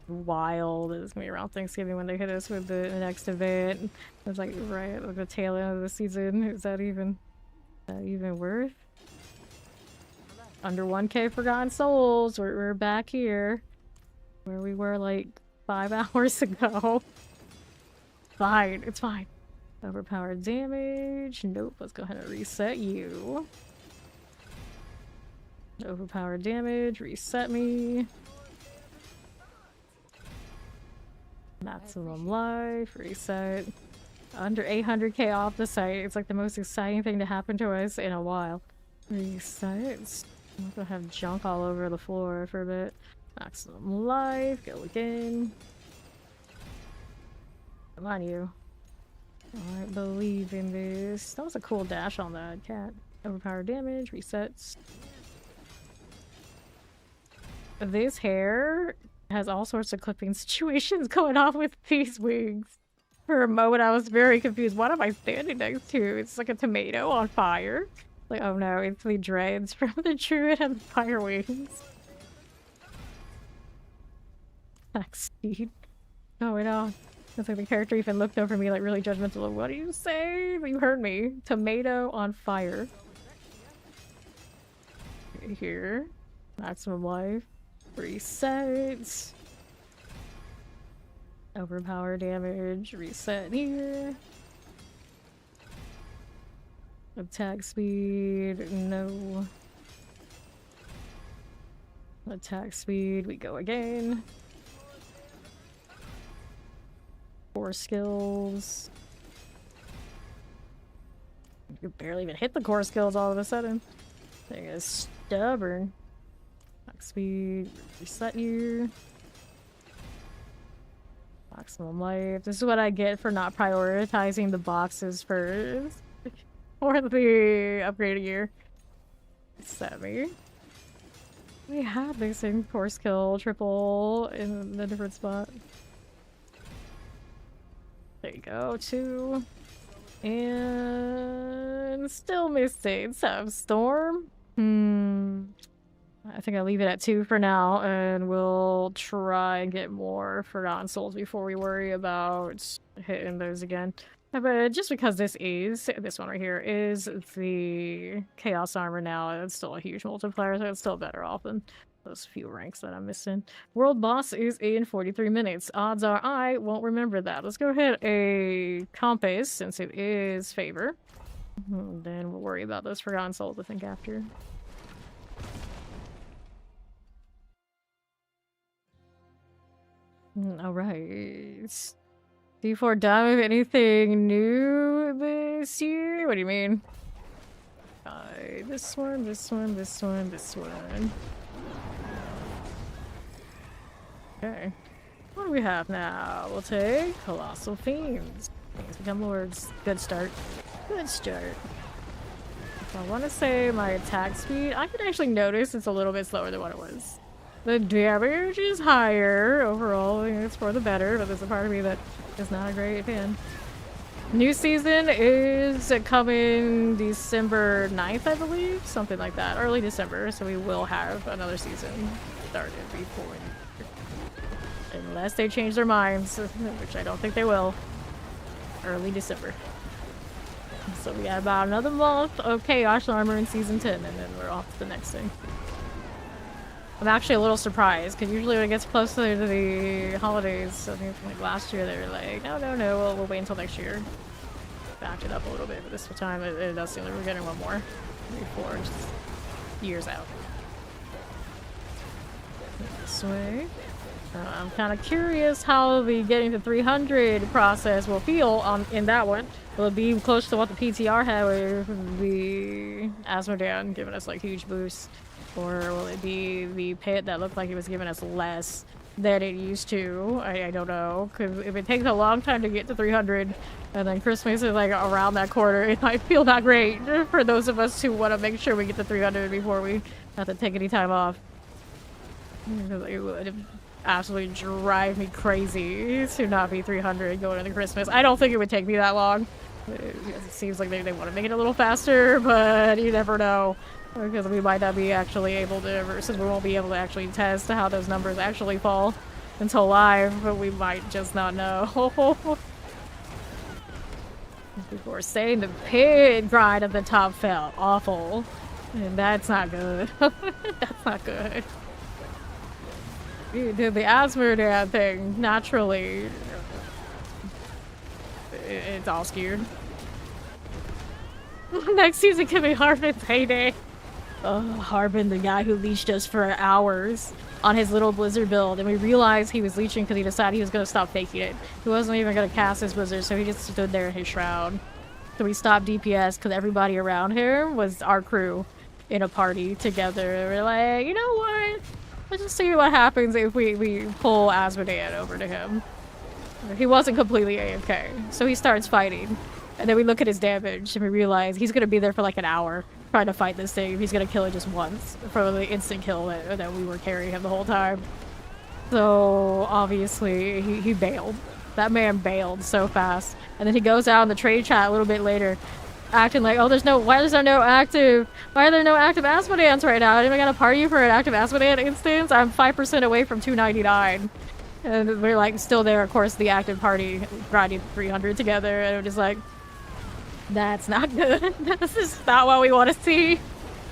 Wild. It's gonna be around Thanksgiving when they hit us with the next event. It's like right at the tail end of the season. Is that even worth? Under 1K Forgotten Souls. We're back here. Where we were like 5 hours ago. Fine, it's fine. Overpowered damage. Nope, let's go ahead and reset you. Overpowered damage, reset me. Maximum life, reset. Under 800k off the site. It's like the most exciting thing to happen to us in a while. Reset. I'm gonna have junk all over the floor for a bit. Maximum life, go again. Come on, you. I believe in this. That was a cool dash on that cat. Overpowered damage, resets. This hair has all sorts of clipping situations going on with these wings. For a moment, I was very confused. What am I standing next to? It's like a tomato on fire. Like, oh no, it's the dreads from the Druid and the fire wings. Attack speed. Oh wait, no. It's like the character even looked over me like really judgmental. What do you say? You heard me. Tomato on fire. Here. Maximum life. Reset. Overpower damage. Reset here. Attack speed. No. Attack speed. We go again. 4 skills. You barely even hit the core skills all of a sudden. Thing is stubborn. Max speed, reset you. Maximum life. This is what I get for not prioritizing the boxes first. Or the upgrade gear. Set me. We had this in core skill triple in a different spot. There you go, 2. And still missing some storm. I think I'll leave it at 2 for now, and we'll try and get more Forgotten Souls before we worry about hitting those again. But just because this one right here is the Chaos Armor now, it's still a huge multiplier, so it's still better off than those few ranks that I'm missing. World boss is in 43 minutes. Odds are I won't remember that. Let's go ahead a compass, since it is favor. Then we'll worry about those Forgotten Souls, I think, after. Alright. D4 dive, anything new this year? What do you mean? This one, this one, this one, this one. Okay. What do we have now? We'll take Colossal Fiends. Fiends become lords. Good start. Good start. If I want to say my attack speed, I can actually notice it's a little bit slower than what it was. The damage is higher overall. I think it's for the better, but there's a part of me that is not a great fan. New season is coming December 9th, I believe? Something like that. Early December, so we will have another season started before. Unless they change their minds, which I don't think they will. Early December. So we got about another month of Chaos Armor in Season 10, and then we're off to the next thing. I'm actually a little surprised, because usually when it gets closer to the holidays, I think like last year they were like, no, we'll wait until next year. Backed it up a little bit, but this time it does seem like we're getting one more before just years out. This way. I'm kind of curious how the getting to 300 process will feel in that one. Will it be close to what the PTR had with the Asmodean giving us like huge boosts? Or will it be the pit that looked like it was giving us less than it used to? I don't know. Because if it takes a long time to get to 300, and then Christmas is like around that corner, it might feel not great for those of us who want to make sure we get to 300 before we have to take any time off. It would absolutely drive me crazy to not be 300 going into Christmas. I don't think it would take me that long. It seems like they want to make it a little faster, but you never know. Because we might not be actually able to, versus we won't be able to actually test how those numbers actually fall until live, but we might just not know. Before saying the pit grind at the top felt awful, and that's not good. That's not good. You did the Asmodean thing naturally. It's all skewed. Next season can be Harbin's heyday. Harbin, the guy who leeched us for hours on his little blizzard build, and we realized he was leeching because he decided he was going to stop faking it. He wasn't even going to cast his blizzard, so he just stood there in his shroud. So we stopped DPS because everybody around here was our crew in a party together. We're like, you know what? Let's just see what happens if we pull Asmodean over to him. He wasn't completely AFK, so he starts fighting. And then we look at his damage and we realize he's going to be there for like an hour trying to fight this thing. He's going to kill it just once for the instant kill that we were carrying him the whole time. So obviously he bailed. That man bailed so fast. And then he goes out in the trade chat a little bit later acting like, oh, why are there no active Asmodeans right now? Anyone got a party for an active Asmodean instance? I'm 5% away from 299. And we're like still there, of course, the active party grinding 300 together, and we're just like, that's not good. This is not what we want to see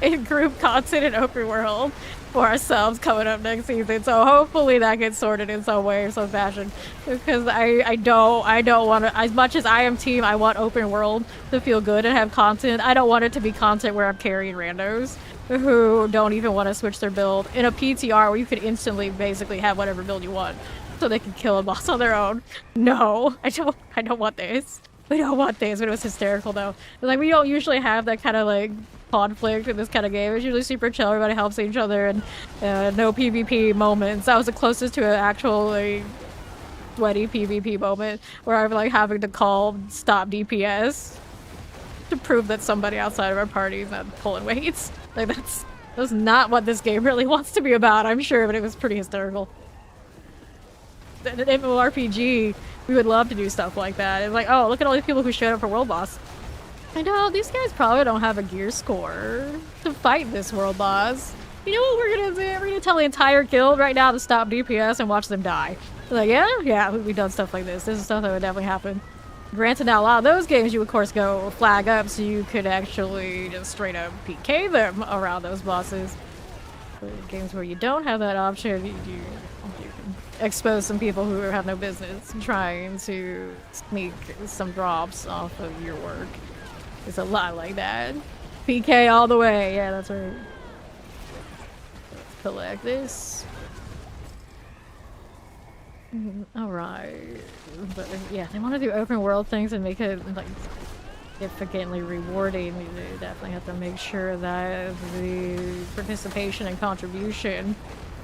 in group content in open world for ourselves coming up next season. So hopefully that gets sorted in some way or some fashion, because I don't want to, as much as I am team, I want open world to feel good and have content. I don't want it to be content where I'm carrying randos who don't even want to switch their build in a PTR where you could instantly basically have whatever build you want so they can kill a boss on their own. No, I don't want this. We don't want this, but it was hysterical though. Like, we don't usually have that kind of like conflict in this kind of game. It's usually super chill, everybody helps each other, and no PvP moments. That was the closest to an actual like sweaty PvP moment where I'm like having to call stop DPS to prove that somebody outside of our party is not pulling weights. Like that's not what this game really wants to be about, I'm sure, but it was pretty hysterical. In an MMORPG, we would love to do stuff like that. It's like, oh, look at all these people who showed up for World Boss. I know, these guys probably don't have a gear score to fight this World Boss. You know what we're gonna do? We're gonna tell the entire guild right now to stop DPS and watch them die. Like, yeah, we've done stuff like this. This is stuff that would definitely happen. Granted, now a lot of those games you, of course, go flag up so you could actually just straight up PK them around those bosses. But games where you don't have that option, you can expose some people who have no business trying to sneak some drops off of your work. It's a lot like that. PK all the way. Yeah, that's right. Let's collect this. Alright. But yeah, they want to do open world things and make it like significantly rewarding. They definitely have to make sure that the participation and contribution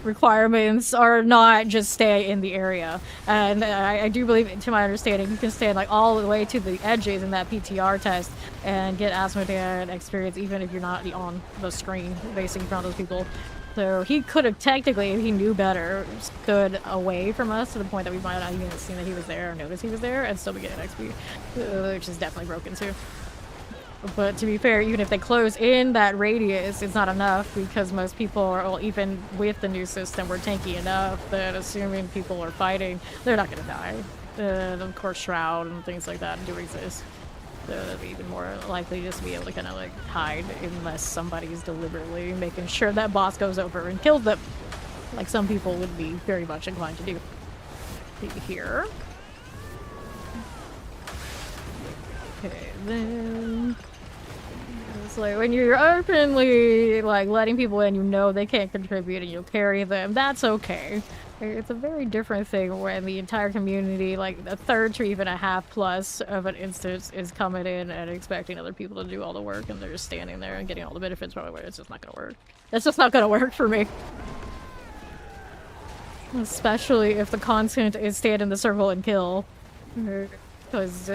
requirements are not just stay in the area. And I do believe, to my understanding, you can stand like all the way to the edges in that PTR test and get Asmodean experience even if you're not on the screen facing in front of those people. So he could have technically, if he knew better, stood away from us to the point that we might not even have seen that he was there or noticed he was there and still be getting XP, which is definitely broken too. But to be fair, even if they close in that radius, it's not enough because most people are, well, even with the new system, we're tanky enough that assuming people are fighting, they're not going to die. Of course, Shroud and things like that do exist. So they'll be even more likely just to be able to kind of like hide unless somebody's deliberately making sure that boss goes over and kills them. Like some people would be very much inclined to do. Here. Okay, then... It's like when you're openly like letting people in, you know they can't contribute and you'll carry them, that's okay. It's a very different thing when the entire community, like a third to even a half plus of an instance, is coming in and expecting other people to do all the work and they're just standing there and getting all the benefits from it. It's just not gonna work. It's just not gonna work for me. Especially if the content is stand in the circle and kill. Because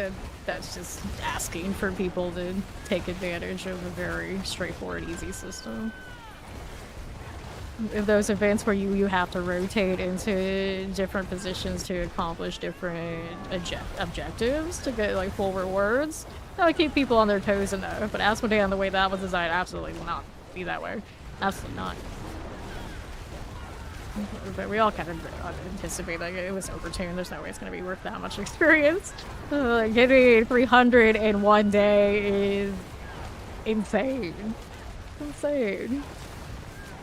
that's just asking for people to take advantage of a very straightforward, easy system. If those events where you have to rotate into different positions to accomplish different objectives to get like full rewards, that would keep people on their toes enough. But Asmodean, the way that was designed, absolutely will not be that way. Absolutely not. But we all kind of anticipate that it was overtuned. There's no way it's going to be worth that much experience. Getting 300 in one day is insane. Insane.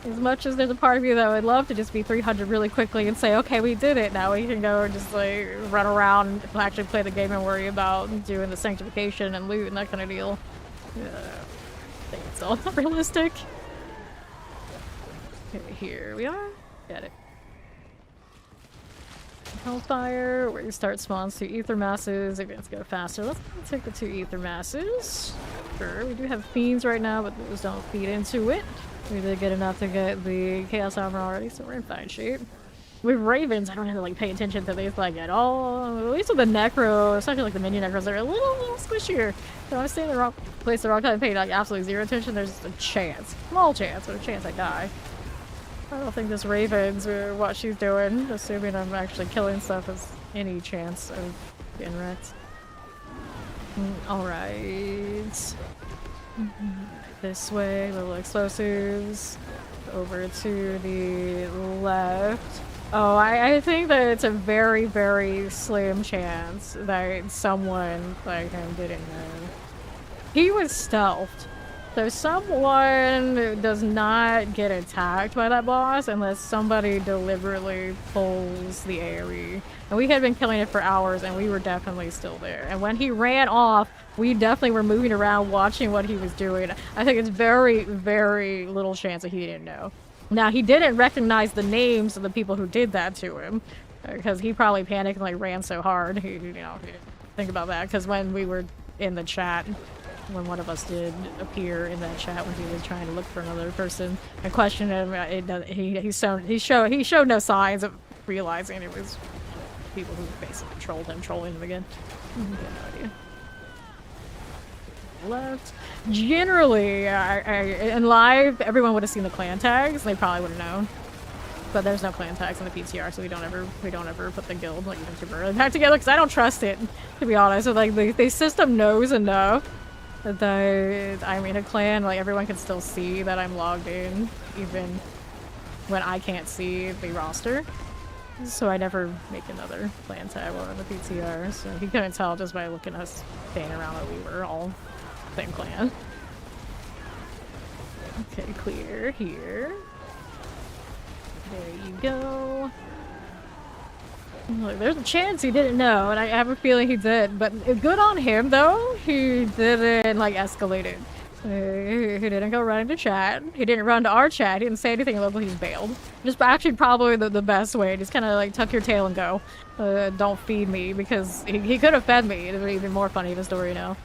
As much as there's a part of you that would love to just be 300 really quickly and say, okay, we did it. Now we can go and just like run around and actually play the game and worry about doing the sanctification and loot and that kind of deal. I think it's all not realistic. Okay, here we are. Get it. Hellfire, where you start spawns 2 ether masses. Advance go faster. Let's take the 2 ether masses. Sure, we do have fiends right now, but those don't feed into it. We did get enough to get the Chaos Armor already, so we're in fine shape. With Ravens, I don't have to like pay attention to these like at all. At least with the Necro, especially like the minion Necros, they're a little squishier. So I'm staying in the wrong place the wrong time and paying like absolutely 0 attention. There's a chance, small chance, but a chance I die. I don't think this Ravens or what she's doing, assuming I'm actually killing stuff, has any chance of getting wrecked. Alright. This way, little explosives. Over to the left. Oh, I think that it's a very, very slim chance that someone like him didn't know. He was stealthed. So someone does not get attacked by that boss unless somebody deliberately pulls the AoE. And we had been killing it for hours and we were definitely still there. And when he ran off, we definitely were moving around watching what he was doing. I think it's very, very little chance that he didn't know. Now, he didn't recognize the names of the people who did that to him. Because he probably panicked and like ran so hard. He think about that, because when we were in the chat, when one of us did appear in that chat when he was trying to look for another person, I questioned him. He showed no signs of realizing it was people who basically trolling him again. No idea. Left. Generally, in live, everyone would have seen the clan tags. They probably would have known. But there's no clan tags in the PTR, so we don't ever put the guild like even super early back together because I don't trust it, to be honest. So like the system knows enough that I'm in a clan, like everyone can still see that I'm logged in, even when I can't see the roster. So I never make another clan tag while in the PTR. So he couldn't tell just by looking at us staying around that we were all same clan. Okay, clear here. There you go. Look, there's a chance he didn't know, and I have a feeling he did, but good on him, though. He didn't, like, escalate it. He didn't go running to chat. He didn't run to our chat. He didn't say anything until he's bailed. Just actually probably the best way. Just kind of, like, tuck your tail and go. Don't feed me, because he could have fed me. It would be even more funny of a story now.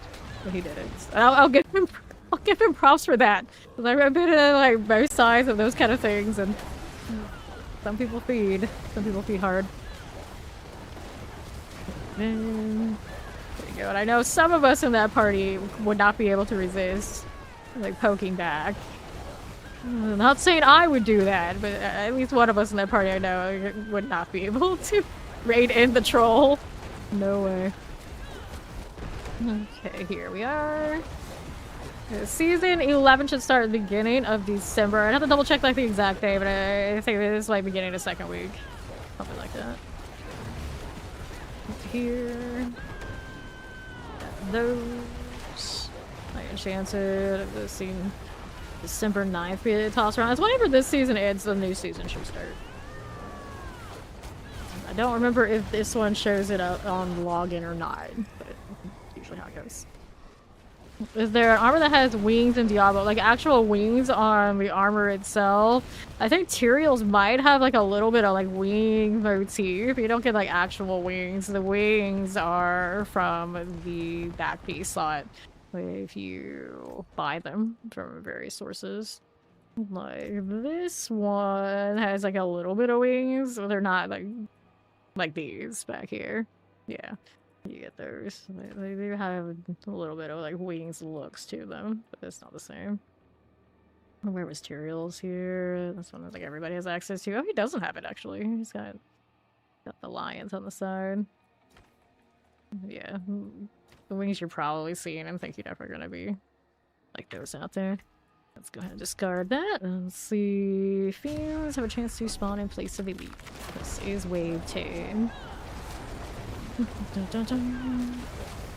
But he didn't. I'll give him props for that. Because I've been in, like, both sides of those kind of things, and some people feed. Some people feed hard. There you go. And I know some of us in that party would not be able to resist, like, poking back. I'm not saying I would do that, but at least one of us in that party I know would not be able to raid in the troll. No way. Okay, here we are. Season 11 should start at the beginning of December. I'd have to double check like the exact day, but I think it is like beginning of second week. Something like that. Here. Got those. I enchanted. This scene. December 9th be tossed around. It's whenever this season ends, the new season should start. I don't remember if this one shows it up on login or not, but it's usually how it goes. Is there an armor that has wings in Diablo? Like actual wings on the armor itself? I think Tyrael's might have like a little bit of like wing motif. You don't get like actual wings. The wings are from the back piece slot if you buy them from various sources. Like this one has like a little bit of wings. So they're not like these back here. Yeah. You get those. They do have a little bit of like wings looks to them, but it's not the same. Where was Tyrael's here? This one is like everybody has access to. Oh, he doesn't have it actually. He's got the lions on the side. Yeah, the wings you're probably seeing. I'm thinking are gonna be like those out there. Let's go ahead and discard that. Let's see. Fiends have a chance to spawn in place of elite. This is wave 10.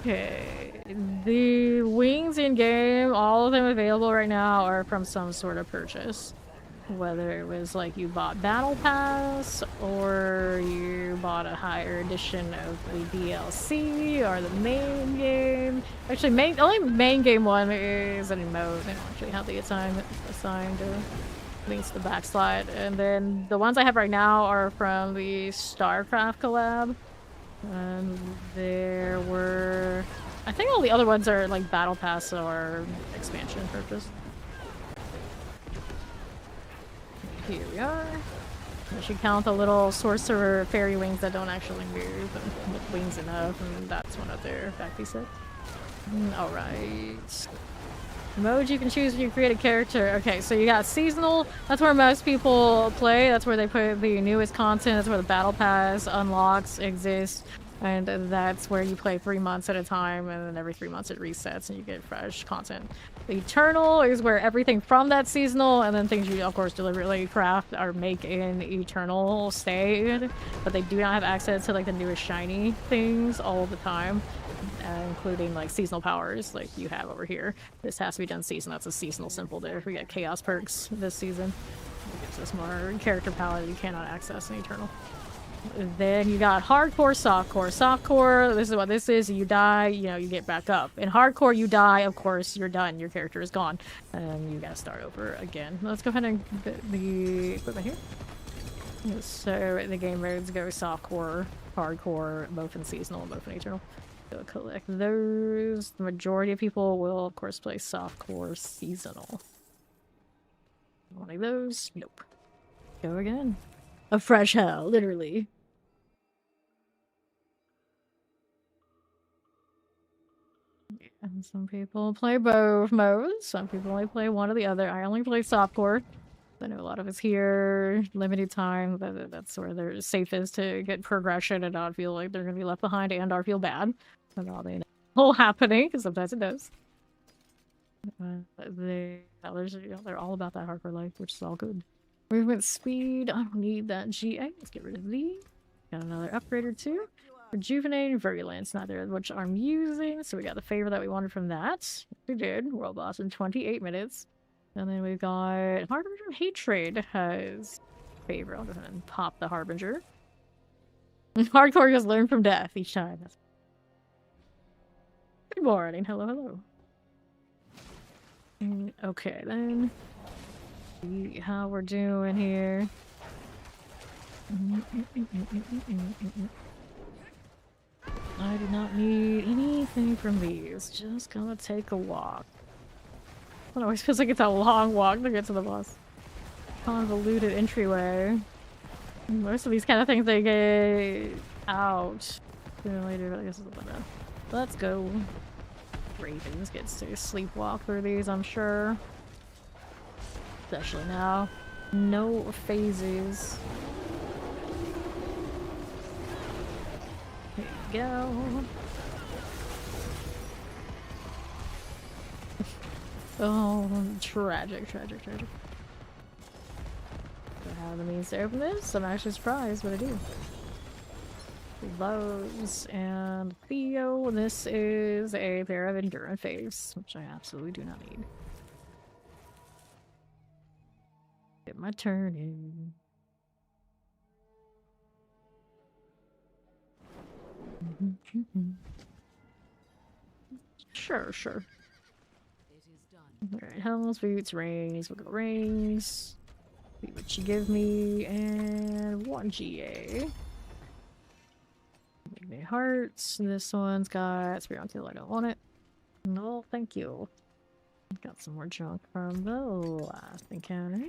Okay, the wings in game, all of them available right now are from some sort of purchase. Whether it was like you bought Battle Pass or you bought a higher edition of the DLC or the main game. Actually, only main game one is an emote. They don't actually have the assigned links to the backslide. And then the ones I have right now are from the StarCraft collab. And there were... I think all the other ones are like Battle Pass or expansion purchase. Here we are. I should count the little sorcerer fairy wings that don't actually move and with wings enough, and that's one of their back piece sets. Alright. Modes you can choose when you create a character. Okay, so you got seasonal. That's where most people play. That's where they put the newest content. That's where the battle pass unlocks exist. And that's where you play 3 months at a time, and then every 3 months it resets and you get fresh content. The Eternal is where everything from that seasonal and then things you, of course, deliberately craft or make in Eternal stay in, but they do not have access to like the newest shiny things all the time. Including like seasonal powers like you have over here. This has to be done season. That's a seasonal simple there. We got chaos perks this season. It gives us more character palette you cannot access in Eternal. Then you got hardcore, softcore. Softcore, this is what this is. You die, you know, you get back up. In hardcore, you die, of course, you're done. Your character is gone. And you gotta start over again. Let's go ahead and get the equipment here. So the game modes go softcore, hardcore, both in seasonal and both in Eternal. Go collect those. The majority of people will, of course, play softcore seasonal. One of those? Nope. Go again. A fresh hell, literally. And some people play both modes. Some people only play one or the other. I only play softcore. I know a lot of us here, limited time. That's where they're safest to get progression and not feel like they're going to be left behind and or feel bad about it all happening, because sometimes it does. They're all about that hardcore life, which is all good. Movement speed. I don't need that GA. Let's get rid of these. Got another upgrade or two. Rejuvenating Virulence, neither of which I'm using, so we got the favor that we wanted from that. We did. World boss in 28 minutes. And then we've got Harbinger of Hatred has favor. I'll go ahead and pop the Harbinger. Hardcore just learn from death each time. Good morning. Hello, hello. Okay, then. See how we're doing here. I do not need anything from these. Just gonna take a walk. It always feels like it's a long walk to get to the boss. Convoluted entryway. Most of these kind of things they get out sooner or later, but I guess it's a little bit. Let's go. Ravens gets to sleepwalk through these, I'm sure. Especially now. No phases. Here you go. Oh, tragic, tragic, tragic. I have the means to open this. I'm actually surprised, but I do. Lowe's and Theo. This is a pair of Endurance Faves, which I absolutely do not need. Get my turn in. Sure, sure. Alright, helmets, boots, rings. We'll go rings. See what you give me. And 1 GA. Magnate hearts. This one's got Spirit on Kill. I don't want it. No, thank you. Got some more junk from the last encounter.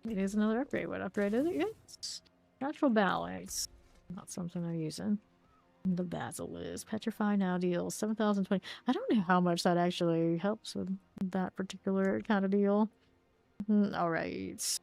It is another upgrade. What upgrade is it? Yes. Natural Balance. Not something I'm using. The Basilisk. Petrify now deals 7,020. I don't know how much that actually helps with that particular kind of deal. Alright.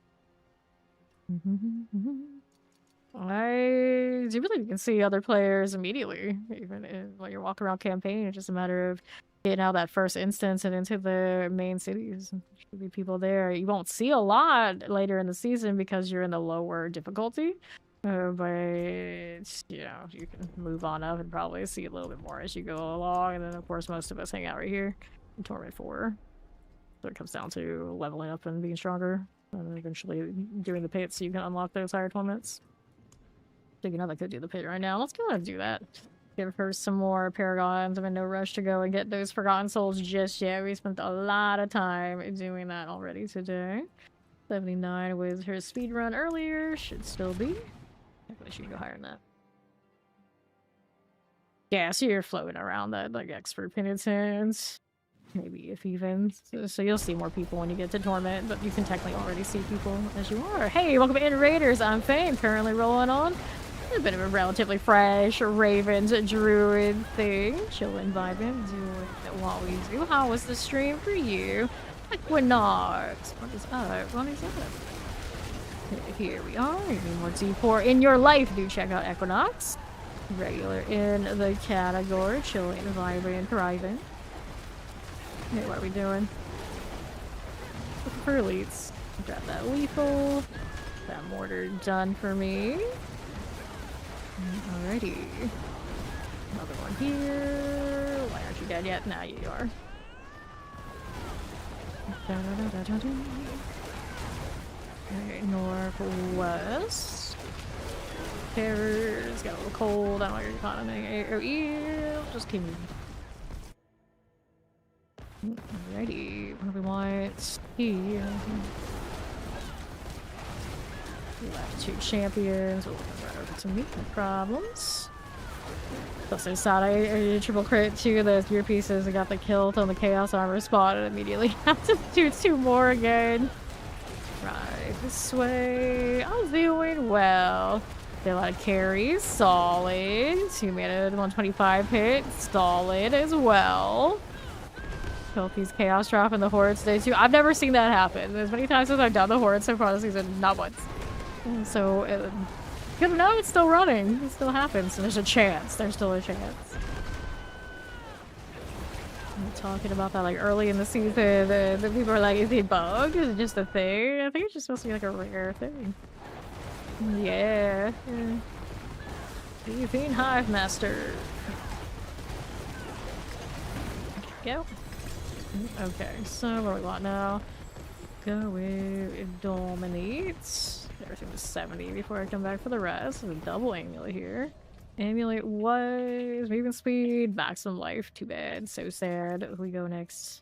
I do believe you can see other players immediately, even while you're walking around campaign. It's just a matter of getting out that first instance and into the main cities. There should be people there. You won't see a lot later in the season because you're in the lower difficulty. But, you know, you can move on up and probably see a little bit more as you go along. And then, of course, most of us hang out right here in Torment 4. So it comes down to leveling up and being stronger. And eventually doing the pits so you can unlock those higher torments. Thinking I could do the pit right now. Let's go ahead and do that. Give her some more Paragons. I'm in no rush to go and get those Forgotten Souls just yet. We spent a lot of time doing that already today. 79 with her speed run earlier. Should still be. I should go higher than that. Yeah, so you're floating around that like expert penitence. Maybe if even. So you'll see more people when you get to Torment, but you can technically already see people as you are. Hey, welcome in Raiders. I'm Fame, currently rolling on a bit of a relatively fresh Ravens Druid thing. Chilling, vibing, doing what we do. How was the stream for you? Equinox. What is up? What is up? Here we are. You need more D4 in your life. Do check out Equinox. Regular in the category. Chilling, vibing, thriving. Hey, what are we doing? Looking for elites. Grab that lethal. That mortar done for me. Alrighty. Another one here. Why aren't you dead yet? Now you are. Alright, northwest. Terrors, got a little cold. I don't know your economy. AOE. Just keep moving. Alrighty, what do we want here? Left 2 champions. We'll come right over to me, no problems. Also sad I triple crit 2 of those gear pieces and got the kill on the Chaos Armor spot and immediately have to do 2 more again. Right, this way. I'm doing well. Did a lot of carries, solid. 2 mana, 125 hit, solid as well. Killed these Chaos Drop and the Horde today too. I've never seen that happen. As many times as I've done the Horde so far this season, not once. And so, good to know it's still running. It still happens. And there's a chance. There's still a chance. I'm talking about that like early in the season. The people are like, is it bug? Is it just a thing? I think it's just supposed to be like a rare thing. Yeah. Beefing Hive Master. Go. Okay, so what do we want now? Go with Dominate. Everything was 70 before I come back for the rest. A double amulet here. Amulet was movement speed, maximum life. Too bad. So sad. We go next.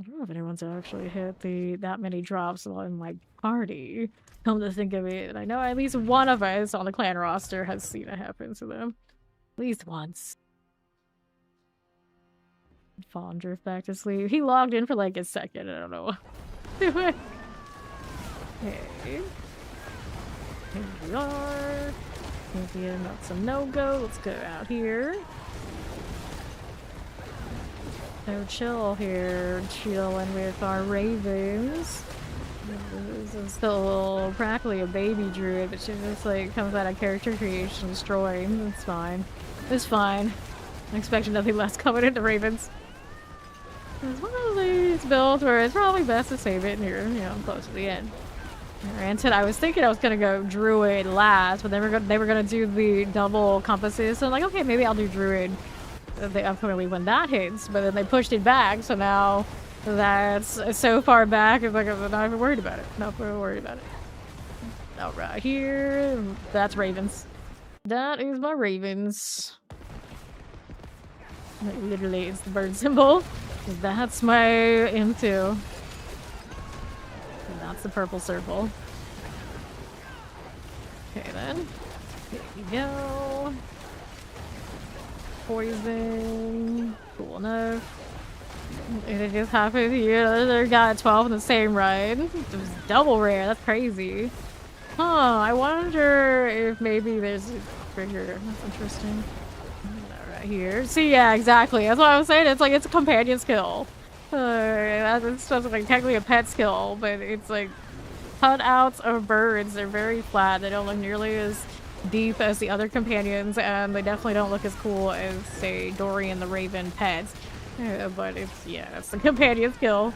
I don't know if anyone's actually hit that many drops in my party. Come to think of it, I know at least one of us on the clan roster has seen it happen to them. At least once. Fawn drift back to sleep. He logged in for like a second. I don't know. Okay. Here we are. Champion, that's a no-go. Let's go out here. So chill here. Chilling with our ravens. This is still a little practically a baby druid, but she just like comes out of character creation destroying. It's fine. It's fine. I'm expecting nothing less coming into ravens. There's one of these builds where it's probably best to save it near, you know, close to the end. Granted, I was thinking I was gonna go druid last, but they were gonna do the double compasses. So I'm like, okay, maybe I'll do druid the upcoming week when that hits. But then they pushed it back, so now that's so far back. It's like I'm not even worried about it. Not even worried about it. All right, here, that's ravens. That is my ravens. Like, literally, it's the bird symbol. That's my M2. And that's the purple circle. Okay then. Here we go. Poison. Cool enough. And it just happened here. They got 12 in the same run. It was double rare. That's crazy. Huh. I wonder if maybe there's a trigger. That's interesting. Right here. See, yeah, exactly. That's what I was saying. It's like it's a companion skill. It's just like technically a pet skill, but it's like cutouts of birds. They're very flat. They don't look nearly as deep as the other companions, and they definitely don't look as cool as, say, Dorian the Raven pets. But it's, yeah, that's the companion skill.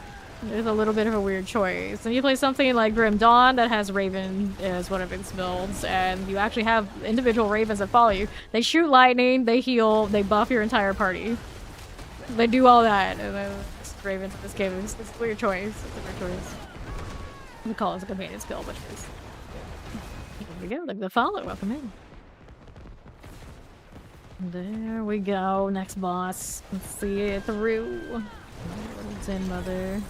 It's a little bit of a weird choice. And you play something like Grim Dawn that has Raven as one of its builds, and you actually have individual Ravens that follow you. They shoot lightning, they heal, they buff your entire party. They do all that, and then Ravens in this game is a weird choice. It's a weird choice. We call it a companion skill, but it is. Here we go, like the follow, welcome in. There we go, next boss. Let's see it through. It's in, mother.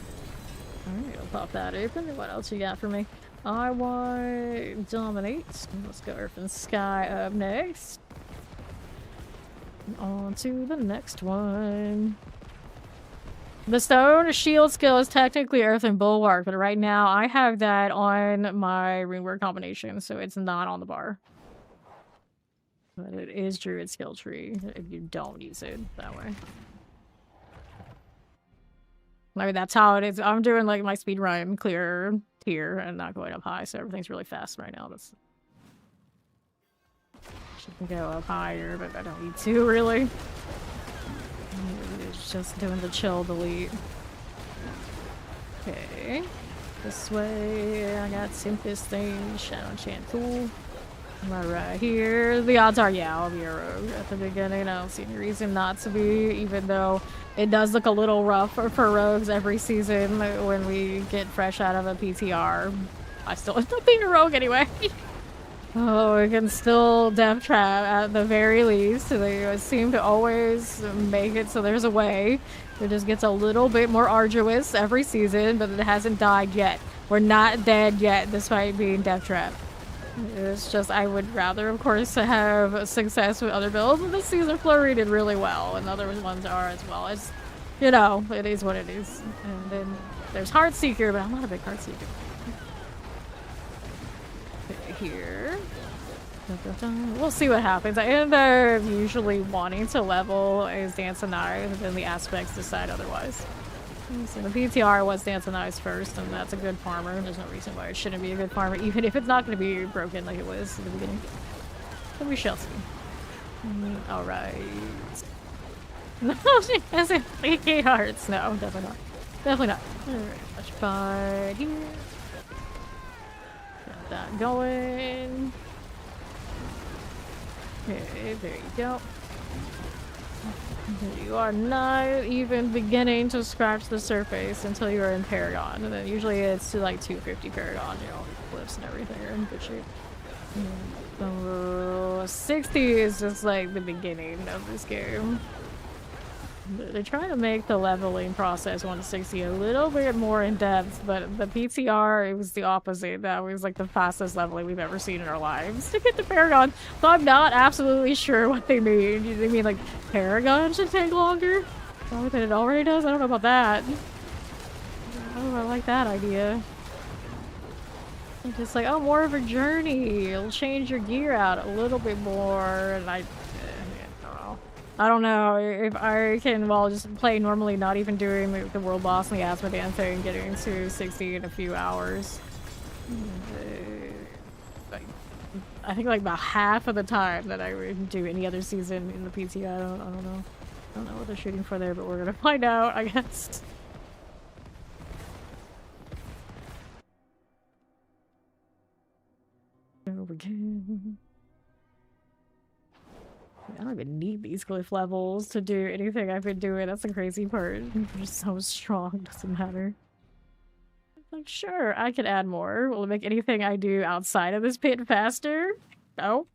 Alright, I'll pop that open. What else you got for me? I want Dominate. Let's go Earth and Sky up next. On to the next one. The Stone Shield skill is technically Earth and Bulwark, but right now I have that on my Runeward combination, so it's not on the bar. But it is Druid skill tree if you don't use it that way. Like, that's how it is. I'm doing like my speed run clear tier and not going up high, so everything's really fast right now. That's should go up higher, but I don't need to really. It's just doing the chill delete. Okay, this way I got Tempest thing, Shadow Enchant tool. Right here, the odds are, yeah, I'll be a rogue at the beginning. I don't see any reason not to be, even though it does look a little rough for rogues every season when we get fresh out of a PTR. I still end up being a rogue anyway. Oh, we can still death trap at the very least. They seem to always make it so there's a way. It just gets a little bit more arduous every season, but it hasn't died yet. We're not dead yet, despite being death trapped. It's just I would rather, of course, have success with other builds. And this season, Flurry did really well, and other ones are as well. It's, you know, it is what it is. And then there's Heartseeker, but I'm not a big Heartseeker. Here. We'll see what happens. I end up usually wanting to level as Dance and Knives, and then the aspects decide otherwise. So the PTR was Dance and Knives first, and that's a good farmer. There's no reason why it shouldn't be a good farmer, even if it's not going to be broken like it was in the beginning. But we shall see. Alright. No, she hasn't leaky hearts. No, definitely not. Definitely not. Alright, let's fight here. Got that going. Okay, there you go. You are not even beginning to scratch the surface until you are in Paragon, and then usually it's to like 250 Paragon, you know, flips and everything are in good shape. So 60 is just like the beginning of this game. They're trying to make the leveling process 160 a little bit more in depth, but the PTR, it was the opposite. That was like the fastest leveling we've ever seen in our lives to get to Paragon. So I'm not absolutely sure what they mean. Do they mean like Paragon should take longer? Oh, that it already does? I don't know about that. Oh, I like that idea. It's just like, oh, more of a journey. It'll change your gear out a little bit more, and I don't know if I can, well, just play normally, not even doing the world boss and the Asmodean thing, getting to 60 in a few hours. I think like about half of the time that I would do any other season in the PT. I don't know. I don't know what they're shooting for there, but we're gonna find out, I guess. Go again. I don't even need these glyph levels to do anything I've been doing. That's the crazy part. They're so strong, doesn't matter. Like, sure, I could add more. Will it make anything I do outside of this pit faster? No.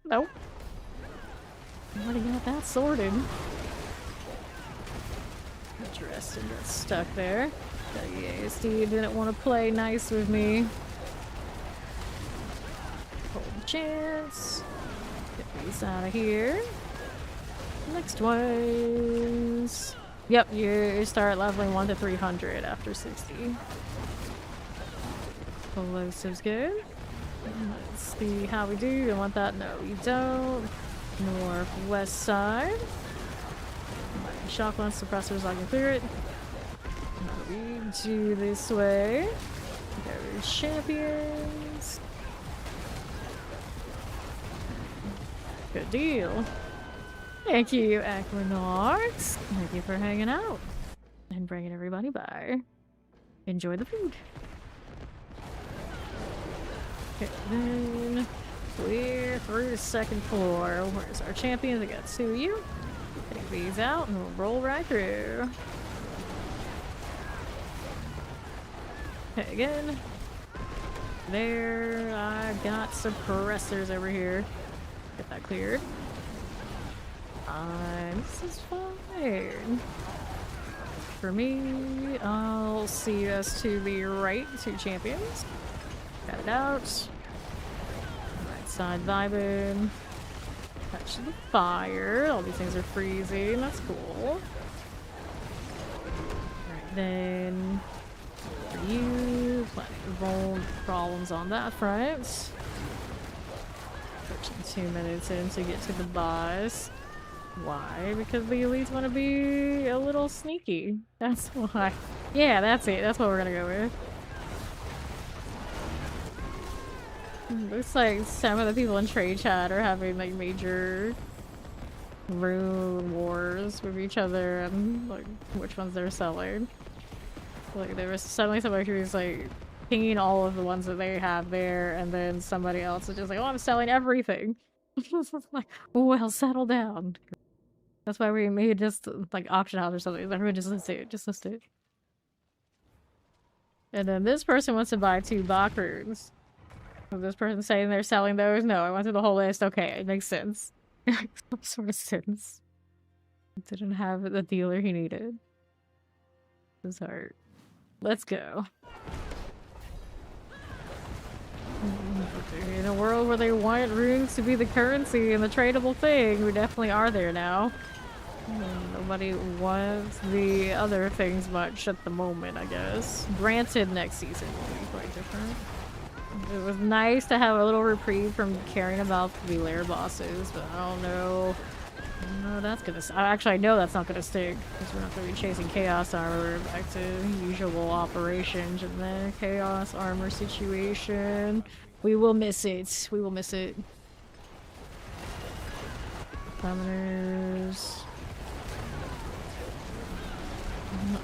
Nope. I already got that sorted. Interesting, got stuck there. Yeah, Steve didn't want to play nice with me. Hold a chance. Get these out of here. Next ones. Yep, you start leveling 1 to 300 after 60. Explosives good. Let's see how we do. You want that? No, you don't. Northwest side. Shotgun suppressors, I can clear it. We do this way. There's champions. Good deal. Thank you, Aquanauts. Thank you for hanging out and bringing everybody by. Enjoy the food. Okay, then we're through the second floor. Where's our champions? I got 2 of you. Take these out and we'll roll right through. Okay, again. There, I've got suppressors over here. Get that cleared. This is fine. For me, I'll see us to the right, 2 champions. Got it out. Right side vibing. Touch the fire. All these things are freezing. That's cool. Right then. For you, plenty of roll problems on that front. Pushing 2 minutes in to get to the boss. Why? Because the elites want to be a little sneaky. That's why. Yeah, that's it. That's what we're gonna go with. Looks like some of the people in trade chat are having like major rune wars with each other and like which ones they're selling. Like there was suddenly somebody who was like pinging all of the ones that they have there, and then somebody else is just like, oh, I'm selling everything. Like, well, settle down. That's why we made just like auction house or something. Everyone just list it. Just list it. And then this person wants to buy 2 Bach runes. This person saying they're selling those? No, I went through the whole list. Okay, it makes sense. Some sort of sense. Didn't have the dealer he needed. His heart. Let's go. In a world where they want runes to be the currency and the tradable thing, we definitely are there now. Nobody wants the other things much at the moment, I guess. Granted, next season will be quite different. It was nice to have a little reprieve from caring about the lair bosses, but I don't know. No, that's gonna. Actually, I know that's not gonna stick because we're not gonna be chasing chaos armor back to usual operations and then chaos armor situation. We will miss it. We will miss it. Summoners.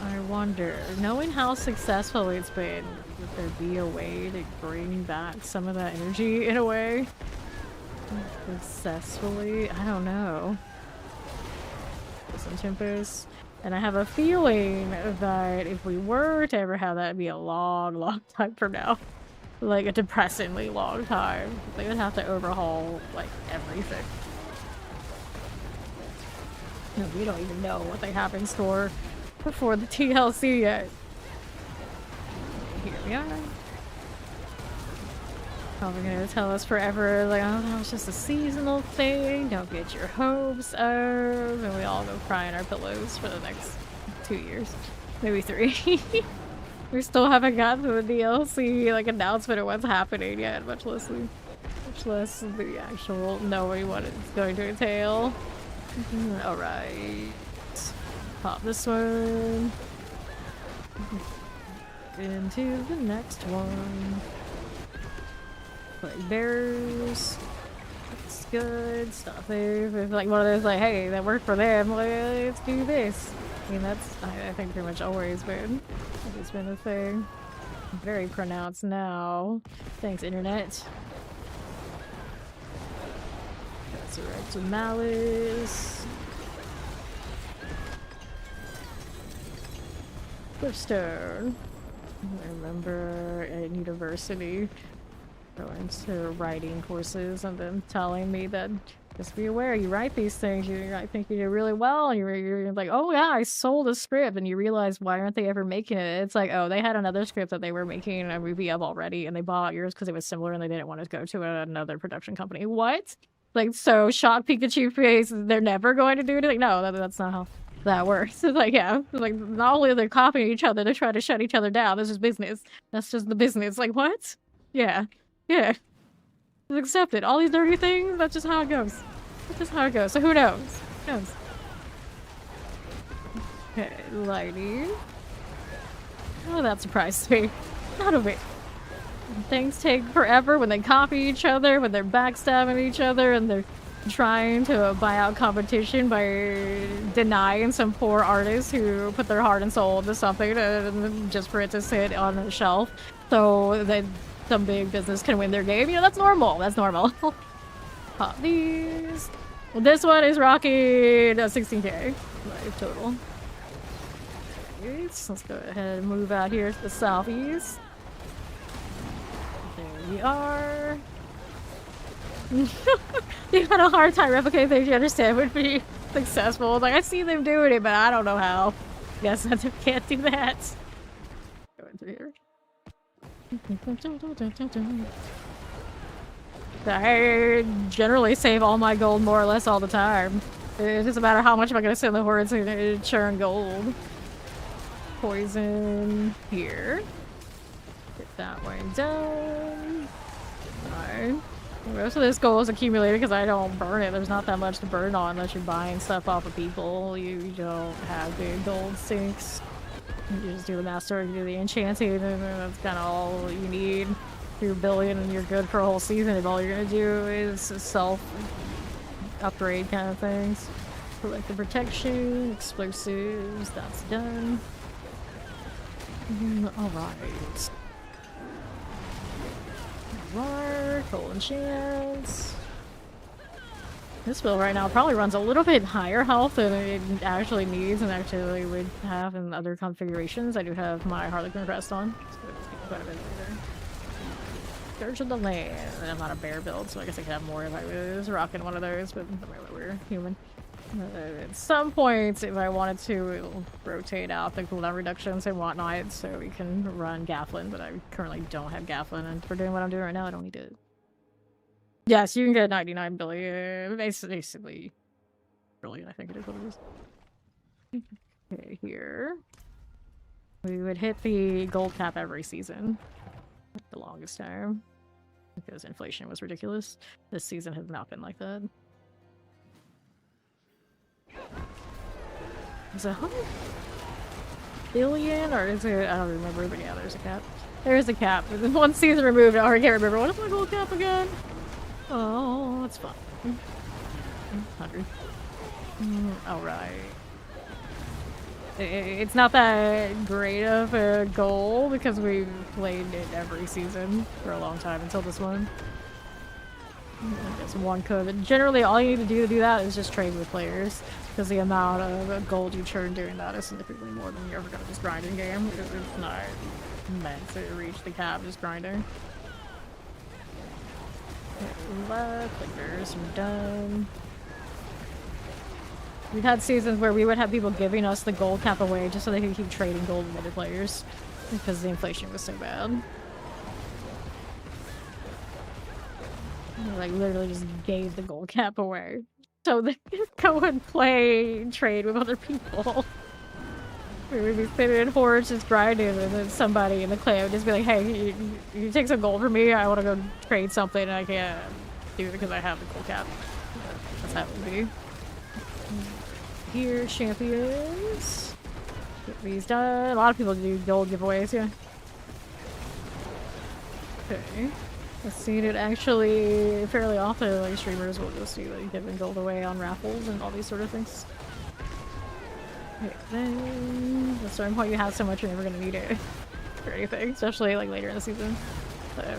I wonder, knowing how successful it's been, would there be a way to bring back some of that energy in a way? Successfully? I don't know. Some tempest. And I have a feeling that if we were to ever have that, it'd be a long, long time from now. Like a depressingly long time. They would have to overhaul, like, everything. No, we don't even know what they have in store before the TLC yet. Here we are. Probably gonna tell us forever, like, oh, that was just a seasonal thing. Don't get your hopes up. And we all go cry in our pillows for the next 2 years. Maybe 3. We still haven't gotten to the DLC, like, announcement of what's happening yet, much less the actual knowing what it's going to entail. Alright. Pop this one. Into the next one. Play bears. That's good stuff. It's like one of those, like, hey, that worked for them. Let's do this. I mean, that's, I think, pretty much always been. It's been a thing. Very pronounced now. Thanks, internet. Resurrect Malice. Cliffstone. I remember at university going to writing courses and them telling me that just be aware, you write these things, I think you do really well, and you're like, oh yeah, I sold a script, and you realize, why aren't they ever making it? It's like, oh, they had another script that they were making a movie of already, and they bought yours because it was similar and they didn't want to go to another production company. What? Like, so shock Pikachu face, they're never going to do anything? No, that's not how that works. It's like, yeah, it's like, not only are they copying each other, they're trying to shut each other down. This is business. That's just the business. Like, what? Yeah. Yeah. It's accepted. All these dirty things, that's just how it goes. That's just how it goes. So who knows? Who knows? Okay, lighting. Oh, that surprised me. Not a bit. Things take forever when they copy each other, when they're backstabbing each other, and they're trying to buy out competition by denying some poor artists who put their heart and soul into something just for it to sit on a shelf so that some big business can win their game. You know, that's normal. That's normal. Pop these. Well, this one is rocking 16k life total. Let's go ahead and move out here to the southeast. There we are. You had a hard time replicating things you understand would be successful. Like, I see them doing it, but I don't know how. Guess I can't do that. Going through here. I generally save all my gold more or less all the time. It doesn't matter how much I'm gonna send the hordes to churn gold. Poison here. Get that one done. Alright. Most of this gold is accumulated because I don't burn it. There's not that much to burn on unless you're buying stuff off of people. You don't have big gold sinks. You just do the master, you do the enchanting, and that's kind of all you need. You're billion and you're good for a whole season if all you're gonna do is self upgrade kind of things. Collect the protection, explosives, that's done. Alright. Coal enchants. This build right now probably runs a little bit higher health than it actually needs and actually would have in other configurations. I do have my Harlequin crest on, so it's quite a bit later. Scourge of the Land. And I'm not a bear build, so I guess I could have more if I was rocking one of those, but we're human. At some point, if I wanted to, it'll rotate out the cooldown reductions and whatnot, so we can run Gafflin, but I currently don't have Gafflin, and for doing what I'm doing right now, I don't need it. Yes, you can get 99 billion, basically brilliant, I think it is what it is. Okay, here. We would hit the gold cap every season. The longest time. Because inflation was ridiculous. This season has not been like that. Is it 100 billion or is it? I don't remember, but yeah, there's a cap. There's a cap. One season removed, I can't remember. What is my gold cap again? Oh, that's fun. 100. Alright. It's not that great of a goal because we've played it every season for a long time until this one. I guess one could, but generally all you need to do that is just trade with players because the amount of gold you churn doing that is significantly more than you're ever gonna just grind in game because it's not meant to reach the cap just grinding. Clickers are done. We've had seasons where we would have people giving us the gold cap away just so they could keep trading gold with other players because the inflation was so bad. Like literally just gave the gold cap away so they could go and play and trade with other people. We would be sitting in hordes just grinding and then somebody in the clan would just be like, hey, you take some gold for me, I want to go trade something and I can't do it because I have the gold cap. That's how it would be. Here, champions. Get these done. A lot of people do gold giveaways, yeah. Okay. I've seen it actually fairly often, like streamers will just do like giving gold away on raffles and all these sort of things. Okay, then at a certain point you have so much you're never gonna need it for anything, especially like later in the season.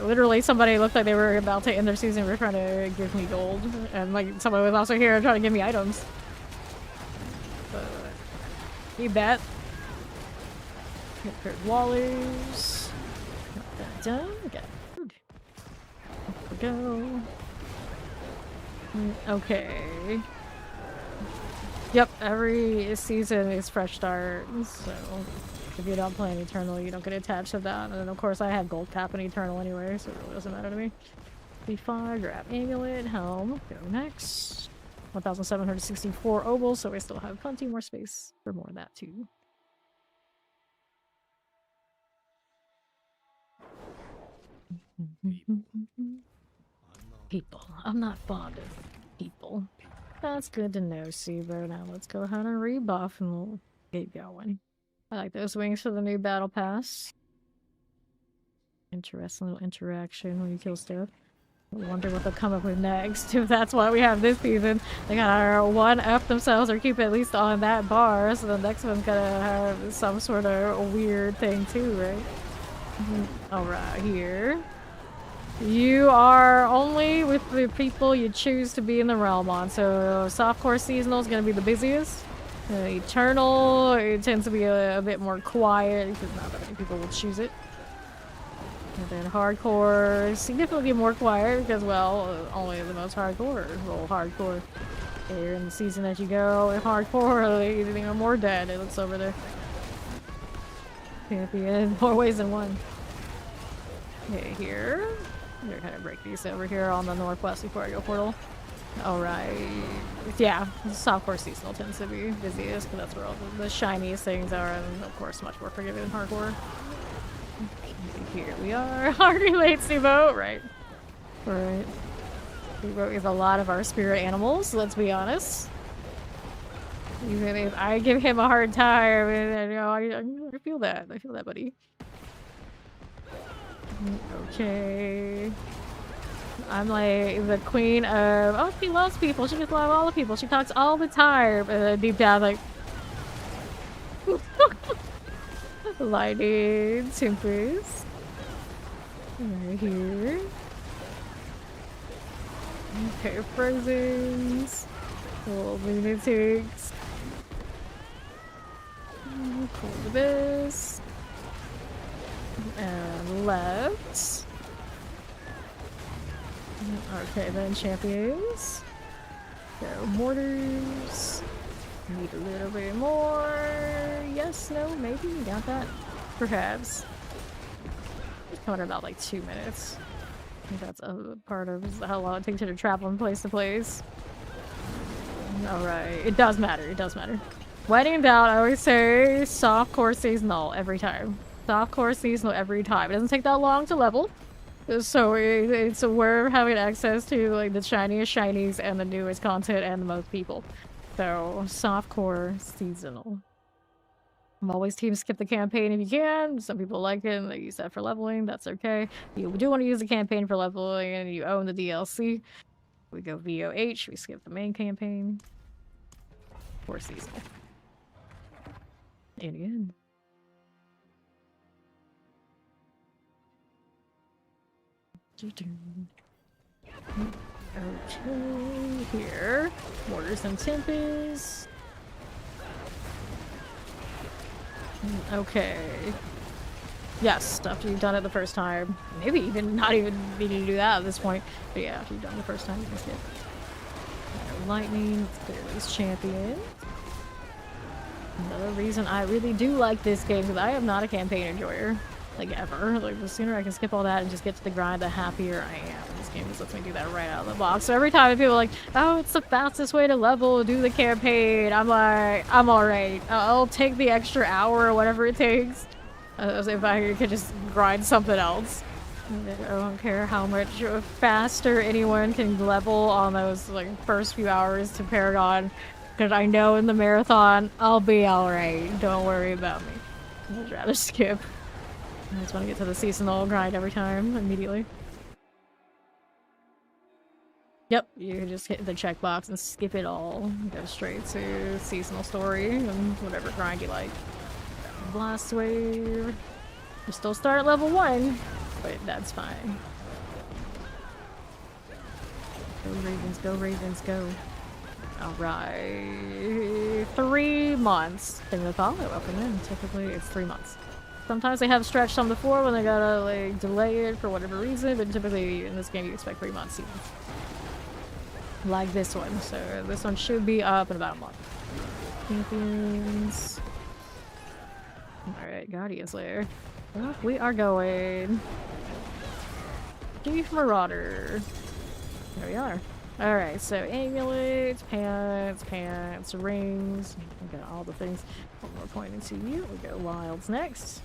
Literally somebody looked like they were about to end their season, were trying to give me gold, and like someone was also here trying to give me items. Need that. Get Wallers. Got that done. Got food. There we go. Okay. Yep, every season is fresh start, so if you're not playing Eternal, you don't get attached to that. And then of course I have gold cap in Eternal anyway, so it really doesn't matter to me. B5, grab Amulet, Helm, go next. 1,764 ovals, so we still have plenty more space for more of that too. People. I'm not fond of people. That's good to know, Sibo. Now let's go ahead and rebuff and we'll get going. I like those wings for the new battle pass. Interesting little interaction when you kill stuff. I wonder what they'll come up with next. If that's what we have this season, they gotta one-up themselves or keep at least on that bar, so the next one's gonna have some sort of weird thing too, right? Alright, here. You are only with the people you choose to be in the realm on, so softcore seasonal is gonna be the busiest. Eternal, it tends to be a bit more quiet because not that many people will choose it. And then hardcore, significantly more quiet because, well, only the most hardcore roll hardcore. Here in the season that you go with hardcore, they are more dead. It looks over there. Champion, more ways than one. Okay, here. I'm gonna kind of break these over here on the northwest before I go portal. Alright. Yeah, softcore seasonal tends to be busiest because that's where all the shiniest things are, and of course much more forgiving than hardcore. Here we are. Hardy late Sibo, right? Right. Sibo is a lot of our spirit animals, let's be honest. Even if I give him a hard time, and you know, I feel that. I feel that, buddy. Okay. I'm like the queen of, oh, she loves people. She just loves all the people. She talks all the time. Deep down, like, lightning, tempest. Right here. Okay, Frozens. Little lunatics. Cool this. And left. Okay, then champions. Go mortars. Need a little bit more. Yes, no, maybe. Got that? Perhaps. It's coming in about like 2 minutes. I think that's a part of how long it takes you to travel from place to place. Alright, it does matter, it does matter. When in doubt, I always say softcore seasonal every time. Softcore seasonal every time. It doesn't take that long to level. So it's we're having access to like the shiniest shinies and the newest content and the most people. So softcore seasonal. I'm always team skip the campaign if you can. Some people like it and they use that for leveling. That's okay. You do want to use the campaign for leveling and you own the DLC. We go VOH. We skip the main campaign. For seasonal. And again. Okay, here. Mortars and Tempest. Okay. Yes, after you've done it the first time. Maybe even not even needing to do that at this point. But yeah, after you've done it the first time, you can skip. Lightning, let's clear these champions. Another reason I really do like this game is I am not a campaign enjoyer. Like, ever. Like, the sooner I can skip all that and just get to the grind, the happier I am. This game just lets me do that right out of the box. So every time people are like, oh, it's the fastest way to level, do the campaign, I'm like, I'm alright. I'll take the extra hour or whatever it takes. If I could just grind something else. I don't care how much faster anyone can level on those like first few hours to Paragon. Because I know in the marathon, I'll be alright. Don't worry about me. I'd rather skip. I just want to get to the seasonal grind every time, immediately. Yep, you can just hit the checkbox and skip it all. Go straight to seasonal story and whatever grind you like. Blast wave. You still start at level 1, but that's fine. Go Ravens, go Ravens, go. Alright. 3 months. Thing to follow up and then typically it's 3 months. Sometimes they have stretched on before when they gotta like delay it for whatever reason, but typically in this game you expect 3 months even. Like this one. So this one should be up in about a month. Champions. Alright, Guardian's Lair. Well, we are going. Chief Marauder. There we are. Alright, so amulets, pants, rings. We got all the things. One more pointing to you. We go wilds next.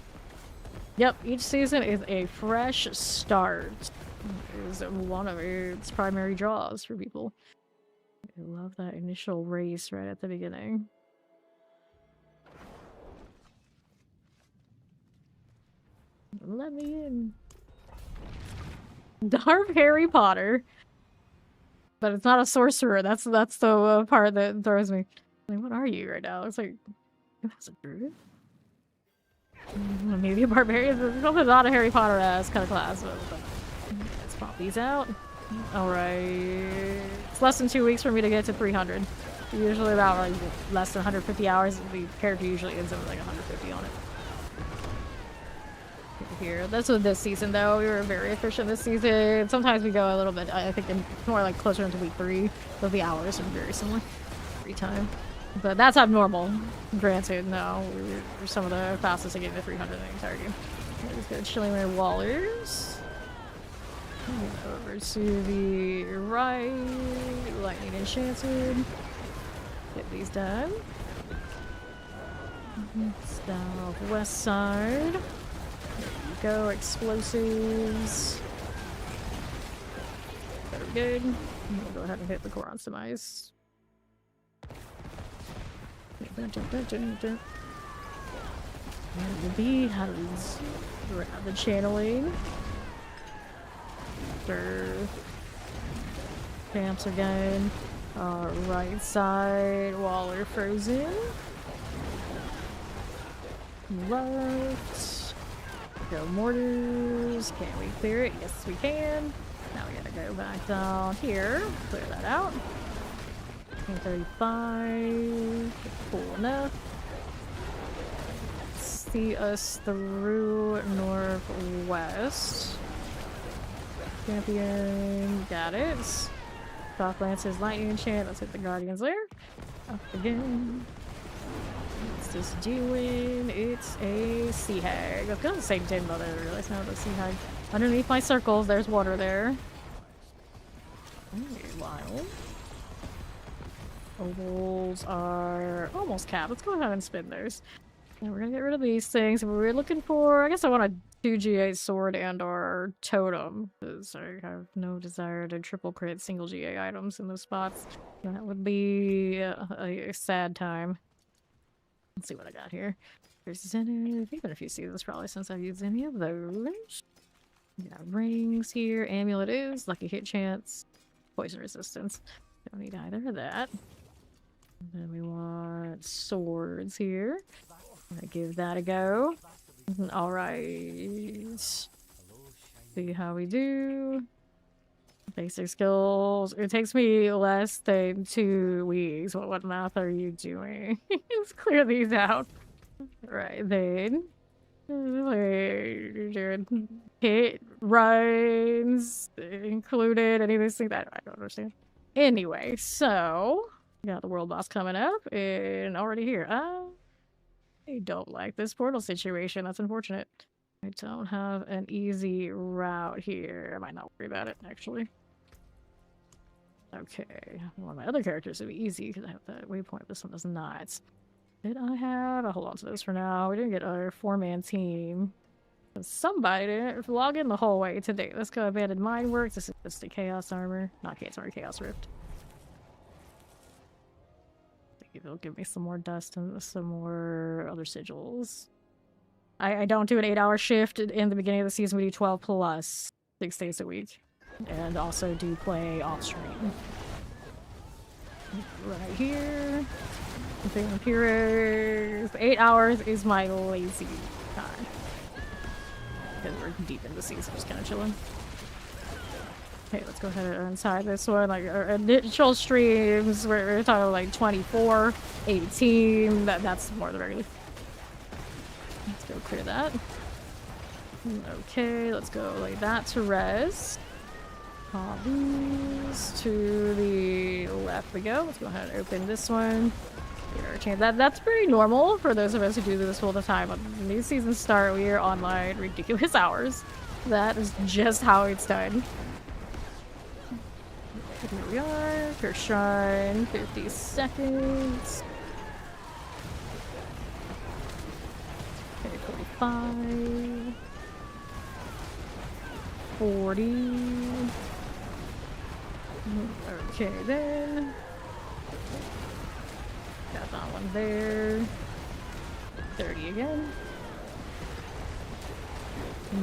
Yep, each season is a fresh start. It is one of its primary draws for people. I love that initial race right at the beginning. Let me in. Dark Harry Potter. But it's not a sorcerer. That's the part that throws me. Like, what are you right now? It's like, that's a druid? Maybe a barbarian. There's probably not a Harry Potter-ass kind of class. But let's pop these out. Alright. It's less than 2 weeks for me to get to 300. Usually about like less than 150 hours. The character usually ends up with like 150 on it. Here. That's with this season though. We were very efficient this season. Sometimes we go a little bit, I think more like closer into week 3, but the hours are very similar every time. But that's abnormal. Granted, no. We're some of the fastest to get to 300 in the entire game. Let's go Chilling Wallers. Over to the right. Lightning Enchanted. Get these done. Southwest side. Go, explosives. Very good. We'll go ahead and hit the Koron's Demise. And the bee has the channeling. Camps again. Right side, Waller frozen. Left. Go mortars. Can we clear it? Yes, we can. Now we gotta go back down here. Clear that out. 35. Cool enough. See us through northwest. Champion, got it. Shock Lance's lightning enchant. Let's hit the Guardian's Lair. Up again. What's this doing? It's a Sea Hag. I was gonna say Din, but I realized now the Sea Hag. Underneath my circles, there's water there. Wild. Ovals are almost capped. Let's go ahead and spin those. And we're gonna get rid of these things. We're looking for, I guess I want a 2GA sword and or totem, because I have no desire to triple crit single GA items in those spots. That would be a sad time. Let's see what I got here. There's Zenith. Even if you see this, probably since I've used any of those. We got rings here. Amulet is lucky hit chance. Poison resistance. Don't need either of that. And then we want swords here. I'm gonna give that a go. Alright. See how we do. Basic skills. It takes me less than 2 weeks. What math are you doing? Let's clear these out. Right then. Hit runs included. Any of these things? I don't understand. Anyway, so we got the world boss coming up and already here. I don't like this portal situation. That's unfortunate. I don't have an easy route here. I might not worry about it, actually. Okay. One of my other characters would be easy because I have that waypoint. This one does not. Did I have? I'll hold on to this for now. We didn't get our 4-man team. Somebody didn't log in the whole way today. Let's go abandoned mine works. This is just the chaos armor. Not chaos armor, chaos rift. It'll give me some more dust and some more other sigils. I don't do an 8-hour shift in the beginning of the season. We do 12 plus 6 days a week. And also do play off stream. Right here. Vampires. 8 hours is my lazy time. Because we're deep in the season, just kind of chilling. Okay, let's go ahead and inside this one. Like our initial streams, we're talking like 24, 18. That's more than regular. Let's go clear that. Okay, let's go lay that to rest. These to the left we go. Let's go ahead and open this one. That's pretty normal for those of us who do this all the time. When these seasons start, we are online ridiculous hours. That is just how it's done. Here we are. First shrine. 50 seconds. Okay, 45. 40. Okay, then. Got that one there. 30 again.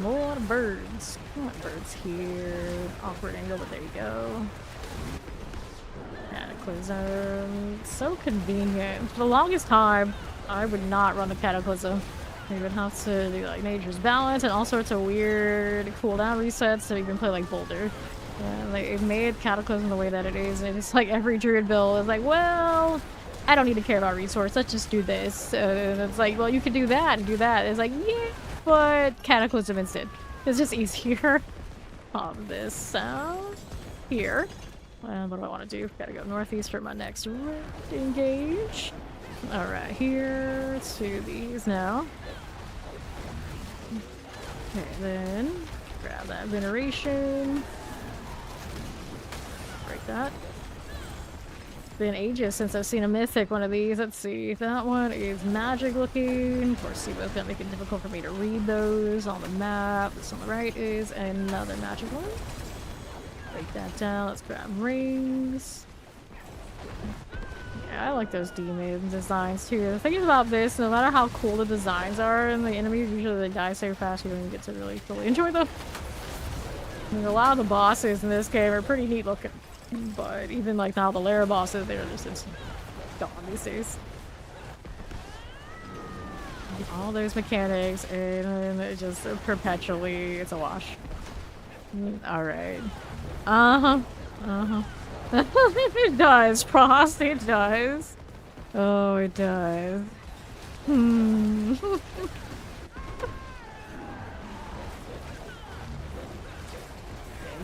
More birds. More birds here. Awkward angle, but there you go. Cataclysm. So convenient. For the longest time, I would not run the Cataclysm. You would have to do like Nature's Balance and all sorts of weird cooldown resets so you can play like Boulder. And like, it made Cataclysm the way that it is, and it's like every Druid build is like, well, I don't need to care about resource, let's just do this. And it's like, well, you can do that and do that. It's like, yeah, but Cataclysm instead. It's just easier. This south here. And what do I want to do? Gotta go northeast for my next rift engage. Alright, here to these now. Okay, then grab that veneration. Break that. It's been ages since I've seen a mythic one of these. Let's see. That one is magic looking. Of course, Siva's gonna make it difficult for me to read those on the map. This on the right is another magic one. Break that down. Let's grab rings. Yeah, I like those demon designs too. The thing is about this, no matter how cool the designs are and the enemies, usually they die so fast you don't even get to really fully enjoy them. I mean, a lot of the bosses in this game are pretty neat looking. But even like now the lair bosses, they're just gone these days. All those mechanics and it just perpetually, it's a wash. Alright. It does, Frost, it does. Oh, it does.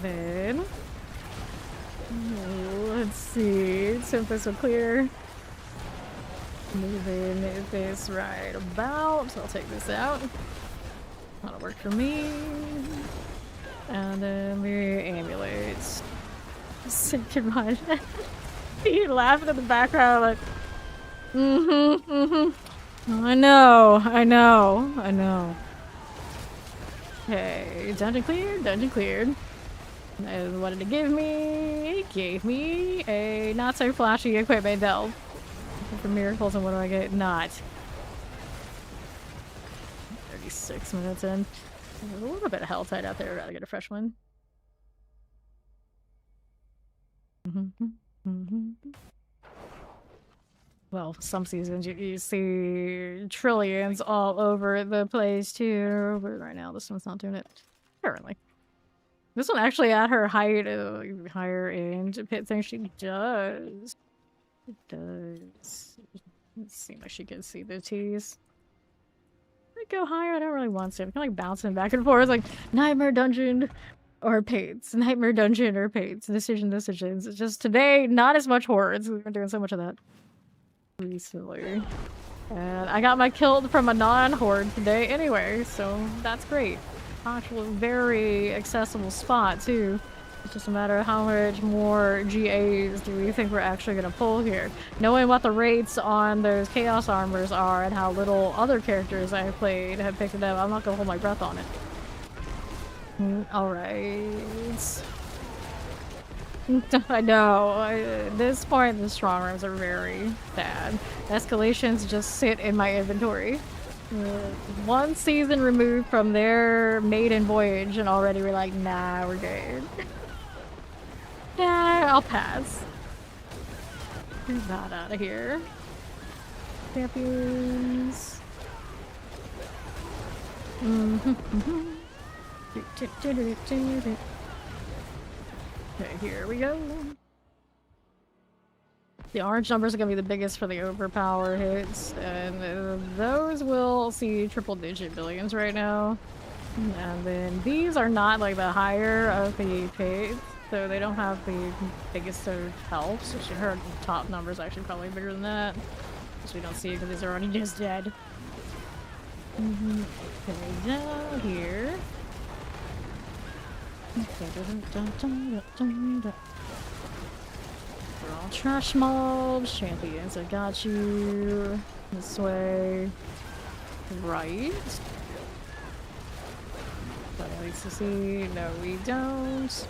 then... let's see. Tempest will clear. Moving this right about. So I'll take this out. That'll work for me. And then the ambulance. Sick run. You laughing in the background like, I know. Okay, dungeon cleared, dungeon cleared. And what did it give me? It gave me a not so flashy equipment delve. For miracles, and what do I get? Not. 36 minutes in. There's a little bit of hell tied out there. Gotta get a fresh one. Well, some seasons you see trillions all over the place too, but right now this one's not doing it. Apparently. This one actually at her height, higher end pit thing she does. It does. It seems like she can see the T's. I go higher, I don't really want to. I'm kind of like bouncing back and forth, like Nightmare Dungeon or Pates. Nightmare Dungeon or Pates. Decisions. It's just today, not as much horrors. We've been doing so much of that recently. And I got my kill from a non-horde today anyway, so that's great. Actually, very accessible spot too. It's just a matter of how much more GAs do we think we're actually gonna pull here. Knowing what the rates on those Chaos Armors are and how little other characters I've played have picked it up, I'm not gonna hold my breath on it. Alright. I know. At this point, the strong rooms are very bad. Escalations just sit in my inventory. One season removed from their maiden voyage, and already we're like, nah, we're good. Nah, I'll pass. Get that out of here. Champions. Okay, here we go. The orange numbers are going to be the biggest for the overpower hits, and those will see triple-digit billions right now. And then these are not like the higher of the pits, so they don't have the biggest of health. So her top numbers actually probably bigger than that, which we don't see because these are already just dead. Okay, down here. We're all trash mobs, champions, I got you. This way. Right. That leads to see. No, we don't.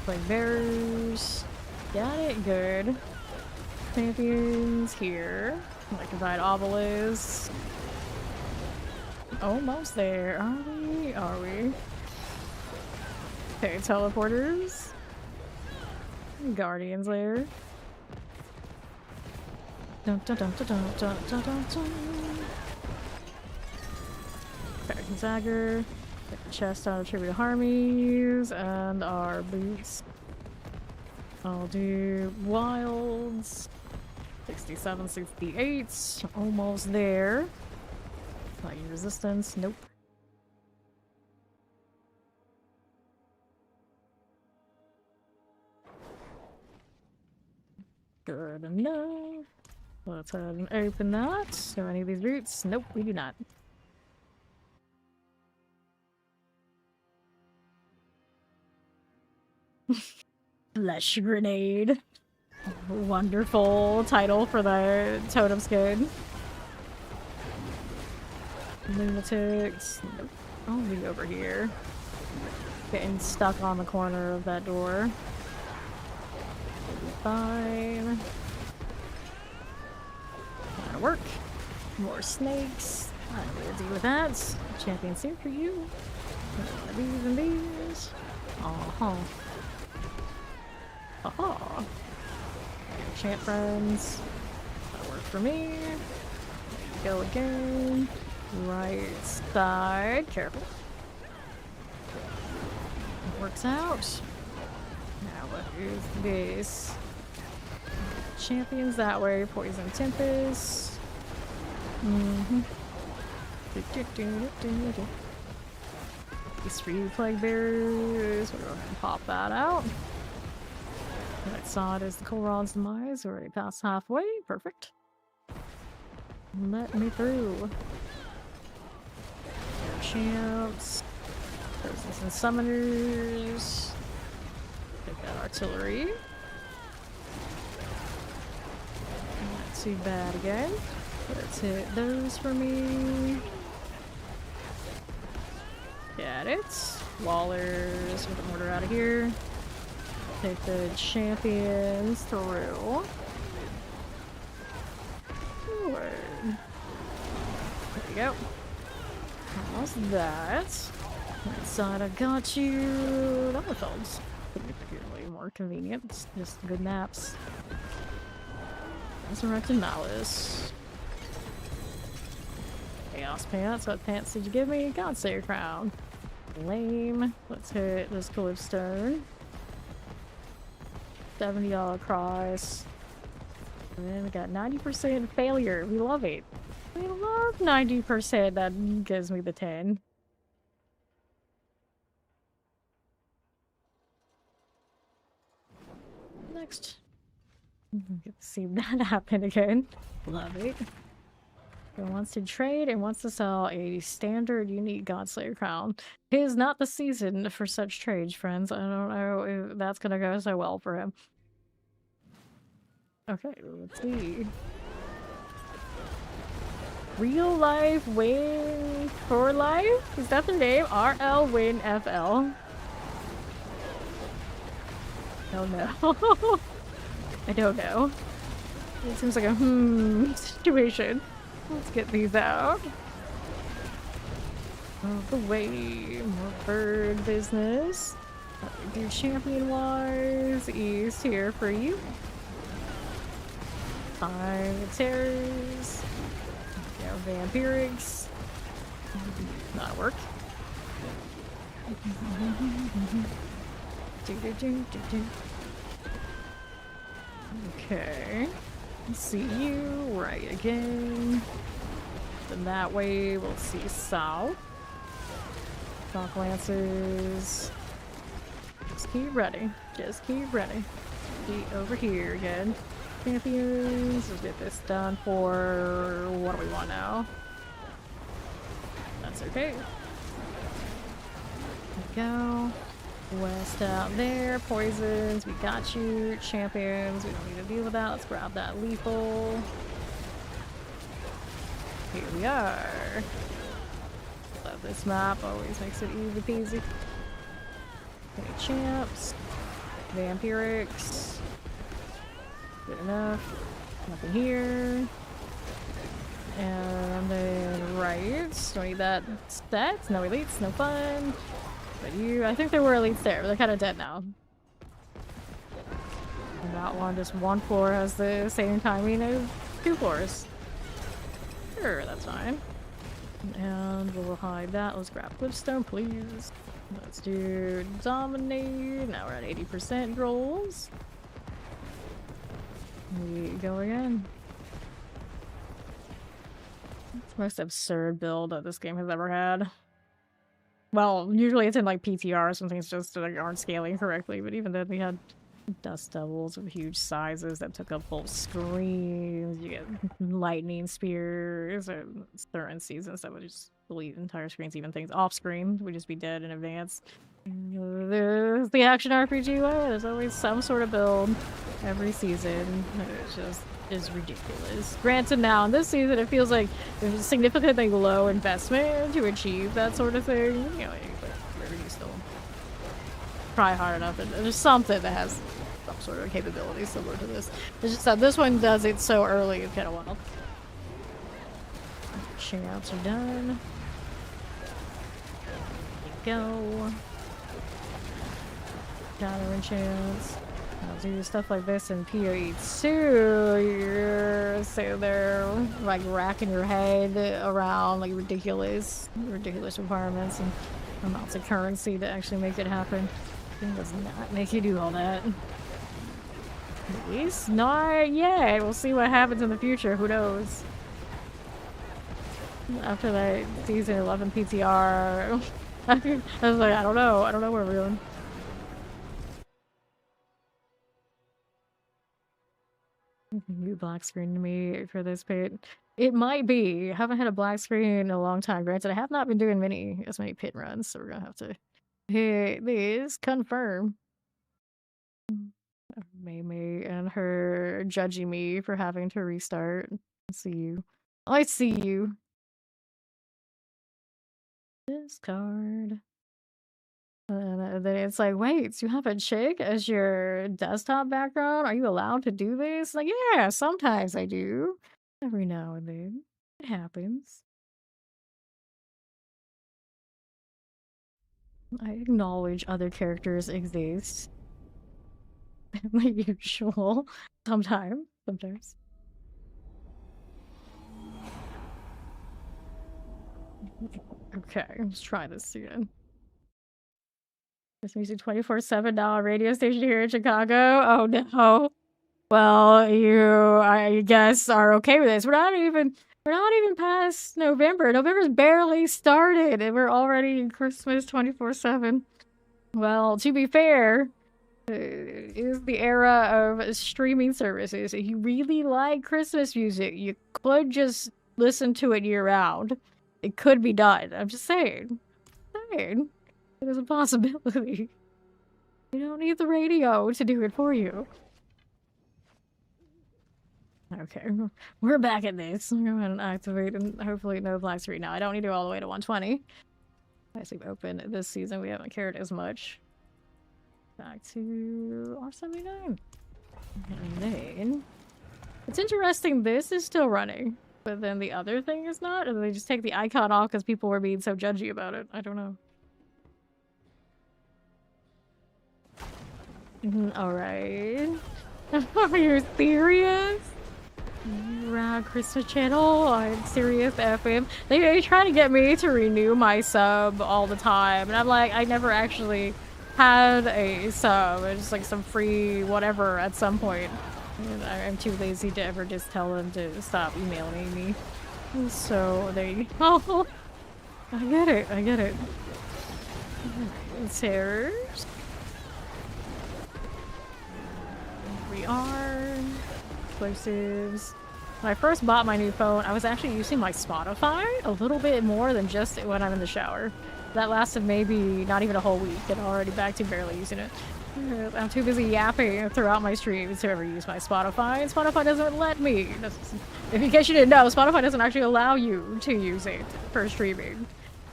Play bears. Got it, good. Champions here. Like divide obelisk. Almost there. Are we? Are we? Okay, teleporters. Guardians there. Dun dun dun dun dun dun dun dun dun. Okay, Zagger. Get the chest out of Tribute Harmies and our boots. I'll do wilds. 67, 68. Almost there. Not use resistance. Nope. Good enough. Let's head and open that. So any of these boots? Nope, we do not. Flesh Grenade. Wonderful title for the totem skin. Lunatics. Nope. I'll be over here. Getting stuck on the corner of that door. Fine. That'll work. More snakes. I will deal with that. Champion's here for you. These and these. Uh-huh. Uh-huh. Champ friends. That'll work for me. Go again. Right side. Careful. It works out. Now what is this? Champions that way. Poison Tempest. These 3 plague bearers. We're going to pop that out. Right side is the Colron's demise. We're already past halfway. Perfect. Let me through. Champs. Persons and summoners. Take that artillery. Not too bad again. Let's hit those for me. Got it. Wallers with the mortar out of here. Take the champions through. Forward. There you go. How's that? Right side, I got you. That felt significantly more convenient. It's just good naps. Resurrected Malice. Chaos Pants. What pants did you give me? God save your crown. Lame. Let's hit this Calypstone. $70 cross. And then we got 90% failure. We love it. We love 90%. That gives me the 10. Next. Get to see that happen again. Love it. It wants to trade and wants to sell a standard unique Godslayer crown. It is not the season for such trades, friends. I don't know if that's gonna go so well for him. Okay, let's see. Real life win for life? Is that the name? RL win FL. Oh no. I don't know. It seems like a situation. Let's get these out. Out the way. More bird business. What we do champion wise is here for you. 5 terrors. Go vampirics. Not work. Okay. See you right again. Then that way we'll see south. Dock Lancers. Just keep ready. Just keep ready. Be over here again. Champions. Let's get this done for what do we want now? That's okay. There we go. West out there. Poisons. We got you. Champions. We don't need to deal with that. Let's grab that lethal. Here we are. Love this map. Always makes it easy peasy. Okay, champs. Vampirics. Good enough. Nothing here. And then right. Don't need that stats. No elites. No fun. But you, I think there were elites there, but they're kind of dead now. And that one, just one floor has the same timing as 2 floors. Sure, that's fine. And we'll hide that. Let's grab Clipstone, please. Let's do Dominate. Now we're at 80% rolls. We go again. It's the most absurd build that this game has ever had. Well, usually it's in like PTR, some things just like aren't scaling correctly, but even then we had Dust Devils of huge sizes that took up full screens. You get lightning spears and certain seasons that would just delete entire screens, even things off screen would just be dead in advance. There's the action RPG way. There's always some sort of build every season. It's just is ridiculous. Granted, now in this season it feels like there's a significantly low investment to achieve that sort of thing. You know, but you still try hard enough, and there's something that has some sort of capability similar to this. It's just that this one does it so early, it's kind of wild. Champs are done. There you go. Counter enchants. I'll do stuff like this in PoE2. You're sitting there like racking your head around like ridiculous requirements and amounts of currency to actually make it happen. It does not make you do all that. At least not yet. We'll see what happens in the future. Who knows? After that season 11 PTR, I was like, I don't know where we're going. New black screen to me for this pit. It might be. I haven't had a black screen in a long time. Granted, I have not been doing as many pit runs, so we're gonna have to hit this confirm. Mei and her judging me for having to restart. I see you. I see you. Discard. And then it's like, wait, you have a chick as your desktop background? Are you allowed to do this? Like, yeah, sometimes I do. Every now and then. It happens. I acknowledge other characters exist. Like usual. Sometimes. Okay, let's try this again. This music 24/7 now, a radio station here in Chicago. Oh no. Well, you, I guess, are okay with this. We're not even past November. November's barely started, and we're already in Christmas 24/7. Well, to be fair, it is the era of streaming services. If you really like Christmas music, you could just listen to it year-round. It could be done. I'm just saying. It is a possibility. You don't need the radio to do it for you. Okay, we're back at this. I'm going to activate and hopefully no black screen now. I don't need to go all the way to 120. I see open this season. We haven't cared as much. Back to R79. And then it's interesting. This is still running, but then the other thing is not. Or they just take the icon off because people were being so judgy about it. I don't know. Alright. Are you serious? Christmas channel on Sirius FM. They try to get me to renew my sub all the time, and I'm like, I never actually had a sub. It's like some free whatever at some point. And I'm too lazy to ever just tell them to stop emailing me. So they I get it. Terrors. We are explosives. When I first bought my new phone, I was actually using my Spotify a little bit more than just when I'm in the shower. That lasted maybe not even a whole week, and I'm already back to barely using it. I'm too busy yapping throughout my streams to ever use my Spotify, and Spotify doesn't let me. In case you didn't know, Spotify doesn't actually allow you to use it for streaming.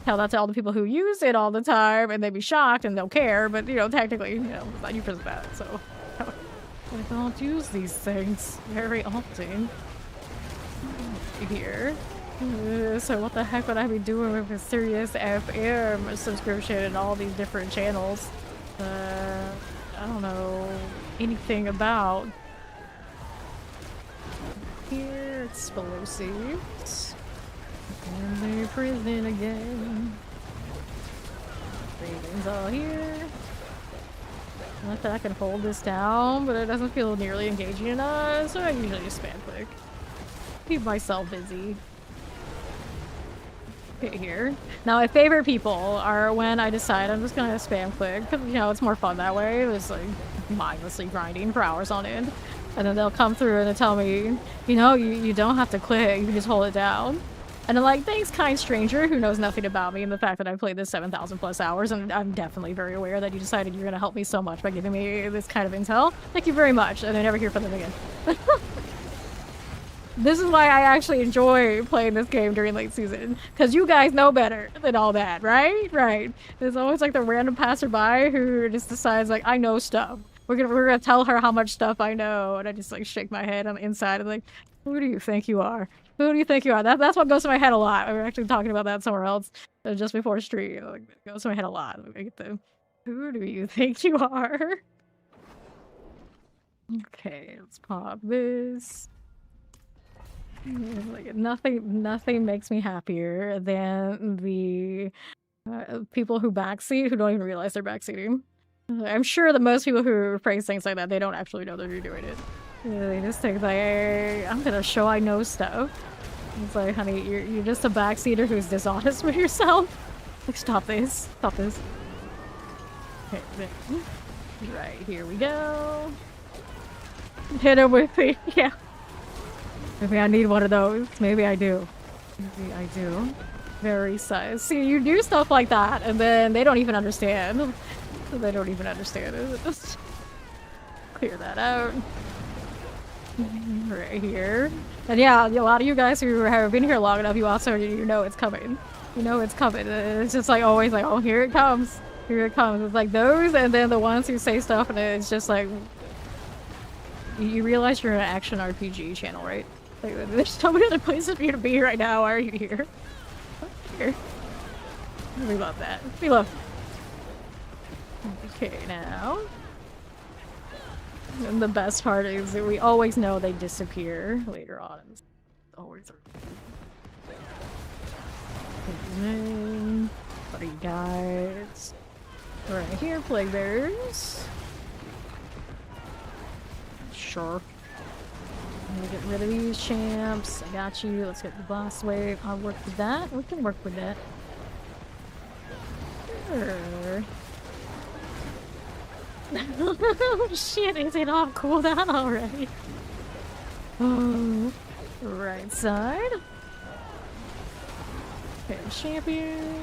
Tell that to all the people who use it all the time, and they'd be shocked and they'll care, but, you know, technically, you know, it's not you for that, so. I don't use these things very often. Here. So what the heck would I be doing with a Sirius FM subscription and all these different channels? I don't know anything about. Here, explosives. And the prison again. Ravens all here. I like that I can hold this down, but it doesn't feel nearly engaging enough, so I usually just spam click. Keep myself busy. Okay, here. Now, my favorite people are when I decide I'm just gonna spam click, because, you know, it's more fun that way. It's like mindlessly grinding for hours on end. And then they'll come through and they'll tell me, you know, you don't have to click, you can just hold it down. And I'm like, thanks, kind stranger who knows nothing about me and the fact that I've played this 7,000 plus hours, and I'm definitely very aware that you decided you're going to help me so much by giving me this kind of intel. Thank you very much, and I never hear from them again. This is why I actually enjoy playing this game during late season, because you guys know better than all that, right? Right. There's always like the random passerby who just decides like, I know stuff. We're gonna tell her how much stuff I know, and I just like shake my head on the inside and like, who do you think you are? Who do you think you are? That's what goes to my head a lot. We were actually talking about that somewhere else just before stream. Like, it goes to my head a lot. I get the, who do you think you are? Okay, let's pop this. Like, nothing makes me happier than the people who backseat who don't even realize they're backseating. I'm sure that most people who phrase things like that, they don't actually know that you're doing it. They just think like, hey, I'm gonna show I know stuff. It's like, honey, you're just a backseater who's dishonest with yourself. Like, stop this. Stop this. Okay, there. Right, here we go. Hit him with it. Yeah. Maybe I need one of those. Maybe I do. Maybe I do. Very size. See, you do stuff like that, and then they don't even understand. They don't even understand it. Just clear that out. Right here. And yeah, a lot of you guys who have been here long enough, you also you know it's coming. You know it's coming. It's just like always like, oh, here it comes. Here it comes. It's like those, and then the ones who say stuff, and it's just like, you realize you're an action RPG channel, right? Like, there's so many other places for you to be right now. Why are you here? Here. We love that. We love. Okay, now. And the best part is that we always know they disappear later on. It's always. What are you guys? Right here, plague bears. Sure. I'm gonna get rid of these champs. I got you. Let's get the boss wave. I'll work with that. We can work with that. Sure. Oh shit, is it off cooldown already? Oh. Right side. Okay, champion.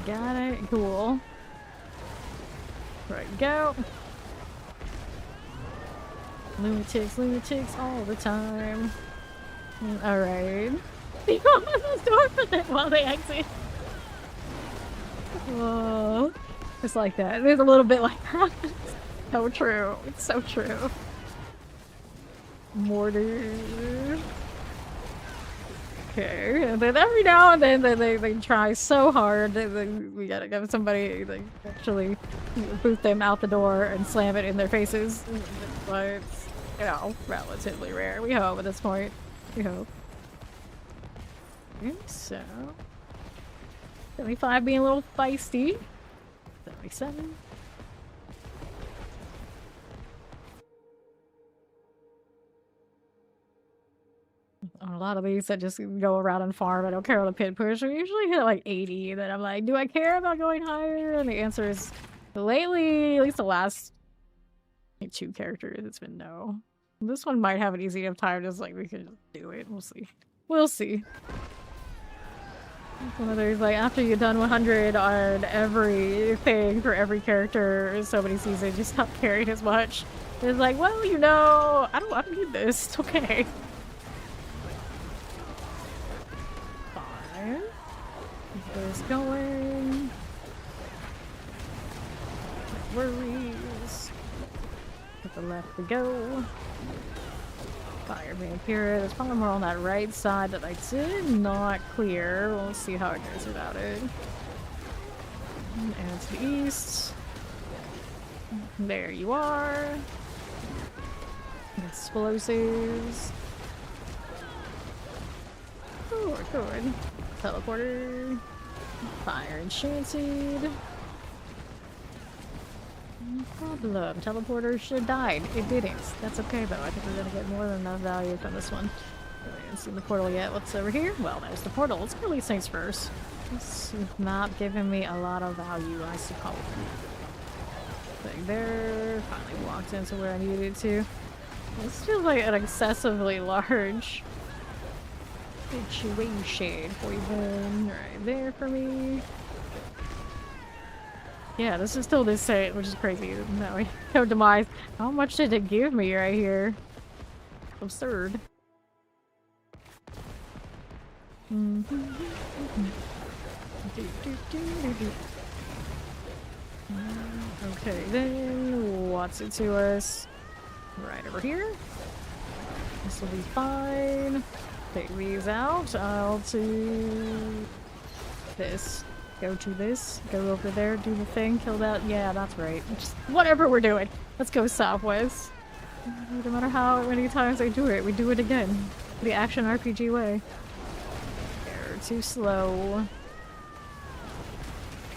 Got it. Cool. Right, go. Lunatics all the time. Alright. They open the door for them while they exit. Whoa. It's like that. There's a little bit like that. So true. It's so true. Mortar. Okay, and then every now and then they try so hard that we gotta give somebody, like, actually boot them out the door and slam it in their faces. But it's, you know, relatively rare. We hope at this point. We hope. Okay, so 75 being a little feisty. 77. On a lot of these that just go around and farm, I don't care about the pit push. We usually hit like 80, then I'm like, do I care about going higher? And the answer is, lately, at least the last like, 2 characters, it's been no. This one might have an easy enough time, just like we could just do it. We'll see. We'll see. It's one of those, like, after you've done 100 on everything for every character, so many seasons, you stop caring as much. It's like, well, you know, I don't need this. It's okay. Fine. Keep this going. No worries. At the left we go. Fire Vampira. There's probably more on that right side that I did not clear. We'll see how it goes without it. And to the east. There you are. Explosives. Oh, good. Teleporter. Fire Enchanted. No problem. Teleporter should have died. It didn't. That's okay though. I think we're gonna get more than enough value from this one. I haven't seen the portal yet. What's over here? Well, there's the portal. Let's release things first. It's not giving me a lot of value, I suppose. Thing there. Finally walked into where I needed to. This feels like an excessively large situation. Poison right there for me. Yeah, this is still this set, which is crazy. No demise. How much did it give me right here? Absurd. Okay, then what's it to us? Right over here. This will be fine. Take these out. I'll do this. Go to this. Go over there. Do the thing. Kill that. Yeah, that's right. Just whatever we're doing. Let's go southwest. No matter how many times I do it, we do it again. The action RPG way. They're too slow.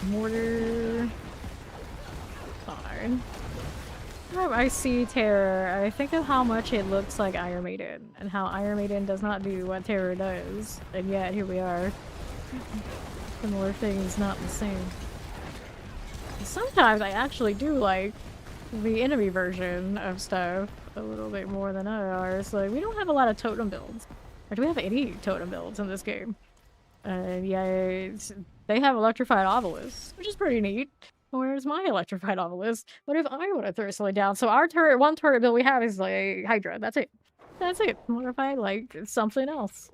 Mortar. Fine. I see Terror. I think of how much it looks like Iron Maiden, and how Iron Maiden does not do what Terror does. And yet, here we are. similar things, not the same. Sometimes I actually do like the enemy version of stuff a little bit more than ours. Like, we don't have a lot of totem builds. Or do we have any totem builds in this game? And yet, they have electrified obelisks, which is pretty neat. Where's my electrified obelisk? What if I want to throw something down? So our turret, one turret build we have is like Hydra. That's it. That's it. What if I like something else?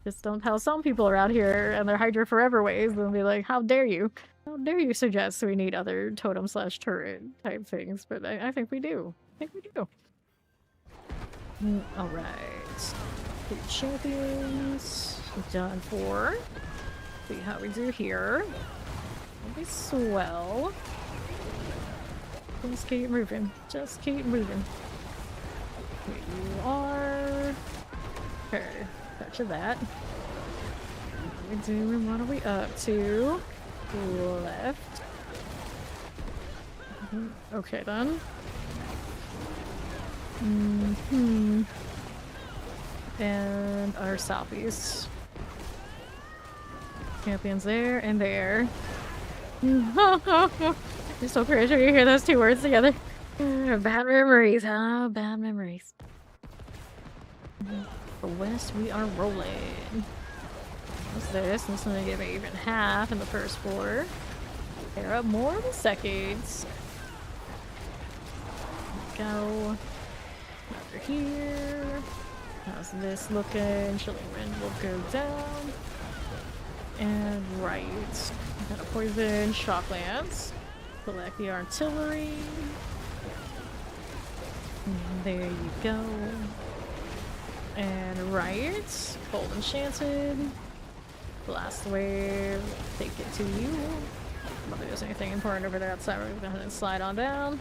Just don't tell some people around here and their Hydra Forever ways and be like, how dare you? How dare you suggest we need other totem slash turret type things? But I think we do. I think we do. Alright. Champions. Done for. See how we do here. That'll be swell. Just keep moving. Just keep moving. Here you are. Okay. Touch of that. What are we doing? What are we up to? Left. Okay then. And our southeast. Champions there and there. You're so crazy when you hear those two words together. Bad memories, huh? Bad memories. For west, we are rolling. What's this? This is gonna give me even half in the first floor. Pair up more in the seconds. Go over here. How's this looking? Chilling wind will go down. And right. Got a poison shocklands. Collect the artillery. And there you go. And right. Cold enchanted. Blast wave. Take it to you. I don't think there's anything important over there outside. We're gonna go ahead and slide on down.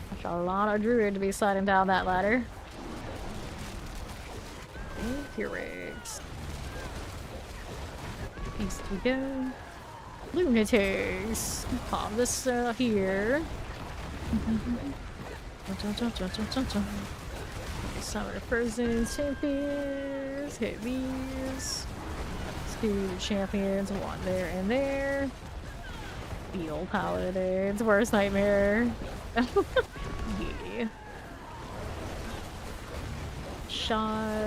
There's a lot of Druid to be sliding down that ladder. Infuriates. East we go. Lunatics. Pop this here. Some of the frozen champions. Hit these. Let's do champions. One there and there. Eel paladins. Worst nightmare. Yeah. Shot.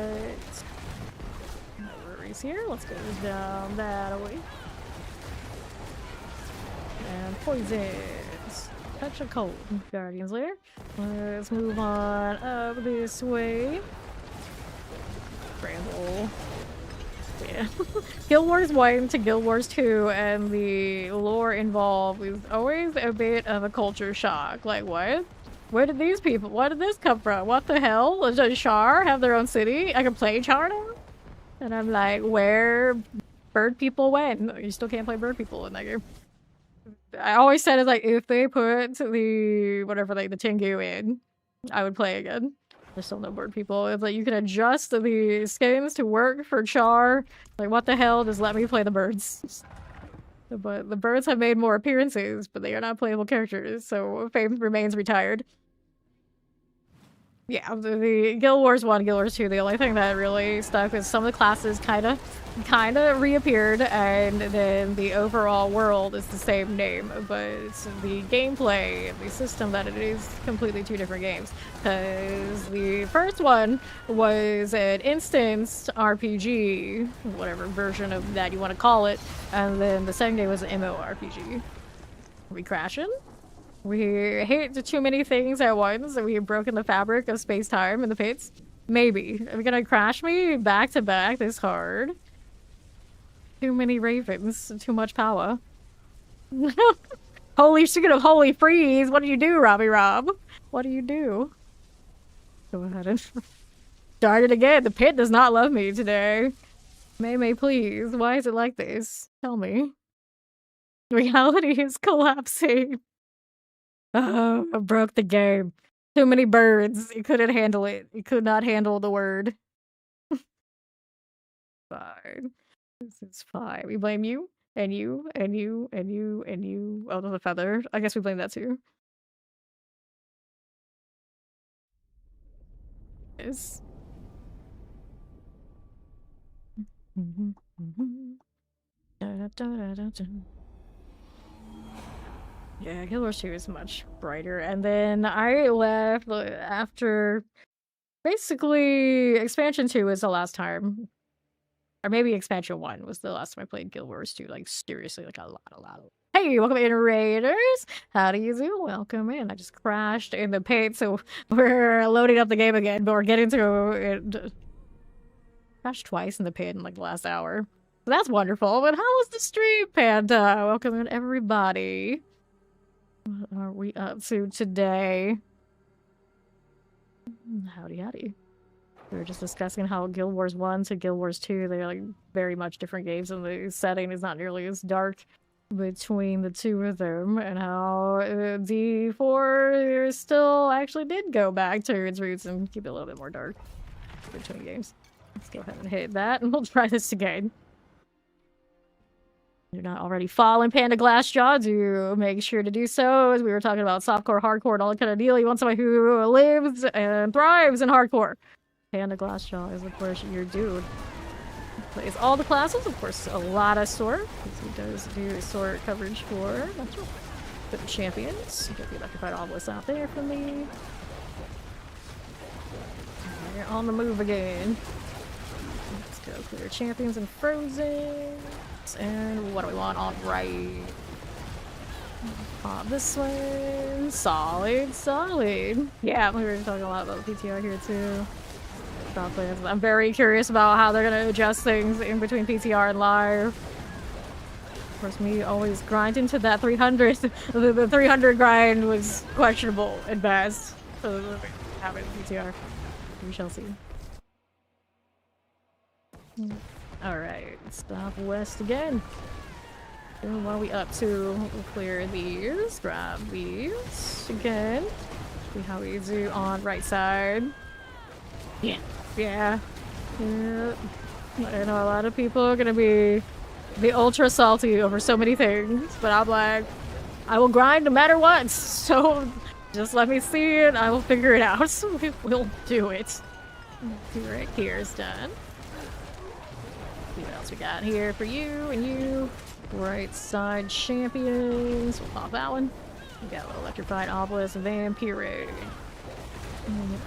No worries here. Let's go down that way. And poisons. Touch of cold. Guardians later. Let's move on up this way. Bramble. Yeah. Guild Wars 1 to Guild Wars 2 and the lore involved was always a bit of a culture shock. Like, what? Where did these people, where did this come from? What the hell? Does Char have their own city? I can play Char now? And I'm like, where bird people went? You still can't play bird people in that game. I always said it's like, if they put the, whatever, like the Tengu in, I would play again. There's still no bird people. It's like, you can adjust the skins to work for Char. Like, what the hell? Just let me play the birds. But the birds have made more appearances, but they are not playable characters, so fame remains retired. Yeah, the Guild Wars 1, Guild Wars 2, the only thing that really stuck is some of the classes kinda reappeared, and then the overall world is the same name, but the gameplay and the system that it is completely two different games. Because the first one was an instanced RPG, whatever version of that you want to call it, and then the second game was an MMORPG. Are we crashing? We hate too many things at once, and we have broken the fabric of space-time in the pits. Maybe. Are we gonna crash me back to back this hard? Too many ravens. Too much power. Holy shit of holy freeze! What do you do, Robbie Rob? What do you do? Go ahead and start it again. The pit does not love me today. May, please. Why is it like this? Tell me. Reality is collapsing. Oh, I broke the game. Too many birds. You couldn't handle it. You could not handle the word. Fine. This is fine. We blame you, and you, and you, and you, and you. Oh, there's a feather. I guess we blame that too. Yes. Da, da, Yeah, Guild Wars 2 is much brighter. And then I left after basically expansion 2 was the last time. Or maybe expansion 1 was the last time I played Guild Wars 2. Like, seriously, like a lot. Hey, welcome in, Raiders! How do you do? Welcome in. I just crashed in the pit, so we're loading up the game again, but we're getting to it. Crashed twice in the pit in like the last hour. So that's wonderful. But how was the stream, Panda? Welcome in, everybody. What are we up to today? Howdy. We were just discussing how Guild Wars 1 to Guild Wars 2, they're like very much different games, and the setting is not nearly as dark between the two of them, and how D4 still actually did go back to its roots and keep it a little bit more dark between games. Let's go ahead and hit that, and we'll try this again. You're not already following Panda Glassjaw, do make sure to do so, as we were talking about softcore, hardcore, and all that kind of deal. You want somebody who lives and thrives in hardcore. Panda Glassjaw is, of course, your dude. Plays all the classes, of course, a lot of sword, because he does do sword coverage for the champions. Get the electrified obelisk out there for me. You're on the move again. Let's go clear champions and frozen. And what do we want on right? This one. Solid. Yeah, we were talking a lot about PTR here too. I'm very curious about how they're gonna adjust things in between PTR and live. Of course, me always grinding to that 300. The 300 grind was questionable at best. So have it in PTR. We shall see. Alright, stop west again. And what are we up to? We'll clear these, grab these again. See how we do on right side. Yeah. I know a lot of people are gonna be ultra salty over so many things, but I'm like, I will grind no matter what, so just let me see it, I will figure it out. So we'll do it. Right here is done. See what else we got here for you and you. Right side champions. We'll pop that one. We got a little electrified obelisk, vampire.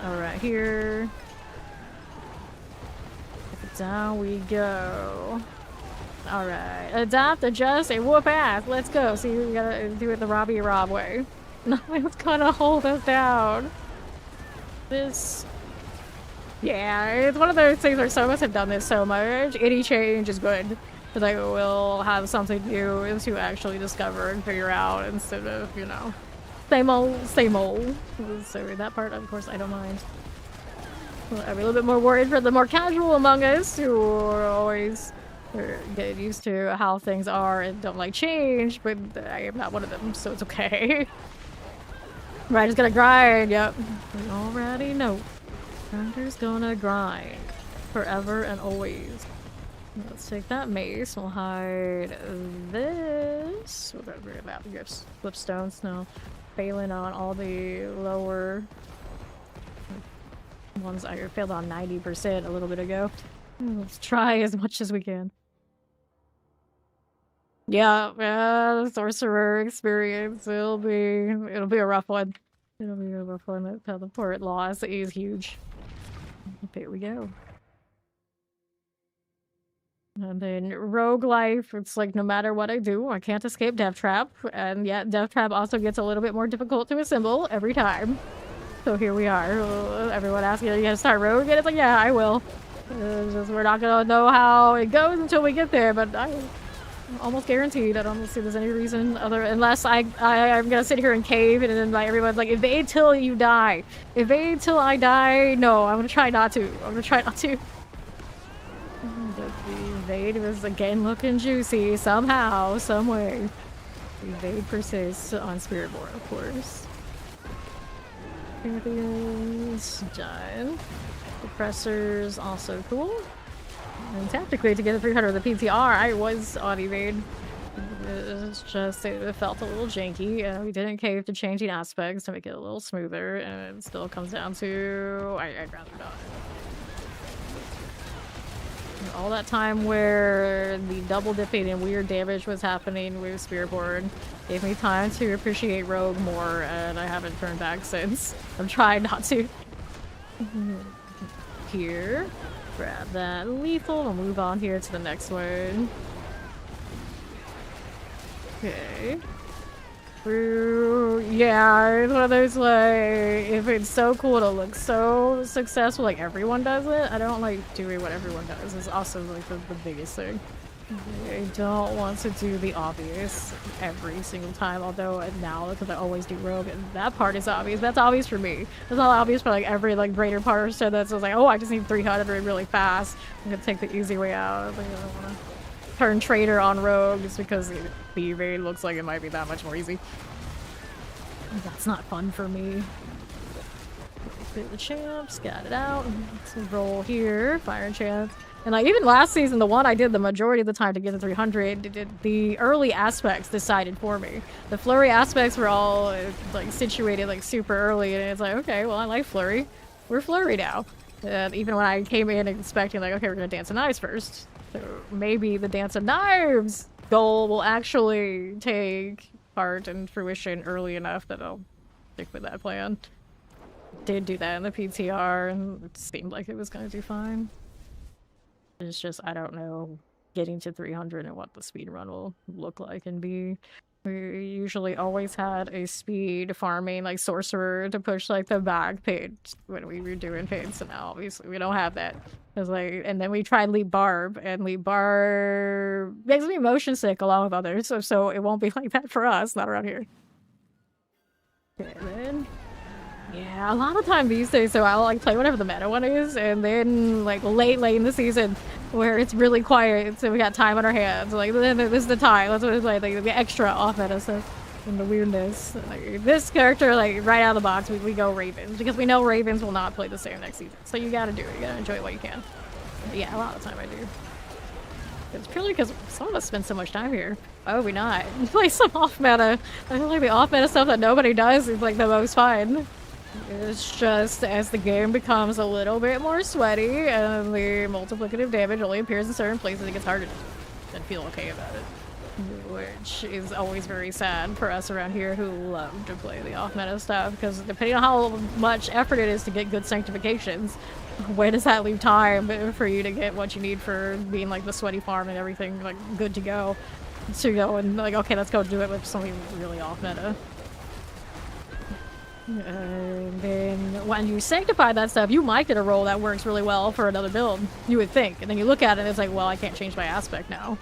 Alright, here. Down we go. Alright. Adopt, adjust, and whoop ass. Let's go. See, we gotta do it the Robbie Rob way. Nothing's gonna hold us down. This. Yeah, it's one of those things where some of us have done this so much. Any change is good. Because I will have something new to actually discover and figure out instead of, you know, same old. So that part, of course, I don't mind. I'm a little bit more worried for the more casual among us who are always get used to how things are and don't like change, but I am not one of them, so it's okay. Right, just gonna grind, yep. We already know. Grinder's gonna grind. Forever and always. Let's take that mace, we'll hide this. We'll get rid of that. We have flipstones now. Failing on all the lower ones. I failed on 90% a little bit ago. Let's try as much as we can. Yeah, sorcerer experience. It'll be a rough one. It'll be a rough one. The port loss is huge. Here we go. And then rogue life, it's like no matter what I do, I can't escape Death Trap. And yet Death Trap also gets a little bit more difficult to assemble every time. So here we are. Everyone asking, are you gonna start rogue again? It's like, yeah, I will. Just, we're not gonna know how it goes until we get there, but I'm almost guaranteed. I don't see there's any reason other, unless I'm gonna sit here and cave and then like everyone's like, evade till you die. Evade till I die. No, I'm gonna try not to. The evade was again looking juicy somehow, some way. Evade persists on Spiritborn, of course. Champions done. Suppressors also cool. And tactically, to get the 300 of the PTR, I was on evade. It's just it felt a little janky, and we didn't cave to changing aspects to make it a little smoother. And it still comes down to I'd rather not. all that time where the double dipping and weird damage was happening with Spearborn gave me time to appreciate Rogue more, and I haven't turned back since. I'm trying not to. Here. Grab that lethal. We'll move on here to the next one. Okay. Yeah, it's one of those, like, if it's so cool to look so successful, like everyone does it, I don't like doing what everyone does. It's also like the biggest thing. I don't want to do the obvious every single time, although now, because I always do Rogue, and that part is obvious. That's obvious for me. It's not obvious for like every like greater person that's like, oh, I just need 300 really fast. I'm gonna take the easy way out. Like, I don't wanna turn traitor on Rogue just because the evade looks like it might be that much more easy. That's not fun for me. Fit the champs, got it out. Let's roll here, fire champs. And like even last season, the one I did the majority of the time to get to 300, the early aspects decided for me. The flurry aspects were all like situated like super early, and it's like, okay, well I like flurry. We're flurry now. Even when I came in expecting like, okay, we're gonna dance of knives first. So maybe the dance of knives goal will actually take part and fruition early enough that I'll stick with that plan. Did do that in the PTR, and it seemed like it was gonna do fine. It's just, I don't know, getting to 300 and what the speed run will look like and be. We usually always had a speed farming, like, sorcerer to push, like, the back page when we were doing pins, so now, obviously, we don't have that. It was like, and then we tried Leap Barb, and Leap Barb makes me motion sick along with others, so it won't be like that for us, not around here. Okay, then. Yeah, a lot of time these days, so I'll like play whatever the meta one is, and then like late in the season where it's really quiet, so we got time on our hands. Like then this is the time. That's what it's like the extra off meta stuff and the weirdness. Like this character, like right out of the box, we go Ravens because we know Ravens will not play the same next season. So you gotta do it. You gotta enjoy what you can. But yeah, a lot of the time I do. It's purely because some of us spend so much time here. Why would we not? Play some off meta. I feel like the off meta stuff that nobody does is like the most fun. It's just as the game becomes a little bit more sweaty and the multiplicative damage only appears in certain places, it gets harder to feel okay about it. Which is always very sad for us around here who love to play the off-meta stuff, because depending on how much effort it is to get good sanctifications, where does that leave time for you to get what you need for being like the sweaty farm and everything like good to go? To go and like, okay, let's go do it with something really off-meta. And then when you sanctify that stuff, you might get a roll that works really well for another build, you would think. And then you look at it and it's like, well, I can't change my aspect now.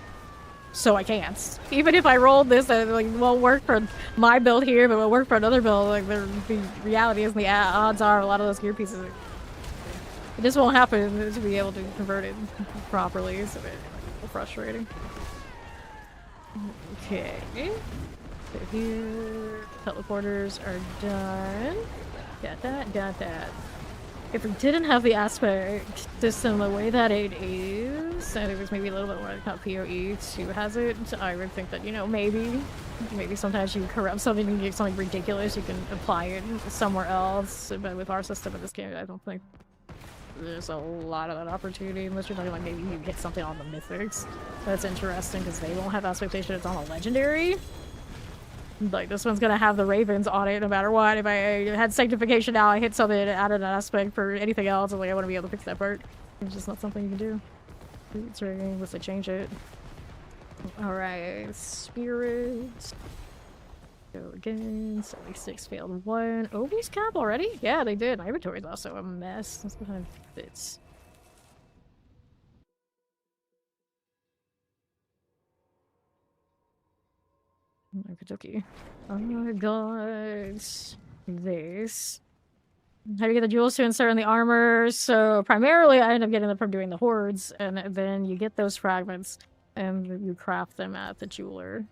So I can't. Even if I rolled this, it like, won't work for my build here, but it will work for another build. Like the reality is, the odds are a lot of those gear pieces, it just won't happen to be able to convert it properly. So it's frustrating. Okay. So here, teleporters are done. Got that. If we didn't have the aspect system the way that it is, and it was maybe a little bit more like how PoE2 has it, I would think that, you know, maybe sometimes you corrupt something and get something ridiculous, you can apply it somewhere else. But with our system in this game, I don't think there's a lot of that opportunity, unless you're talking like maybe you get something on the mythics. That's interesting because they won't have aspectation, it's on a legendary. Like, this one's gonna have the Ravens on it no matter what. If I had sanctification now, I hit something and added an aspect for anything else, I'm like, I want to be able to fix that part. It's just not something you can do. It's very unless they change it. Alright, spirits. Go again. 76 failed 1. Obi's cap already? Yeah, they did. My inventory's also a mess. That's behind fits. Okie I got this. How do you get the jewels to insert in the armor? So primarily I end up getting them from doing the hordes, and then you get those fragments and you craft them at the jeweler.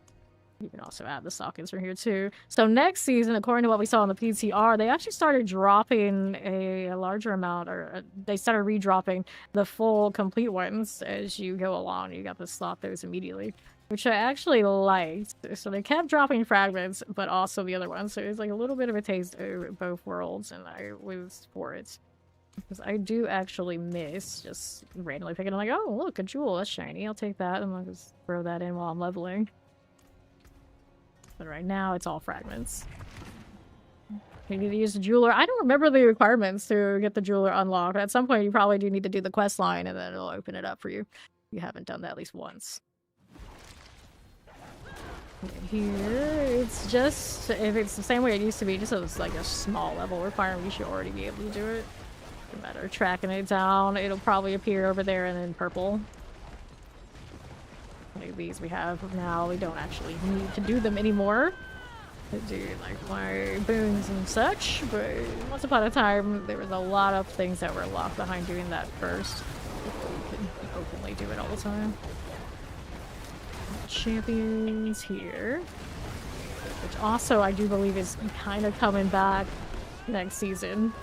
You can also add the sockets from here too. So next season, according to what we saw in the PTR, they actually started dropping a larger amount, or they started redropping the full complete ones as you go along. You got to slot those immediately, which I actually liked. So they kept dropping fragments, but also the other ones. So it was like a little bit of a taste of both worlds, and I was for it. Because I do actually miss just randomly picking up like, oh, look, a jewel, that's shiny. I'll take that and I'll just throw that in while I'm leveling. But right now, it's all fragments. You need to use the jeweler. I don't remember the requirements to get the jeweler unlocked. At some point, you probably do need to do the quest line and then it'll open it up for you. You haven't done that at least once. Here, it's just, if it's the same way it used to be, just as like a small level requirement, you should already be able to do it. No matter tracking it down, it'll probably appear over there and then purple. Like these we have now, we don't actually need to do them anymore. I do like my boons and such, but once upon a time there was a lot of things that were locked behind doing that first. Before you can openly do it all the time. Champions here. Which also I do believe is kind of coming back next season.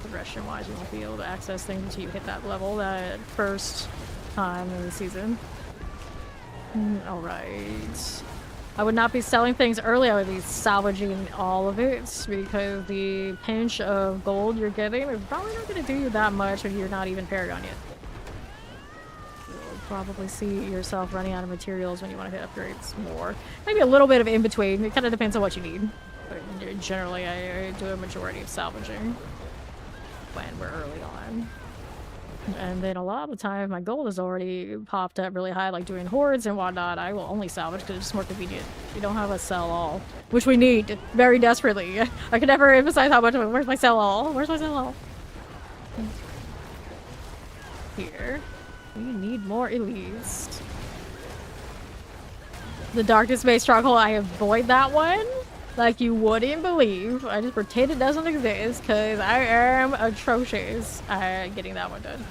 Progression wise, you won't be able to access things until you hit that level that first time in the season. Alright. I would not be selling things early, I would be salvaging all of it because the pinch of gold you're getting is probably not going to do you that much if you're not even Paragon yet. You'll probably see yourself running out of materials when you want to hit upgrades more. Maybe a little bit of in between, it kind of depends on what you need. But generally, I do a majority of salvaging when we're early on. And then a lot of the time, my gold is already popped up really high, like doing hordes and whatnot. I will only salvage because it's just more convenient. We don't have a sell all, which we need very desperately. I can never emphasize how much. Where's my sell all? Where's my sell all? Here, we need more at least. The Darkness Base Stronghold, I avoid that one like you wouldn't believe. I just pretend it doesn't exist because I am atrocious at getting that one done.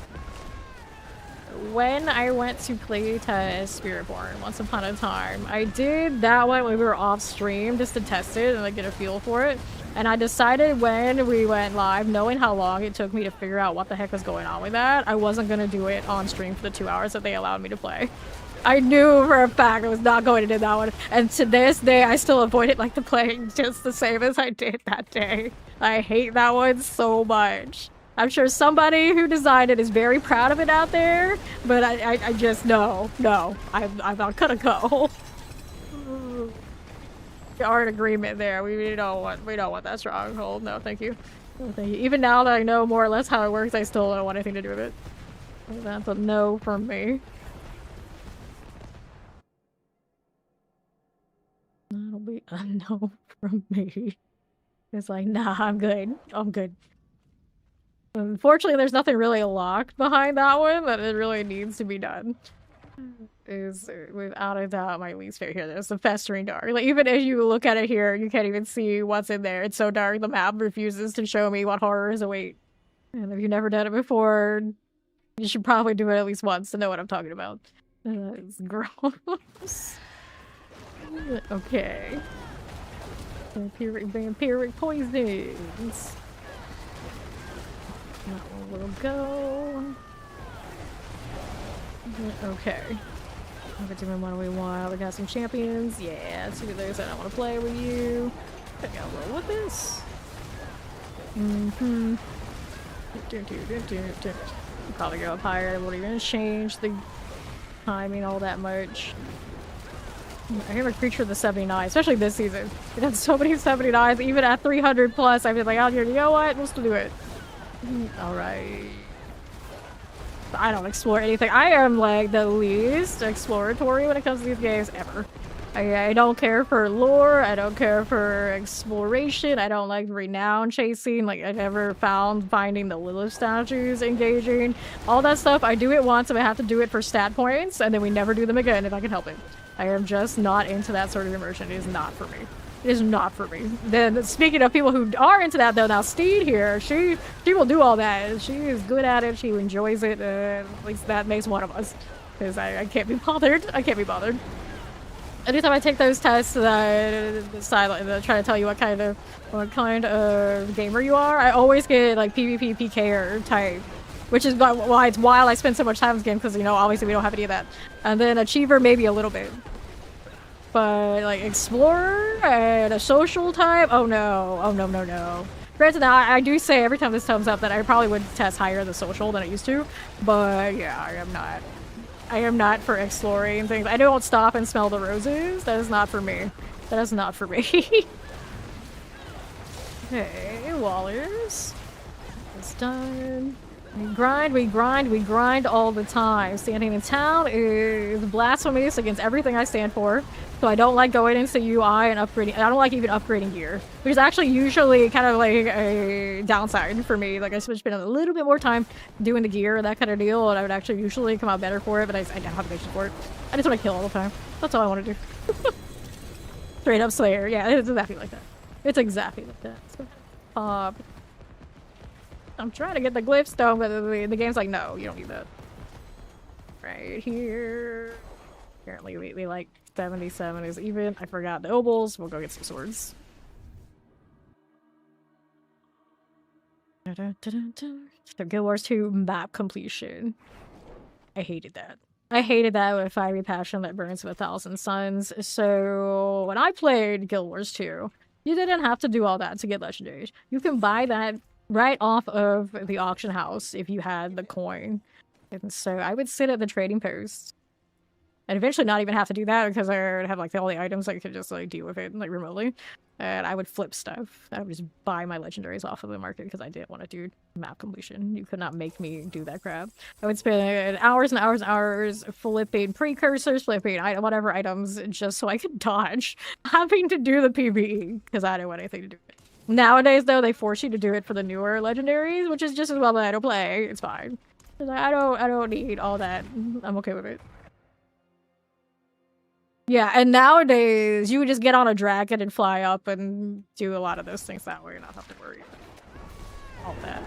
When I went to play test Spiritborn once upon a time, I did that one when we were off stream just to test it and like get a feel for it. And I decided when we went live, knowing how long it took me to figure out what the heck was going on with that, I wasn't going to do it on stream for the 2 hours that they allowed me to play. I knew for a fact I was not going to do that one. And to this day, I still avoid it like the plague just the same as I did that day. I hate that one so much. I'm sure somebody who designed it is very proud of it out there, but I just, no, I'm not gonna go. We are in agreement there. We don't want that stronghold. No, thank you. No, thank you. Even now that I know more or less how it works, I still don't want anything to do with it. That's a no from me. That'll be a no from me. It's like, nah, I'm good. I'm good. Unfortunately, there's nothing really locked behind that one that it really needs to be done. Is without a doubt my least favorite here. There's the Festering Dark. Like, even as you look at it here, you can't even see what's in there. It's so dark, the map refuses to show me what horrors await. And if you've never done it before, you should probably do it at least once to know what I'm talking about. It's gross. Okay. Vampiric poisons. That one will go. Okay. We're doing what we want. We got some champions. Yeah, let's do this. I don't want to play with you. I gotta roll with this. Probably go up higher. It won't even change the timing all that much. I have a creature of the 79, especially this season. It has so many 79s, even at 300 plus. I've been like, out here, you know what? Let's do it. Alright. I don't explore anything. I am like the least exploratory when it comes to these games ever. I don't care for lore. I don't care for exploration. I don't like renown chasing. Like, I never found finding the Lilith statues engaging. All that stuff, I do it once if I have to do it for stat points, and then we never do them again if I can help it. I am just not into that sort of immersion. It is not for me. It is not for me. Then, speaking of people who are into that, though, now Steed here, she will do all that. She is good at it. She enjoys it. At least that makes one of us. Because I can't be bothered. I can't be bothered. Anytime I take those tests that try to tell you what kind of gamer you are, I always get like PvP, PKer type. Which is why it's wild I spend so much time in this game, because, you know, obviously we don't have any of that. And then Achiever, maybe a little bit. But, like, Explorer and a social type? Oh, no. Oh, no. Granted, now I do say every time this comes up that I probably would test higher the social than I used to, but yeah, I am not. I am not for exploring things. I don't stop and smell the roses. That is not for me. That is not for me. Okay, Wallers. It's done. We grind all the time. Standing in town is blasphemous against everything I stand for. So I don't like going into UI and upgrading. I don't like even upgrading gear, which is actually usually kind of like a downside for me. Like I should spend a little bit more time doing the gear, that kind of deal, and I would actually usually come out better for it, but I don't have the patience for it. I just want to kill all the time. That's all I want to do. Straight up Slayer. Yeah, it's exactly like that. It's exactly like that. So, I'm trying to get the glyph stone, but the game's like, no, you don't need that. Right here. Apparently we like 77 is even. I forgot the obols. We'll go get some swords. So Guild Wars 2 map completion. I hated that. I hated that with fiery passion that burns with 1,000 suns. So when I played Guild Wars 2, you didn't have to do all that to get legendaries. You can buy that right off of the auction house if you had the coin. And so I would sit at the trading post and eventually not even have to do that because I would have like all the items I could just like deal with it like remotely. And I would flip stuff. I would just buy my legendaries off of the market because I didn't want to do map completion. You could not make me do that crap. I would spend hours and hours and hours flipping precursors, flipping whatever items just so I could dodge having to do the PvE because I didn't want anything to do with it. Nowadays, though, they force you to do it for the newer legendaries, which is just as well that I don't play. It's fine. Like, I don't need all that. I'm okay with it. Yeah, and nowadays, you would just get on a dragon and fly up and do a lot of those things that way and not have to worry about all that.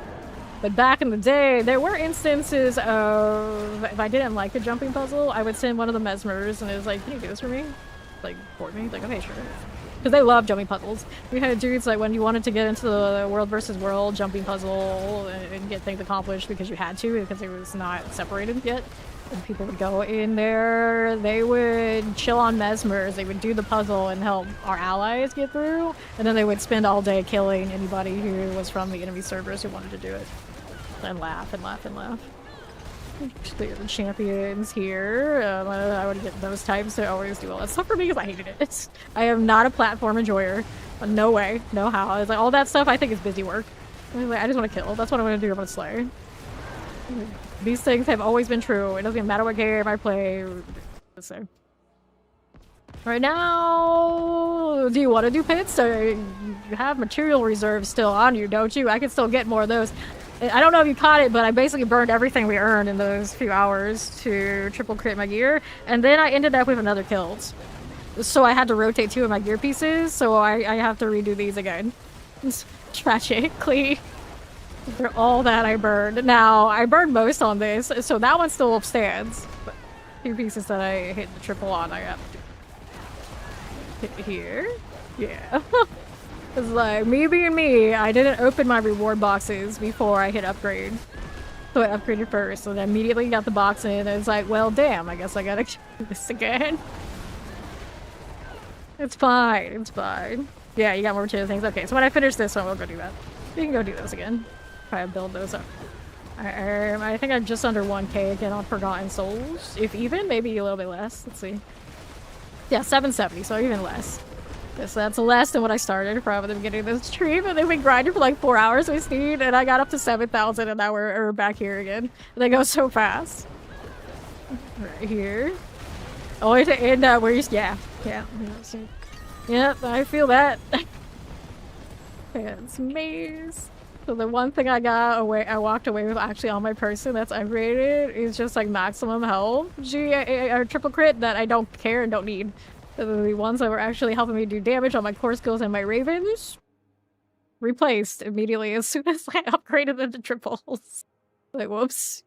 But back in the day, there were instances of, if I didn't like a jumping puzzle, I would send one of the mesmers and it was like, can you do this for me? Like, for me? Like, okay, sure. Because they love jumping puzzles. We had dudes like when you wanted to get into the world versus world jumping puzzle and get things accomplished because you had to because it was not separated yet. And people would go in there, they would chill on mesmers, they would do the puzzle and help our allies get through, and then they would spend all day killing anybody who was from the enemy servers who wanted to do it. And laugh and laugh and laugh. Clear the champions here. I would get those types to always do all that stuff for me because I hated it. I am not a platform enjoyer. No way. No how. It's like all that stuff I think is busy work. I just want to kill. That's what I want to do. I'm going to slay. These things have always been true. It doesn't matter what game I play. So. Right now, do you want to do pits? So you have material reserves still on you, don't you? I can still get more of those. I don't know if you caught it, but I basically burned everything we earned in those few hours to triple crit my gear. And then I ended up with another kills. So I had to rotate 2 of my gear pieces, so I have to redo these again. It's tragically. For all that I burned. Now, I burned most on this, so that one still stands. But 2 pieces that I hit the triple on, I have to hit here. Yeah. It's like, me being me, I didn't open my reward boxes before I hit upgrade. So I upgraded first, and I immediately got the box in, and it's like, well, damn, I guess I gotta do this again. It's fine, it's fine. Yeah, you got more material things. Okay, so when I finish this one, we'll go do that. We can go do those again. Try to build those up. I think I'm just under 1k again on Forgotten Souls. If even, maybe a little bit less. Let's see. Yeah, 770, so even less. So that's less than what I started from at the beginning of this stream, and then we grinded for like 4 hours we sneed, and I got up to 7,000, and now we're back here again. They go so fast. Right here. Only to end up where you... Yeah. Yep, I feel that. It's maze. So the one thing I walked away with actually on my person that's upgraded is just like maximum health. Or triple crit that I don't care and don't need. The ones that were actually helping me do damage on my core skills and my ravens replaced immediately as soon as I upgraded them to triples. Like, whoops.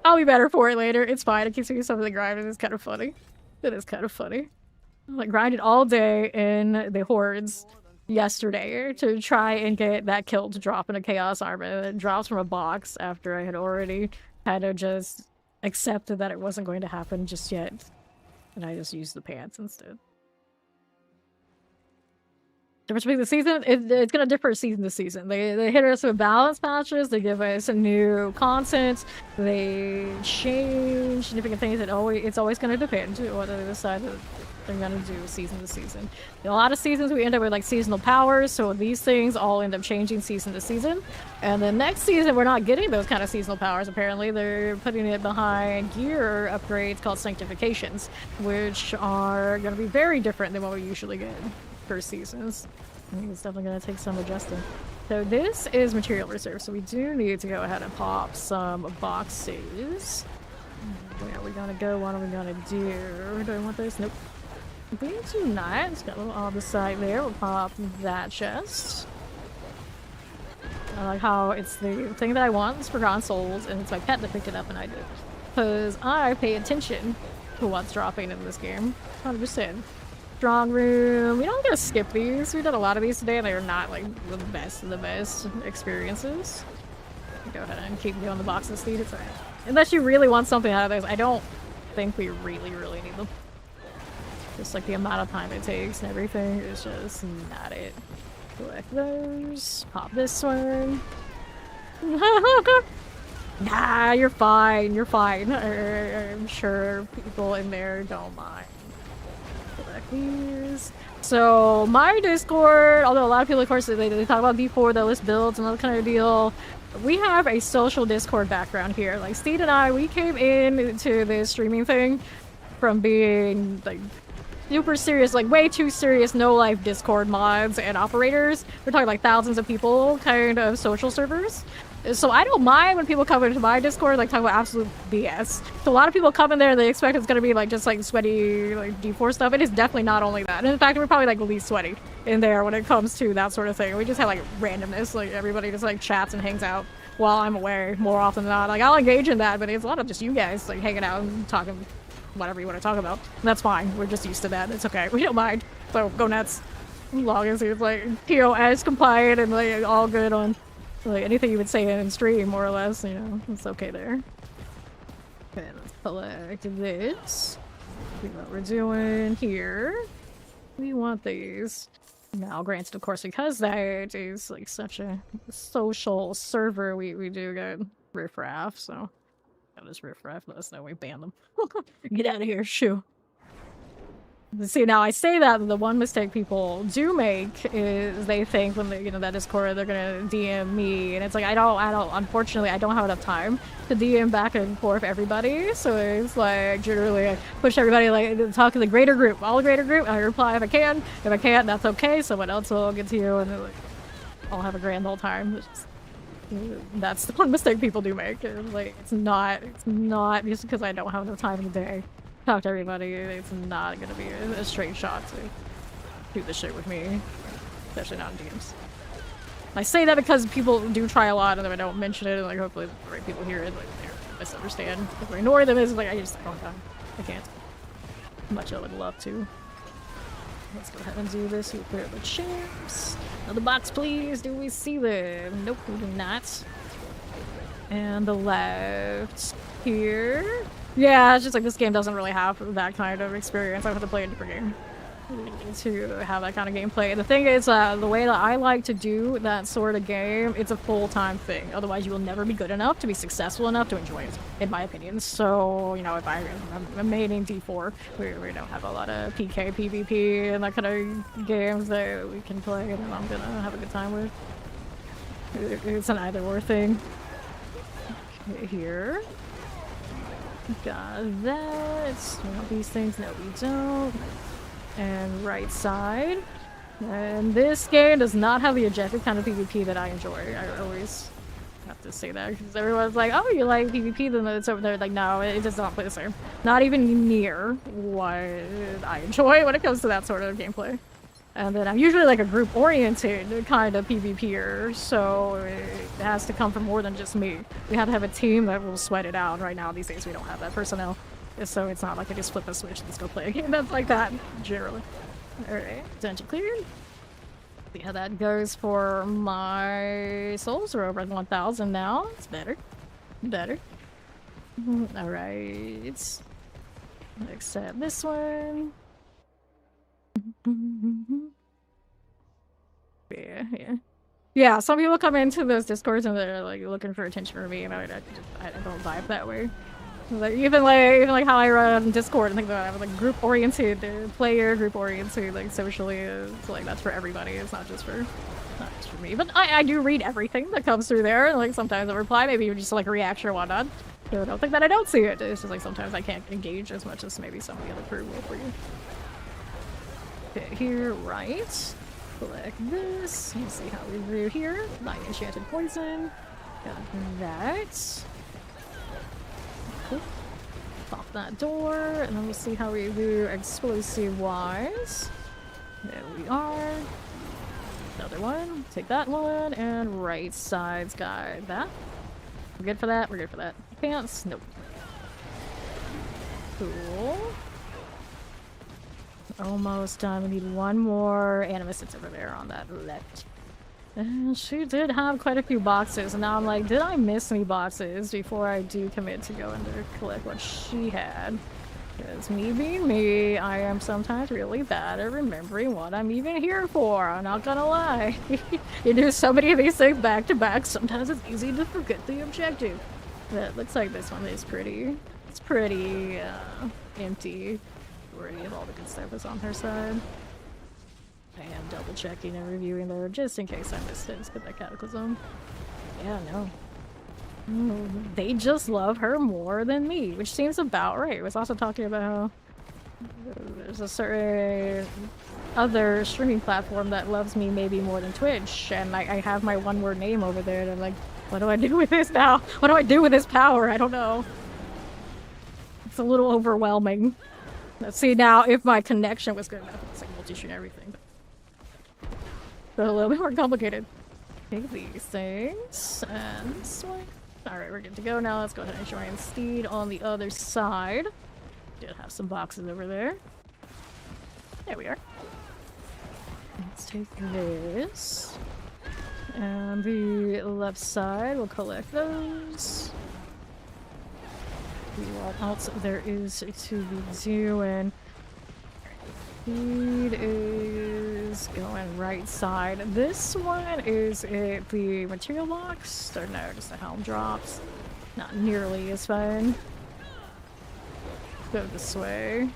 I'll be better for it later. It's fine. It keeps me some of the grind and it's kind of funny. It is kind of funny. I like grinded all day in the hordes yesterday to try and get that kill to drop in a chaos armor. It drops from a box after I had already kind of just accepted that it wasn't going to happen just yet. And I just used the pants instead. difference between the season, it's gonna differ season to season. They hit us with balance patches, they give us new content, they change significant things. It's always gonna depend on what they decide that they're gonna do season to season. In a lot of seasons we end up with like seasonal powers, so these things all end up changing season to season. And then next season we're not getting those kind of seasonal powers apparently. They're putting it behind gear upgrades called sanctifications, which are gonna be very different than what we usually get for seasons. I think it's definitely going to take some adjusting. So this is material reserve, so we do need to go ahead and pop some boxes. Where are we going to go? What are we going to do? Do I want this? Nope. We do not. It's got a little on the side there. We'll pop that chest. I like how it's the thing that I want. It's Forgotten Souls, and it's my pet that picked it up and I did. Because I pay attention to what's dropping in this game. 100%. Strong room. We don't get to skip these. We've done a lot of these today and they're not like the best of the best experiences. Go ahead and keep doing the boxes, Steve. It's alright. Unless you really want something out of those. I don't think we really need them. Just like the amount of time it takes and everything is just not it. Collect those. Pop this one. Nah, you're fine. You're fine. I'm sure people in there don't mind. These. So my Discord, although a lot of people of course they talk about D4, they list builds and that kind of deal, we have a social Discord background here. Like Steve and I, we came into this streaming thing from being like super serious, like way too serious no life Discord mods and operators. We're talking like thousands of people kind of social servers. So I don't mind when people come into my Discord like talk about absolute BS. So a lot of people come in there and they expect it's gonna be like just like sweaty like D4 stuff. It is definitely not only that. And in fact, we're probably like the least sweaty in there when it comes to that sort of thing. We just have like randomness, like everybody just like chats and hangs out while I'm away more often than not. Like I'll engage in that, but it's a lot of just you guys like hanging out and talking whatever you want to talk about. And that's fine. We're just used to that. It's okay. We don't mind. So go nuts. As long as it's like POS compliant and like all good on like anything you would say in stream, more or less, you know, it's okay there. Okay, let's collect this. See what we're doing here. We want these. Now, granted, of course, because that is like such a social server, we do get riffraff, so that is riffraff. Let us know we ban them. Get out of here, shoo. See, now I say that the one mistake people do make is they think when they, you know, that Discord, they're gonna DM me, and it's like I don't, unfortunately, I don't have enough time to DM back and forth everybody, so it's like generally I push everybody like talk to the greater group, all the greater group, I reply if I can. If I can't, that's okay, someone else will get to you, and then, like, I'll have a grand old time. That's the one mistake people do make. Like, it's not just because I don't have enough time in the day. Talk to everybody, it's not gonna be a straight shot to do this shit with me, especially not in DMs. I say that because people do try a lot and then I don't mention it, and like hopefully the right people hear it, like they misunderstand. If I ignore them, it's like I just don't have. I can't. Much I would love to. Let's go ahead and do this. We clear the chairs. Another box, please. Do we see them? Nope, we do not. And the left here. Yeah, it's just like this game doesn't really have that kind of experience. I have to play a different game to have that kind of gameplay. The thing is, the way that I like to do that sort of game, it's a full-time thing. Otherwise, you will never be good enough to be successful enough to enjoy it, in my opinion. So, you know, if I'm maining D4, we don't have a lot of PK, PvP, and that kind of games that we can play and I'm gonna have a good time with. It's an either-or thing. Okay, here. Got that. We want these things. No, we don't. And right side. And this game does not have the objective kind of PvP that I enjoy. I always have to say that because everyone's like, oh, you like PvP, then it's over there. Like, no, it does not play the same. Not even near what I enjoy when it comes to that sort of gameplay. And then I'm usually like a group-oriented kind of PvPer, so it has to come from more than just me. We have to have a team that will sweat it out. Right now, these days, we don't have that personnel. So it's not like I just flip a switch and let's go play a game that's like that, generally. Alright, dungeon cleared. See how that goes for my souls. We're over at 1,000 now. It's better. Better. Alright. Accept this one. Yeah, some people come into those discords and they're like looking for attention from me, and I don't vibe that way. Like even like how I run Discord and things like that, I'm like group oriented player, group oriented, like socially, it's like that's for everybody. It's not just for me. But I do read everything that comes through there, and like sometimes I reply, maybe just like a reaction or whatnot. So I don't think that I don't see it. It's just like sometimes I can't engage as much as maybe some of the other crew will for you. Okay, here, right. Collect this. Let's see how we do here. 9 enchanted poison. Got that. Cool. Pop that door, and then we'll see how we do explosive-wise. There we are. Another one. Take that one, and right side's got that. We're good for that. We're good for that. Pants? Nope. Cool. Almost done. We need one more animus. It's over there on that left. She did have quite a few boxes, and now I'm like, did I miss any boxes before I do commit to go in there collect what she had? Because me being me, I am sometimes really bad at remembering what I'm even here for. I'm not gonna lie. You do so many of these things back to back, sometimes it's easy to forget the objective. But looks like this one is pretty. It's pretty empty. Already have all the good stuff is on her side. I am double checking and reviewing there just in case I missed it. Let's get that cataclysm. Yeah, no. They just love her more than me, which seems about right. It was also talking about how there's a certain other streaming platform that loves me maybe more than Twitch, and I have my one-word name over there, and I'm like, what do I do with this now? What do I do with this power? I don't know. It's a little overwhelming. Let's see now if my connection was good enough. It's like multi-shoot everything. So a little bit more complicated. Take these things and swing. Alright, we're good to go now. Let's go ahead and join Steed on the other side. Did have some boxes over there. There we are. Let's take this. And the left side, we'll collect those. See what else there is to be doing. Speed is going right side. This one is the material box. Or no, just the helm drops. Not nearly as fun. Go this way.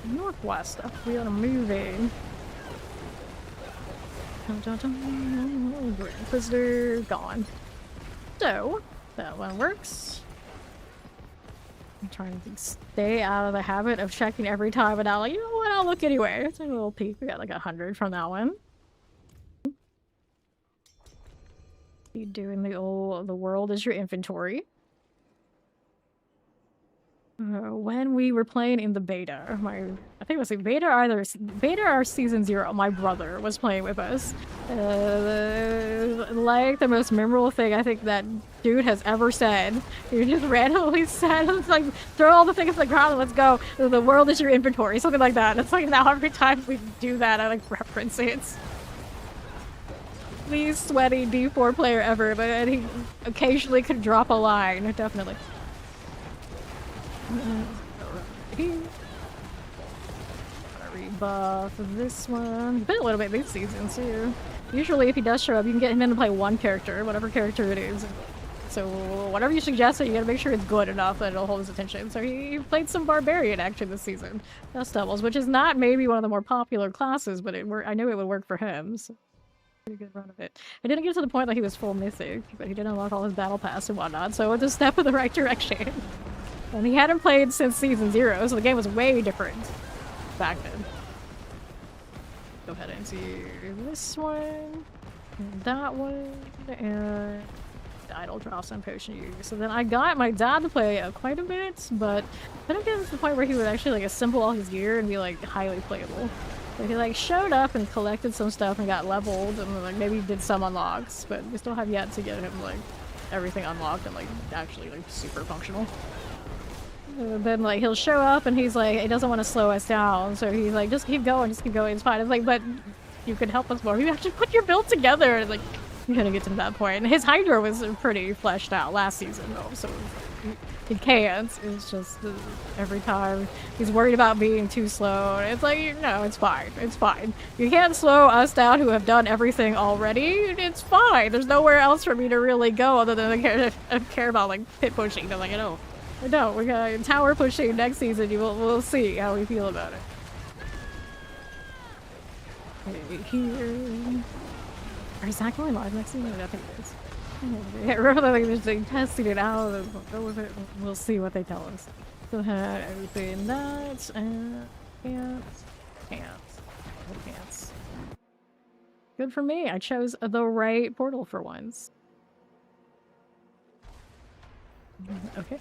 Northwest. Up we are moving. Inquisitor gone. So that one works. I'm trying to stay out of the habit of checking every time, and now, like, you know what? I'll look anyway. It's like a little peek. We got like 100 from that one. You doing the old the world is your inventory. When we were playing in the beta, I think it was like beta or season 0, my brother was playing with us. Like the most memorable thing I think that dude has ever said. He just randomly said, it's like, throw all the things to the ground and let's go. The world is your inventory, something like that. It's like now every time we do that, I like reference it. Least sweaty D4 player ever, but he occasionally could drop a line, definitely. Rebuff this one. Been a little bit this season too. Usually if he does show up, you can get him in to play one character, whatever character it is. So whatever you suggest, you gotta make sure it's good enough that it'll hold his attention. So he played some Barbarian actually this season. Dust Devils, which is not maybe one of the more popular classes, but I knew it would work for him. So pretty good run of it. I didn't get to the point that he was full mythic, but he did unlock all his battle pass and whatnot, so it's a step in the right direction. And he hadn't played since season 0, so the game was way different back then. Go ahead and see this one, and that one, and idle drops on potion use. So then I got my dad to play quite a bit, but I didn't get to the point where he would actually like assemble all his gear and be like highly playable. So he like showed up and collected some stuff and got leveled, and like maybe did some unlocks, but we still have yet to get him like everything unlocked and like actually like super functional. Then like he'll show up and he's like, he doesn't want to slow us down, so he's like, just keep going, it's fine. It's like, but you could help us more. You have to put your build together. Like, you gotta get to that point. And his Hydra was pretty fleshed out last season though, so he can't. It's just every time he's worried about being too slow. It's like, no, it's fine. It's fine. You can't slow us down who have done everything already. It's fine. There's nowhere else for me to really go other than I care about like pit pushing. They're like, no, we got tower pushing next season. We'll see how we feel about it. Okay, here. Is that going live next season? I think it is. Yeah, remember like they're testing it out and go with it. We'll see what they tell us. Go ahead, everything that and pants. Good for me. I chose the right portal for once. Okay.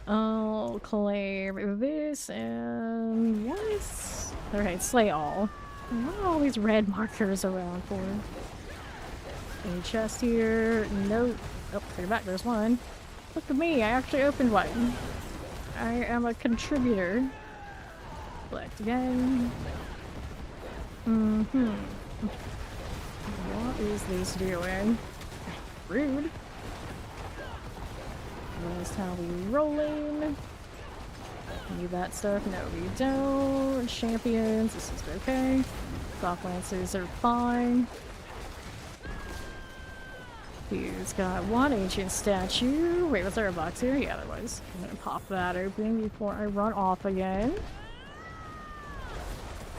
I'll claim this and what is alright, slay all. What are all these red markers around for? Any chest here? Nope. Oh, take it back. There's one. Look at me. I actually opened one. I am a contributor. Select again. What is this doing? Rude. That's how we rolling. Need that stuff? No, we don't. Champions. This is okay. Soft lancers are fine. He's got one ancient statue. Wait, was there a box here? Yeah, there was. I'm gonna pop that open before I run off again.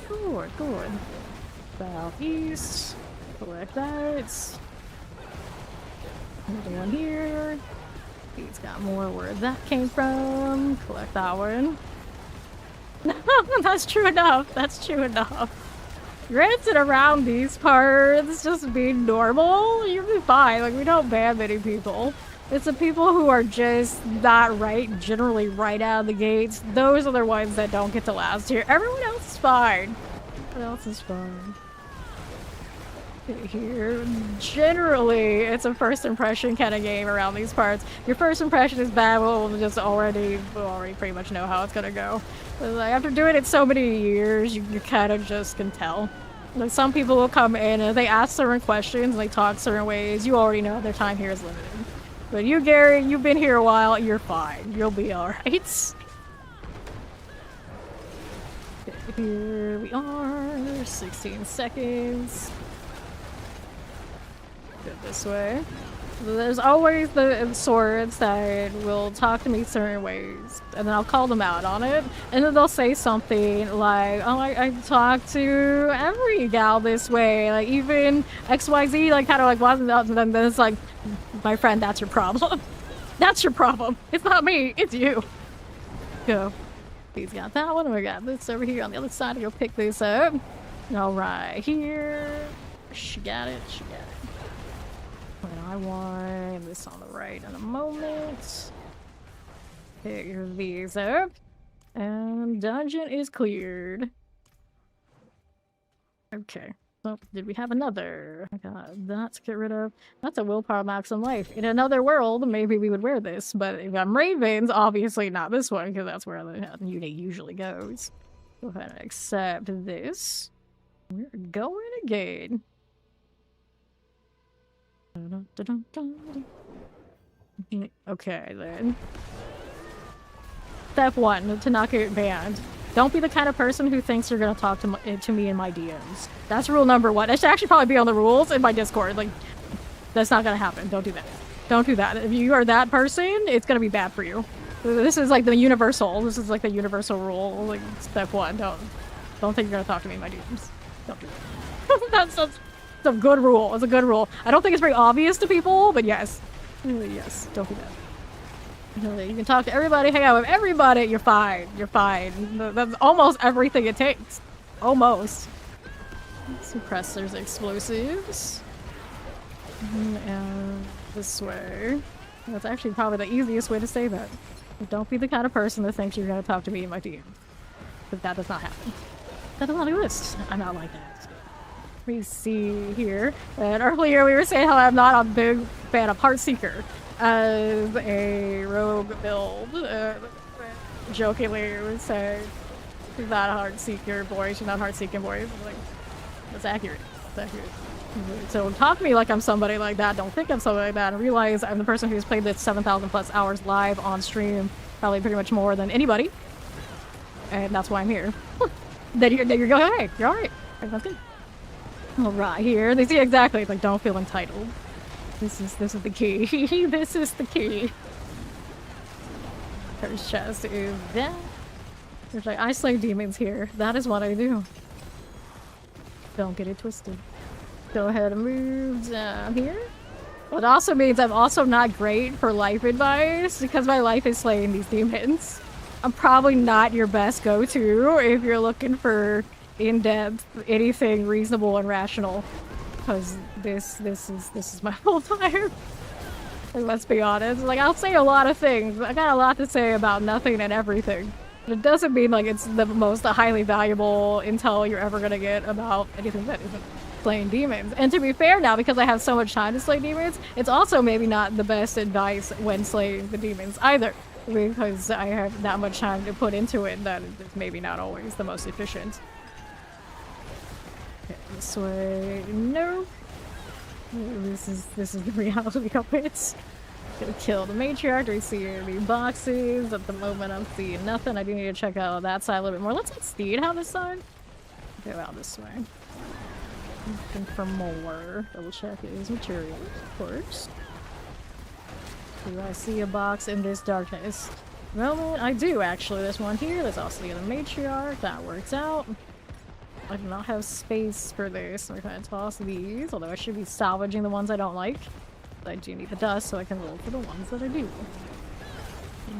Good. Southeast. Collect that. Another one here. He's got more where that came from. Collect that one. That's true enough. Granted, around these parts, just being normal, you'll be fine. Like, we don't ban many people. It's the people who are just not right, generally right out of the gates. Those are the ones that don't get to last here. Everyone else is fine. Here, generally, it's a first impression kind of game around these parts. Your first impression is bad, we'll already pretty much know how it's gonna go. But like, after doing it so many years, you kind of just can tell. Like, some people will come in and they ask certain questions, and they talk certain ways. You already know their time here is limited. But you, Gary, you've been here a while. You're fine. You'll be alright. Here we are. 16 seconds. Go this way. There's always the swords that will talk to me certain ways, and then I'll call them out on it, and then they'll say something like, oh, I talk to every gal this way, like even XYZ, like kind of like wasn't up, and then it's like, my friend, that's your problem. That's your problem. It's not me, it's you. Go. He's got that one, and we got this over here on the other side. You'll pick this up. All right, here. She got it. And I want this on the right in a moment. Pick these up. And dungeon is cleared. Okay. So, did we have another? I got that to get rid of. That's a willpower max in life. In another world, maybe we would wear this. But if I'm Ravens, obviously not this one, because that's where the unit usually goes. Go ahead and accept this. We're going again. Okay, then. Step 1, to not get banned. Don't be the kind of person who thinks you're gonna talk to me in my DMs. That's rule number 1. That should actually probably be on the rules in my Discord. Like, that's not gonna happen. Don't do that. Don't do that. If you are that person, it's gonna be bad for you. This is like the universal. This is like the universal rule. Like, step 1. Don't think you're gonna talk to me in my DMs. Don't do that. That's it's a good rule. It's a good rule. I don't think it's very obvious to people, but yes. Yes, don't do that. You can talk to everybody, hang out with everybody, you're fine. You're fine. That's almost everything it takes. Almost. Suppressors, explosives. And this way. That's actually probably the easiest way to say that. But don't be the kind of person that thinks you're going to talk to me in my DM. But that does not happen. That does not exist. I'm not like that. We see here that earlier we were saying how I'm not a big fan of Heartseeker as a rogue build. Jokingly, we would say she's not a Heartseeker boy. She's not a Heartseeking boy. Like, that's accurate. That's accurate. So talk to me like I'm somebody like that. Don't think I'm somebody like that. I realize I'm the person who's played this 7,000 plus hours live on stream, probably pretty much more than anybody. And that's why I'm here. Then you're going, hey, you're alright. That's good. All right, here. They see exactly, like, don't feel entitled. This is the key. This is the key. First chest is that. There's like, I slay demons here. That is what I do. Don't get it twisted. Go ahead and move down here. What also means I'm also not great for life advice because my life is slaying these demons. I'm probably not your best go-to if you're looking for in-depth anything reasonable and rational. Because this is my whole time. Like, let's be honest. Like, I'll say a lot of things. I got a lot to say about nothing and everything. But it doesn't mean like it's the most highly valuable intel you're ever gonna get about anything that isn't slaying demons. And to be fair now, because I have so much time to slay demons, it's also maybe not the best advice when slaying the demons either. Because I have that much time to put into it that it's maybe not always the most efficient. Okay, this way, no. This is the reality of it. Gonna kill the matriarch. Do we see any boxes? At the moment I'm seeing nothing. I do need to check out that side a little bit more. Let's let Steed have this side. Go out this way. Looking for more. Double check his materials, of course. Do I see a box in this darkness? Well, I do actually. There's one here. There's also the other matriarch. That works out. I do not have space for this, so we're gonna toss these, although I should be salvaging the ones I don't like. But I do need the dust, so I can roll for the ones that I do.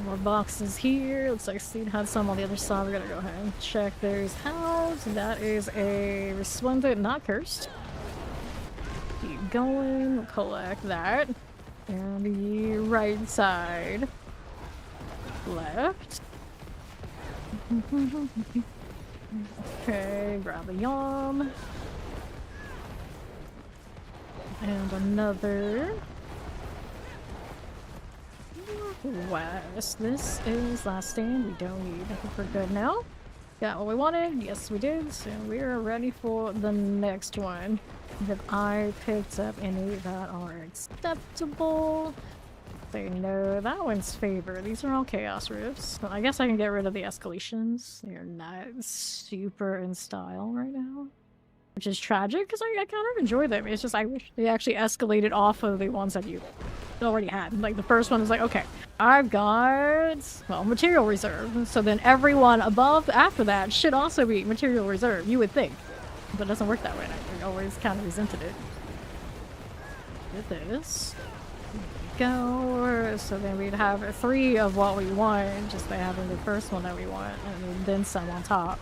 More boxes here. Looks like Steed had some on the other side. We're gonna go ahead and check those out. That is a resplendent, not cursed. Keep going. Collect that. And the right side. Left. Okay, grab a yam. And another. West. This is last stand. We don't need. I think we're good now. Got what we wanted. Yes, we did. So we're ready for the next one. Have I picked up any that are acceptable? They know that one's favor. These are all chaos rifts. But I guess I can get rid of the escalations. They're not super in style right now. Which is tragic because I kind of enjoy them. It's just I wish they actually escalated off of the ones that you already had. Like the first one is like, okay, I've got, well, material reserve. So then everyone above after that should also be material reserve, you would think. But it doesn't work that way. I always kind of resented it. Get this. Go. So then we'd have 3 of what we want just by having the first one that we want and then some on top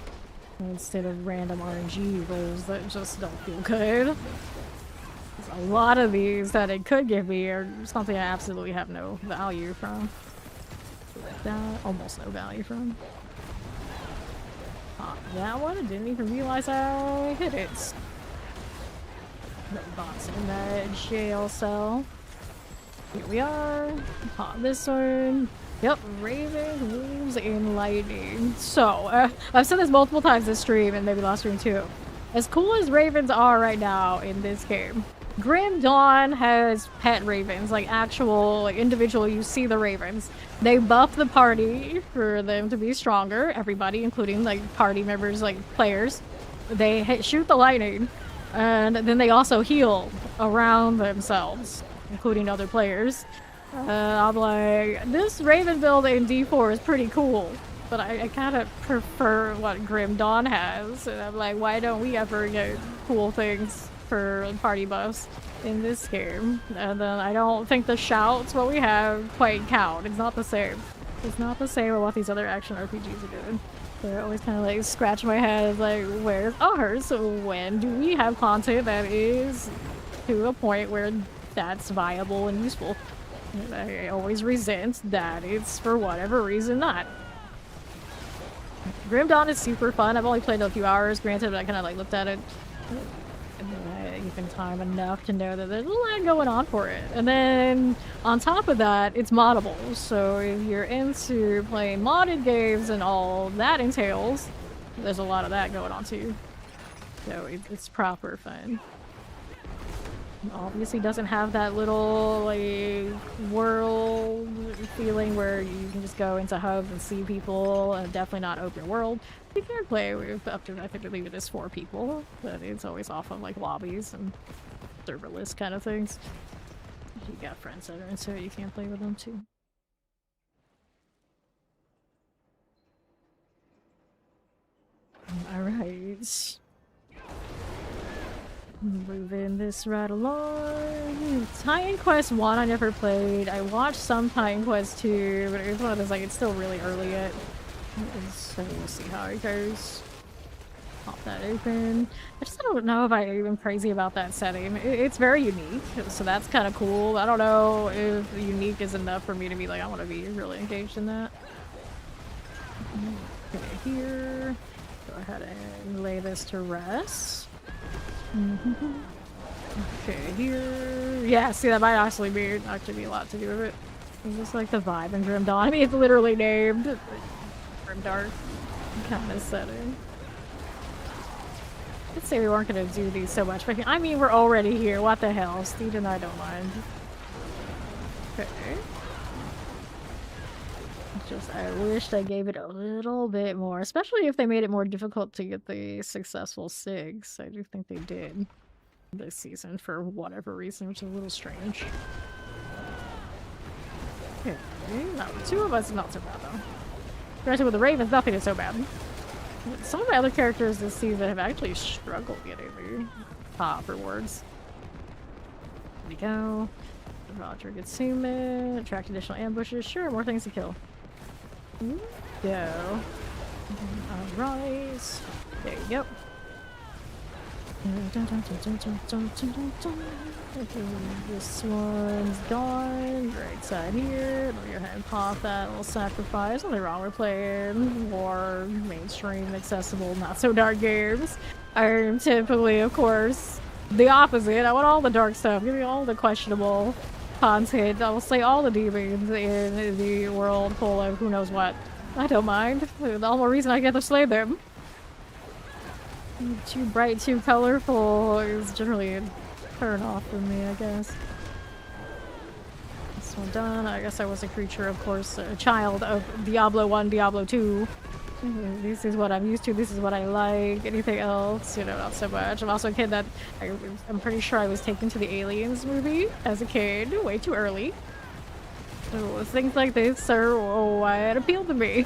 instead of random RNG rolls that just don't feel good. There's a lot of these that it could give me are something I absolutely have no value from. That almost no value from. That one, I didn't even realize I hit it. No bots in that jail cell. Here we are. Pop this one. Yep, Raven, Wolves, and Lightning. So, I've said this multiple times this stream, and maybe last stream too. As cool as Ravens are right now in this game, Grim Dawn has pet Ravens, like actual, like individual, you see the Ravens. They buff the party for them to be stronger, everybody, including like party members, like players. They shoot the lightning, and then they also heal around themselves, including other players. I'm like, this Raven build in D4 is pretty cool, but I kind of prefer what Grim Dawn has. And I'm like, why don't we ever get cool things for party buffs in this game? And then I don't think the shouts, what we have, quite count. It's not the same. It's not the same with what these other action RPGs are doing. So I always kind of like scratch my head, like, where's ours? When do we have content that is to a point where that's viable and useful? And I always resent that it's for whatever reason not. Grim Dawn is super fun. I've only played it a few hours, granted, but I kind of like looked at it even time enough to know that there's a lot going on for it. And then on top of that, it's moddable. So if you're into playing modded games and all that entails, there's a lot of that going on too. So it's proper fun. Obviously doesn't have that little, like, world feeling where you can just go into hubs and see people, and definitely not open world. You can play with up to, I think, I believe it is 4 people, but it's always off of, like, lobbies and serverless kind of things. You got friends that are in, so you can play with them too. Alright. Moving this right along. Titan Quest 1 I never played. I watched some Titan Quest 2, but it was one of those, like, it's still really early yet. So we'll see how it goes. Pop that open. I just don't know if I'm even crazy about that setting. It's very unique, so that's kind of cool. I don't know if unique is enough for me to be like, I want to be really engaged in that. Okay, here. Go ahead and lay this to rest. Okay, here. Yeah, see, that might actually be a lot to do with it. It's just like the vibe in Grim Dawn. I mean, it's literally named Grim Dark kind of setting. Let's say we weren't gonna do these so much, but I mean, we're already here. What the hell? Steve and I don't mind. Okay. Just, I wished I gave it a little bit more, especially if they made it more difficult to get the successful SIGs. I do think they did this season for whatever reason, which is a little strange. Okay, no, 2 of us, not so bad though. Granted, with the Ravens, nothing is so bad. Some of my other characters this season have actually struggled getting the top rewards. There we go. Roger consummate. Attract additional ambushes. Sure, more things to kill. Go. Alright. There you go. This one's gone. Right side here. Let me go ahead and pop that little sacrifice. Nothing wrong with playing more mainstream, accessible, not so dark games. I'm typically, of course, the opposite. I want all the dark stuff. Give me all the questionable content. I will slay all the demons in the world full of who knows what. I don't mind. The only reason I get to slay them. Too bright, too colorful is generally a turn off for me, I guess. This one done. I guess I was a creature, of course, a child of Diablo 1, Diablo 2. This is what I'm used to, this is what I like. Anything else, you know, not so much. I'm also a kid that I'm pretty sure I was taken to the Aliens movie as a kid, way too early. So things like this are what appealed to me.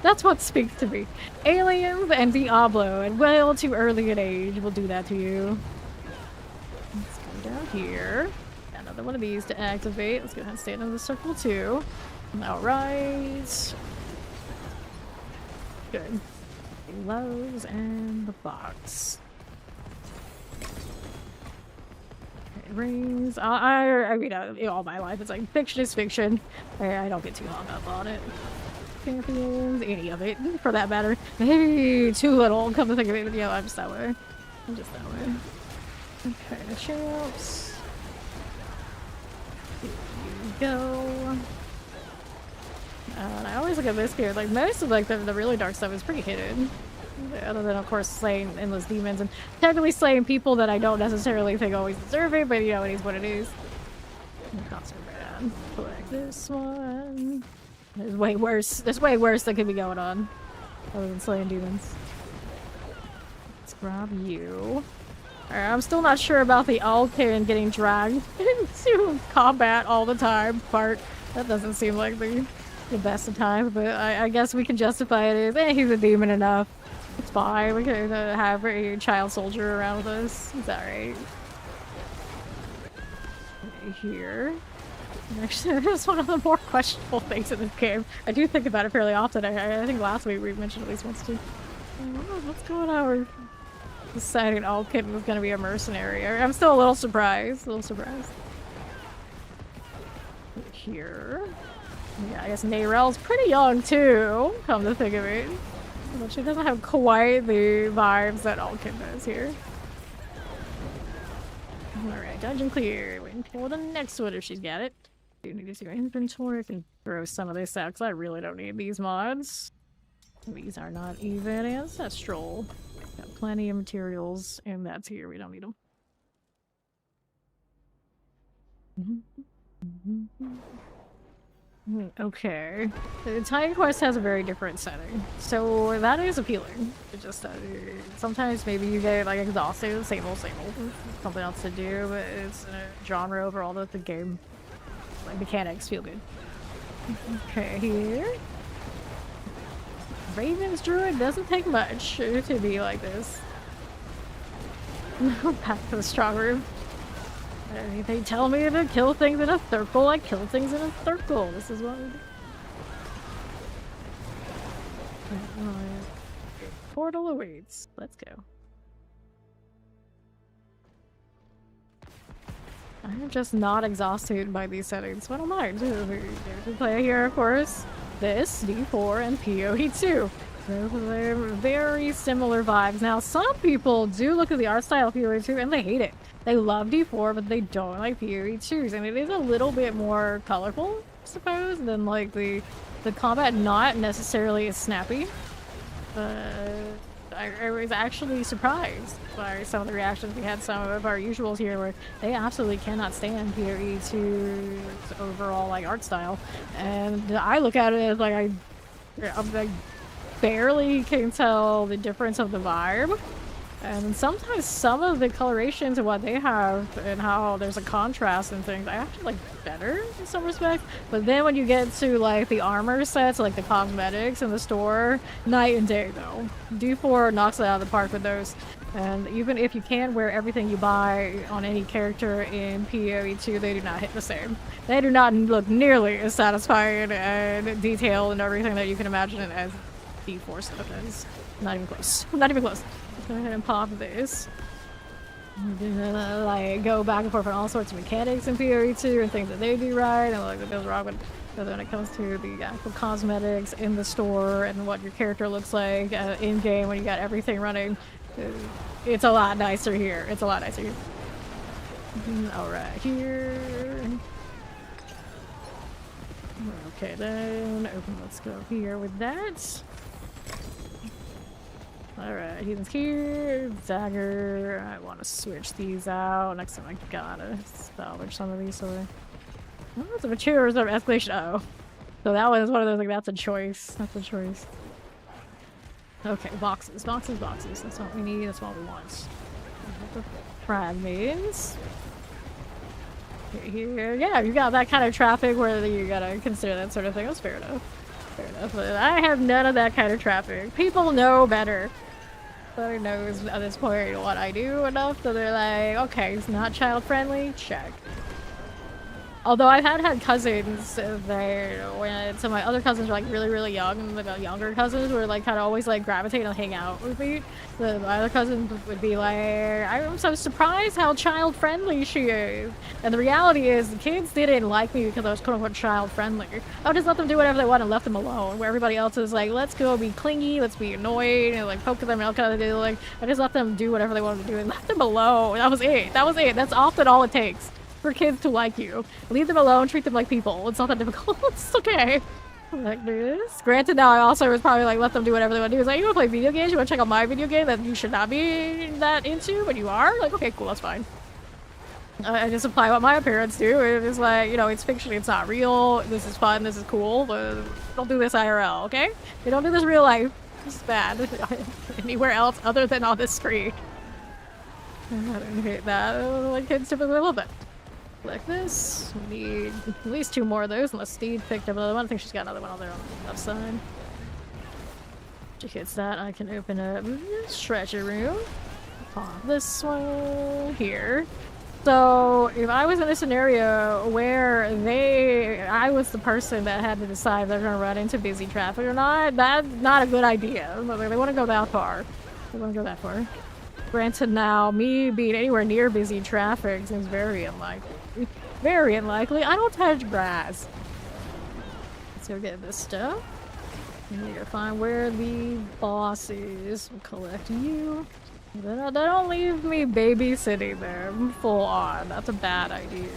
That's what speaks to me. Aliens and Diablo, and well too early an age will do that to you. Let's go down here. Got another one of these to activate. Let's go ahead and stand in the circle too. Alright. Good. Gloves and the box. Okay, rings. I mean, all my life it's like fiction is fiction. I don't get too hung up on it. Champions, any of it, for that matter. Maybe too little, come to think of it, but yeah, I'm just that way. I'm just that way. Okay, the champs. Here you go. And I always look at this here, like most of like the really dark stuff is pretty hidden. Other than of course slaying endless demons and technically slaying people that I don't necessarily think always deserve it, but you know, it is what it is. Not so bad. Like this one. There's way worse. There's way worse that could be going on. Other than slaying demons. Let's grab you. Alright, I'm still not sure about the Alkin getting dragged into combat all the time part. That doesn't seem like the best of times, but I guess we can justify it as, he's a demon enough. It's fine. We can have a child soldier around with us. It's alright. Here. Actually, that's one of the more questionable things in this game. I do think about it fairly often. I think last week we mentioned at least once too. What's going on? We're deciding Alkin was going to be a mercenary. I'm still a little surprised. Here. Yeah, I guess Nayrel's pretty young too, come to think of it. But she doesn't have quite the vibes that Alkin does here. Alright, dungeon clear. Waiting for the next one if she's got it. Do need to see my inventory. I can throw some of this out because I really don't need these mods. These are not even ancestral. Got plenty of materials, and that's here. We don't need them. Okay. The Titan Quest has a very different setting, so that is appealing. It just sometimes maybe you get like exhausted, same old, something else to do, but it's a genre overall that the game like mechanics feel good. Okay, here. Raven's Druid doesn't take much to be like this. Back to the strong room. They tell me to kill things in a circle, I kill things in a circle. This is what we do. Portal awaits. Let's go. I'm just not exhausted by these settings, so I don't mind. We play here, of course. This, D4, and PoE2. They're very similar vibes. Now, some people do look at the art style of PoE2 and they hate it. They love D4, but they don't like PoE2s, and it is a little bit more colorful, I suppose, than like the combat not necessarily as snappy. I was actually surprised by some of the reactions we had. Some of our usuals here where they absolutely cannot stand PoE2's overall like art style, and I look at it as like I barely can tell the difference of the vibe. And sometimes some of the colorations and what they have and how there's a contrast and things, I actually like better in some respects. But then when you get to like the armor sets, like the cosmetics in the store, night and day though. D4 knocks it out of the park with those. And even if you can wear everything you buy on any character in PoE2, they do not hit the same. They do not look nearly as satisfying and detailed and everything that you can imagine as D4 stuff is. Not even close. Not even close. Go ahead and pop this. Like go back and forth on all sorts of mechanics in PoE2 and things that they do right and like that goes wrong when it comes to the actual cosmetics in the store and what your character looks like in game when you got everything running. It's a lot nicer here. It's a lot nicer here. Alright, here. Okay, then open. Let's go here with that. Alright, he's here. Dagger. I want to switch these out. Next time I gotta salvage some of these. So oh, it's a mature reserve escalation. Uh oh. So that one is one of those, like, that's a choice. That's a choice. Okay, boxes. Boxes, boxes. That's what we need. That's what we want. Fragments. Here. Yeah, you got that kind of traffic where you gotta consider that sort of thing. That's fair enough. Fair enough. But I have none of that kind of traffic. People know better. Somebody knows at this point what I do enough, so they're like, okay, it's not child friendly, check. Although I've had cousins that when some of my other cousins were like really young, and the younger cousins were like kind of always like gravitating and hang out with me. So my other cousin would be like, I'm so surprised how child friendly she is. And the reality is the kids didn't like me because I was quote unquote child friendly. I would just let them do whatever they want and left them alone. Where everybody else is like, let's go be clingy, let's be annoyed, and like poke at them and all kind of do. Like I just let them do whatever they wanted to do and left them alone. That was it. That was it. That's often all it takes for kids to like you. Leave them alone, treat them like people. It's not that difficult. It's okay. Like this. Granted, now I also was probably like, let them do whatever they want to do. It's like, you want to play video games? You want to check out my video game that you should not be that into, but you are? Like, okay, cool, that's fine. I just apply what my parents do. It's like, you know, it's fiction, it's not real. This is fun, this is cool, but don't do this IRL, okay? You don't do this real life. This is bad. Anywhere else other than on this screen. I don't hate that. Like kids typically love it. Like this. We need at least 2 more of those, unless Steed picked up another one. I think she's got another one on there on the left side. She hits that. I can open up this treasure room. Pop this one here. So if I was in a scenario where I was the person that had to decide if they're gonna run into busy traffic or not, that's not a good idea. They want to go that far. They want to go that far. Granted, now me being anywhere near busy traffic seems very unlikely. Very unlikely. I don't touch grass. Let's go get this stuff. We need to find where the boss is. We'll collect you. Don't leave me babysitting there full on. That's a bad idea.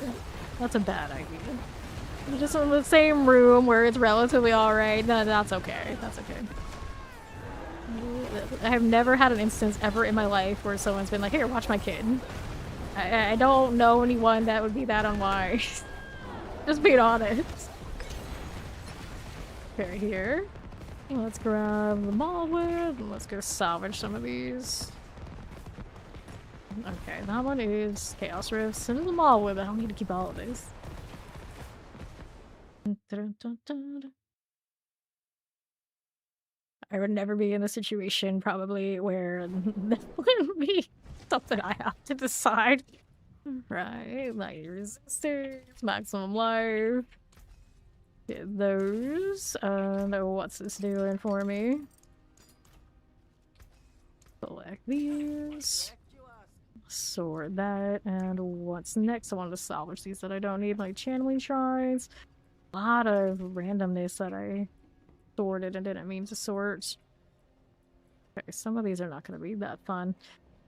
That's a bad idea. Just in the same room where it's relatively alright. No, that's okay. That's okay. I have never had an instance ever in my life where someone's been like, here, watch my kid. I don't know anyone that would be that unwise. Just being honest. Okay, here. Let's grab the Mallwood and let's go salvage some of these. Okay, that one is Chaos Rifts. Send the Mallwood, I don't need to keep all of these. I would never be in a situation probably where that would be something I have to decide. Right, light resistance, maximum life. Get those. What's this doing for me? Select these. Sort that. And what's next? I wanted to salvage these that I don't need, like channeling shrines. A lot of randomness that I sorted and didn't mean to sort. Okay, some of these are not going to be that fun.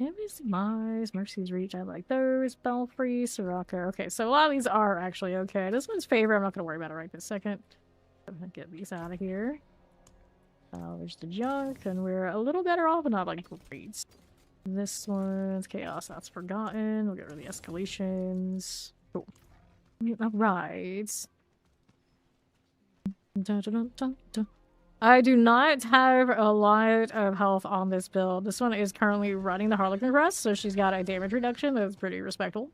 Enemy's Demise, Mercy's Reach, I like those. Belfry, Sirocco. Okay, so a lot of these are actually okay. This one's favorite, I'm not going to worry about it right this second. I'm going to get these out of here. Salvage the junk, and we're a little better off, but not like great. This one's Chaos, that's forgotten. We'll get rid of the escalations. Cool. Alright. Dun, dun, dun, dun. I do not have a lot of health on this build. This one is currently running the Harlequin Crest, so she's got a damage reduction that's pretty respectable.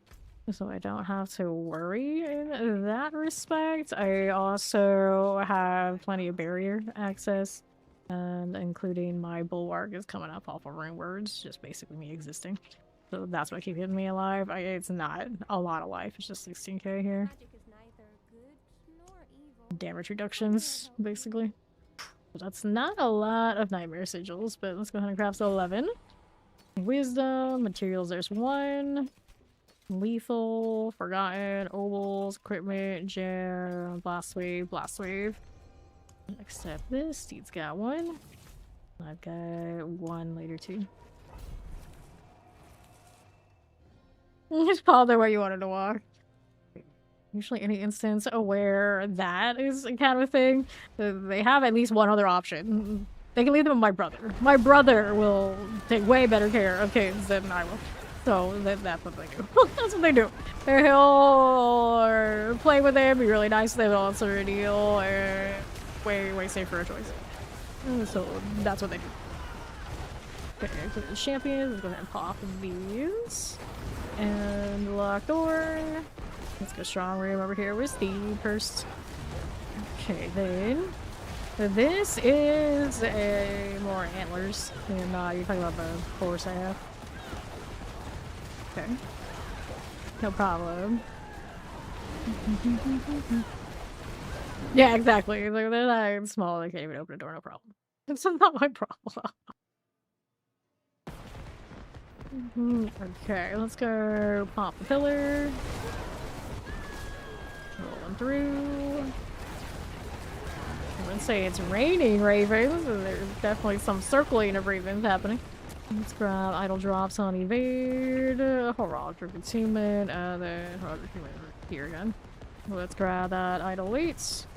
So I don't have to worry in that respect. I also have plenty of barrier access, and including my Bulwark is coming up off of Rune Words, just basically me existing. So that's what keeps hitting me alive. It's not a lot of life, it's just 16k here. Damage reductions, basically. That's not a lot of Nightmare Sigils, but let's go ahead and craft 11. Wisdom, materials, there's 1. Lethal, Forgotten, Ovals, Equipment, Gem, Blast Wave, Blast Wave. Accept this, Steed's got 1. I've got 1 later too. Just follow the way you wanted to walk. Usually any instance where that is kind of a thing, they have at least one other option. They can leave them with my brother. My brother will take way better care of kids than I will. So that's what they do. That's what they do. He'll play with them, be really nice to them, all sort of deal. Way safer a choice. So that's what they do. Okay, so the champions, let's go ahead and pop these. And lock door. Let's go strong room over here with Steve first. Okay, then. This is a more antlers. And you're talking about the horse I have. Okay. No problem. Yeah, exactly. They're that small, they can't even open a door, no problem. It's not my problem. Okay, let's go pop the pillar. Rolling through. I wouldn't say it's raining ravens. There's definitely some circling of ravens happening. Let's grab idle drops on evade. Heraldry concealment. And then heraldry concealment here again. Let's grab that idle weights.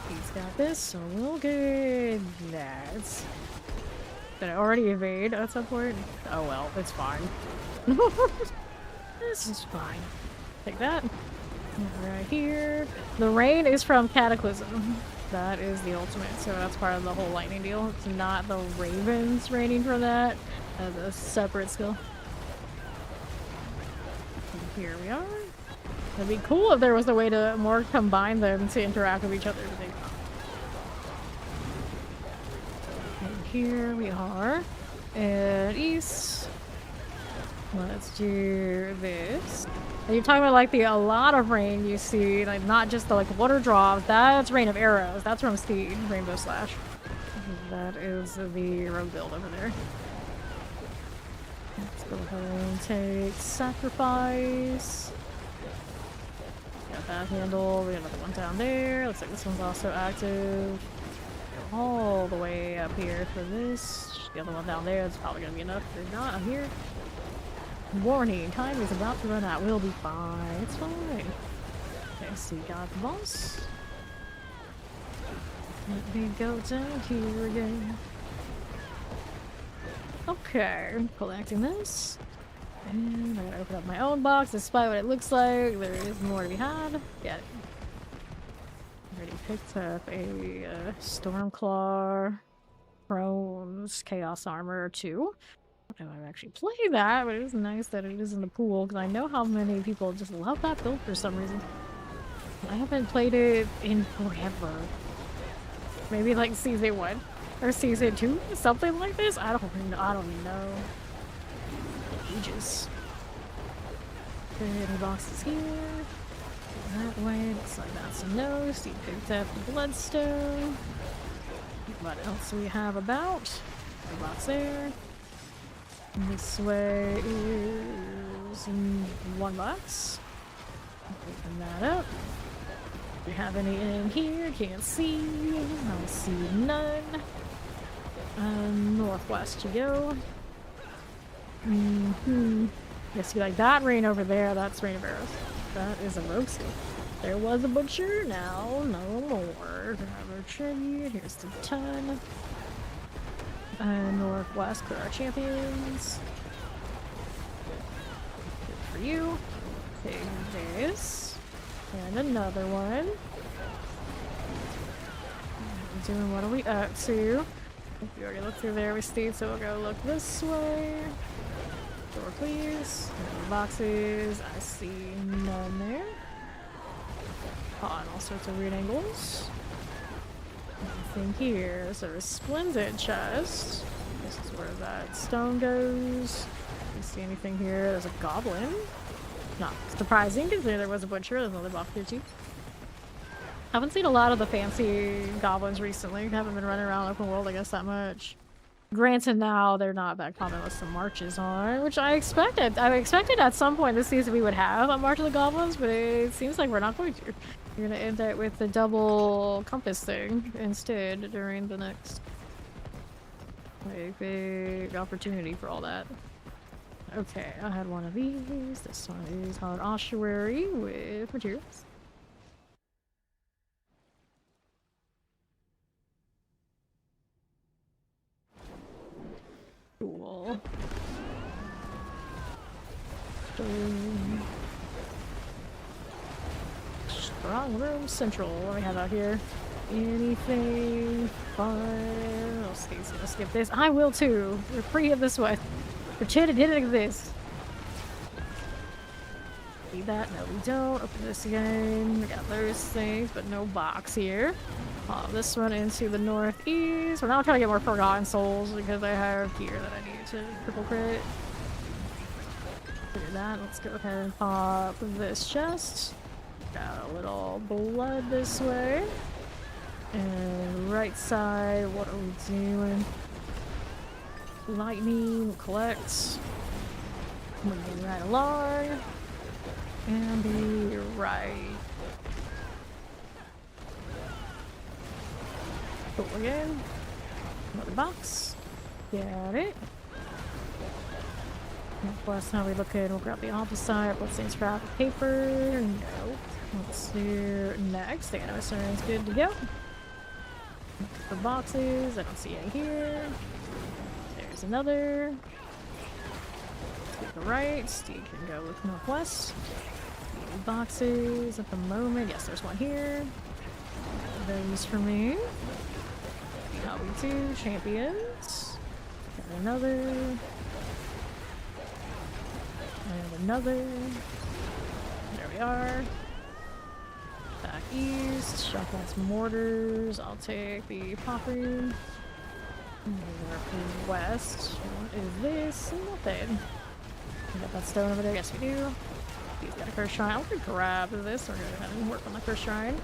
He's got this, so we'll get that. Did I already evade at some point? Oh well, it's fine. This is fine. Take that. Right here. The rain is from Cataclysm. That is the ultimate, so that's part of the whole lightning deal. It's not the ravens raining from that. That's a separate skill. And here we are. It'd be cool if there was a way to more combine them to interact with each other. And here we are. And east. Let's do this. And you're talking about like a lot of rain you see, like not just the like water drops. That's rain of arrows. That's from Steed, Rainbow Slash. That is the rogue build over there. Let's go ahead and take sacrifice. Got that handle. We have another one down there. Looks like this one's also active. Go all the way up here for this. The other one down there is probably gonna be enough. If not, I'm here. Warning, time is about to run out. We'll be fine. It's fine. Okay, so we got the boss. Let me go down here again. Okay, collecting this. And I'm gonna open up my own box, despite what it looks like. There is more to be had. Yeah. Already picked up a Stormclaw, Crohn's, Chaos Armor 2. I don't know if I've actually played that, but it is nice that it is in the pool, because I know how many people just love that build for some reason. I haven't played it in forever. Maybe like season 1 or season 2, something like this. I don't know. Ages. Okay, any boxes here? That way, looks like that's a no. Steve picked up the Bloodstone. What else do we have about? A box there. This way is one box. Open that up. Do we have any in here? Can't see. I see none. Northwest you go. Yes, you like that rain over there. That's Rain of Arrows. That is a roasty. There was a butcher, now no more. Another tribute. Here's the ton. Northwest, clear our champions. Good for you. Take this. And another one. Doing what are we up to? We already looked through there with Steve, so we'll go look this way. Door please. No boxes. I see none there. On all sorts of weird angles. Nothing here. So a resplendent chest. This is where that stone goes. You see anything here? There's a goblin. Not surprising because there was a butcher. There's another box here too. Haven't seen a lot of the fancy goblins recently. Haven't been running around open world, I guess, that much. Granted, now they're not that common with some marches on, which I expected. I expected at some point this season we would have a March of the Goblins, but it seems like we're not going to. We're going to end that with the double compass thing instead during the next big opportunity for all that. Okay, I had one of these. This one is on ossuary with materials. Cool. Strong room central. What do we have out here? Anything fun? Oh, Steve's gonna skip this. I will too. We're free of this one. Pretend it didn't exist. Need that? No, we don't. Open this again. We got those things, but no box here. This one into the northeast. We're now trying to get more Forgotten Souls because I have gear that I need to triple crit. Figure that. Let's go ahead and pop this chest. Got a little blood this way. And right side, what are we doing? Lightning, collect. Moving right along. And be right. Cool again. Another box. Got it. Plus, how we looking? We'll grab the opposite. Let's see, scrap paper. No. Let's do next. The anniversary is good to go. The boxes. I don't see any here. There's another. To the right. Steve can go with northwest. Boxes at the moment. Yes, there's one here. Those for me. How we do champions. Got another. And another. There we are. Back east. Shotguns, mortars. I'll take the pop room. West. What is this? Nothing. We got that stone over there. Yes, we do. He's got a cursed shrine. I'm gonna grab this. We're gonna go ahead and work on the cursed shrine.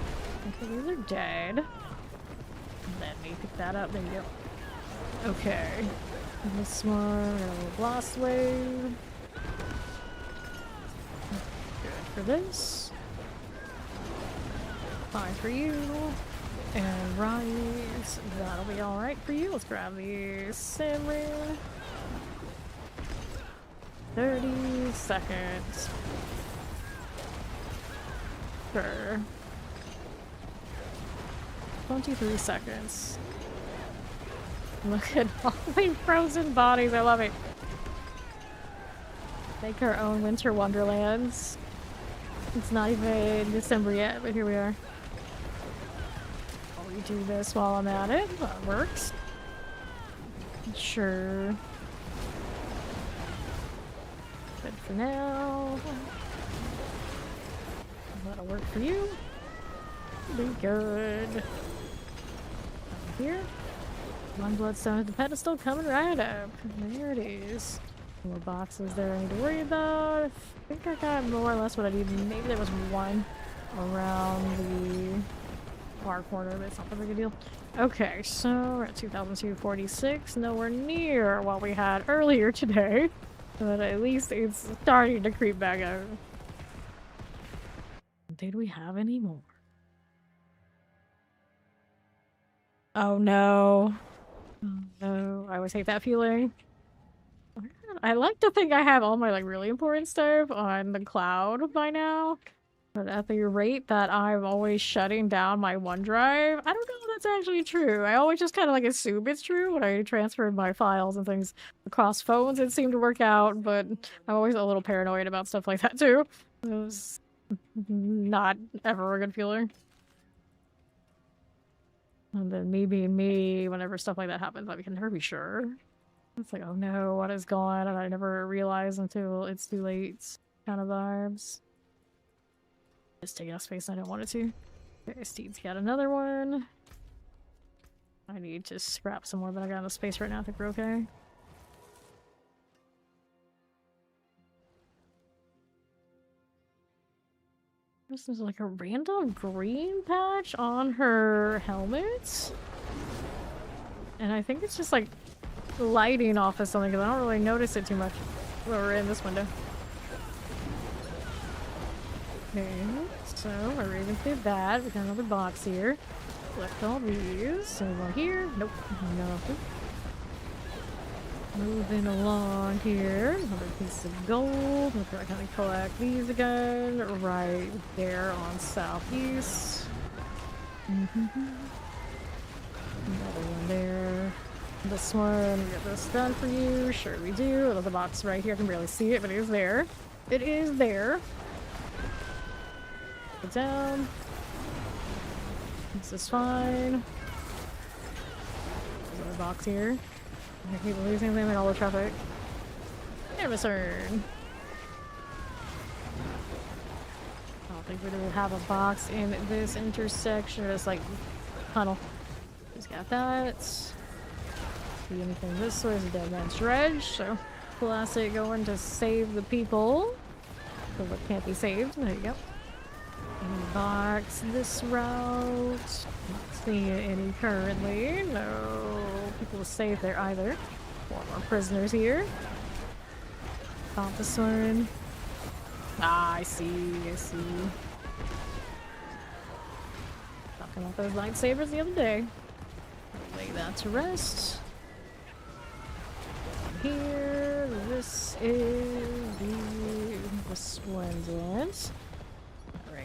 Okay, these are dead. Let me pick that up. There you go. Okay. This one, we're gonna go blast wave. Good for this. Fine for you. And rise. That'll be alright for you. Let's grab the samurai. 30 seconds. Sure. 23 seconds. Look at all the frozen bodies. I love it. Make our own winter wonderlands. It's not even December yet, but here we are. I'll redo this while I'm at it. That works. Sure. Good for now. That'll work for you. Be good. Over here. One bloodstone at the pedestal coming right up. There it is. More boxes there I need to worry about. I think I got more or less what I need. Maybe there was one around the far corner, but it's not that big a deal. Okay, so we're at 2,246. Nowhere near what we had earlier today. But at least it's starting to creep back out. Did we have any more? Oh no. Oh no. I always hate that feeling. I like to think I have all my like really important stuff on the cloud by now. But at the rate that I'm always shutting down my OneDrive, I don't know if that's actually true. I always just kind of like assume it's true when I transfer my files and things across phones. It seemed to work out, but I'm always a little paranoid about stuff like that too. It was not ever a good feeling. And then me being me, whenever stuff like that happens, I can never be sure. It's like, oh no, what is going on? And I never realize until it's too late kind of vibes. Just taking up space I don't want it to. Okay, Steve's got another one. I need to scrap some more, but I got enough space right now. I think we're okay. This is like a random green patch on her helmet. And I think it's just like lighting off of something because I don't really notice it too much when we're in this window. Okay, so I already did that. We got another box here. Collect all these. Anyone here? Nope. Nothing. Moving along here. Another piece of gold. We're gonna collect these again. Right there on southeast. Another one there. This one, we get this done for you. Sure we do. Another box right here. I can barely see it, but it is there. It is there. Put it down. This is fine. There's another box here. I keep losing them in all the traffic. Emerson. I don't think we do have a box in this intersection. It's like tunnel. Just got that. See anything this way is a dead man's dredge. So classic going to save the people. So what can't be saved. There you go. Any box this route. Not seeing any currently. No people safe there either. Four more prisoners here. Pop this one. Ah, I see. Talking about those lightsabers the other day. Lay that to rest. Here, this is the resplendent.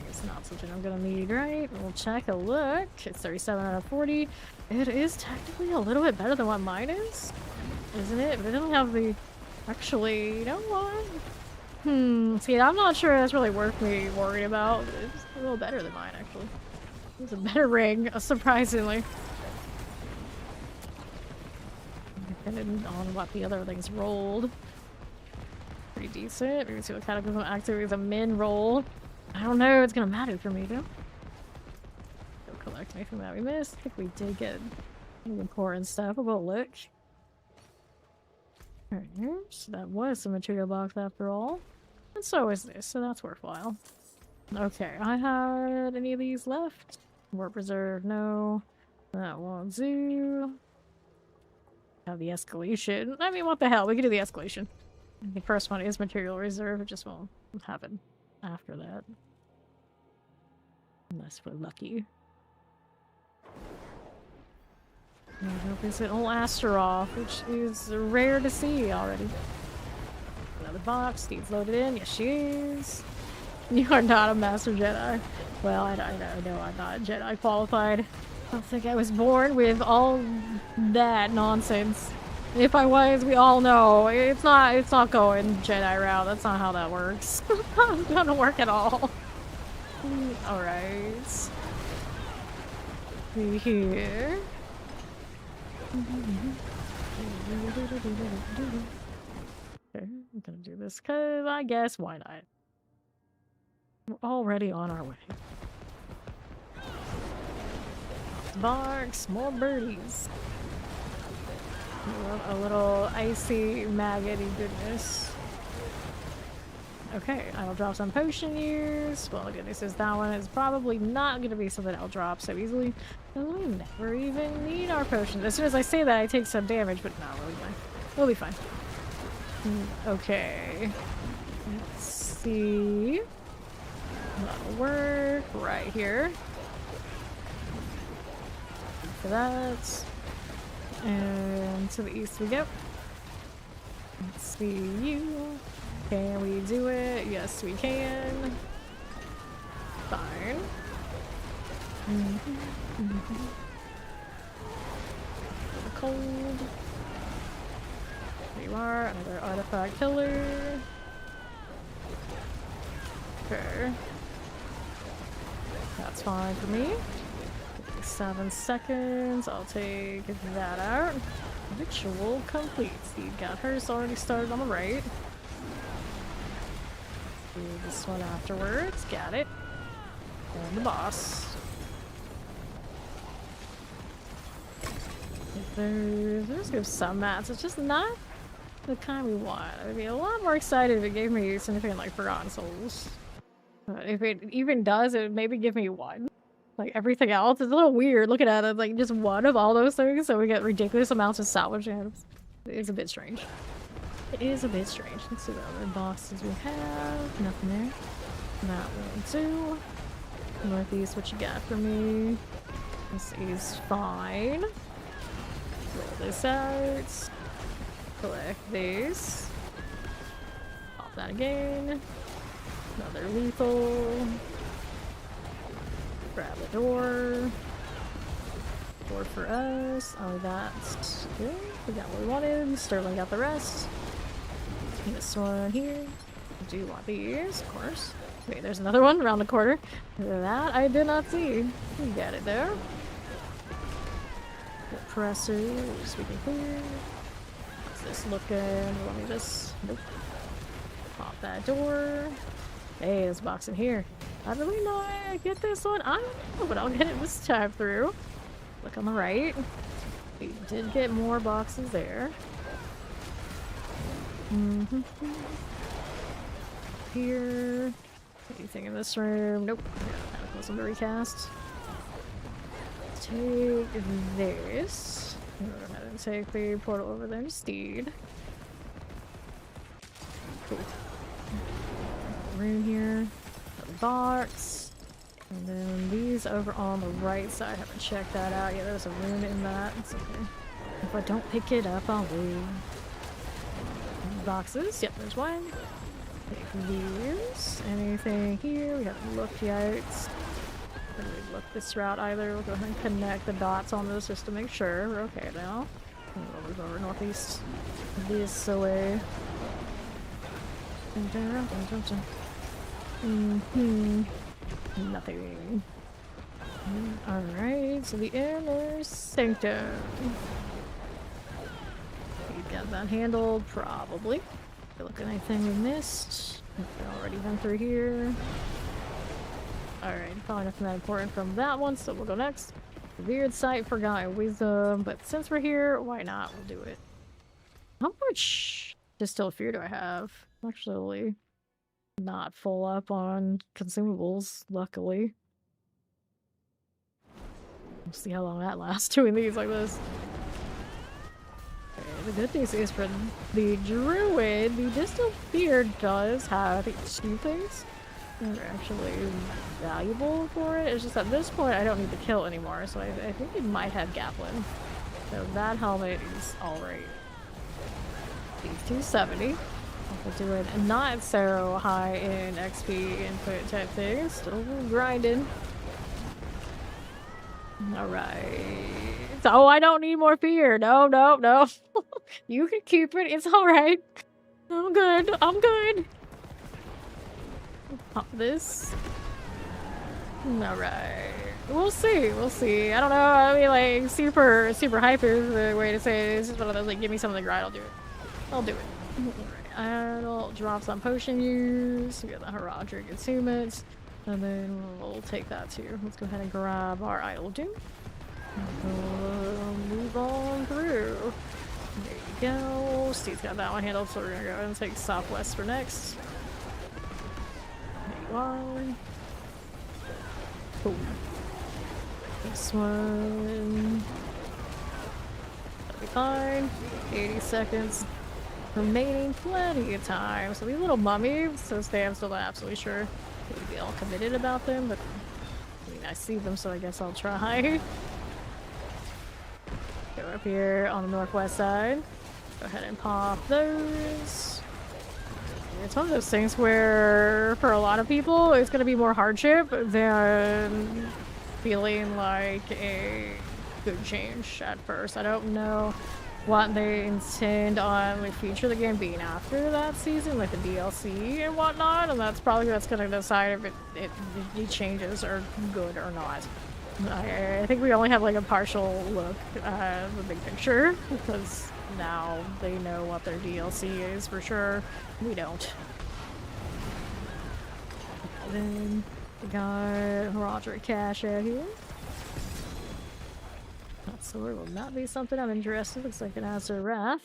It's not something I'm gonna need, right? We'll check a look. It's 37 out of 40. It is technically a little bit better than what mine is, isn't it? But it doesn't have the... Actually, you know what? See, I'm not sure that's really worth me worrying about. It's a little better than mine, actually. It's a better ring, surprisingly. Depending on what the other things rolled. Pretty decent. We can see what Cataclysm activates a min roll. I don't know, it's gonna matter for me, though. Don't collect anything that we missed. I think we did get important stuff. We'll look. Alright, so that was the material box after all. And so is this, so that's worthwhile. Okay, I had any of these left? Warp reserve, no. That won't do. Have the escalation. I mean, what the hell? We can do the escalation. The first one is material reserve, it just won't happen after that. Unless we're lucky. I hope it's an old Astaroth, which is rare to see already. Another box, Steve's loaded in. Yes, she is. You are not a Master Jedi. Well, I know I'm not Jedi qualified. don't think I was born with all that nonsense. If I was, we all know it's not going Jedi route. That's not how that works. It's not gonna work at all. Alright. Here. Okay, I'm gonna do this because I guess why not? We're already on our way. Barks, more birdies. A little icy, maggoty goodness. Okay, I'll drop some potion use. Well, the goodness is that one is probably not going to be something I'll drop so easily. We never even need our potion. As soon as I say that, I take some damage, but no, we'll be fine. We'll be fine. Okay. Let's see. That'll work right here. For that. And to the east we go. Let's see you. Can we do it? Yes, we can. Fine. Cold. There you are, another artifact killer. Okay. That's fine for me. 7 seconds. I'll take that out. Ritual complete. So you got hers already started on the right. Do this one afterwards. Got it. And the boss. There's some mats. It's just not the kind we want. I'd be a lot more excited if it gave me something like Forgotten Souls. If it even does, it would maybe give me one. Like everything else, it's a little weird looking at it, like just one of all those things, so we get ridiculous amounts of salvage items. It is a bit strange. It is a bit strange. Let's see what other bosses we have. Nothing there. That one too. Northeast, what you got for me? This is fine. Roll this out. Collect these. Pop that again. Another lethal. Grab the door. Door for us. Oh, that's good. We got what we wanted. Sterling got the rest. This one here. Do you want these? Of course. Wait, there's another one around the corner. That I did not see. You got it there. The pressers we can clear. How's this looking? Let me just. Nope. Pop that door. Hey, there's a box in here. I really know I get this one. I don't know, but I'll get it this time through. Look on the right. We did get more boxes there. Here. Anything in this room? Nope. That wasn't a recast. Take this. Go ahead and take the portal over there instead. Cool. Room here. Another box. And then these over on the right side. I haven't checked that out yet. There's a rune in that. It's okay. If I don't pick it up, I'll leave. Boxes. Yep, there's one. Take these. Anything here? We haven't looked yet. Didn't really look this route either. We'll go ahead and connect the dots on this just to make sure we're okay now. We'll move over northeast. This away. Nothing. Alright, so the inner sanctum. You got that handled, probably. Look at anything we missed. We've already been through here. Alright, probably nothing that important from that one, so we'll go next. Revered sight, forgotten wisdom, but since we're here, why not? We'll do it. How much distilled fear do I have? Actually, not full up on consumables, luckily. We'll see how long that lasts doing these like this. Okay, the good news is for the Druid, the distilled fear does have these two things that are actually valuable for it. It's just at this point I don't need to kill anymore, so I think it might have Gaplin. So that helmet is alright. These 270. We'll do it not so high in XP input type things. Still grinding. Alright. Oh, I don't need more fear. No, no, no. You can keep it. It's alright. I'm good. I'm good. Pop this. Alright. We'll see. We'll see. I don't know. I mean, like, super hype is the way to say it. It's just one of those, like, give me something right, I'll do it. I'll do it. Alright. I'll drop some potion use. We got the Haradric attunement. And then we'll take that too. Let's go ahead and grab our idol doom. Move on through. There you go. Steve's got that one handled, so we're gonna go ahead and take Southwest for next. There you are. Cool. This one. That'll be fine. 80 seconds remaining. Plenty of time. So these little mummies, so I'm still not absolutely sure. Be all committed about them, but I mean, I see them, so I guess I'll try. Go up here on the northwest side. Go ahead and pop those. It's one of those things where, for a lot of people, it's going to be more hardship than feeling like a good change at first. I don't know what they intend on the future of the game being after that season, like the DLC and whatnot, and that's probably what's going to decide if the changes are good or not. I think we only have like a partial look at the big picture, because now they know what their DLC is for sure. We don't. And then we got Haradric Cash out here. That sword will not be something I'm interested. Looks like it has a wrath.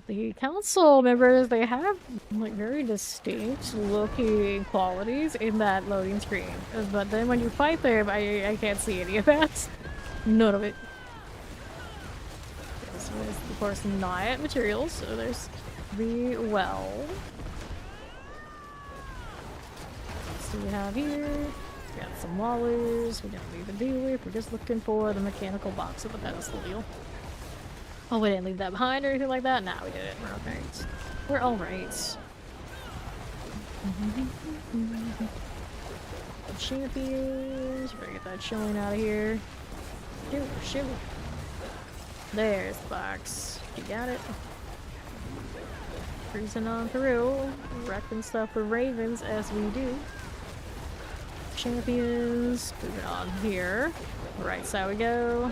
The council members, they have like very distinct looking qualities in that loading screen. But then when you fight them, I can't see any of that. None of it. This one is, of course, not materials, so there's the well. We have here, we got some wallers, we don't need to deal with, we're just looking for the mechanical box of the pedestal deal. Oh, we didn't leave that behind or anything like that? Nah, we didn't. We're alright. We're alright. Champions, we're gonna get that chilling out of here. Shoot. There's the box. You got it. Cruising on through, wrecking stuff with ravens as we do. Champions, moving on here. Right side we go.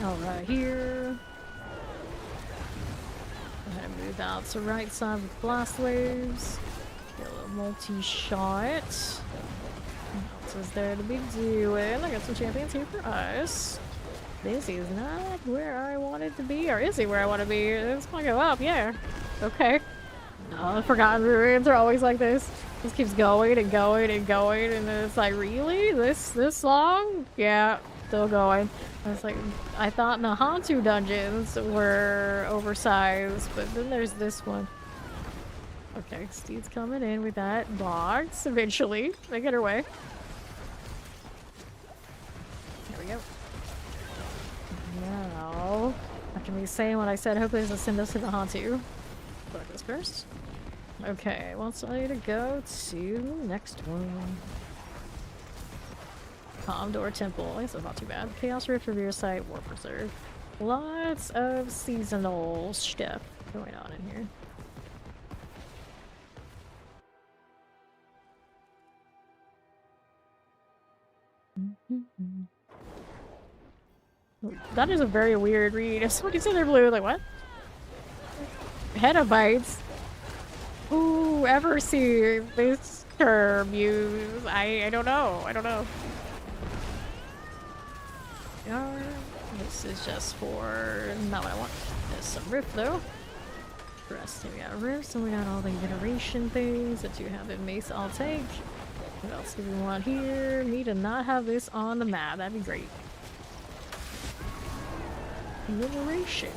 All right here. Go ahead and move out to right side with blast waves. Get a little multi-shot. What else is there to be doing? I got some champions here for us. This is not where I wanted to be, or is he where I want to be? It's gonna go up, yeah. Okay. Oh, the Forgotten Ruins are always like this. This keeps going and going and going, and then it's like, really? This long? Yeah, still going. It's like, I thought the Hantu dungeons were oversized, but then there's this one. Okay, Steve's coming in with that box eventually. Make it her way. There we go. Now, after me saying what I said, hopefully this will send us to the Hantu. Look this first. Okay, wants I to go to the next one. Condor Temple. I guess that's not too bad. Chaos Rift, Revere Site, War Preserve. Lots of seasonal stuff going on in here. That is a very weird read. If somebody said they're blue, like, what? Petabytes? Who ever see this term used? I don't know. I don't know. This is just for not what I want. There's some rift though. Rest. We got rifts and we got all the iteration things that you have in Mace. I'll take. What else do we want here? Me to not have this on the map. That'd be great. Liberation.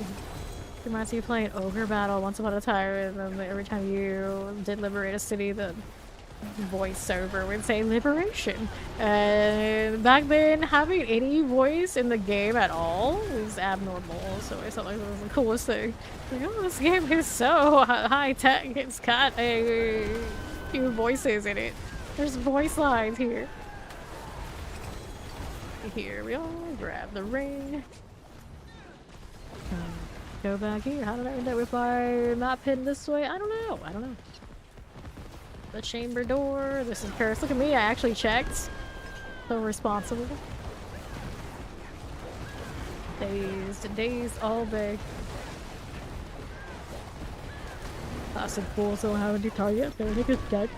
Reminds me of playing Ogre Battle once upon a time, and then every time you did liberate a city, the voice server would say Liberation. And back then, having any voice in the game at all was abnormal, so I felt like that was the coolest thing. Like, oh, this game is so high tech, it's got a few voices in it. There's voice lines here. Here we are. Grab the ring. Go back here. How did I end up with my map hidden this way? I don't know. I don't know. The chamber door. This is cursed. Look at me. I actually checked. So responsible. Dazed all day. Classic fools don't have any target. Their nigga's dead.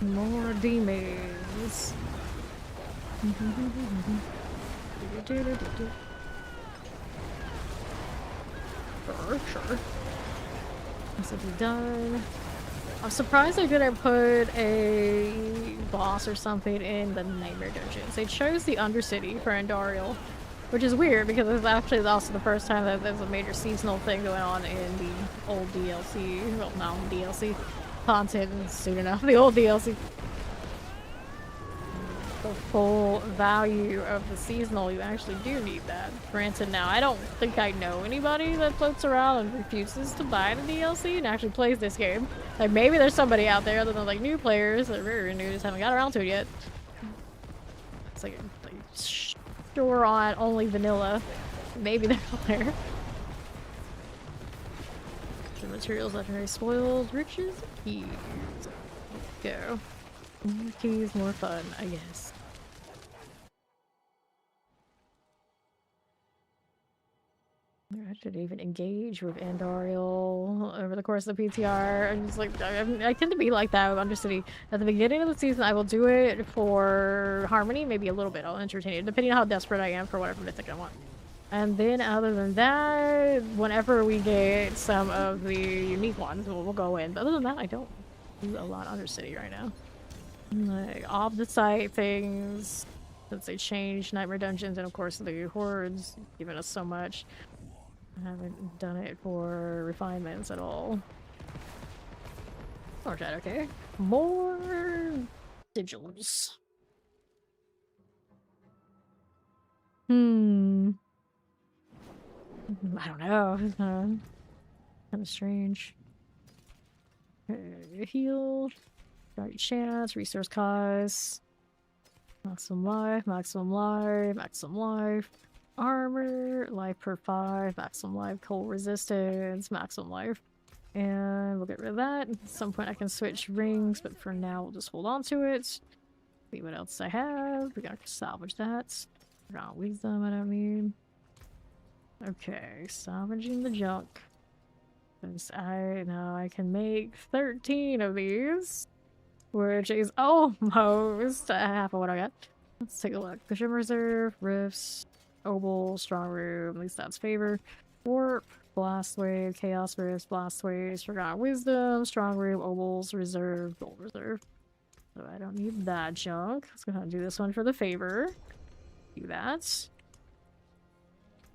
More demons. Sure. This will be done. I'm surprised I didn't put a boss or something in the Nightmare Dungeons. They chose the Undercity for Andariel, which is weird because it's actually also the first time that there's a major seasonal thing going on in the old DLC. Well, not DLC content soon enough. The old DLC. The full value of the seasonal, you actually do need that. Granted, now I don't think I know anybody that floats around and refuses to buy the DLC and actually plays this game. Like, maybe there's somebody out there other than like new players that are very new, just haven't got around to it yet. It's like sure on only vanilla. Maybe they're out there. The materials, legendary spoils, riches, keys. Go. More keys, more fun, I guess. I should even engage with Andariel over the course of the PTR. I'm just like, I tend to be like that with Undercity. At the beginning of the season, I will do it for Harmony, maybe a little bit. I'll entertain it, depending on how desperate I am for whatever mythic I want. And then, other than that, whenever we get some of the unique ones, we'll go in. But other than that, I don't do a lot of Undercity right now. Like, off the site things, since they changed Nightmare Dungeons, and of course the Hordes giving us so much. I haven't done it for refinements at all. Or that okay? More sigils. I don't know. It's kind of strange. Heal. Right chance, resource cost, maximum life, maximum life, maximum life, armor, life per 5, maximum life, cold resistance, maximum life, and we'll get rid of that. At some point I can switch rings, but for now we'll just hold on to it. See what else I have. We gotta salvage that. Forgot wisdom I don't need. Okay, salvaging the junk. Since I know I can make 13 of these. Which is almost half of what I got. Let's take a look. Cushion Reserve, Rifts, Obel, Strong Room, at least that's favor. Warp, Blast Wave, Chaos Rift, Blast Waves, Forgotten Wisdom, Strong Room, Obels, Reserve, Gold Reserve. So I don't need that junk. Let's go ahead and do this one for the favor. Do that.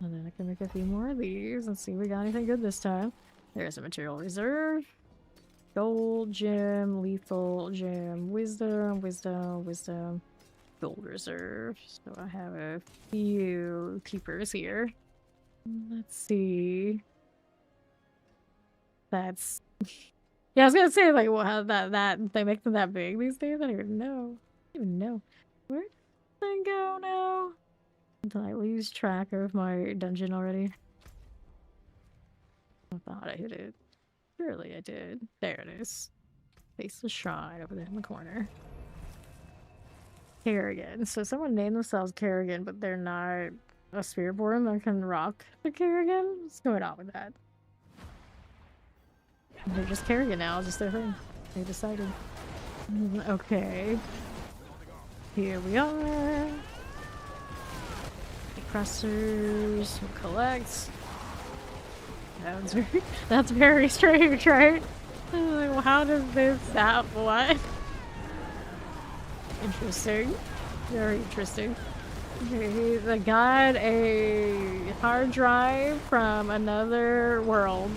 And then I can make a few more of these and see if we got anything good this time. There's a Material Reserve. Gold, gem, lethal, gem, wisdom, wisdom, wisdom, gold reserve. So I have a few keepers here. Let's see. That's yeah, I was gonna say like how that they make them that big these days. I don't even know. Where did I go now? Did I lose track of my dungeon already? I thought I hit it. Surely I did. There it is. Face the shrine over there in the corner. Kerrigan. So someone named themselves Kerrigan, but they're not a spearborn that can rock the Kerrigan? What's going on with that? They're just Kerrigan now, just their thing. They decided. Okay. Here we are. Pressers. We'll collect. That's very strange, right? Well, how does this happen? What? Interesting. Very interesting. Okay, they got a hard drive from another world,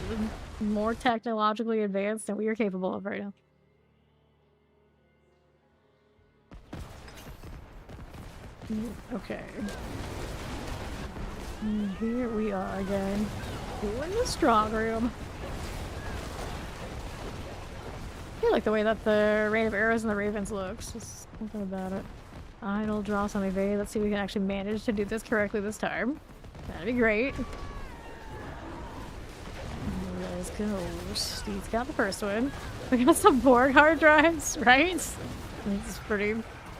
more technologically advanced than we are capable of right now. Okay. Here we are again. We're in the strong room. like the way that the rain of arrows and the ravens looks. Just something about it. Idle, draw some evade. Let's see if we can actually manage to do this correctly this time. That'd be great. Let's go. Steve's got the first one. We got some Borg hard drives, right? It's pretty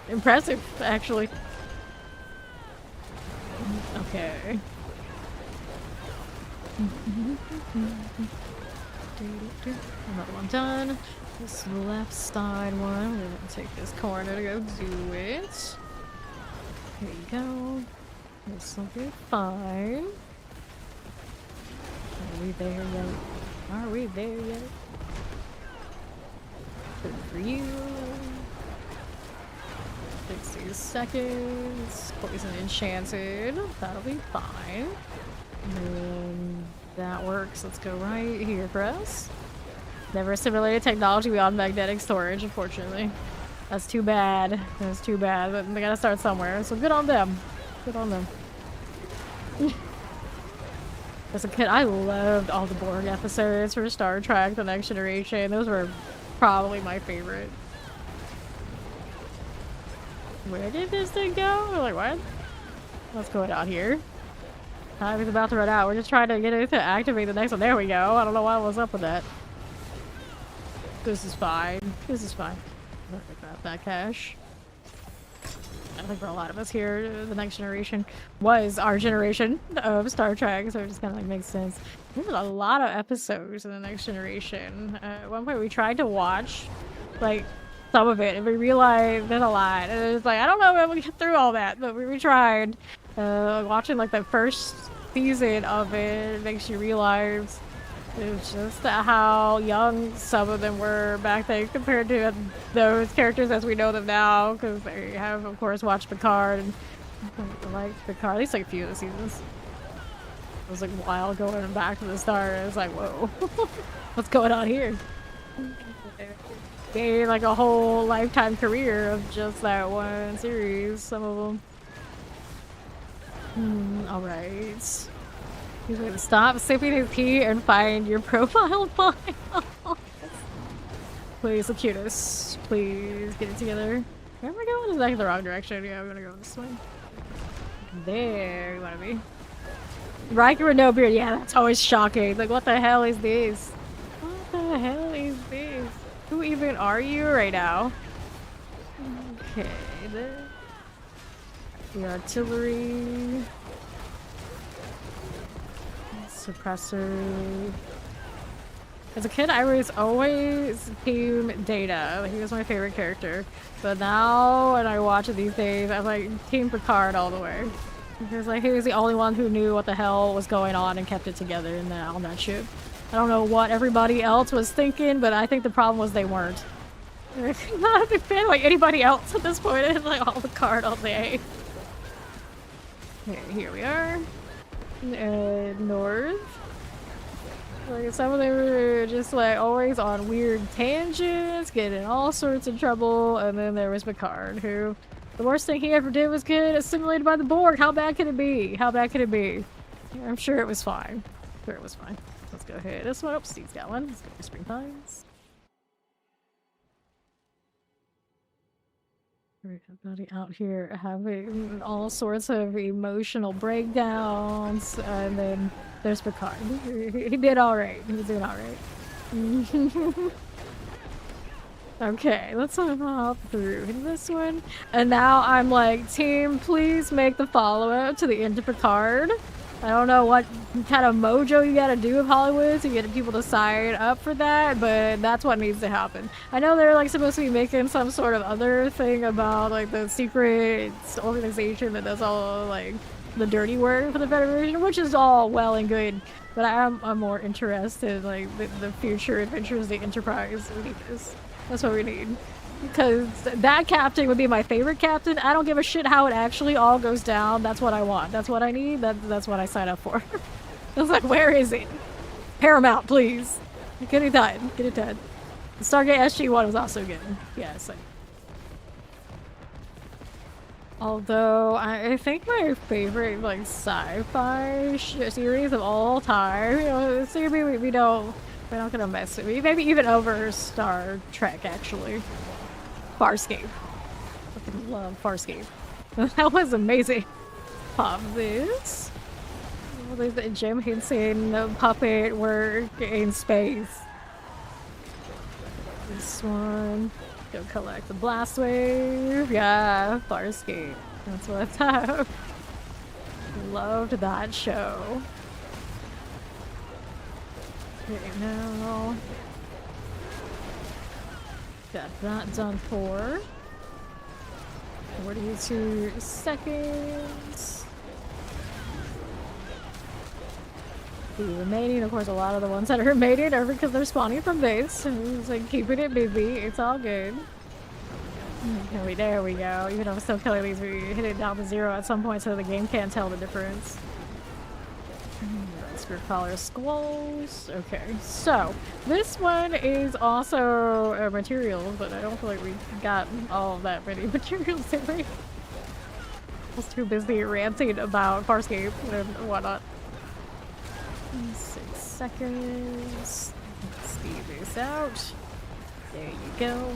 impressive, actually. Okay. Another one done. This left side one. We're gonna take this corner to go do it. Here you go. This will be fine. Are we there yet? Are we there yet? Good for you. 60 seconds. Poison enchanted. That'll be fine. And that works. Let's go right here for us. Never assimilated technology beyond magnetic storage, unfortunately. That's too bad. That's too bad. But they gotta start somewhere. So good on them. Good on them. As a kid, I loved all the Borg episodes for Star Trek: The Next Generation. Those were probably my favorite. Where did this thing go? Like, what? What's going on here? Time is about to run out. We're just trying to get it to activate the next one. There we go. I don't know what was up with that. This is fine. This is fine. Grab that cash. I think for a lot of us here, the Next Generation was our generation of Star Trek, so it just kind of like makes sense. There's a lot of episodes in the Next Generation. At one point we tried to watch like some of it and we realized there's a lot. And it was like, I don't know if we get through all that, but we tried. Watching like the first season of it makes you realize it's just how young some of them were back then compared to those characters as we know them now, because they have, of course, watched Picard and like Picard, at least like a few of the seasons. It was like a while going back to the start. It was like, whoa, what's going on here? They like a whole lifetime career of just that one series, some of them. Alright. He's going to stop sipping his tea and find your profile file. Please, Locutus. Please get it together. Where am I going? Is that in the wrong direction? Yeah, I'm gonna go this way. There you wanna be. Riker with no beard. Yeah, that's always shocking. Like, what the hell is this? What the hell is this? Who even are you right now? Okay, there. The artillery. Suppressor. As a kid, I was always Team Data. He was my favorite character. But now, when I watch it these days, I'm like Team Picard all the way. Because like he was the only one who knew what the hell was going on and kept it together on that ship. I don't know what everybody else was thinking, but I think the problem was they weren't. I'm not a big fan like anybody else at this point. It's like all Picard all day. Okay, here we are. North. Like some of them were just like always on weird tangents, getting in all sorts of trouble, and then there was Picard, who the worst thing he ever did was get assimilated by the Borg. How bad could it be? How bad could it be? I'm sure it was fine. I'm sure it was fine. Let's go ahead. This one. Oh, Steve's got one. Let's go to Spring Pines. Everybody out here having all sorts of emotional breakdowns, and then there's Picard. He did alright. He was doing alright. Okay, let's hop through this one. And now I'm like, team, please make the follow-up to the end of Picard. I don't know what kind of mojo you gotta do with Hollywood to get people to sign up for that, but that's what needs to happen. I know they're like supposed to be making some sort of other thing about like the secret organization that does all like the dirty work for the Federation, which is all well and good, but I'm more interested in like the future adventures of the Enterprise. We need this. That's what we need. Because that captain would be my favorite captain. I don't give a shit how it actually all goes down. That's what I want. That's what I need. That's what I sign up for. I was like, where is it? Paramount, please. Get it done. Get it done. Stargate SG-1 was also good. Yes. Although, I think my favorite, like, sci-fi series of all time, you know, we don't They're not gonna mess with me. Maybe even over Star Trek, actually. Farscape. Fucking love Farscape. That was amazing. Pop this. Oh, there's the Jim Henson puppet work in space. This one. Go collect the blast wave. Yeah, Farscape. That's what I thought. Loved that show. Okay, now. Got that done for 42 seconds. The remaining, of course, a lot of the ones that are remaining are because they're spawning from base. So it's like keeping it busy. It's all good. Okay, there we go. Even though I'm still killing these, we hit it down to 0 at some point so the game can't tell the difference. Spirit Collar Squalls. Okay, so this one is also materials, but I don't feel like we got all of that many materials, did we? I was too busy ranting about Farscape and whatnot. 6 seconds. Let's speed this out. There you go.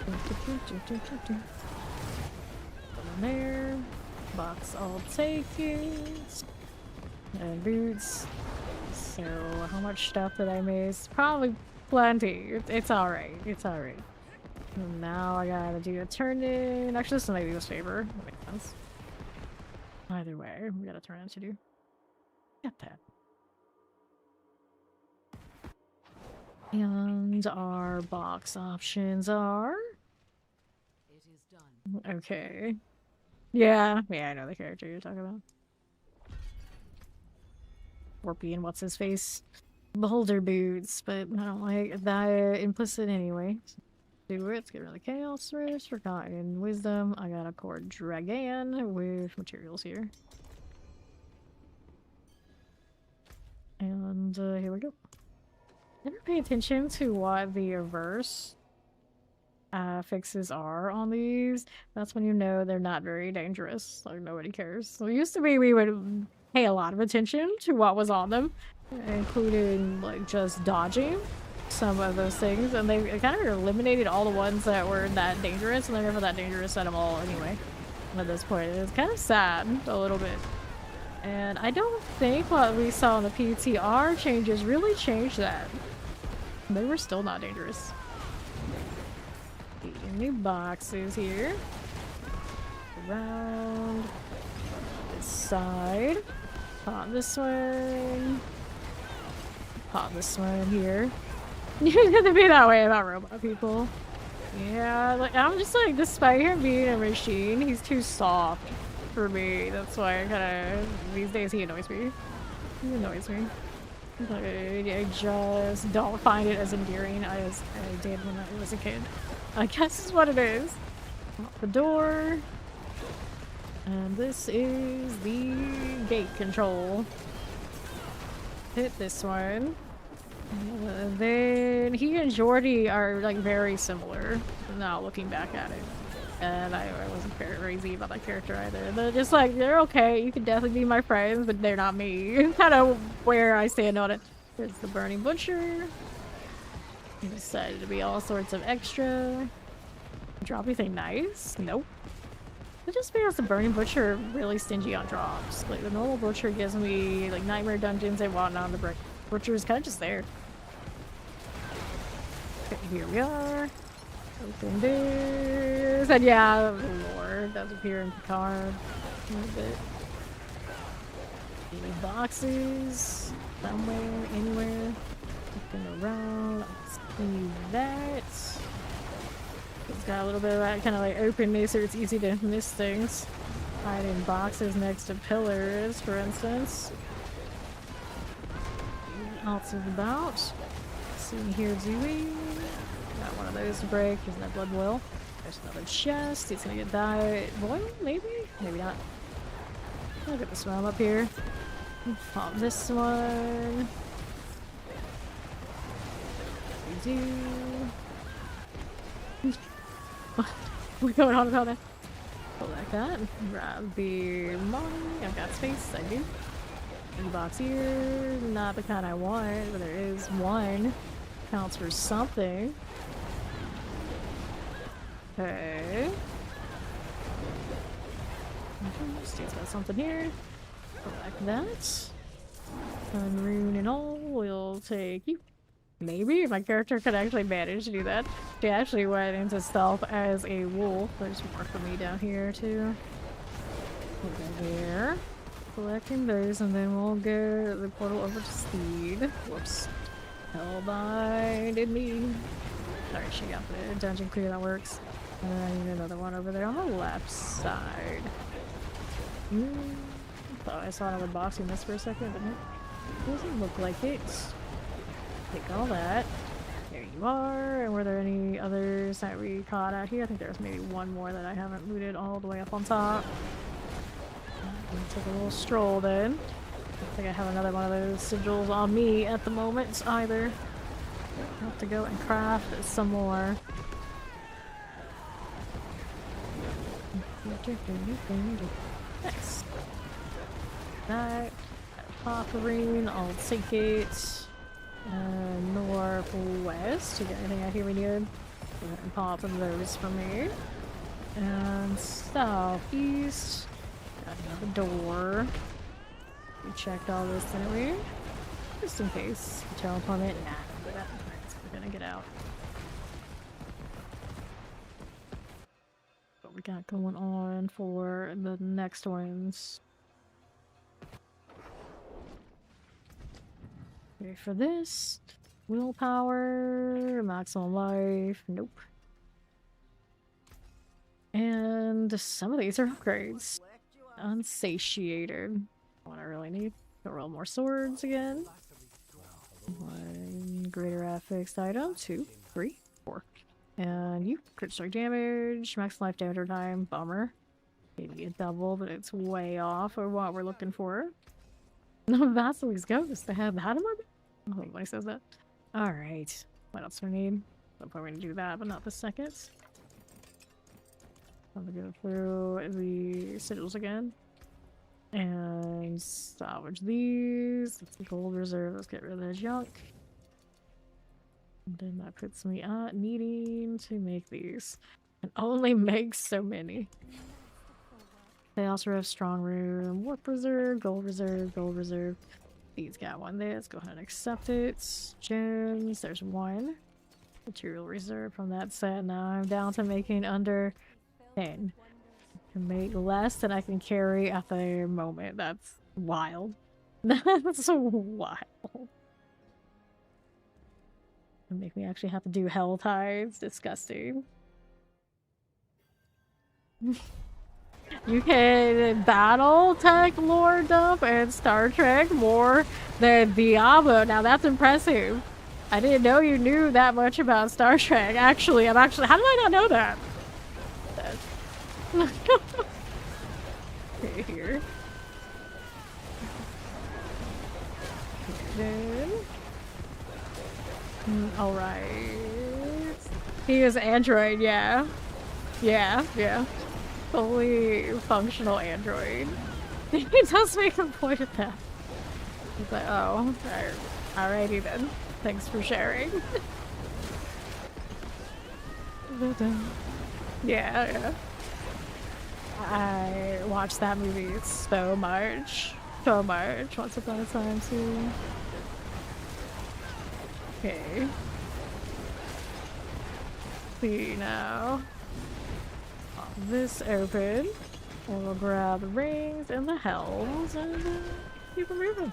Put in there. Box all taken. And boots. So, how much stuff did I miss? Probably plenty. It's alright. It's alright. Now I gotta do a turn in. Actually, this might be this favor. That makes sense. Either way, we gotta turn in to do. Got that. And our box options are. It is done. Okay. Yeah, I know the character you're talking about. Warpy what's his face? Beholder boots, but I don't like that implicit anyway. Do it. Let's get rid of the Chaos Rift, Forgotten Wisdom. I got a Core Dragon with materials here. And here we go. Never pay attention to what the reverse fixes are on these. That's when you know they're not very dangerous. Like nobody cares. So it used to be we would pay a lot of attention to what was on them, including like just dodging some of those things, and they kind of eliminated all the ones that were that dangerous, and they're never that dangerous at them all anyway. At this point, it's kind of sad a little bit. And I don't think what we saw in the PTR changes really changed that. They were still not dangerous. New boxes here. Around this side. Pop this one. Pop this one here. You have to be that way about robot people. Yeah, like I'm just like, despite him being a machine, he's too soft for me. That's why I kind of these days he annoys me. He annoys me. Like, I just don't find it as endearing as I did when I was a kid. I guess is what it is. Lock the door. And this is the gate control. Hit this one. Then he and Jordy are like very similar. Now looking back at it. And I wasn't very crazy about that character either. They're just like, they're okay, you can definitely be my friends, but they're not me. Kind of where I stand on it. There's the Burning Butcher. He decided to be all sorts of extra. Drop anything nice? Nope. It just because the Burning Butcher really stingy on drops. Like the normal Butcher gives me like Nightmare Dungeons and whatnot. The Butcher is kind of just there. Okay, here we are. Open this. And yeah, lore does appear in Picard a little bit. Any boxes? Somewhere, anywhere. Looking around. Let's see that. It's got a little bit of that kind of like openness, so it's easy to miss things. Hide in boxes next to pillars, for instance. Lots of about. See here, Dewey. Got one of those to break. There's no blood boil. There's another chest. It's gonna get died. Boil? Maybe? Maybe not. Look at this one up here. Pop this one. We do. What's going on about that? Pull like that. Grab the money. I've got space. I do. box here, not the kind I want, but there is one. Counts for something. Okay. Steve's got something here. Collect that. Sun rune and all, we'll take you. Maybe if my character could actually manage to do that. She actually went into stealth as a wolf. There's more for me down here too. Over here. Collecting those, and then we'll go the portal over to Steed. Whoops. Hellbinded me. Alright, she got the dungeon clear, that works. And then I need another one over there on the left side. Thought I saw another box in this for a second, but it doesn't look like it. Take all that. There you are. And were there any others that we caught out here? I think there's maybe one more that I haven't looted all the way up on top. Gonna take a little stroll then. I don't think I have another one of those sigils on me at the moment either. I'll have to go and craft some more. Nice. That Popperine, I'll take it. Northwest. You got anything out here we need? Go ahead and pop those for me. And southeast. Got another door. We checked all this, didn't we? Just in case. Teleportment. Nah, we're gonna get out. What we got going on for the next ones? Okay, for this, willpower, maximum life, nope. And some of these are upgrades. Unsatiated. What I really need. Go roll more swords again. One greater affixed item, 2, 3, 4. And you, crit strike damage, max life damage or time, bummer. Maybe a double, but it's way off of what we're looking for. No, Vasily's Ghost. I have had him on. I don't think anybody says that. Alright. What else do we need? I'm probably gonna do that, but not the second. I'm gonna go through the sigils again. And salvage these. It's the gold reserve. Let's get rid of the junk. And then that puts me at needing to make these. And only make so many. They also have strong rune, warp reserve, gold reserve, gold reserve. He's got one there. Let's go ahead and accept it. Gems, there's one. Material reserve from that set. Now I'm down to making under 10. I can make less than I can carry at the moment. That's wild. That's wild. It'll make me actually have to do hell tides. Disgusting. You can battle tech lore dump and Star Trek more than Diablo. Now that's impressive. I didn't know you knew that much about Star Trek. Actually, how did I not know that? Okay, here. Then. Alright. He is Android, yeah. Yeah. Fully functional Android. He does make a point of that. He's like, oh, alrighty then. Thanks for sharing. Yeah. I watched that movie so much. Once upon a time too. Okay. See now. Pop this open. And we'll grab the rings and the helms and keep them moving.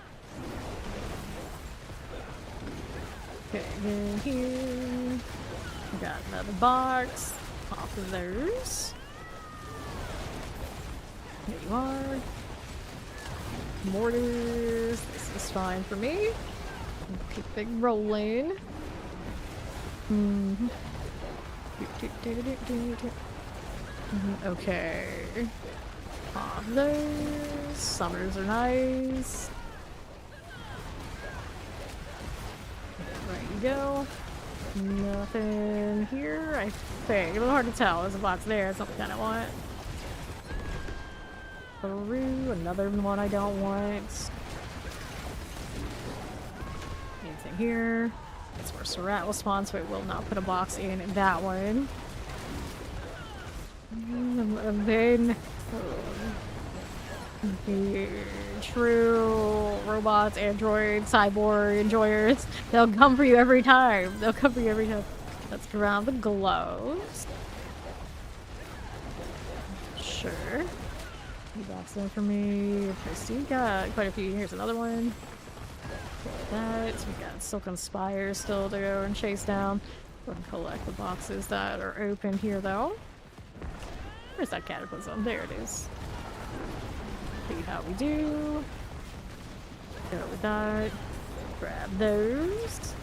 Okay, then here. We got another box. Pop those. There you are. Mortars. This is fine for me. Keep it rolling. Okay. Pop those. Summers are nice. There you go. Nothing here, I think. It's a little hard to tell. There's a box there. It's something I don't want. Peru, another one I don't want. here. That's where Surratt will spawn, so it will not put a box in that one. And then the true robots, androids, cyborg enjoyers, they'll come for you every time. They'll come for you every time. Let's grab the gloves. Sure. You box them for me. Christy got quite a few. Here's another one. That. We got Silken Spires still to go and chase down. Go and collect the boxes that are open here, though. Where's that cataclysm? There it is. See how we do. Go with that. Grab those.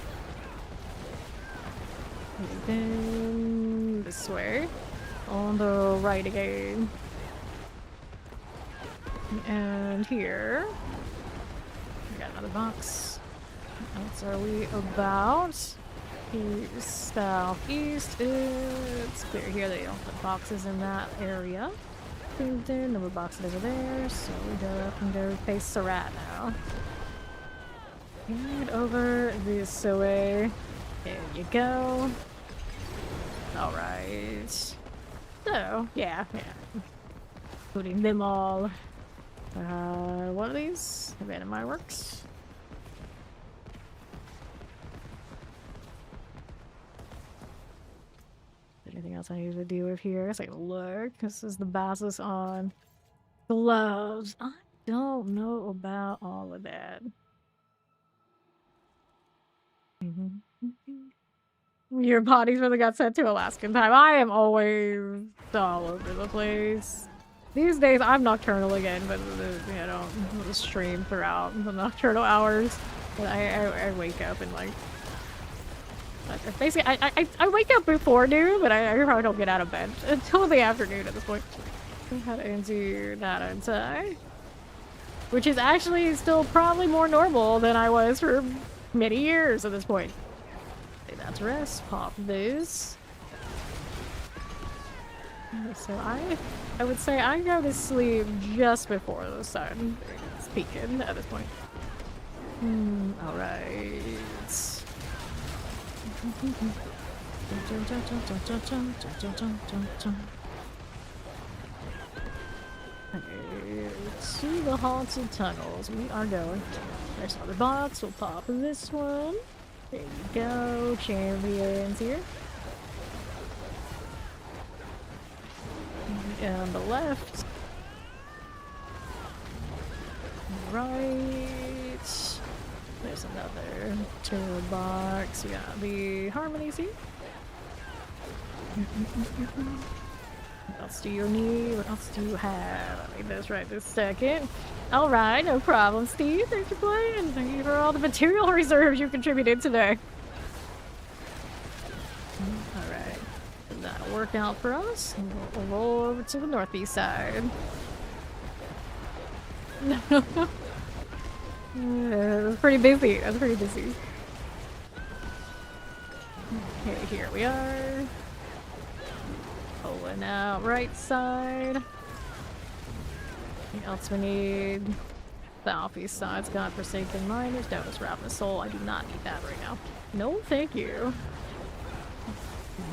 And then this way. On the right again. And here. We got another box. What else are we about? East, southeast. It's clear here. They don't put boxes in that area. There, no more boxes over there. So we can go face Surratt now. And over this way. There you go. Alright. So, yeah. Including them all. One of these? Abandon my works. Anything else I need to deal with here? I guess I can look. This is the basis on gloves. I don't know about all of that. Your body's really got sent to Alaskan time. I am always all over the place. These days I'm nocturnal again, but you know, the stream throughout the nocturnal hours. But I wake up and like basically I wake up before noon, but I probably don't get out of bed until the afternoon at this point. Head into that inside, which is actually still probably more normal than I was for many years at this point. Okay, that's rest. Pop this. So I would say I go to sleep just before the sun is peaking at this point. Alright. Okay, to the haunted tunnels we are going. There's another box. We'll pop this one. There you go. Champions here. On the left. Right. There's another turret box. We got the harmonies here. What else do you need? What else do you have? I need this right this second. Alright, no problem, Steve. Thanks for playing. Thank you for all the material reserves you contributed today. Alright. That'll work out for us. We'll roll over to the northeast side. It was pretty busy. It was pretty busy. Okay, here we are. Pulling out right side. Anything else we need? Southeast side's got Forsaken Miners. Doubtless Ravenous Soul. I do not need that right now. No, thank you.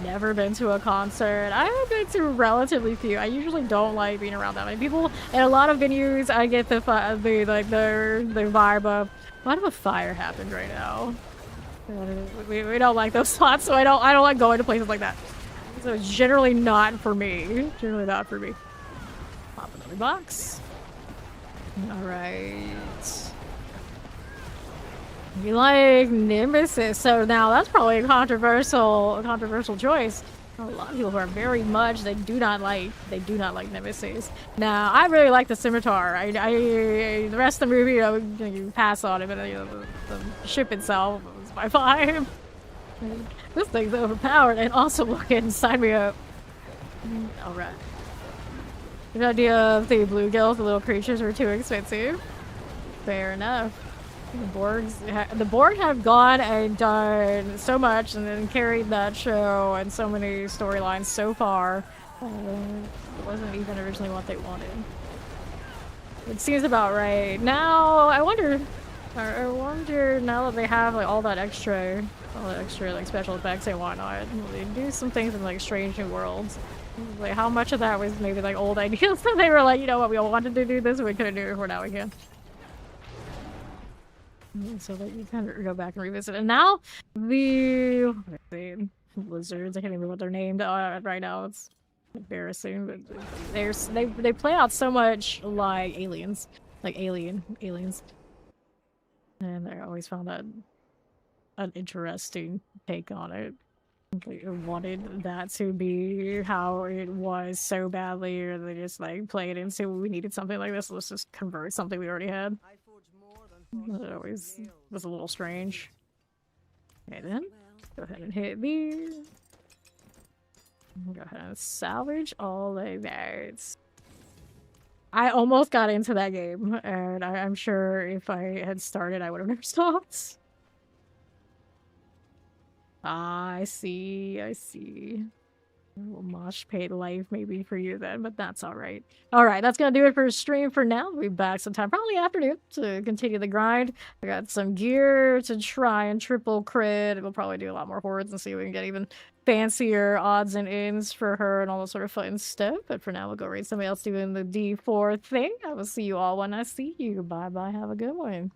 Never been to a concert. I have been to relatively few. I usually don't like being around that many people. In a lot of venues, I get the vibe of what if a fire happened right now? We don't like those spots, so I don't like going to places like that. So it's generally not for me. Generally not for me. Pop another box. All right. You like Nemesis, so now that's probably a controversial choice. A lot of people who are very much they do not like Nemesis. Now I really like the Scimitar. The rest of the movie, you pass on it, but the ship itself was my vibe. This thing's overpowered and also looking. Sign me up. All right. The idea of the bluegills, the little creatures, are too expensive. Fair enough. The Borg have gone and done so much and then carried that show and so many storylines so far. It wasn't even originally what they wanted. It seems about right. Now, I wonder I wonder now that they have like all that extra like special effects and whatnot, they do some things in like Strange New Worlds. Like how much of that was maybe like old ideas that they were like, you know what, we all wanted to do this, we couldn't do it before, now we can. So that you kind of go back and revisit. And now the lizards, I can't even remember what they're named right now. It's embarrassing, but they play out so much like aliens, like aliens. And I always found that an interesting take on it. I wanted that to be how it was so badly, or they just like played into we needed something like this, let's just convert something we already had. It always was a little strange. Okay then, go ahead and hit these. Go ahead and salvage all of that. I almost got into that game, and I'm sure if I had started, I would have never stopped. Ah, I see. A little mosh pit life maybe for you then, but that's alright. Alright, that's gonna do it for a stream for now. We'll be back sometime, probably afternoon, to continue the grind. I got some gear to try and triple crit. We'll probably do a lot more hordes and see if we can get even fancier odds and ends for her and all that sort of fun stuff. But for now, we'll go raid somebody else doing the D4 thing. I will see you all when I see you. Bye-bye. Have a good one.